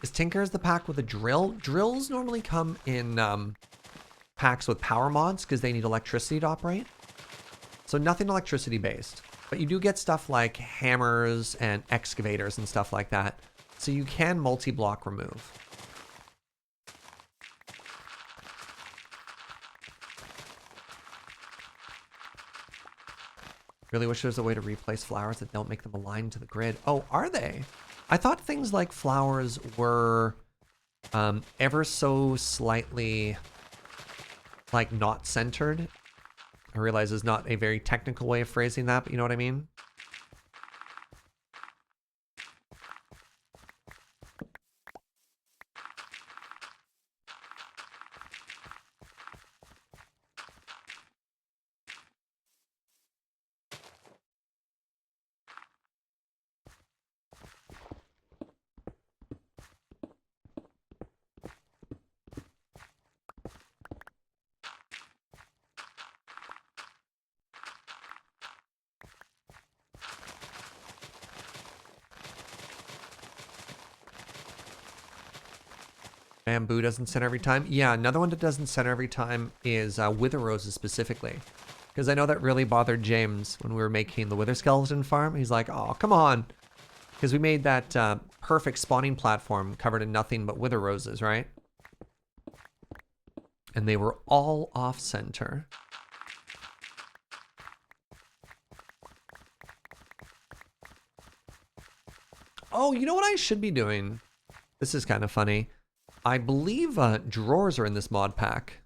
A: Is Tinkers the pack with a drill? Drills normally come in packs with power mods because they need electricity to operate. So nothing electricity based. But you do get stuff like hammers and excavators and stuff like that. So you can multi-block remove. Really wish there was a way to replace flowers that don't make them aligned to the grid. Oh, are they? I thought things like flowers were ever so slightly like not centered. I realize is not a very technical way of phrasing that, but you know what I mean? Bamboo doesn't center every time. Yeah, another one that doesn't center every time is wither roses specifically. Because I know that really bothered James when we were making the wither skeleton farm. He's like, oh, come on. Because we made that perfect spawning platform covered in nothing but wither roses, right? And they were all off center. Oh, you know what I should be doing? This is kind of funny. I believe drawers are in this mod pack.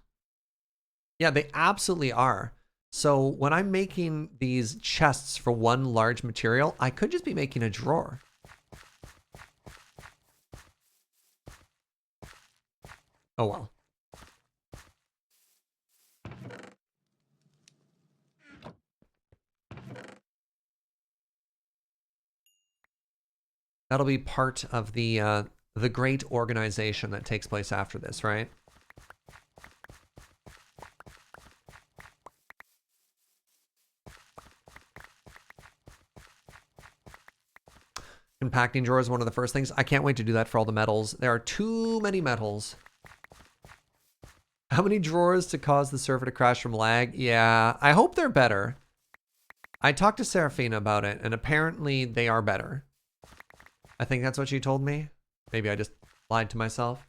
A: Yeah, they absolutely are. So when I'm making these chests for one large material, I could just be making a drawer. Oh well. That'll be part of the great organization that takes place after this, right? Compacting drawer is one of the first things. I can't wait to do that for all the metals. There are too many metals. How many drawers to cause the server to crash from lag? Yeah, I hope they're better. I talked to Seraphina about it, and apparently they are better. I think that's what she told me. Maybe I just lied to myself.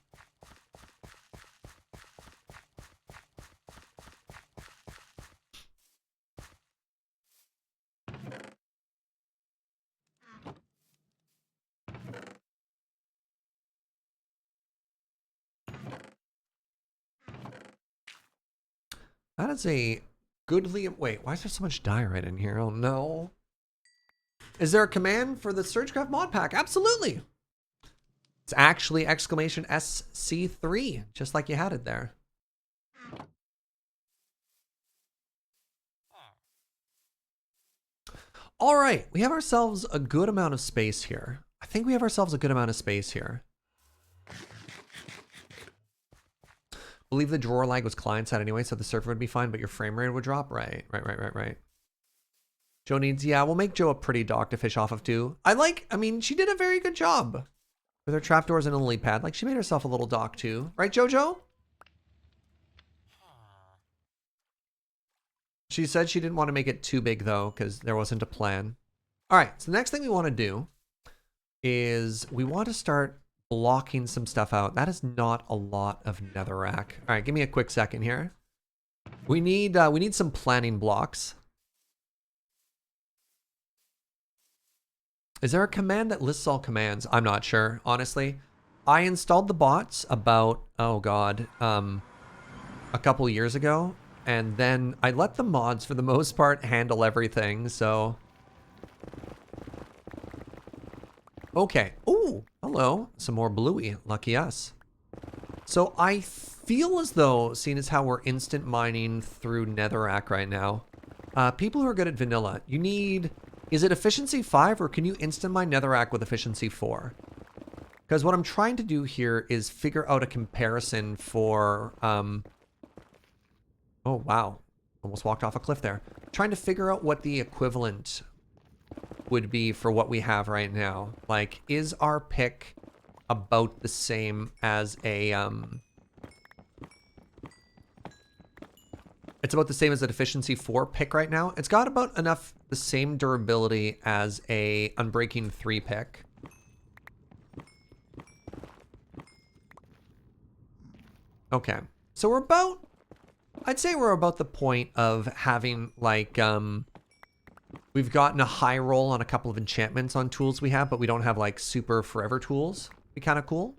A: That is a goodly... Wait, why is there so much diorite in here? Oh no. Is there a command for the SergeCraft mod pack? Absolutely. It's actually exclamation SC3, just like you had it there. All right, we have ourselves a good amount of space here. I think we have ourselves a good amount of space here. Believe the drawer lag was client side anyway, so the server would be fine, but your frame rate would drop. Right. Joe needs, yeah, we'll make Joe a pretty dock to fish off of too. I mean, she did a very good job with her trapdoors and a lily pad. Like, she made herself a little dock too. Right, Jojo? She said she didn't want to make it too big though, because there wasn't a plan. All right, so the next thing we want to do is we want to start blocking some stuff out. That is not a lot of netherrack. All right, give me a quick second here. We need some planning blocks. Is there a command that lists all commands? I'm not sure, honestly. I installed the bots about, oh god, a couple years ago, and then I let the mods, for the most part, handle everything, so... Okay. Ooh, hello. Some more bluey. Lucky us. So I feel as though, seeing as how we're instant mining through netherrack right now, people who are good at vanilla, you need... Is it efficiency 5 or can you instant mine netherrack with efficiency 4? Because what I'm trying to do here is figure out a comparison for... Oh, wow. Almost walked off a cliff there. Trying to figure out what the equivalent would be for what we have right now. Like, is our pick about the same as a It's about the same as a deficiency 4 pick right now. It's got about enough the same durability as a unbreaking 3 pick. Okay, so we're about, I'd say we're about the point of having like, we've gotten a high roll on a couple of enchantments on tools we have, but we don't have like super forever tools. Be kind of cool.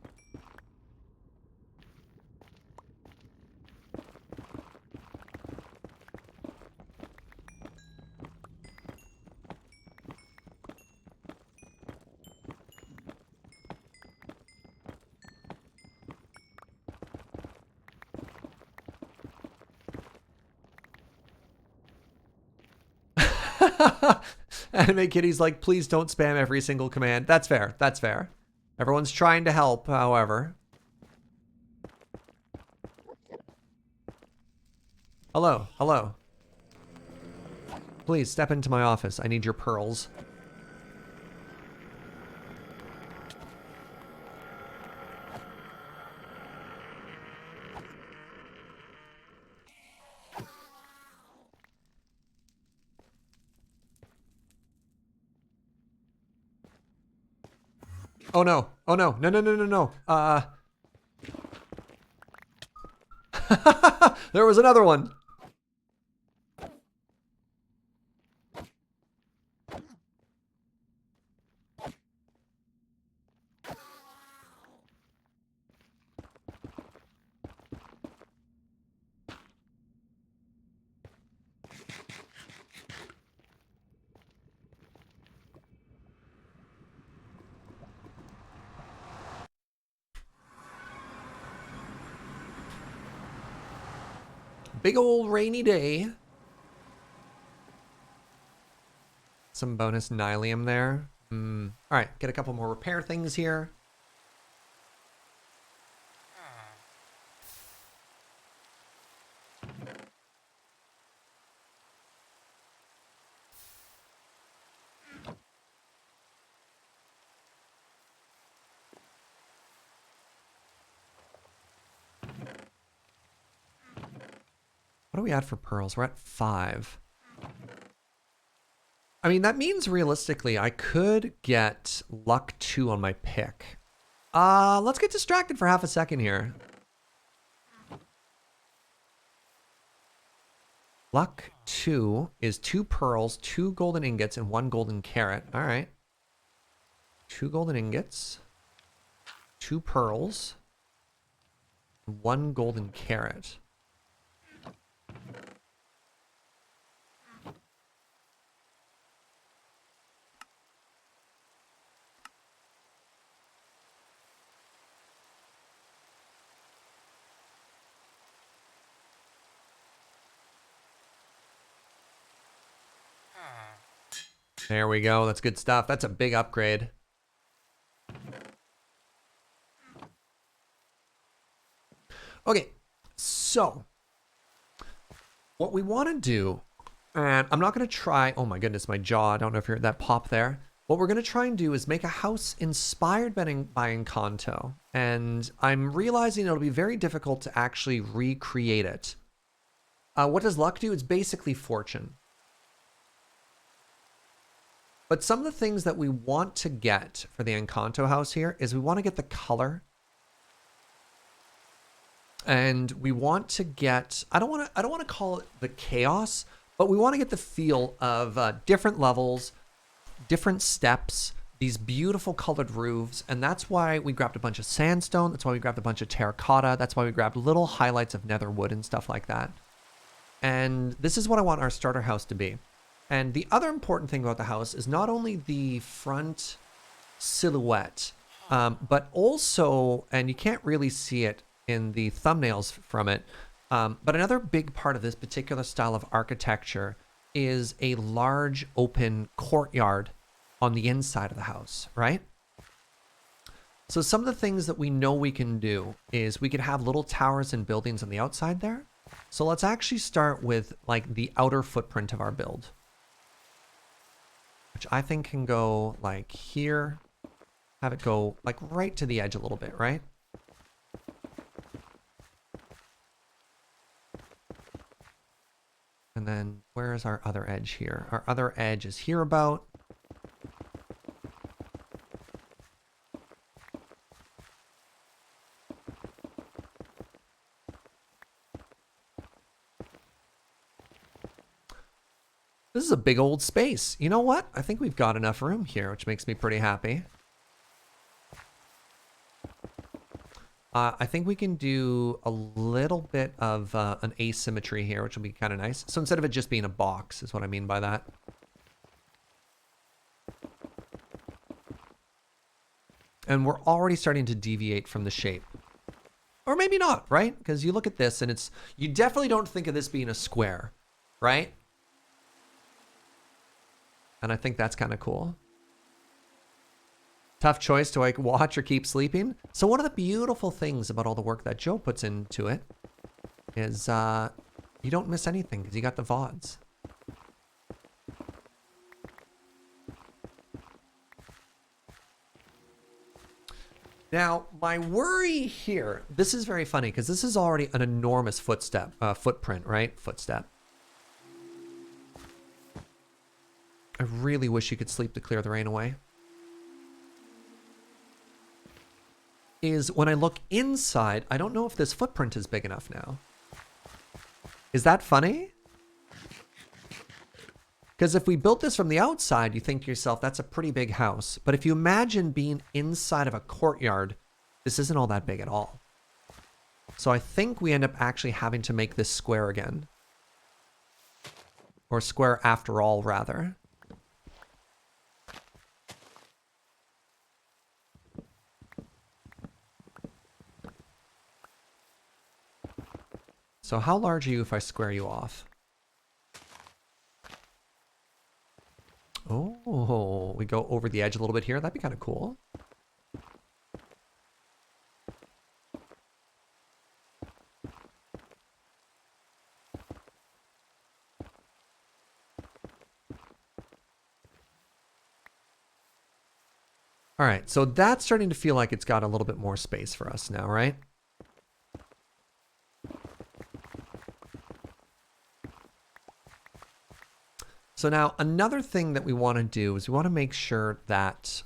A: Anime Kitty's like, please don't spam every single command. That's fair. That's fair. Everyone's trying to help, however. Hello. Hello. Please step into my office. I need your pearls. Oh no. Oh no. No, no, no, no, no. There was another one. Big old rainy day. Some bonus nylium there. All right, get a couple more repair things here. What do we add for pearls? We're at 5. I mean, that means realistically, I could get luck 2 on my pick. Let's get distracted for half a second here. Luck 2 is 2 pearls, 2 golden ingots, and 1 golden carrot. All right. 2 golden ingots, 2 pearls, 1 golden carrot. There we go. That's good stuff. That's a big upgrade. Okay, so what we want to do, and I'm not going to try, oh my goodness, my jaw, I don't know if you heard that pop there. What we're going to try and do is make a house inspired by Encanto, and I'm realizing it'll be very difficult to actually recreate it. What does luck do? It's basically fortune. But some of the things that we want to get for the Encanto house here is we want to get the color. And we want to get, I don't want to call it the chaos, but we want to get the feel of different levels, different steps, these beautiful colored roofs. And that's why we grabbed a bunch of sandstone. That's why we grabbed a bunch of terracotta. That's why we grabbed little highlights of nether wood and stuff like that. And this is what I want our starter house to be. And the other important thing about the house is not only the front silhouette, but also, and you can't really see it in the thumbnails from it, but another big part of this particular style of architecture is a large open courtyard on the inside of the house, right? So some of the things that we know we can do is we could have little towers and buildings on the outside there. So let's actually start with like the outer footprint of our build, which I think can go like here, have it go like right to the edge a little bit, right? And then where is our other edge here? Our other edge is here about. This is a big old space. You know what? I think we've got enough room here, which makes me pretty happy. I think we can do a little bit of an asymmetry here, which will be kind of nice. So instead of it just being a box, is what I mean by that. And we're already starting to deviate from the shape. Or maybe not, right? Because you look at this and it's, you definitely don't think of this being a square, right? And I think that's kind of cool. Tough choice to like watch or keep sleeping. So one of the beautiful things about all the work that Joe puts into it is you don't miss anything because you got the VODs. Now, my worry here, this is very funny because this is already an enormous footprint, right? Footstep. I really wish you could sleep to clear the rain away. Is when I look inside, I don't know if this footprint is big enough now. Is that funny? Because if we built this from the outside, you think to yourself, that's a pretty big house. But if you imagine being inside of a courtyard, this isn't all that big at all. So I think we end up actually having to make this square again. Or square after all, rather. So how large are you if I square you off? Oh, we go over the edge a little bit here. That'd be kind of cool. All right, so that's starting to feel like it's got a little bit more space for us now, right? So now another thing that we want to do is we want to make sure that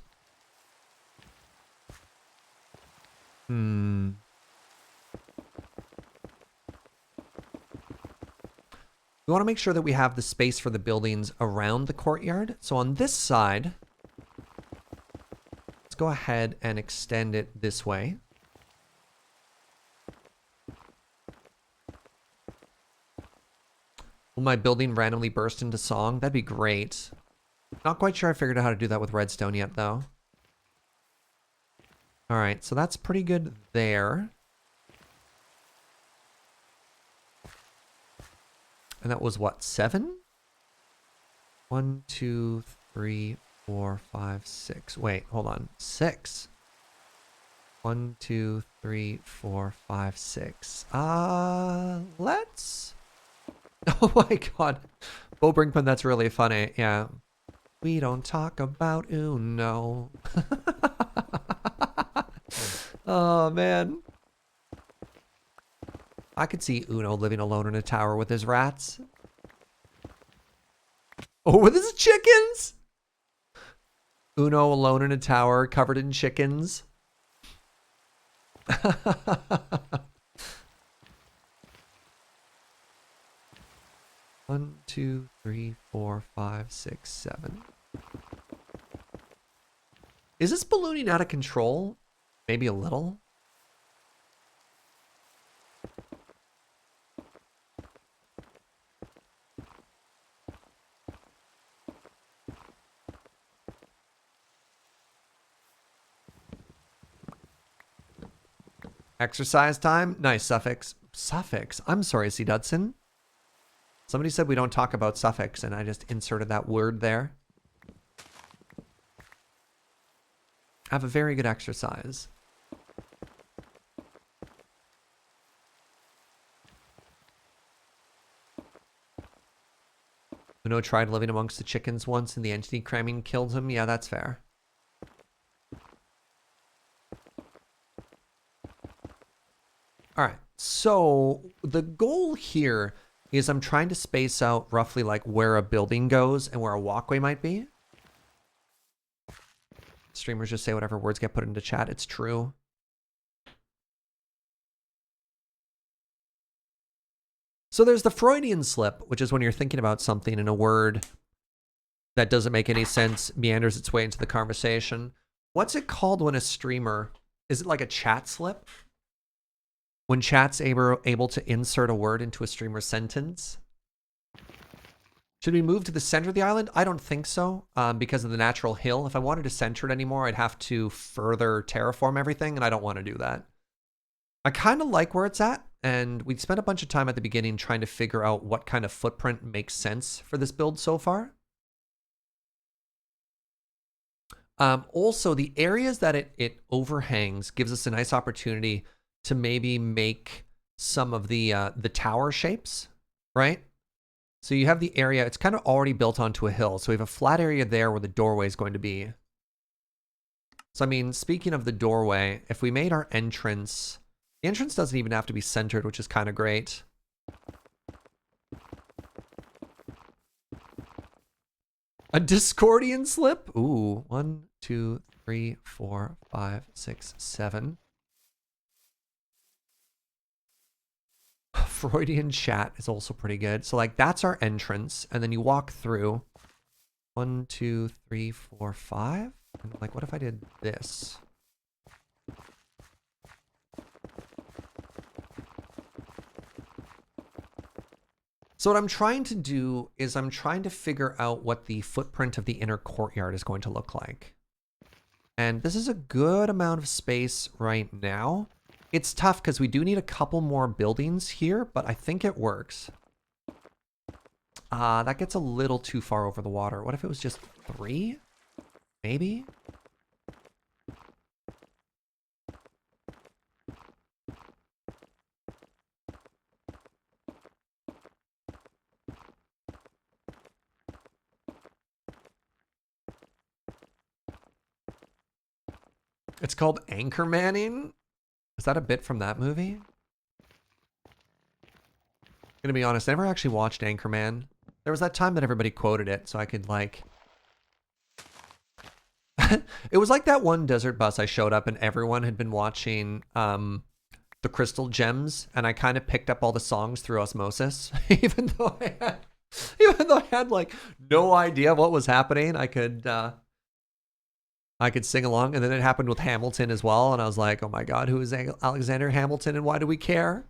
A: we want to make sure that we have the space for the buildings around the courtyard. So on this side, let's go ahead and extend it this way. Will my building randomly burst into song? That'd be great. Not quite sure I figured out how to do that with redstone yet, though. All right, so that's pretty good there. And that was what, 7? 1, 2, 3, 4, 5, 6. Wait, hold on. 6. 1, 2, 3, 4, 5, 6. Let's... Oh my god. Bo Brinkman, that's really funny. Yeah. We don't talk about Uno. Oh, man. I could see Uno living alone in a tower with his rats. Oh, with his chickens? Uno alone in a tower covered in chickens. 1, 2, 3, 4, 5, 6, 7. Is this ballooning out of control? Maybe a little. Exercise time? Nice, suffix. Suffix? I'm sorry, C. Dudson. Somebody said we don't talk about suffix, and I just inserted that word there. Have a very good exercise. Uno tried living amongst the chickens once, and the entity cramming killed him. Yeah, that's fair. All right, so the goal here is I'm trying to space out roughly like where a building goes and where a walkway might be. Streamers just say whatever words get put into chat. It's true. So there's the Freudian slip, which is when you're thinking about something and a word that doesn't make any sense meanders its way into the conversation. What's it called when a streamer, is it like a chat slip? When chat's able to insert a word into a streamer's sentence? Should we move to the center of the island? I don't think so, because of the natural hill. If I wanted to center it anymore, I'd have to further terraform everything, and I don't want to do that. I kind of like where it's at, and we spent a bunch of time at the beginning trying to figure out what kind of footprint makes sense for this build so far. Also, the areas that it overhangs gives us a nice opportunity to maybe make some of the tower shapes, right? So you have the area, it's kind of already built onto a hill. So we have a flat area there where the doorway is going to be. So I mean, speaking of the doorway, if we made our entrance, the entrance doesn't even have to be centered, which is kind of great. A Discordian slip? Ooh, 1, 2, 3, 4, 5, 6, 7. Freudian chat is also pretty good. So like that's our entrance, and then you walk through 1, 2, 3, 4, 5. And like, what if I did this? So what I'm trying to do is I'm trying to figure out what the footprint of the inner courtyard is going to look like. And this is a good amount of space right now. It's tough because we do need a couple more buildings here, but I think it works. That gets a little too far over the water. What if it was just 3? Maybe? It's called Anchormanning? Is that a bit from that movie? Gonna be honest, I never actually watched Anchorman. There was that time that everybody quoted it, so I could like... It was like that one desert bus I showed up and everyone had been watching the Crystal Gems, and I kind of picked up all the songs through osmosis, even though I had like no idea what was happening. I could sing along, and then it happened with Hamilton as well, and I was like, oh my god, who is Alexander Hamilton and why do we care?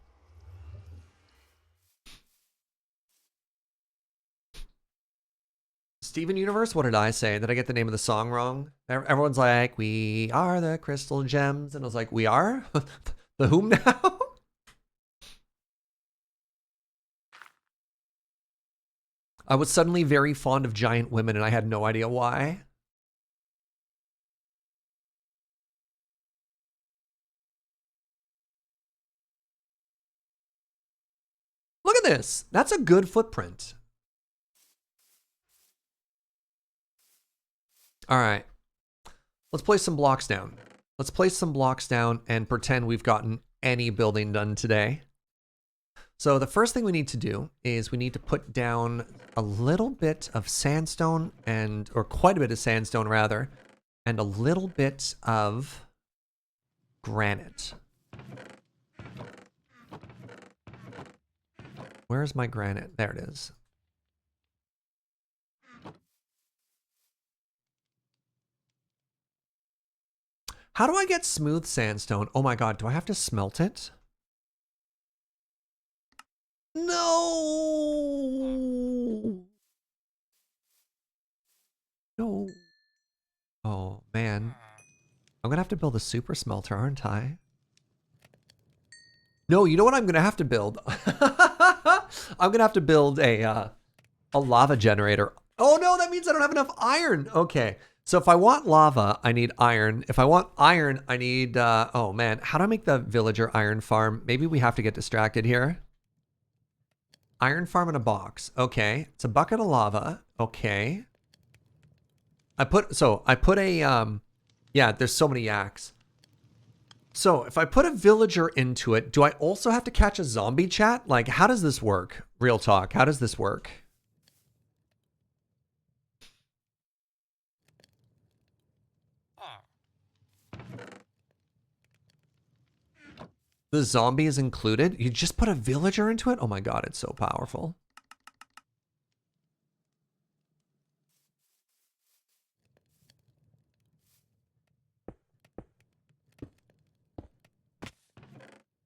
A: Steven Universe, what did I say? Did I get the name of the song wrong? Everyone's like, we are the Crystal Gems, and I was like, we are? The whom now? I was suddenly very fond of giant women, and I had no idea why. Look at this. That's a good footprint. All right. Let's place some blocks down. Let's place some blocks down and pretend we've gotten any building done today. So the first thing we need to do is we need to put down a little bit of sandstone or quite a bit of sandstone rather, and a little bit of granite. Where's my granite? There it is. How do I get smooth sandstone? Oh my god, do I have to smelt it? No! No. Oh, man. I'm gonna have to build a super smelter, aren't I? No, you know what I'm gonna have to build? I'm gonna have to build a lava generator. Oh no, that means I don't have enough iron. Okay, so if I want lava, I need iron. If I want iron, I need, oh man, how do I make the villager iron farm? Maybe we have to get distracted here. Iron farm in a box. Okay, it's a bucket of lava. Okay. I put a, yeah, there's so many yaks. So if I put a villager into it, do I also have to catch a zombie, chat? Like, how does this work? Real talk, how does this work? The zombie is included? You just put a villager into it? Oh my god, it's so powerful.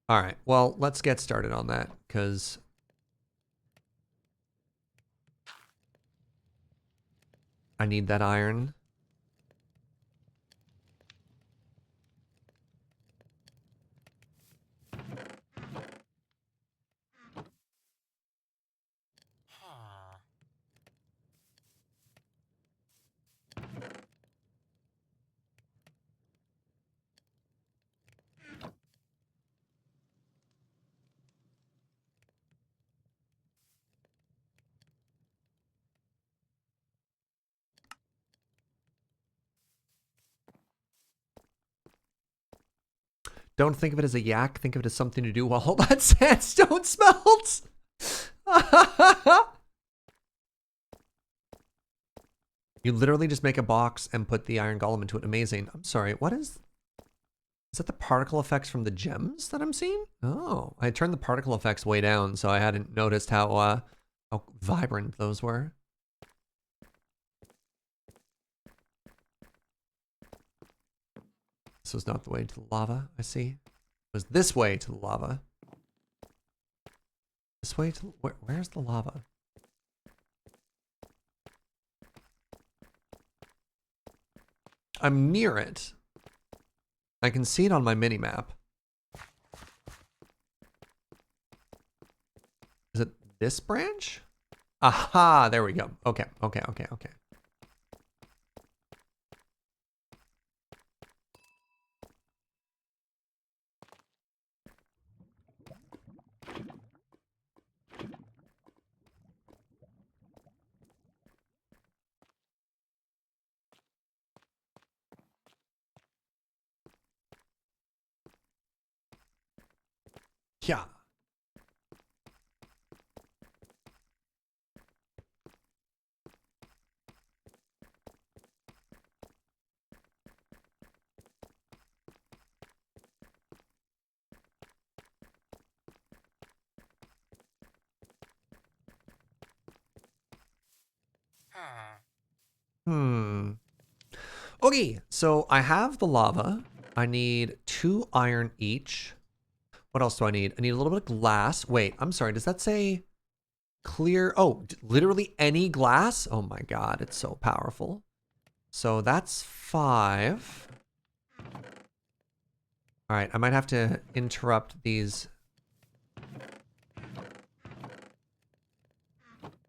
A: All right, well, let's get started on that, because I need that iron. Don't think of it as a yak. Think of it as something to do while all that sandstone smelts. You literally just make a box and put the iron golem into it. Amazing. I'm sorry. What is that the particle effects from the gems that I'm seeing? Oh, I turned the particle effects way down, so I hadn't noticed how vibrant those were. This was not the way to the lava, I see. It was this way to the lava. This way to... Where's the lava? I'm near it. I can see it on my mini-map. Is it this branch? Aha, there we go. Okay, okay, okay, okay. Yeah. Okay, so I have the lava. I need 2 iron each. What else do I need? I need a little bit of glass. Wait, I'm sorry. Does that say clear? Oh, literally any glass? Oh my god, it's so powerful. So that's 5. All right, I might have to interrupt these.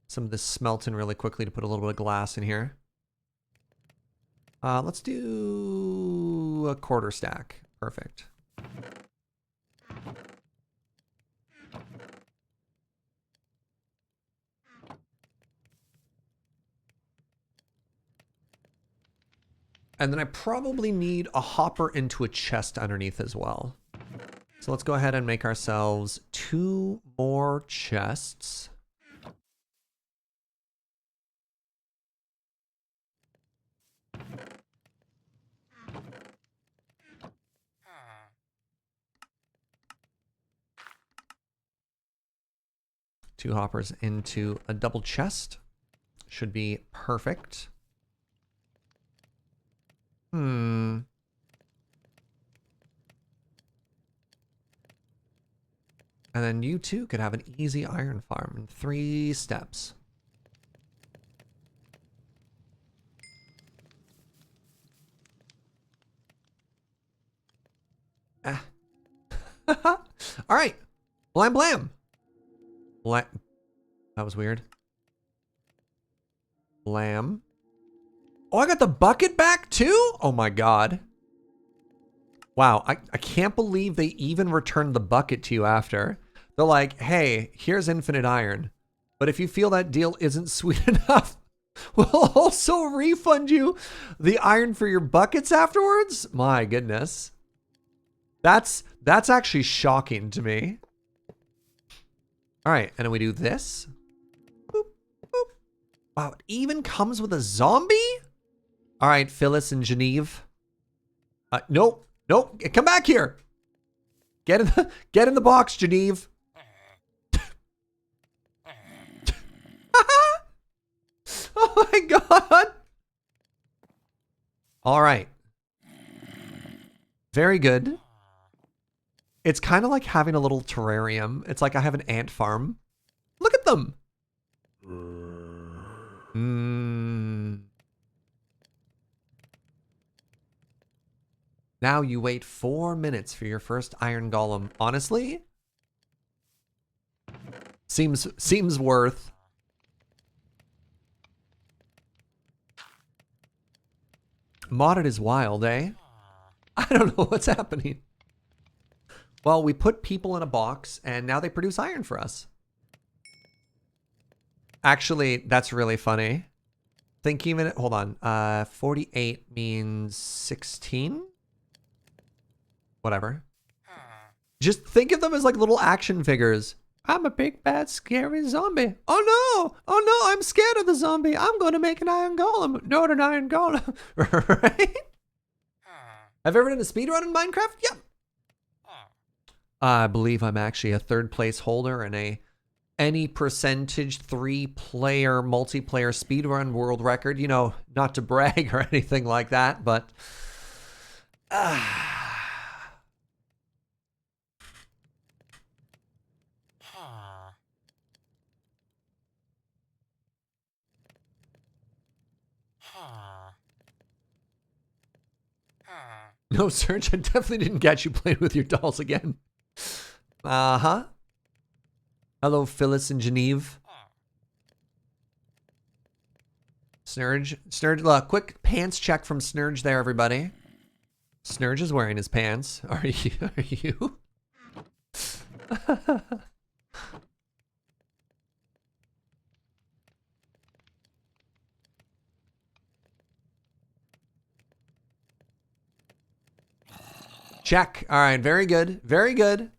A: Some of this smelting really quickly to put a little bit of glass in here. Let's do a quarter stack. Perfect. And then I probably need a hopper into a chest underneath as well. So let's go ahead and make ourselves 2 more chests. Two hoppers into a double chest. Should be perfect. And then you too could have an easy iron farm in 3 steps. Ah. All right. Blam blam. That was weird. Blam. Oh, I got the bucket back too? Oh my god. Wow, I can't believe they even returned the bucket to you after. They're like, hey, here's infinite iron. But if you feel that deal isn't sweet enough, we'll also refund you the iron for your buckets afterwards? My goodness. That's actually shocking to me. All right, and then we do this. Boop, boop. Wow, it even comes with a zombie? All right, Phyllis and Geneve. Nope, nope, come back here. Get in the box, Geneve. Oh my god. All right. Very good. It's kind of like having a little terrarium. It's like I have an ant farm. Look at them. Now you wait 4 minutes for your first iron golem. Honestly, seems worth. Modded is wild, eh? I don't know what's happening. Well, we put people in a box and now they produce iron for us. Actually, that's really funny. Think even, hold on. 48 means 16? Whatever. Just think of them as like little action figures. I'm a big, bad, scary zombie. Oh no! Oh no, I'm scared of the zombie. I'm going to make an iron golem. Not an iron golem. Right? Have you ever done a speedrun in Minecraft? Yep. I believe I'm actually a 3rd place holder in any percentage 3-player multiplayer speedrun world record. You know, not to brag or anything like that, but... No, Serge, I definitely didn't get you playing with your dolls again. Uh-huh. Hello, Phyllis and Geneve. Snurge, look, quick pants check from Snurge there, everybody. Snurge is wearing his pants. Are you? Check. All right, very good. Very good.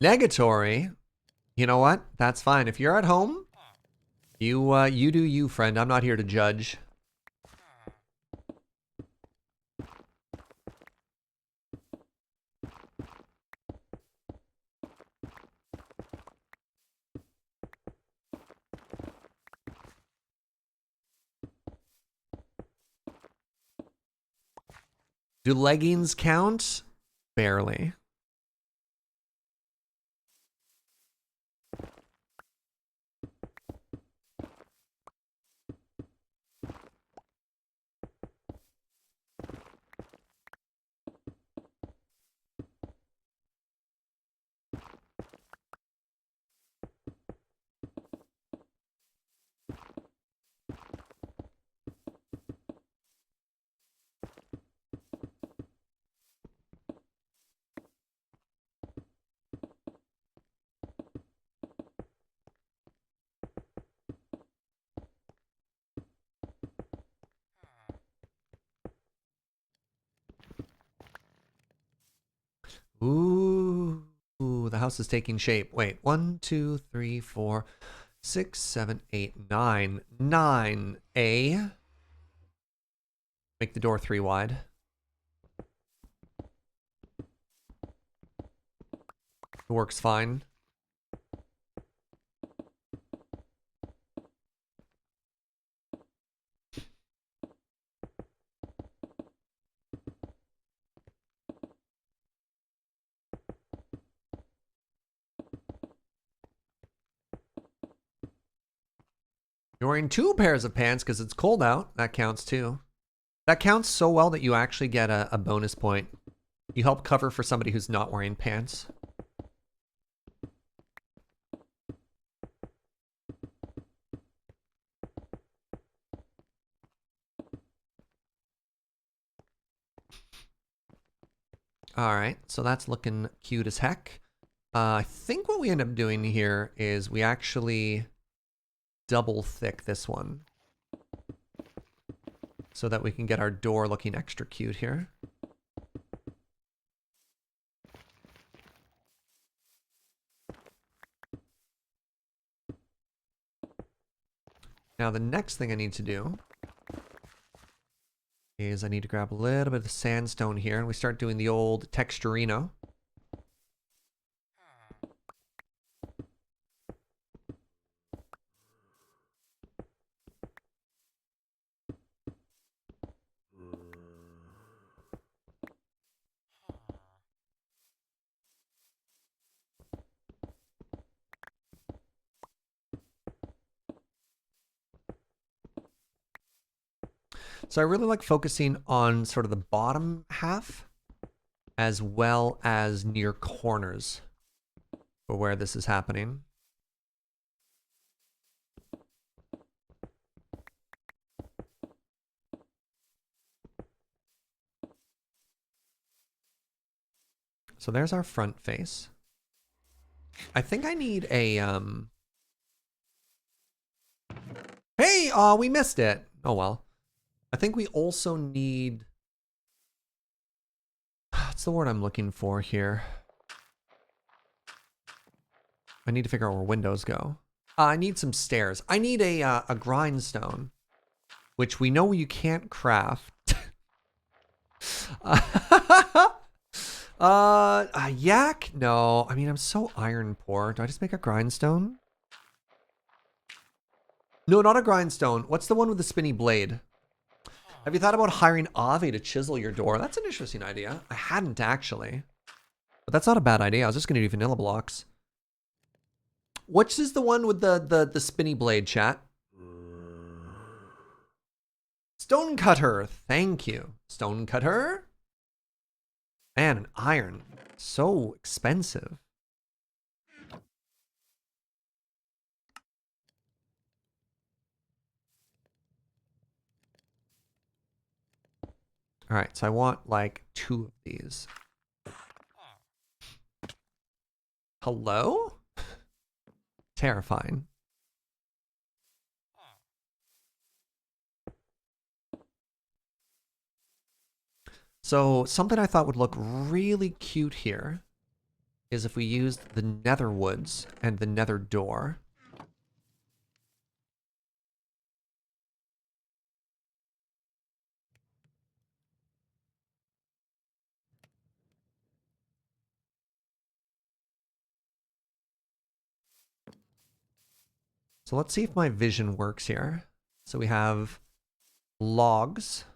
A: Negatory. You know what? That's fine. If you're at home, you do you, friend. I'm not here to judge. Do leggings count? Barely. Ooh, the house is taking shape. Wait, 1, 2, 3, 4, 6, 7, 8, 9. 9A. Make the door 3 wide. Works fine. You're wearing 2 pairs of pants because it's cold out. That counts too. That counts so well that you actually get a bonus point. You help cover for somebody who's not wearing pants. All right, so that's looking cute as heck. I think what we end up doing here is we actually double thick this one so that we can get our door looking extra cute here. Now the next thing I need to do is I need to grab a little bit of the sandstone here, and we start doing the old texturino. So I really like focusing on sort of the bottom half as well as near corners for where this is happening. So there's our front face. I think I need a, Hey, we missed it. Oh well. I think we also need, what's the word I'm looking for here? I need to figure out where windows go. I need some stairs. I need a grindstone, which we know you can't craft. A yak? No. I mean, I'm so iron poor. Do I just make a grindstone? No, not a grindstone. What's the one with the spinny blade? Have you thought about hiring Avi to chisel your door? That's an interesting idea. I hadn't actually. But that's not a bad idea. I was just going to do vanilla blocks. Which is the one with the spinny blade, chat? Stonecutter. Thank you. Stonecutter? Man, an iron. So expensive. All right, so I want like 2 of these. Hello? Terrifying. So something I thought would look really cute here is if we used the nether woods and the nether door. So let's see if my vision works here. So we have logs.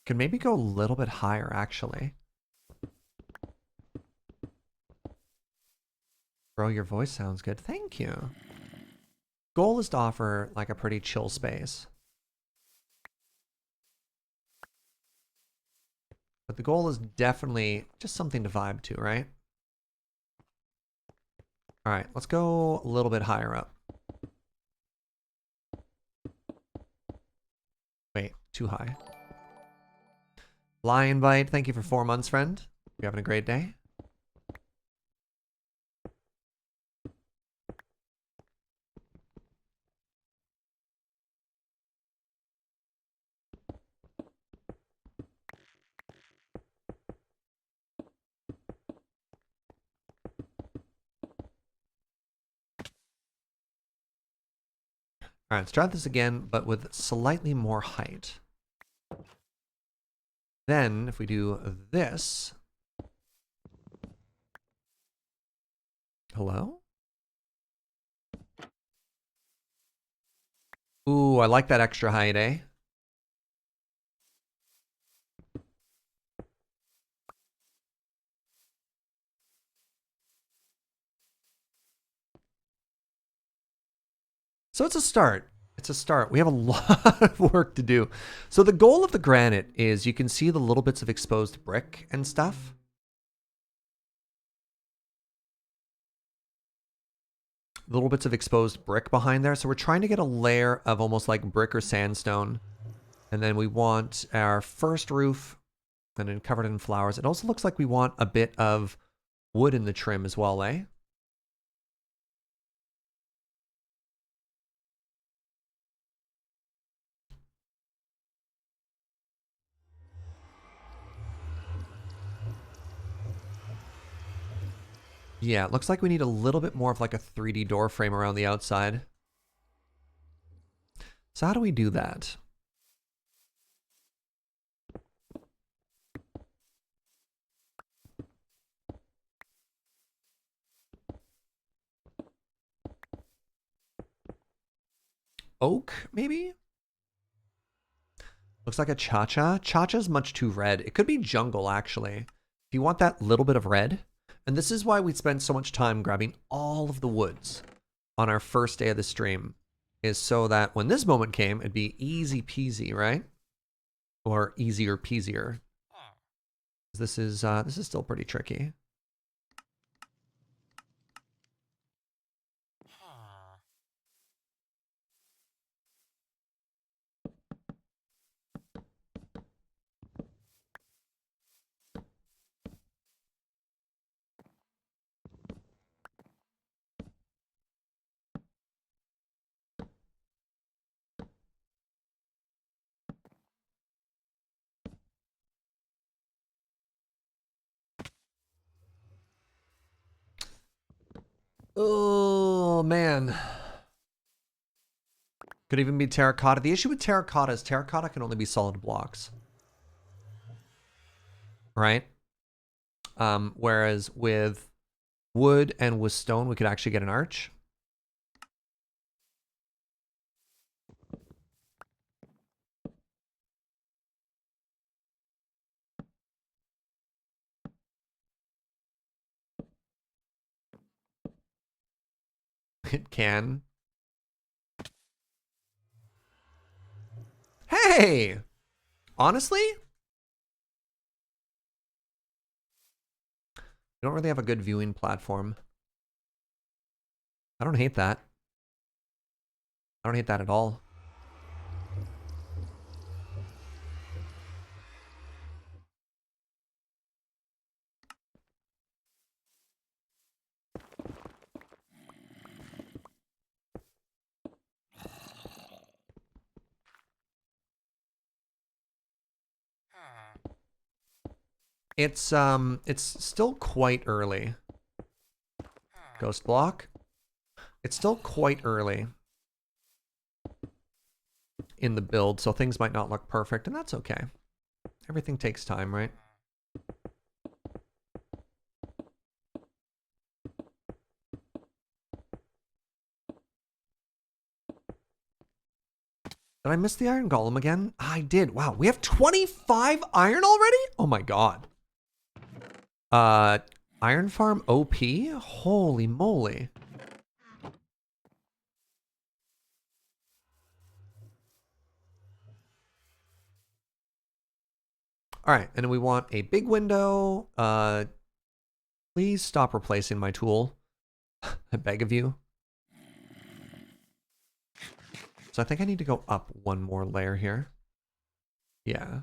A: Can maybe go a little bit higher, actually. Bro, your voice sounds good. Thank you. Goal is to offer like a pretty chill space. But the goal is definitely just something to vibe to, right? All right, let's go a little bit higher up. Wait, too high. Lion Bite, thank you for 4 months, friend. You're having a great day. All right, let's try this again, but with slightly more height. Then, if we do this... Hello? Ooh, I like that extra height, eh? So it's a start. It's a start. We have a lot of work to do. So the goal of the granite is you can see the little bits of exposed brick and stuff. Little bits of exposed brick behind there. So we're trying to get a layer of almost like brick or sandstone. And then we want our first roof and then covered in flowers. It also looks like we want a bit of wood in the trim as well, eh? Yeah, it looks like we need a little bit more of like a 3D door frame around the outside. So how do we do that? Oak, maybe? Looks like a cha-cha. Cha-cha's much too red. It could be jungle, actually. If you want that little bit of red. And this is why we spent so much time grabbing all of the woods on our first day of the stream. Is so that when this moment came, it'd be easy peasy, right? Or easier peasier. This is still pretty tricky. Oh, man. Could even be terracotta. The issue with terracotta is terracotta can only be solid blocks. Right? Whereas with wood and with stone, we could actually get an arch. It can. Hey! Honestly? We don't really have a good viewing platform. I don't hate that. I don't hate that at all. It's still quite early. Ghost block. It's still quite early in the build, so things might not look perfect, and that's okay. Everything takes time, right? Did I miss the iron golem again? I did. Wow, we have 25 iron already? Oh my god. Iron farm OP? Holy moly. All right, and then we want a big window. Please stop replacing my tool. I beg of you. So I think I need to go up one more layer here. Yeah.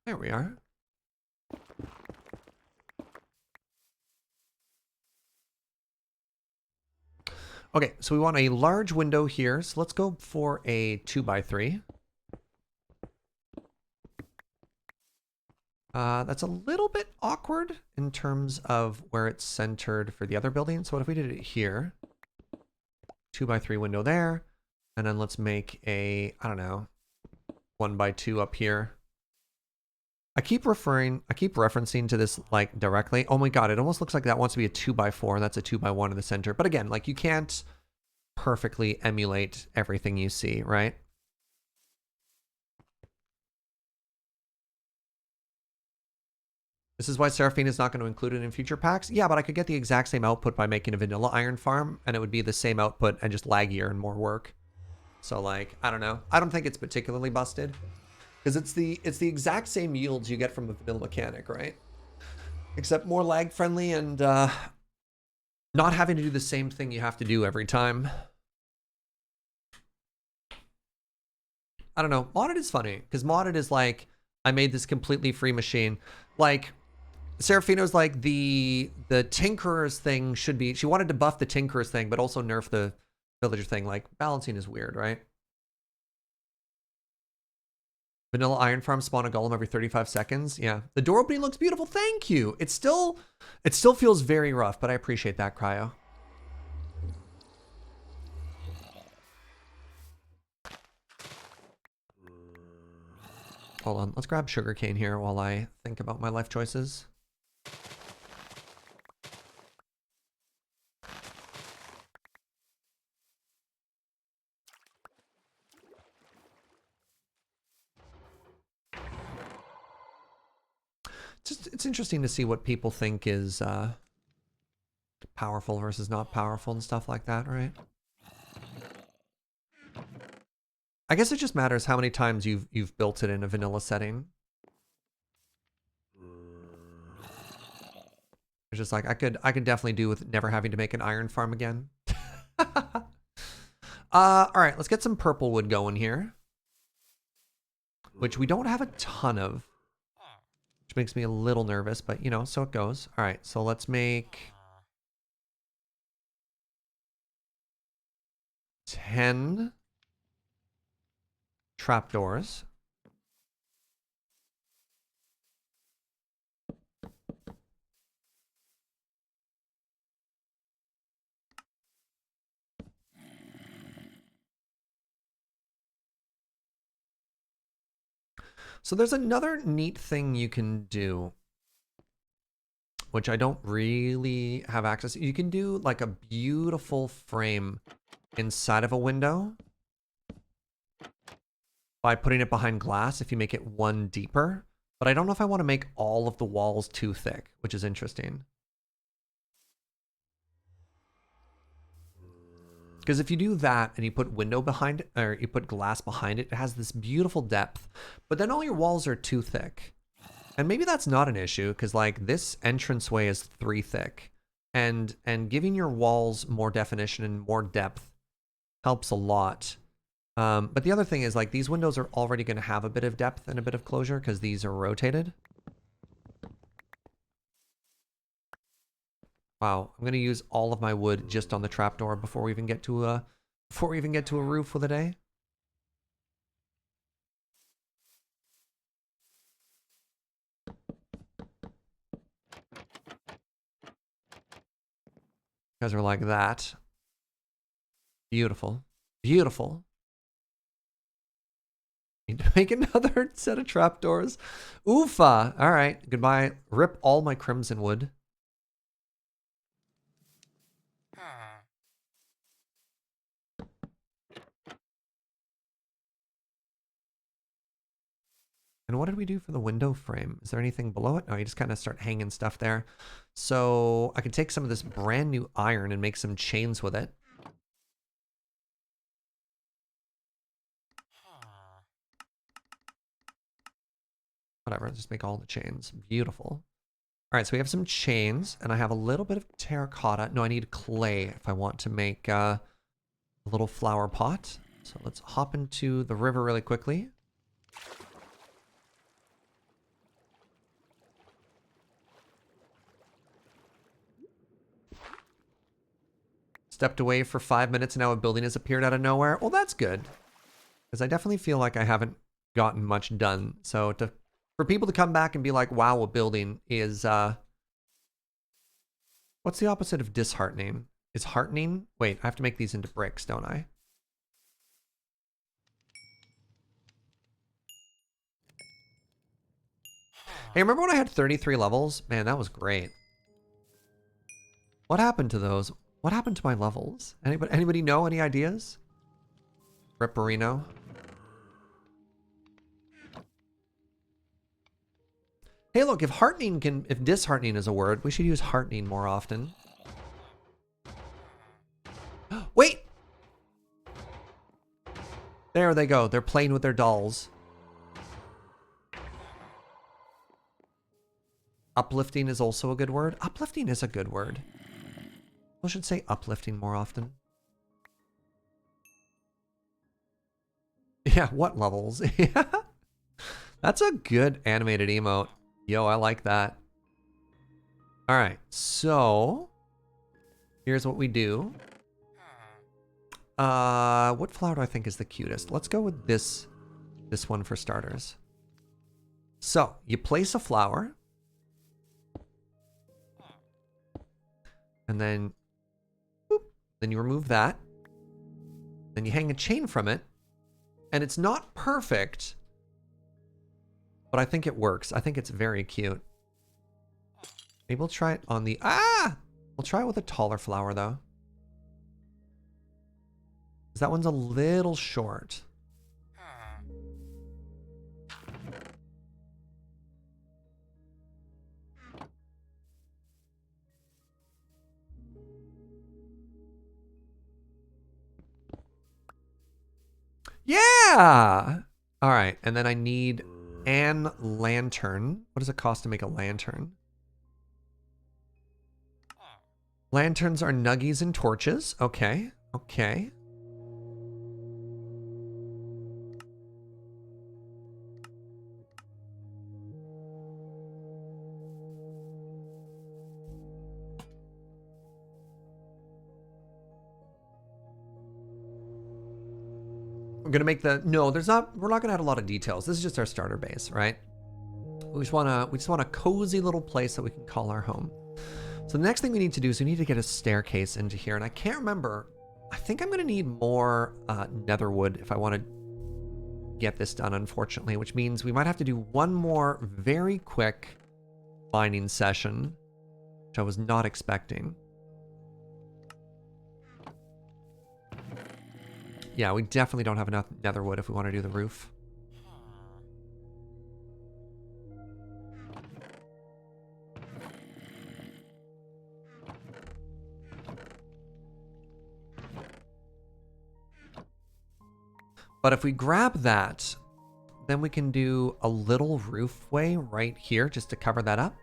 A: There we are. Okay, so we want a large window here. So let's go for a 2x3. That's a little bit awkward in terms of where it's centered for the other building. So what if we did it here? 2x3 window there. And then let's make a, I don't know, 1x2 up here. I keep referencing to this like directly. Oh my god, it almost looks like that wants to be a 2x4 and that's a 2x1 in the center. But again, like you can't perfectly emulate everything you see, right? This is why Seraphine is not going to include it in future packs. Yeah, but I could get the exact same output by making a vanilla iron farm, and it would be the same output and just laggier and more work. So like, I don't know. I don't think it's particularly busted. Because it's the exact same yields you get from a vanilla mechanic, right? Except more lag friendly and not having to do the same thing you have to do every time. I don't know. Modded is funny, because modded is like, I made this completely free machine. Like, Seraphino's like, the Tinkerer's thing should be, she wanted to buff the Tinkerer's thing, but also nerf the Villager thing. Like, balancing is weird, right? Vanilla iron farm spawn a golem every 35 seconds. Yeah. The door opening looks beautiful. Thank you. It still feels very rough, but I appreciate that, Cryo. Hold on. Let's grab sugarcane here while I think about my life choices. It's interesting to see what people think is powerful versus not powerful and stuff like that, right? I guess it just matters how many times you've built it in a vanilla setting. It's just like I could definitely do with never having to make an iron farm again. All right, let's get some purple wood going here, which we don't have a ton of, which makes me a little nervous, but you know, so it goes. All right, so let's make 10 trapdoors. So there's another neat thing you can do, which I don't really have access to. You can do like a beautiful frame inside of a window by putting it behind glass if you make it one deeper. But I don't know if I want to make all of the walls too thick, which is interesting. Because if you do that and you put window behind it, or you put glass behind it, it has this beautiful depth, but then all your walls are too thick. And maybe that's not an issue, because like this entranceway is 3 thick. And giving your walls more definition and more depth helps a lot. But the other thing is like these windows are already going to have a bit of depth and a bit of closure because these are rotated. Wow, I'm gonna use all of my wood just on the trapdoor before we even get to a roof for the day. You guys are like that. Beautiful, beautiful. Need to make another set of trapdoors. Oofa! All right, goodbye. Rip all my crimson wood. And what did we do for the window frame? Is there anything below it? No, you just kind of start hanging stuff there. So I can take some of this brand new iron and make some chains with it. Whatever, just make all the chains. Beautiful. All right, so we have some chains, and I have a little bit of terracotta. No, I need clay if I want to make a little flower pot. So let's hop into the river really quickly. Stepped away for 5 minutes and now a building has appeared out of nowhere. Well, that's good. Because I definitely feel like I haven't gotten much done. So for people to come back and be like, wow, a building is... what's the opposite of disheartening? Is heartening? Wait, I have to make these into bricks, don't I? Hey, remember when I had 33 levels? Man, that was great. What happened to those? What happened to my levels? Anybody know? Any ideas? Ripperino. Hey, look, if disheartening is a word, we should use heartening more often. Wait! There they go. They're playing with their dolls. Uplifting is also a good word. Uplifting is a good word. We should say uplifting more often. Yeah, what levels? Yeah. That's a good animated emote. Yo, I like that. All right, so here's what we do. What flower do I think is the cutest? Let's go with this one for starters. So you place a flower, and then, boop, then you remove that. Then you hang a chain from it, and it's not perfect, but I think it works. I think it's very cute. Maybe we'll try it on the We'll try it with a taller flower though. That one's a little short. Yeah! All right, and then I need an lantern. What does it cost to make a lantern? Lanterns are nuggies and torches. Okay, okay. We're gonna make the, no, we're not gonna add a lot of details. This is just our starter base, right? We just want a cozy little place that we can call our home. So the next thing we need to do is we need to get a staircase into here. And I can't remember, I think I'm gonna need more nether wood if I want to get this done, unfortunately, which means we might have to do one more very quick mining session, which I was not expecting. Yeah, we definitely don't have enough nether wood if we want to do the roof. But if we grab that, then we can do a little roofway right here just to cover that up.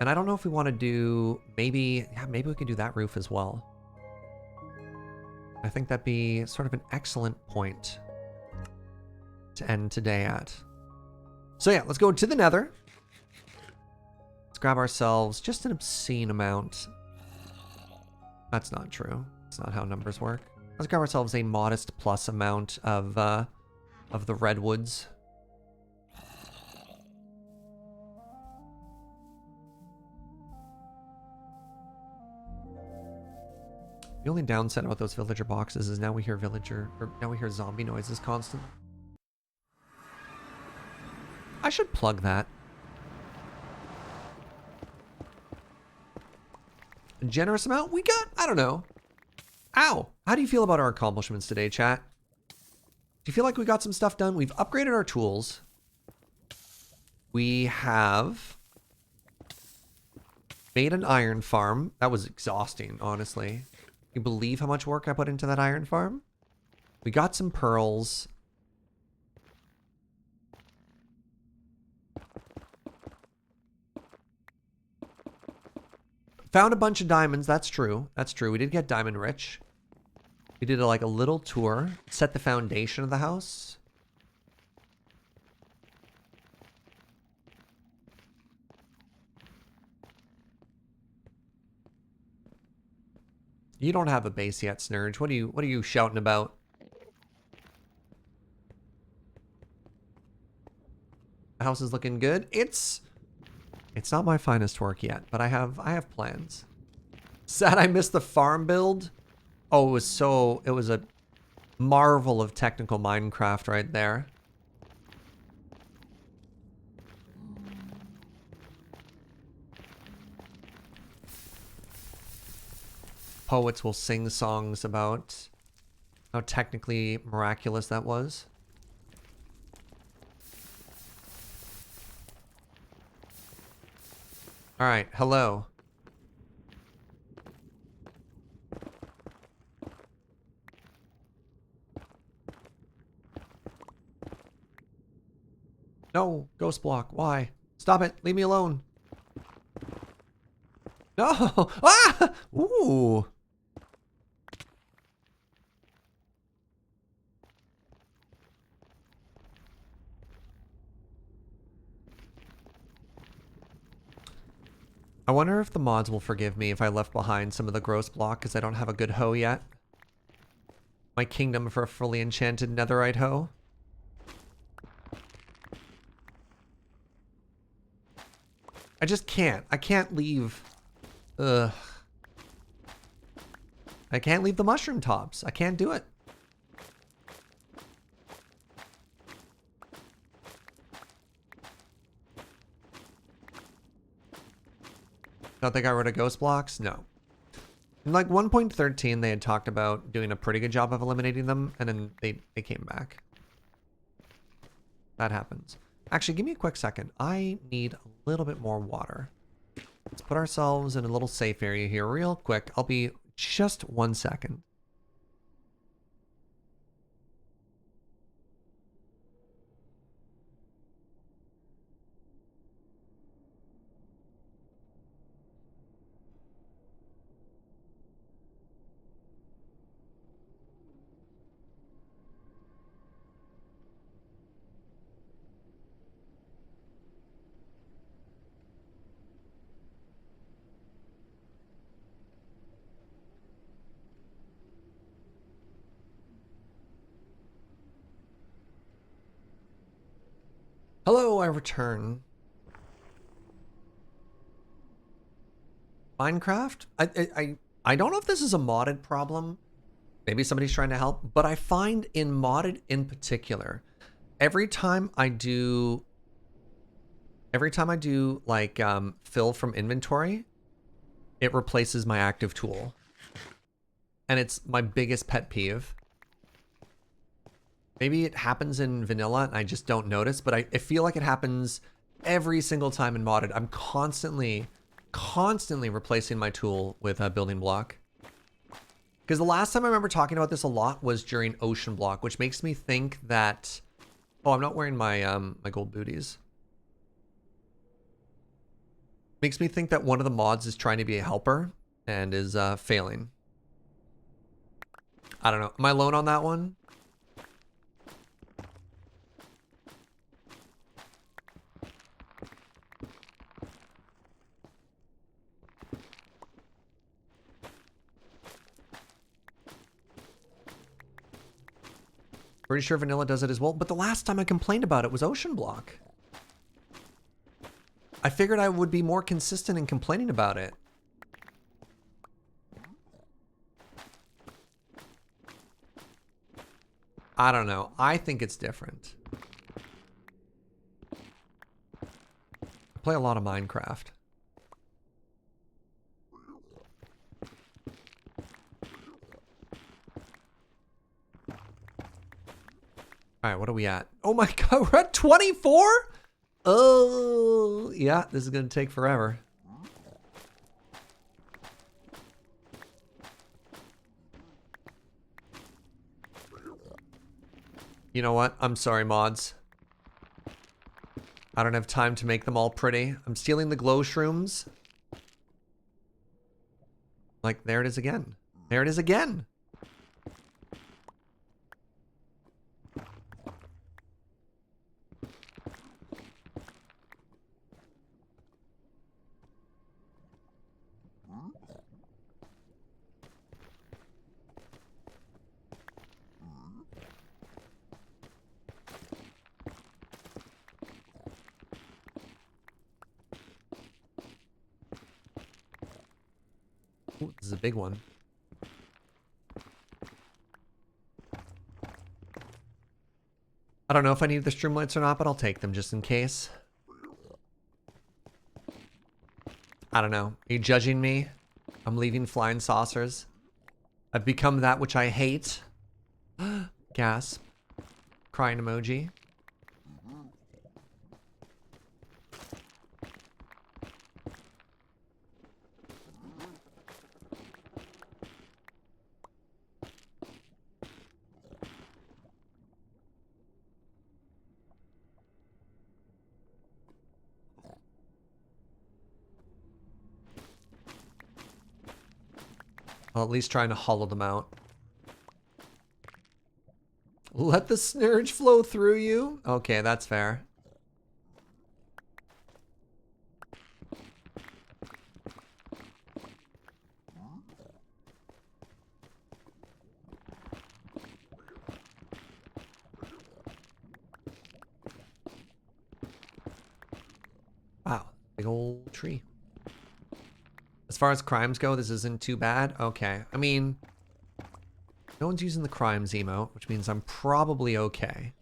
A: And I don't know if we want to do, maybe we can do that roof as well. I think that'd be sort of an excellent point to end today at. So yeah, let's go to the nether. Let's grab ourselves just an obscene amount. That's not true. That's not how numbers work. Let's grab ourselves a modest plus amount of the redwoods. The only downside about those villager boxes is now we hear zombie noises constantly. I should plug that. A generous amount? We got, I don't know. Ow! How do you feel about our accomplishments today, chat? Do you feel like we got some stuff done? We've upgraded our tools. We have made an iron farm. That was exhausting, honestly. You believe how much work I put into that iron farm? We got some pearls. Found a bunch of diamonds. That's true. That's true. We did get diamond rich. We did like a little tour. Set the foundation of the house. You don't have a base yet, Snurge. What are you shouting about? The house is looking good. It's not my finest work yet, but I have plans. Sad I missed the farm build. Oh, it was a marvel of technical Minecraft right there. Poets will sing songs about how technically miraculous that was. All right, hello. No, ghost block. Why? Stop it. Leave me alone. No. Ah! Ooh. I wonder if the mods will forgive me if I left behind some of the gross block because I don't have a good hoe yet. My kingdom for a fully enchanted netherite hoe. I just can't. I can't leave. Ugh. I can't leave the mushroom tops. I can't do it. Don't think I got rid of ghost blocks? No. In like 1.13, they had talked about doing a pretty good job of eliminating them, and then they came back. That happens. Actually, give me a quick second. I need a little bit more water. Let's put ourselves in a little safe area here real quick. I'll be just 1 second. Hello, I return. Minecraft? I don't know if this is a modded problem. Maybe somebody's trying to help, but I find in modded in particular, every time I do like fill from inventory, it replaces my active tool. And it's my biggest pet peeve. Maybe it happens in vanilla and I just don't notice, but I feel like it happens every single time in modded. I'm constantly replacing my tool with a building block. Because the last time I remember talking about this a lot was during Ocean Block, which makes me think that... Oh, I'm not wearing my my gold booties. Makes me think that one of the mods is trying to be a helper and is failing. I don't know. Am I alone on that one? Pretty sure vanilla does it as well, but the last time I complained about it was Ocean Block. I figured I would be more consistent in complaining about it. I don't know. I think it's different. I play a lot of Minecraft. All right, what are we at? Oh my God, we're at 24? Oh, yeah, this is gonna take forever. You know what? I'm sorry, mods. I don't have time to make them all pretty. I'm stealing the glow shrooms. Like, there it is again. There it is again. Ooh, this is a big one. I don't know if I need the streamlights or not, but I'll take them just in case. I don't know. Are you judging me? I'm leaving flying saucers. I've become that which I hate. Gasp. Crying emoji. I'll at least trying to hollow them out. Let the snurge flow through you? Okay, that's fair. Wow, big old tree. As far as crimes go, this isn't too bad. Okay, I mean, no one's using the crimes emote, which means I'm probably okay.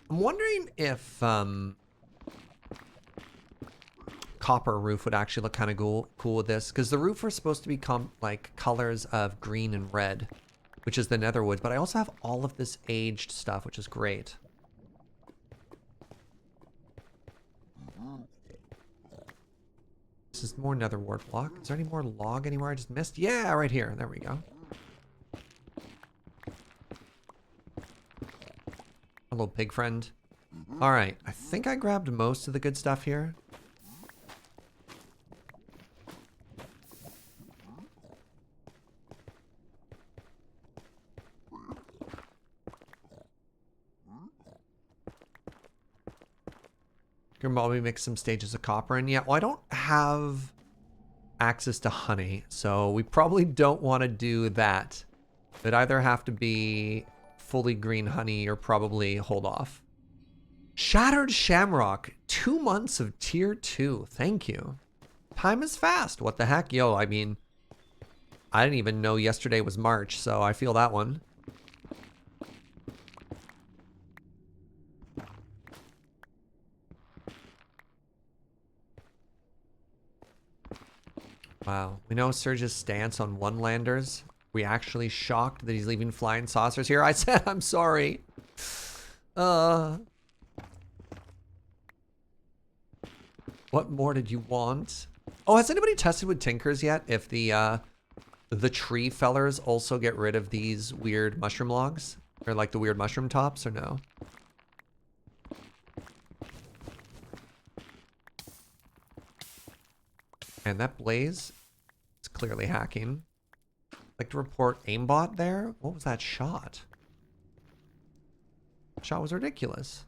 A: I'm wondering if copper roof would actually look kind of cool with this, because the roof are supposed to be like colors of green and red, which is the nether woods, but I also have all of this aged stuff, which is great. This is more nether wart block. Is there any more log anywhere I just missed? Yeah, right here. There we go. Hello, pig friend. All right, I think I grabbed most of the good stuff here. Can probably mix some stages of copper in. Yeah, well, I don't have access to honey, so we probably don't want to do that. It'd either have to be fully green honey or probably hold off. Shattered Shamrock, 2 months of tier 2. Thank you. Time is fast. What the heck? Yo, I mean, I didn't even know yesterday was March, so I feel that one. Wow. We know Serge's stance on one-landers. We actually shocked that he's leaving flying saucers here. I said I'm sorry. What more did you want? Oh, has anybody tested with Tinkers yet? If the tree fellers also get rid of these weird mushroom logs? Or like the weird mushroom tops, or no? And that blaze is clearly hacking. I'd like to report aimbot there. What was that shot? That shot was ridiculous.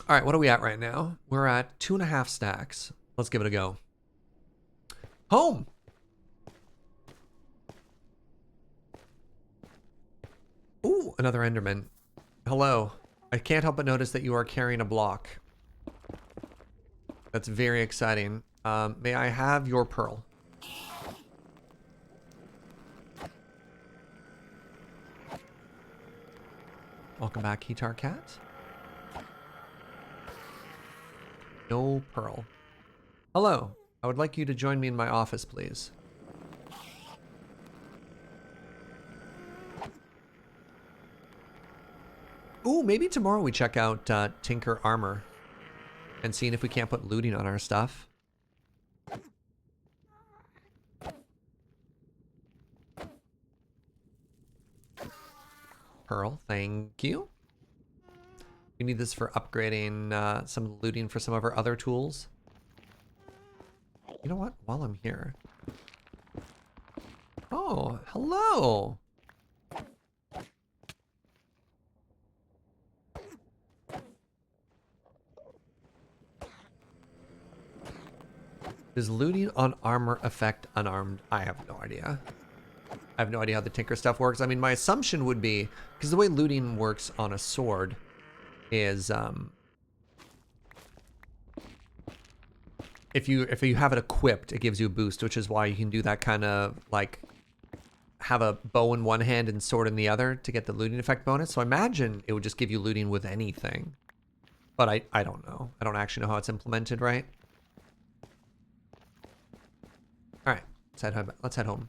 A: All right, what are we at right now? We're at 2.5 stacks. Let's give it a go. Home! Ooh, another Enderman. Hello. I can't help but notice that you are carrying a block. That's very exciting. May I have your pearl? Welcome back, Heatar Cat. No pearl. Hello. I would like you to join me in my office, please. Ooh, maybe tomorrow we check out Tinker Armor and seeing if we can't put looting on our stuff. Pearl, thank you. We need this for upgrading some of the looting for some of our other tools. You know what? While I'm here. Oh, hello. Does looting on armor affect unarmed? I have no idea. I have no idea how the Tinker stuff works. I mean, my assumption would be, because the way looting works on a sword is, if you have it equipped, it gives you a boost, which is why you can do that kind of, like, have a bow in one hand and sword in the other to get the looting effect bonus. So I imagine it would just give you looting with anything. But I don't know. I don't actually know how it's implemented, right? All right, let's head home.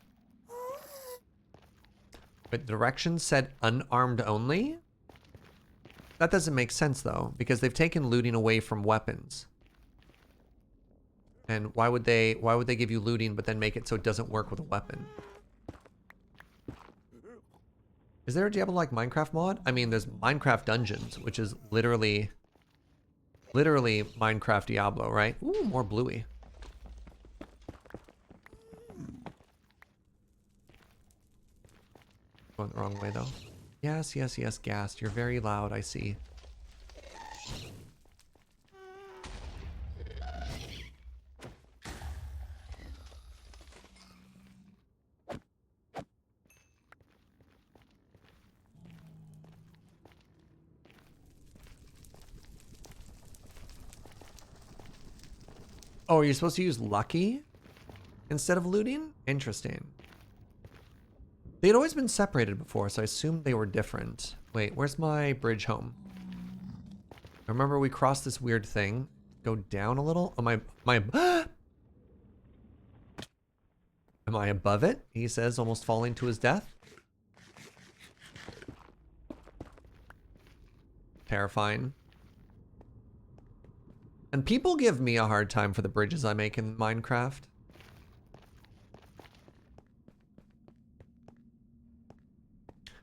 A: But directions said unarmed only? That doesn't make sense though, because they've taken looting away from weapons. And why would they give you looting but then make it so it doesn't work with a weapon? Is there a Diablo-like Minecraft mod? I mean, there's Minecraft Dungeons, which is literally Minecraft Diablo, right? Ooh, more bluey. Going the wrong way though. Yes, yes, yes, Ghast. You're very loud, I see. Oh, you're supposed to use lucky instead of looting? Interesting. They'd always been separated before, so I assumed they were different. Wait, where's my bridge home? I remember we crossed this weird thing. Go down a little? Oh, my am I above it? He says, almost falling to his death. Terrifying. And people give me a hard time for the bridges I make in Minecraft.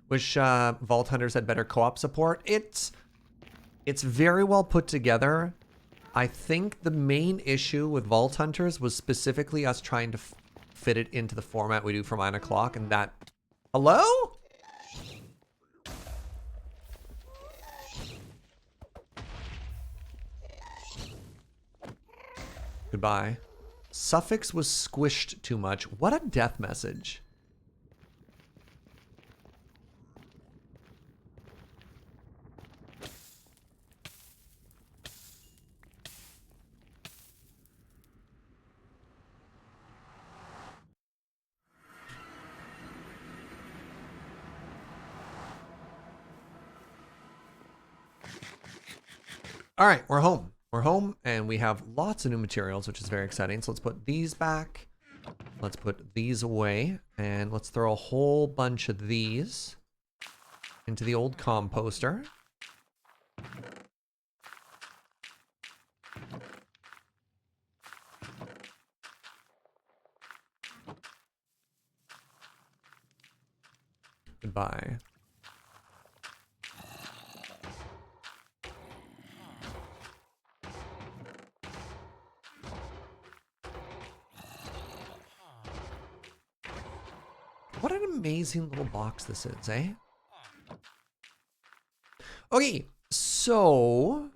A: Wish Vault Hunters had better co-op support. It's very well put together. I think the main issue with Vault Hunters was specifically us trying to fit it into the format we do for 9 o'clock, and that... Hello? Goodbye. Suffix was squished too much. What a death message. All right, we're home. We're home and we have lots of new materials, which is very exciting. So let's put these back. Let's put these away and let's throw a whole bunch of these into the old composter. Goodbye. What an amazing little box this is, eh? Okay, so...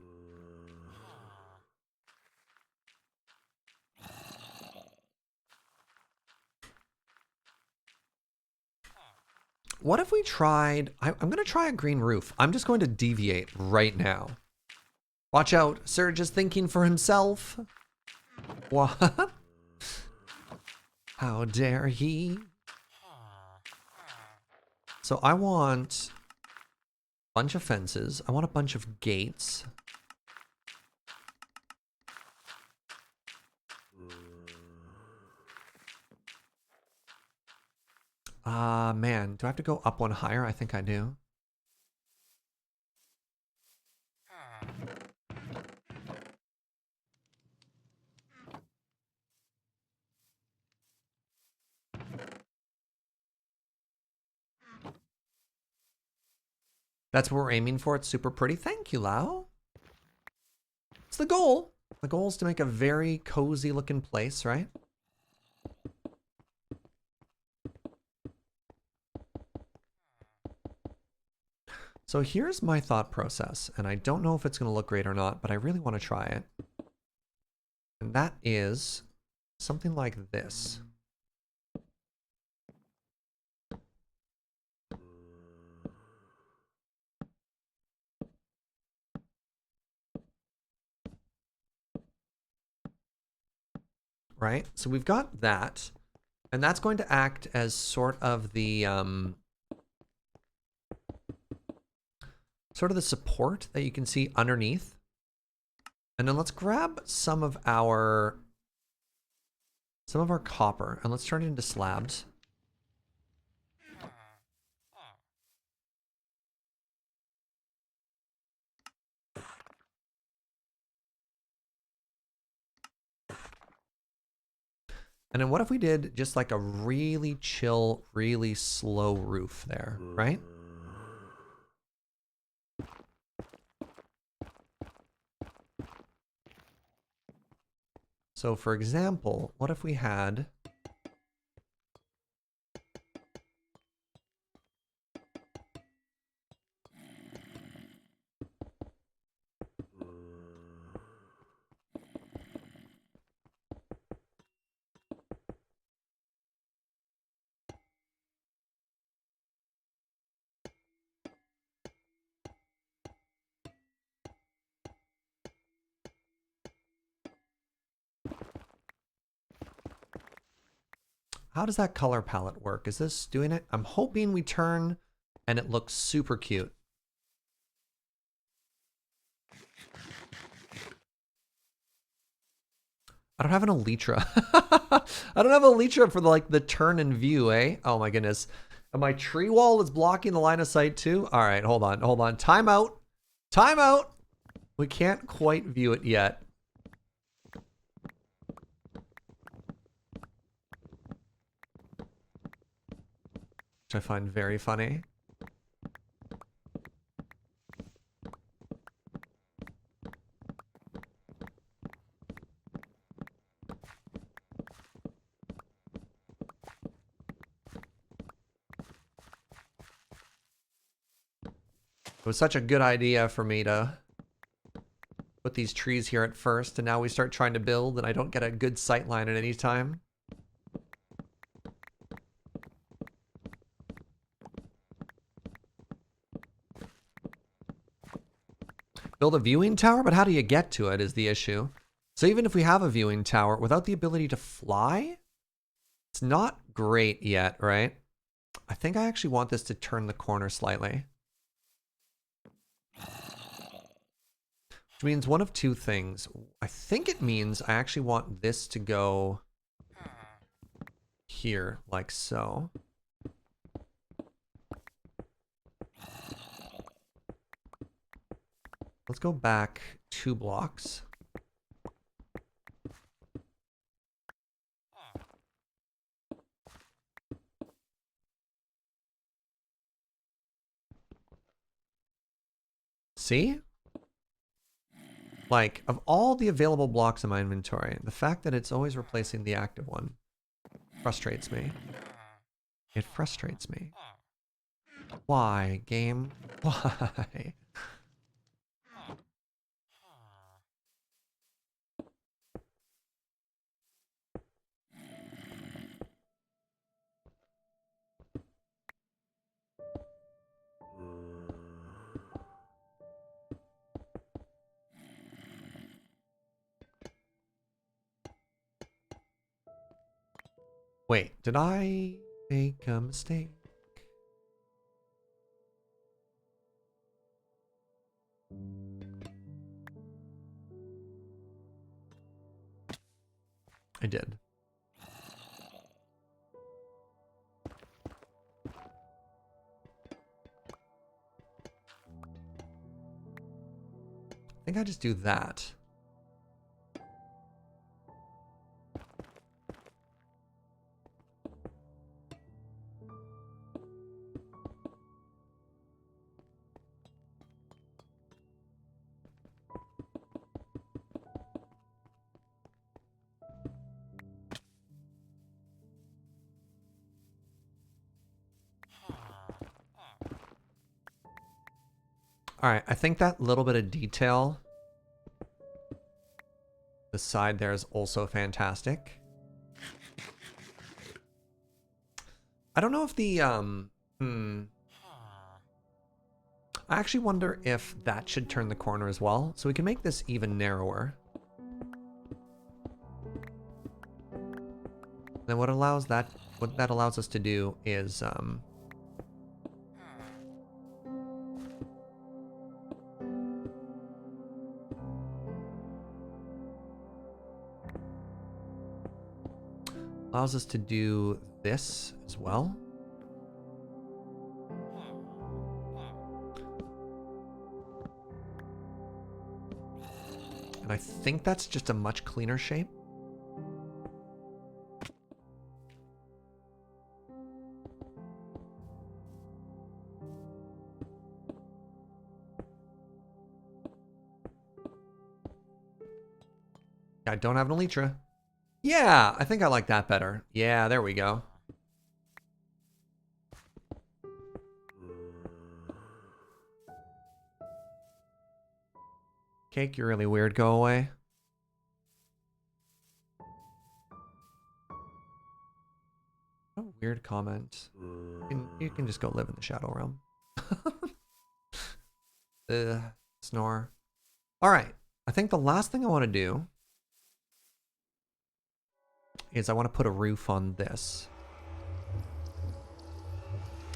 A: what if we tried... I'm going to try a green roof. I'm just going to deviate right now. Watch out, Serge is thinking for himself. What? How dare he? So I want a bunch of fences. I want a bunch of gates. Man, do I have to go up one higher? I think I do. That's what we're aiming for. It's super pretty. Thank you, Lau. It's the goal. The goal is to make a very cozy looking place, right? So here's my thought process, and I don't know if it's going to look great or not, but I really want to try it. And that is something like this. Right? So we've got that, and that's going to act as sort of the support that you can see underneath. And then let's grab some of our copper and let's turn it into slabs. And then what if we did just like a really chill, really slow roof there, right? So for example, what if we had how does that color palette work? Is this doing it? I'm hoping we turn and it looks super cute. I don't have an elytra. I don't have a elytra for the turn and view, eh? Oh my goodness. And my tree wall is blocking the line of sight too? All right, hold on. Time out. Time out. We can't quite view it yet. Which I find very funny. It was such a good idea for me to put these trees here at first, and now we start trying to build and I don't get a good sight line at any time. Build a viewing tower, but how do you get to it is the issue. So even if we have a viewing tower, without the ability to fly, it's not great yet, right? I think I actually want this to turn the corner slightly. Which means one of two things. I think it means I actually want this to go here, like so. Let's go back 2 blocks. See? Like, of all the available blocks in my inventory, the fact that it's always replacing the active one frustrates me. It frustrates me. Why, game? Why? Wait, did I make a mistake? I did. I think I just do that. Alright, I think that little bit of detail, the side there is also fantastic. I don't know if the, I actually wonder if that should turn the corner as well, so we can make this even narrower. Then what that allows us to do is, allows us to do this as well. And I think that's just a much cleaner shape. I don't have an elytra. Yeah, I think I like that better. Yeah, there we go. Cake, you're really weird. Go away. Oh, weird comment. You can just go live in the Shadow Realm. Snore. All right. I think the last thing I want to do is I want to put a roof on this.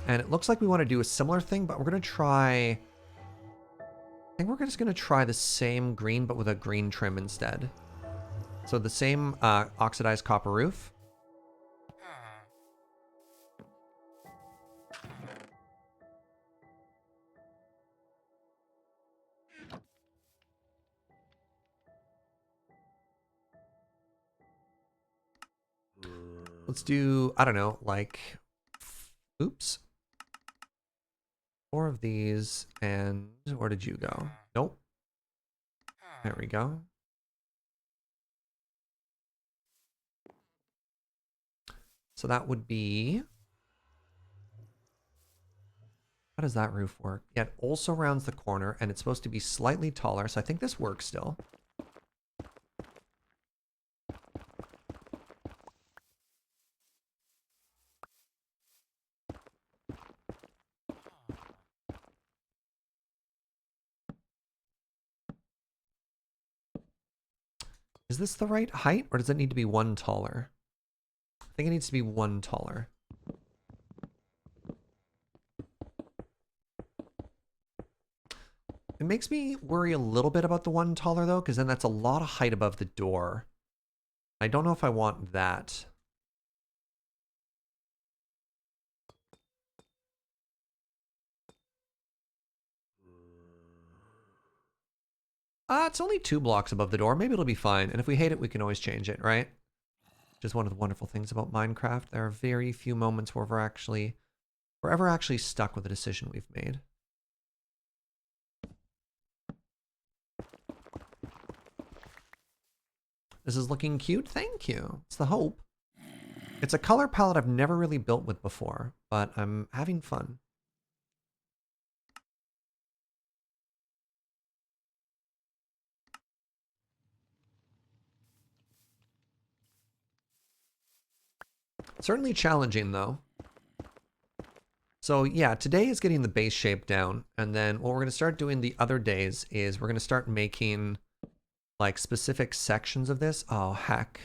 A: And it looks like we want to do a similar thing, but we're going to try... I think we're just going to try the same green, but with a green trim instead. So the same oxidized copper roof. Let's do, I don't know, like... Oops. 4 of these, and where did you go? Nope. There we go. So that would be... How does that roof work? Yeah, it also rounds the corner, and it's supposed to be slightly taller, so I think this works still. Is this the right height, or does it need to be 1 taller? I think it needs to be 1 taller. It makes me worry a little bit about the 1 taller, though, because then that's a lot of height above the door. I don't know if I want that. It's only 2 blocks above the door. Maybe it'll be fine. And if we hate it, we can always change it, right? Which is one of the wonderful things about Minecraft. There are very few moments where we're ever actually stuck with a decision we've made. This is looking cute. Thank you. It's the hope. It's a color palette I've never really built with before, but I'm having fun. Certainly challenging, though. So yeah, today is getting the base shape down, and then what we're going to start doing the other days is we're going to start making like specific sections of this. Oh, heck.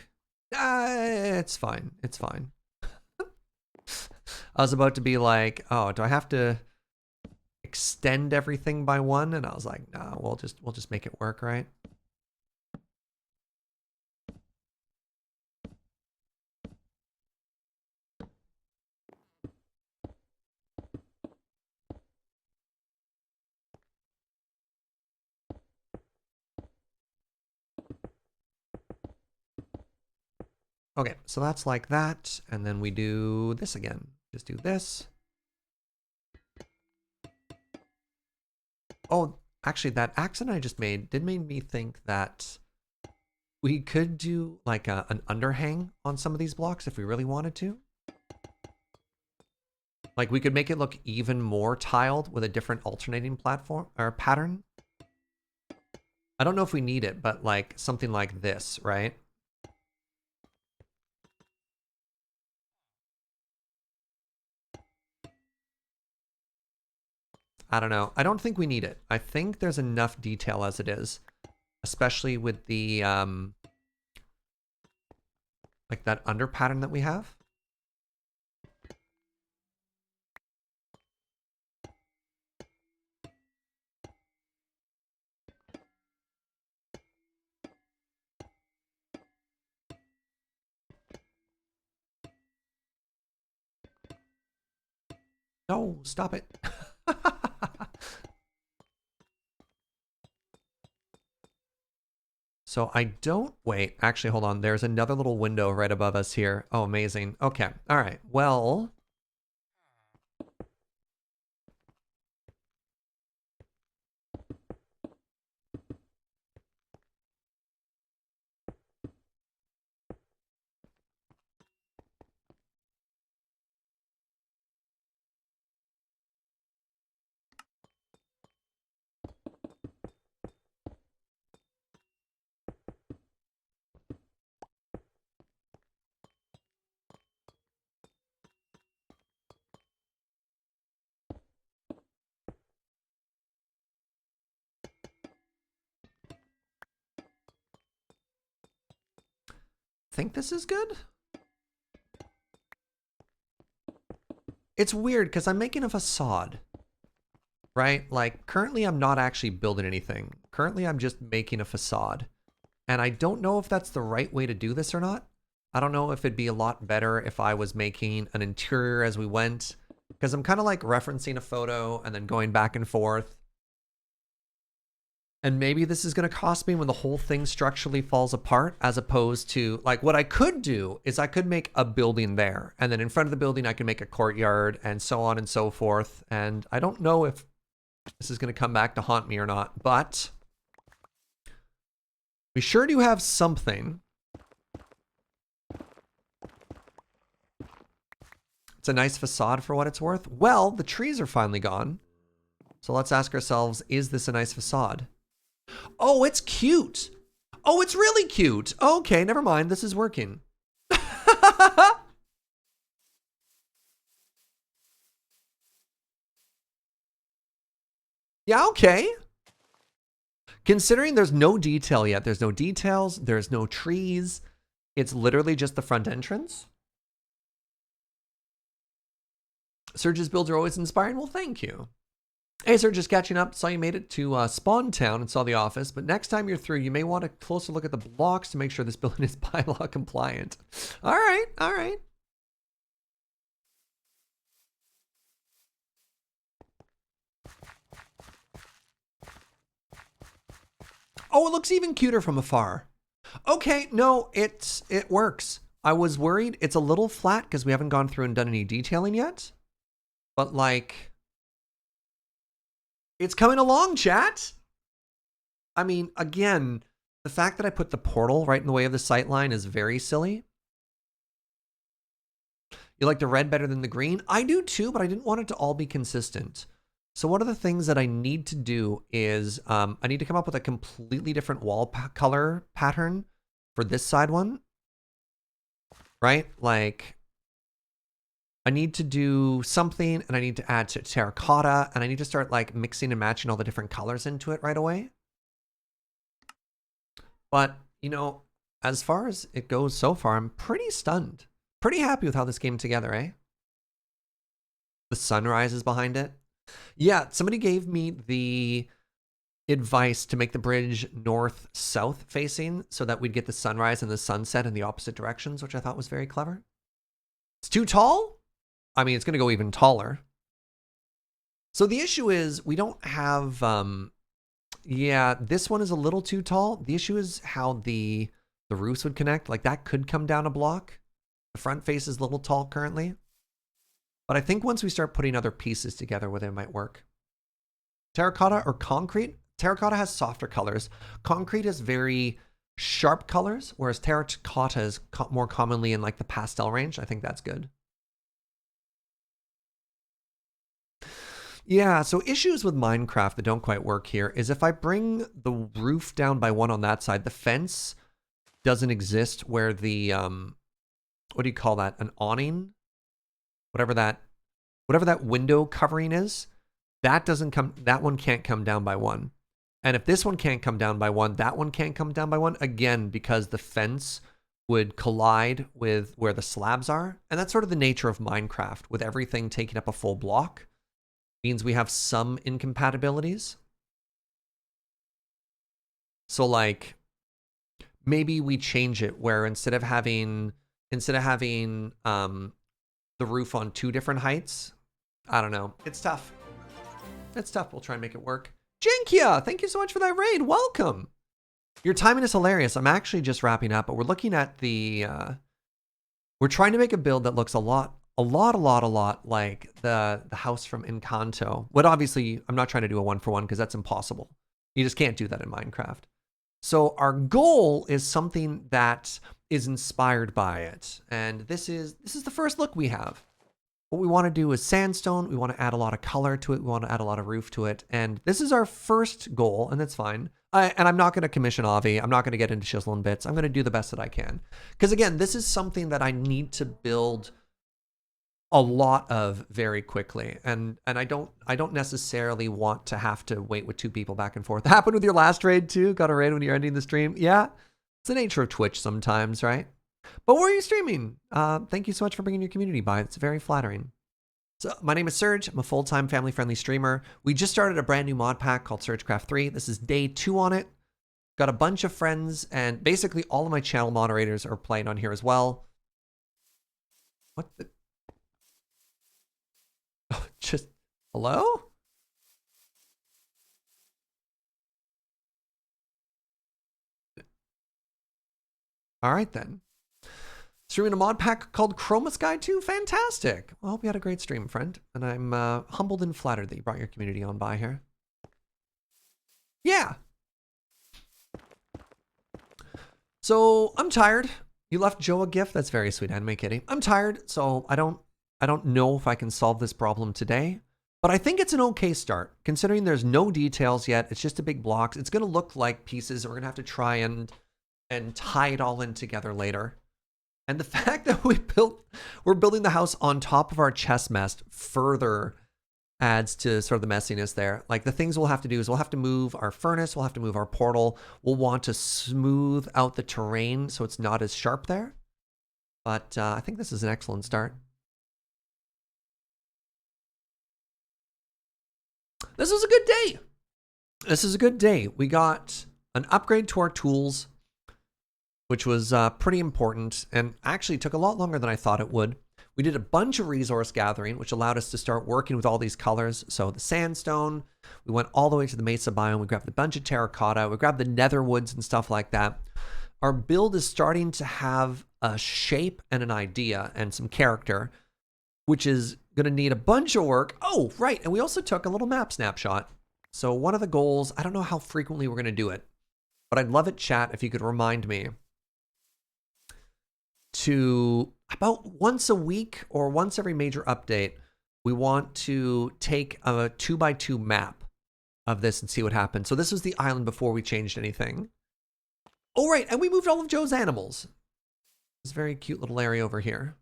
A: It's fine. It's fine. I was about to be like, oh, do I have to extend everything by 1? And I was like, no, we'll just make it work, right? Okay, so that's like that, and then we do this again. Just do this. Oh, actually, that accent I just made did make me think that we could do like an underhang on some of these blocks if we really wanted to. Like we could make it look even more tiled with a different alternating platform or pattern. I don't know if we need it, but like something like this, right? I don't know. I don't think we need it. I think there's enough detail as it is, especially with the like that under pattern that we have. No, stop it. So I don't, wait, actually, hold on. There's another little window right above us here. Oh, amazing. Okay. All right. Well, think this is good. It's weird because I'm making a facade, right? Like currently I'm not actually building anything. Currently I'm just making a facade. And I don't know if that's the right way to do this or not. I don't know if it'd be a lot better if I was making an interior as we went, because I'm kind of like referencing a photo and then going back and forth. And maybe this is going to cost me when the whole thing structurally falls apart, as opposed to like what I could do is I could make a building there. And then in front of the building, I can make a courtyard and so on and so forth. And I don't know if this is going to come back to haunt me or not, but we sure do have something. It's a nice facade for what it's worth. Well, the trees are finally gone. So let's ask ourselves, is this a nice facade? Oh, it's cute. Oh, it's really cute. Okay, never mind. This is working. Yeah, okay. Considering there's no detail yet. There's no details. There's no trees. It's literally just the front entrance. Serge's builds are always inspiring. Well, thank you. Hey, Serge, just catching up. Saw you made it to Spawn Town and saw the office, but next time you're through, you may want a closer look at the blocks to make sure this building is bylaw compliant. All right, all right. Oh, it looks even cuter from afar. Okay, no, it works. I was worried it's a little flat because we haven't gone through and done any detailing yet, but like, it's coming along, chat. I mean, again, the fact that I put the portal right in the way of the sightline is very silly. You like the red better than the green? I do too, but I didn't want it to all be consistent. So one of the things that I need to do is I need to come up with a completely different wall color pattern for this side one. Right? Like, I need to do something and I need to add to terracotta and I need to start like mixing and matching all the different colors into it right away. But, you know, as far as it goes so far, I'm pretty stunned. Pretty happy with how this came together, eh? The sunrise is behind it. Yeah, somebody gave me the advice to make the bridge north-south facing so that we'd get the sunrise and the sunset in the opposite directions, which I thought was very clever. It's too tall? I mean, it's going to go even taller. So the issue is we don't have, yeah, this one is a little too tall. The issue is how the roofs would connect. Like that could come down a block. The front face is a little tall currently. But I think once we start putting other pieces together with it might work. Terracotta or concrete? Terracotta has softer colors. Concrete has very sharp colors, whereas terracotta is more commonly in like the pastel range. I think that's good. Yeah, so issues with Minecraft that don't quite work here is if I bring the roof down by one on that side, the fence doesn't exist where the, what do you call that? An awning? Whatever that window covering is, that one can't come down by one. And if this one can't come down by one, that one can't come down by one, again, because the fence would collide with where the slabs are. And that's sort of the nature of Minecraft, with everything taking up a full block. Means we have some incompatibilities. So like, maybe we change it where instead of having the roof on two different heights, I don't know. It's tough. It's tough. We'll try and make it work. Jinkia, thank you so much for that raid. Welcome. Your timing is hilarious. I'm actually just wrapping up, but we're looking at the, we're trying to make a build that looks a lot like the house from Encanto. But obviously, I'm not trying to do a 1-for-1 because that's impossible. You just can't do that in Minecraft. So our goal is something that is inspired by it. And this is the first look we have. What we want to do is sandstone. We want to add a lot of color to it. We want to add a lot of roof to it. And this is our first goal, and that's fine. And I'm not going to commission Avi. I'm not going to get into chiseling bits. I'm going to do the best that I can. Because again, this is something that I need to build a lot of very quickly. And I don't necessarily want to have to wait with two people back and forth. It happened with your last raid too? Got a raid when you're ending the stream? Yeah. It's the nature of Twitch sometimes, right? But where are you streaming? Thank you so much for bringing your community by. It's very flattering. So my name is Serge. I'm a full-time family-friendly streamer. We just started a brand new mod pack called SergeCraft 3. This is day 2 on it. Got a bunch of friends, and basically all of my channel moderators are playing on here as well. What the? Oh, just, hello? All right, then. Streaming a mod pack called Chroma Sky 2? Fantastic. Well, I hope you had a great stream, friend. And I'm humbled and flattered that you brought your community on by here. Yeah. So, I'm tired. You left Joe a gift? That's very sweet, Anime Kitty. I'm tired, so I don't know if I can solve this problem today. But I think it's an okay start, considering there's no details yet. It's just a big block. It's going to look like pieces. We're going to have to try and tie it all in together later. And the fact that we're building the house on top of our chest nest further adds to sort of the messiness there. Like the things we'll have to do is we'll have to move our furnace, we'll have to move our portal. We'll want to smooth out the terrain so it's not as sharp there. But I think this is an excellent start. This is a good day. This is a good day. We got an upgrade to our tools, which was pretty important and actually took a lot longer than I thought it would. We did a bunch of resource gathering, which allowed us to start working with all these colors. So the sandstone, we went all the way to the mesa biome. We grabbed a bunch of terracotta. We grabbed the nether woods and stuff like that. Our build is starting to have a shape and an idea and some character, which is going to need a bunch of work. Oh, right. And we also took a little map snapshot. So one of the goals, I don't know how frequently we're going to do it, but I'd love it, chat, if you could remind me to about once a week or once every major update, we want to take a 2x2 map of this and see what happens. So this was the island before we changed anything. Oh, right. And we moved all of Joe's animals. This very cute little area over here.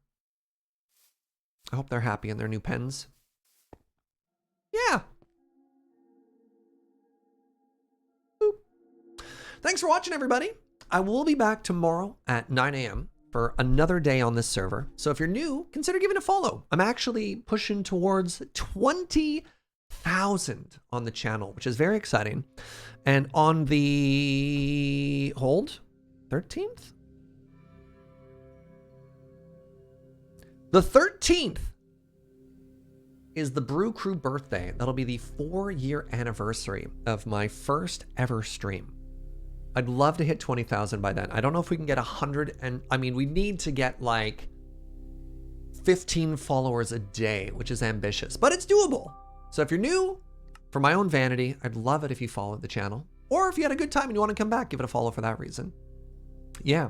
A: I hope they're happy in their new pens. Yeah. Boop. Thanks for watching, everybody. I will be back tomorrow at 9 a.m. for another day on this server. So if you're new, consider giving a follow. I'm actually pushing towards 20,000 on the channel, which is very exciting. And on the 13th? The 13th is the Brew Crew birthday. That'll be the 4-year anniversary of my first ever stream. I'd love to hit 20,000 by then. I don't know if we can get 100, and I mean, we need to get like 15 followers a day, which is ambitious, but it's doable. So if you're new, for my own vanity, I'd love it if you followed the channel. Or if you had a good time and you want to come back, give it a follow for that reason. Yeah.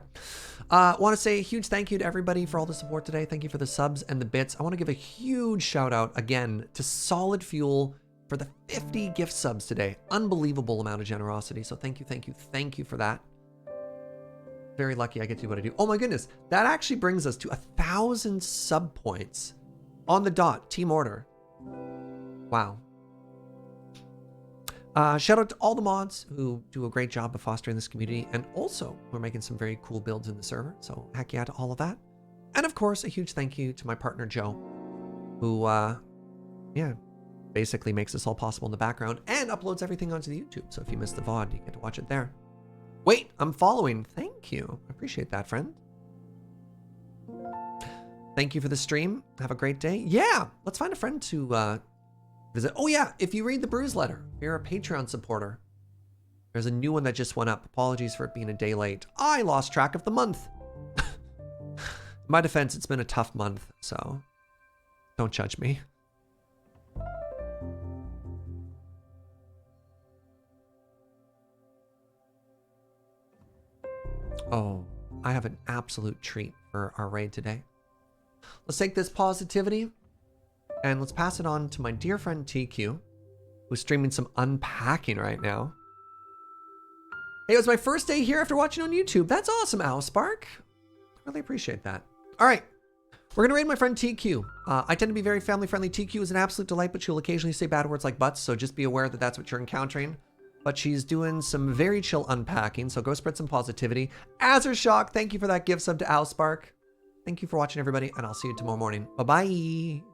A: Want to say a huge thank you to everybody for all the support today. Thank you for the subs and the bits. I want to give a huge shout out again to Solid Fuel for the 50 gift subs today. Unbelievable amount of generosity. So thank you, thank you, thank you for that. Very lucky I get to do what I do. Oh my goodness. That actually brings us to 1,000 sub points on the dot. Team order. Wow. Shout out to all the mods who do a great job of fostering this community, and also we're making some very cool builds in the server. So heck yeah to all of that. And of course, a huge thank you to my partner, Joe, who, yeah, basically makes this all possible in the background and uploads everything onto the YouTube. So if you missed the VOD, you get to watch it there. Wait, I'm following. Thank you. I appreciate that, friend. Thank you for the stream. Have a great day. Yeah, let's find a friend to visit. Oh yeah, if you read the Brews letter, if you're a Patreon supporter, there's a new one that just went up. Apologies for it being a day late. I lost track of the month. In my defense, it's been a tough month, so don't judge me. Oh, I have an absolute treat for our raid today. Let's take this positivity and let's pass it on to my dear friend TQ, who's streaming some unpacking right now. Hey, it was my first day here after watching on YouTube. That's awesome, Owlspark. Really appreciate that. All right, we're gonna raid my friend TQ. I tend to be very family friendly. TQ is an absolute delight, but she'll occasionally say bad words like butts, so just be aware that that's what you're encountering. but she's doing some very chill unpacking, so go spread some positivity. Azershock, thank you for that gift sub to Owlspark. Thank you for watching, everybody, and I'll see you tomorrow morning. Bye-bye.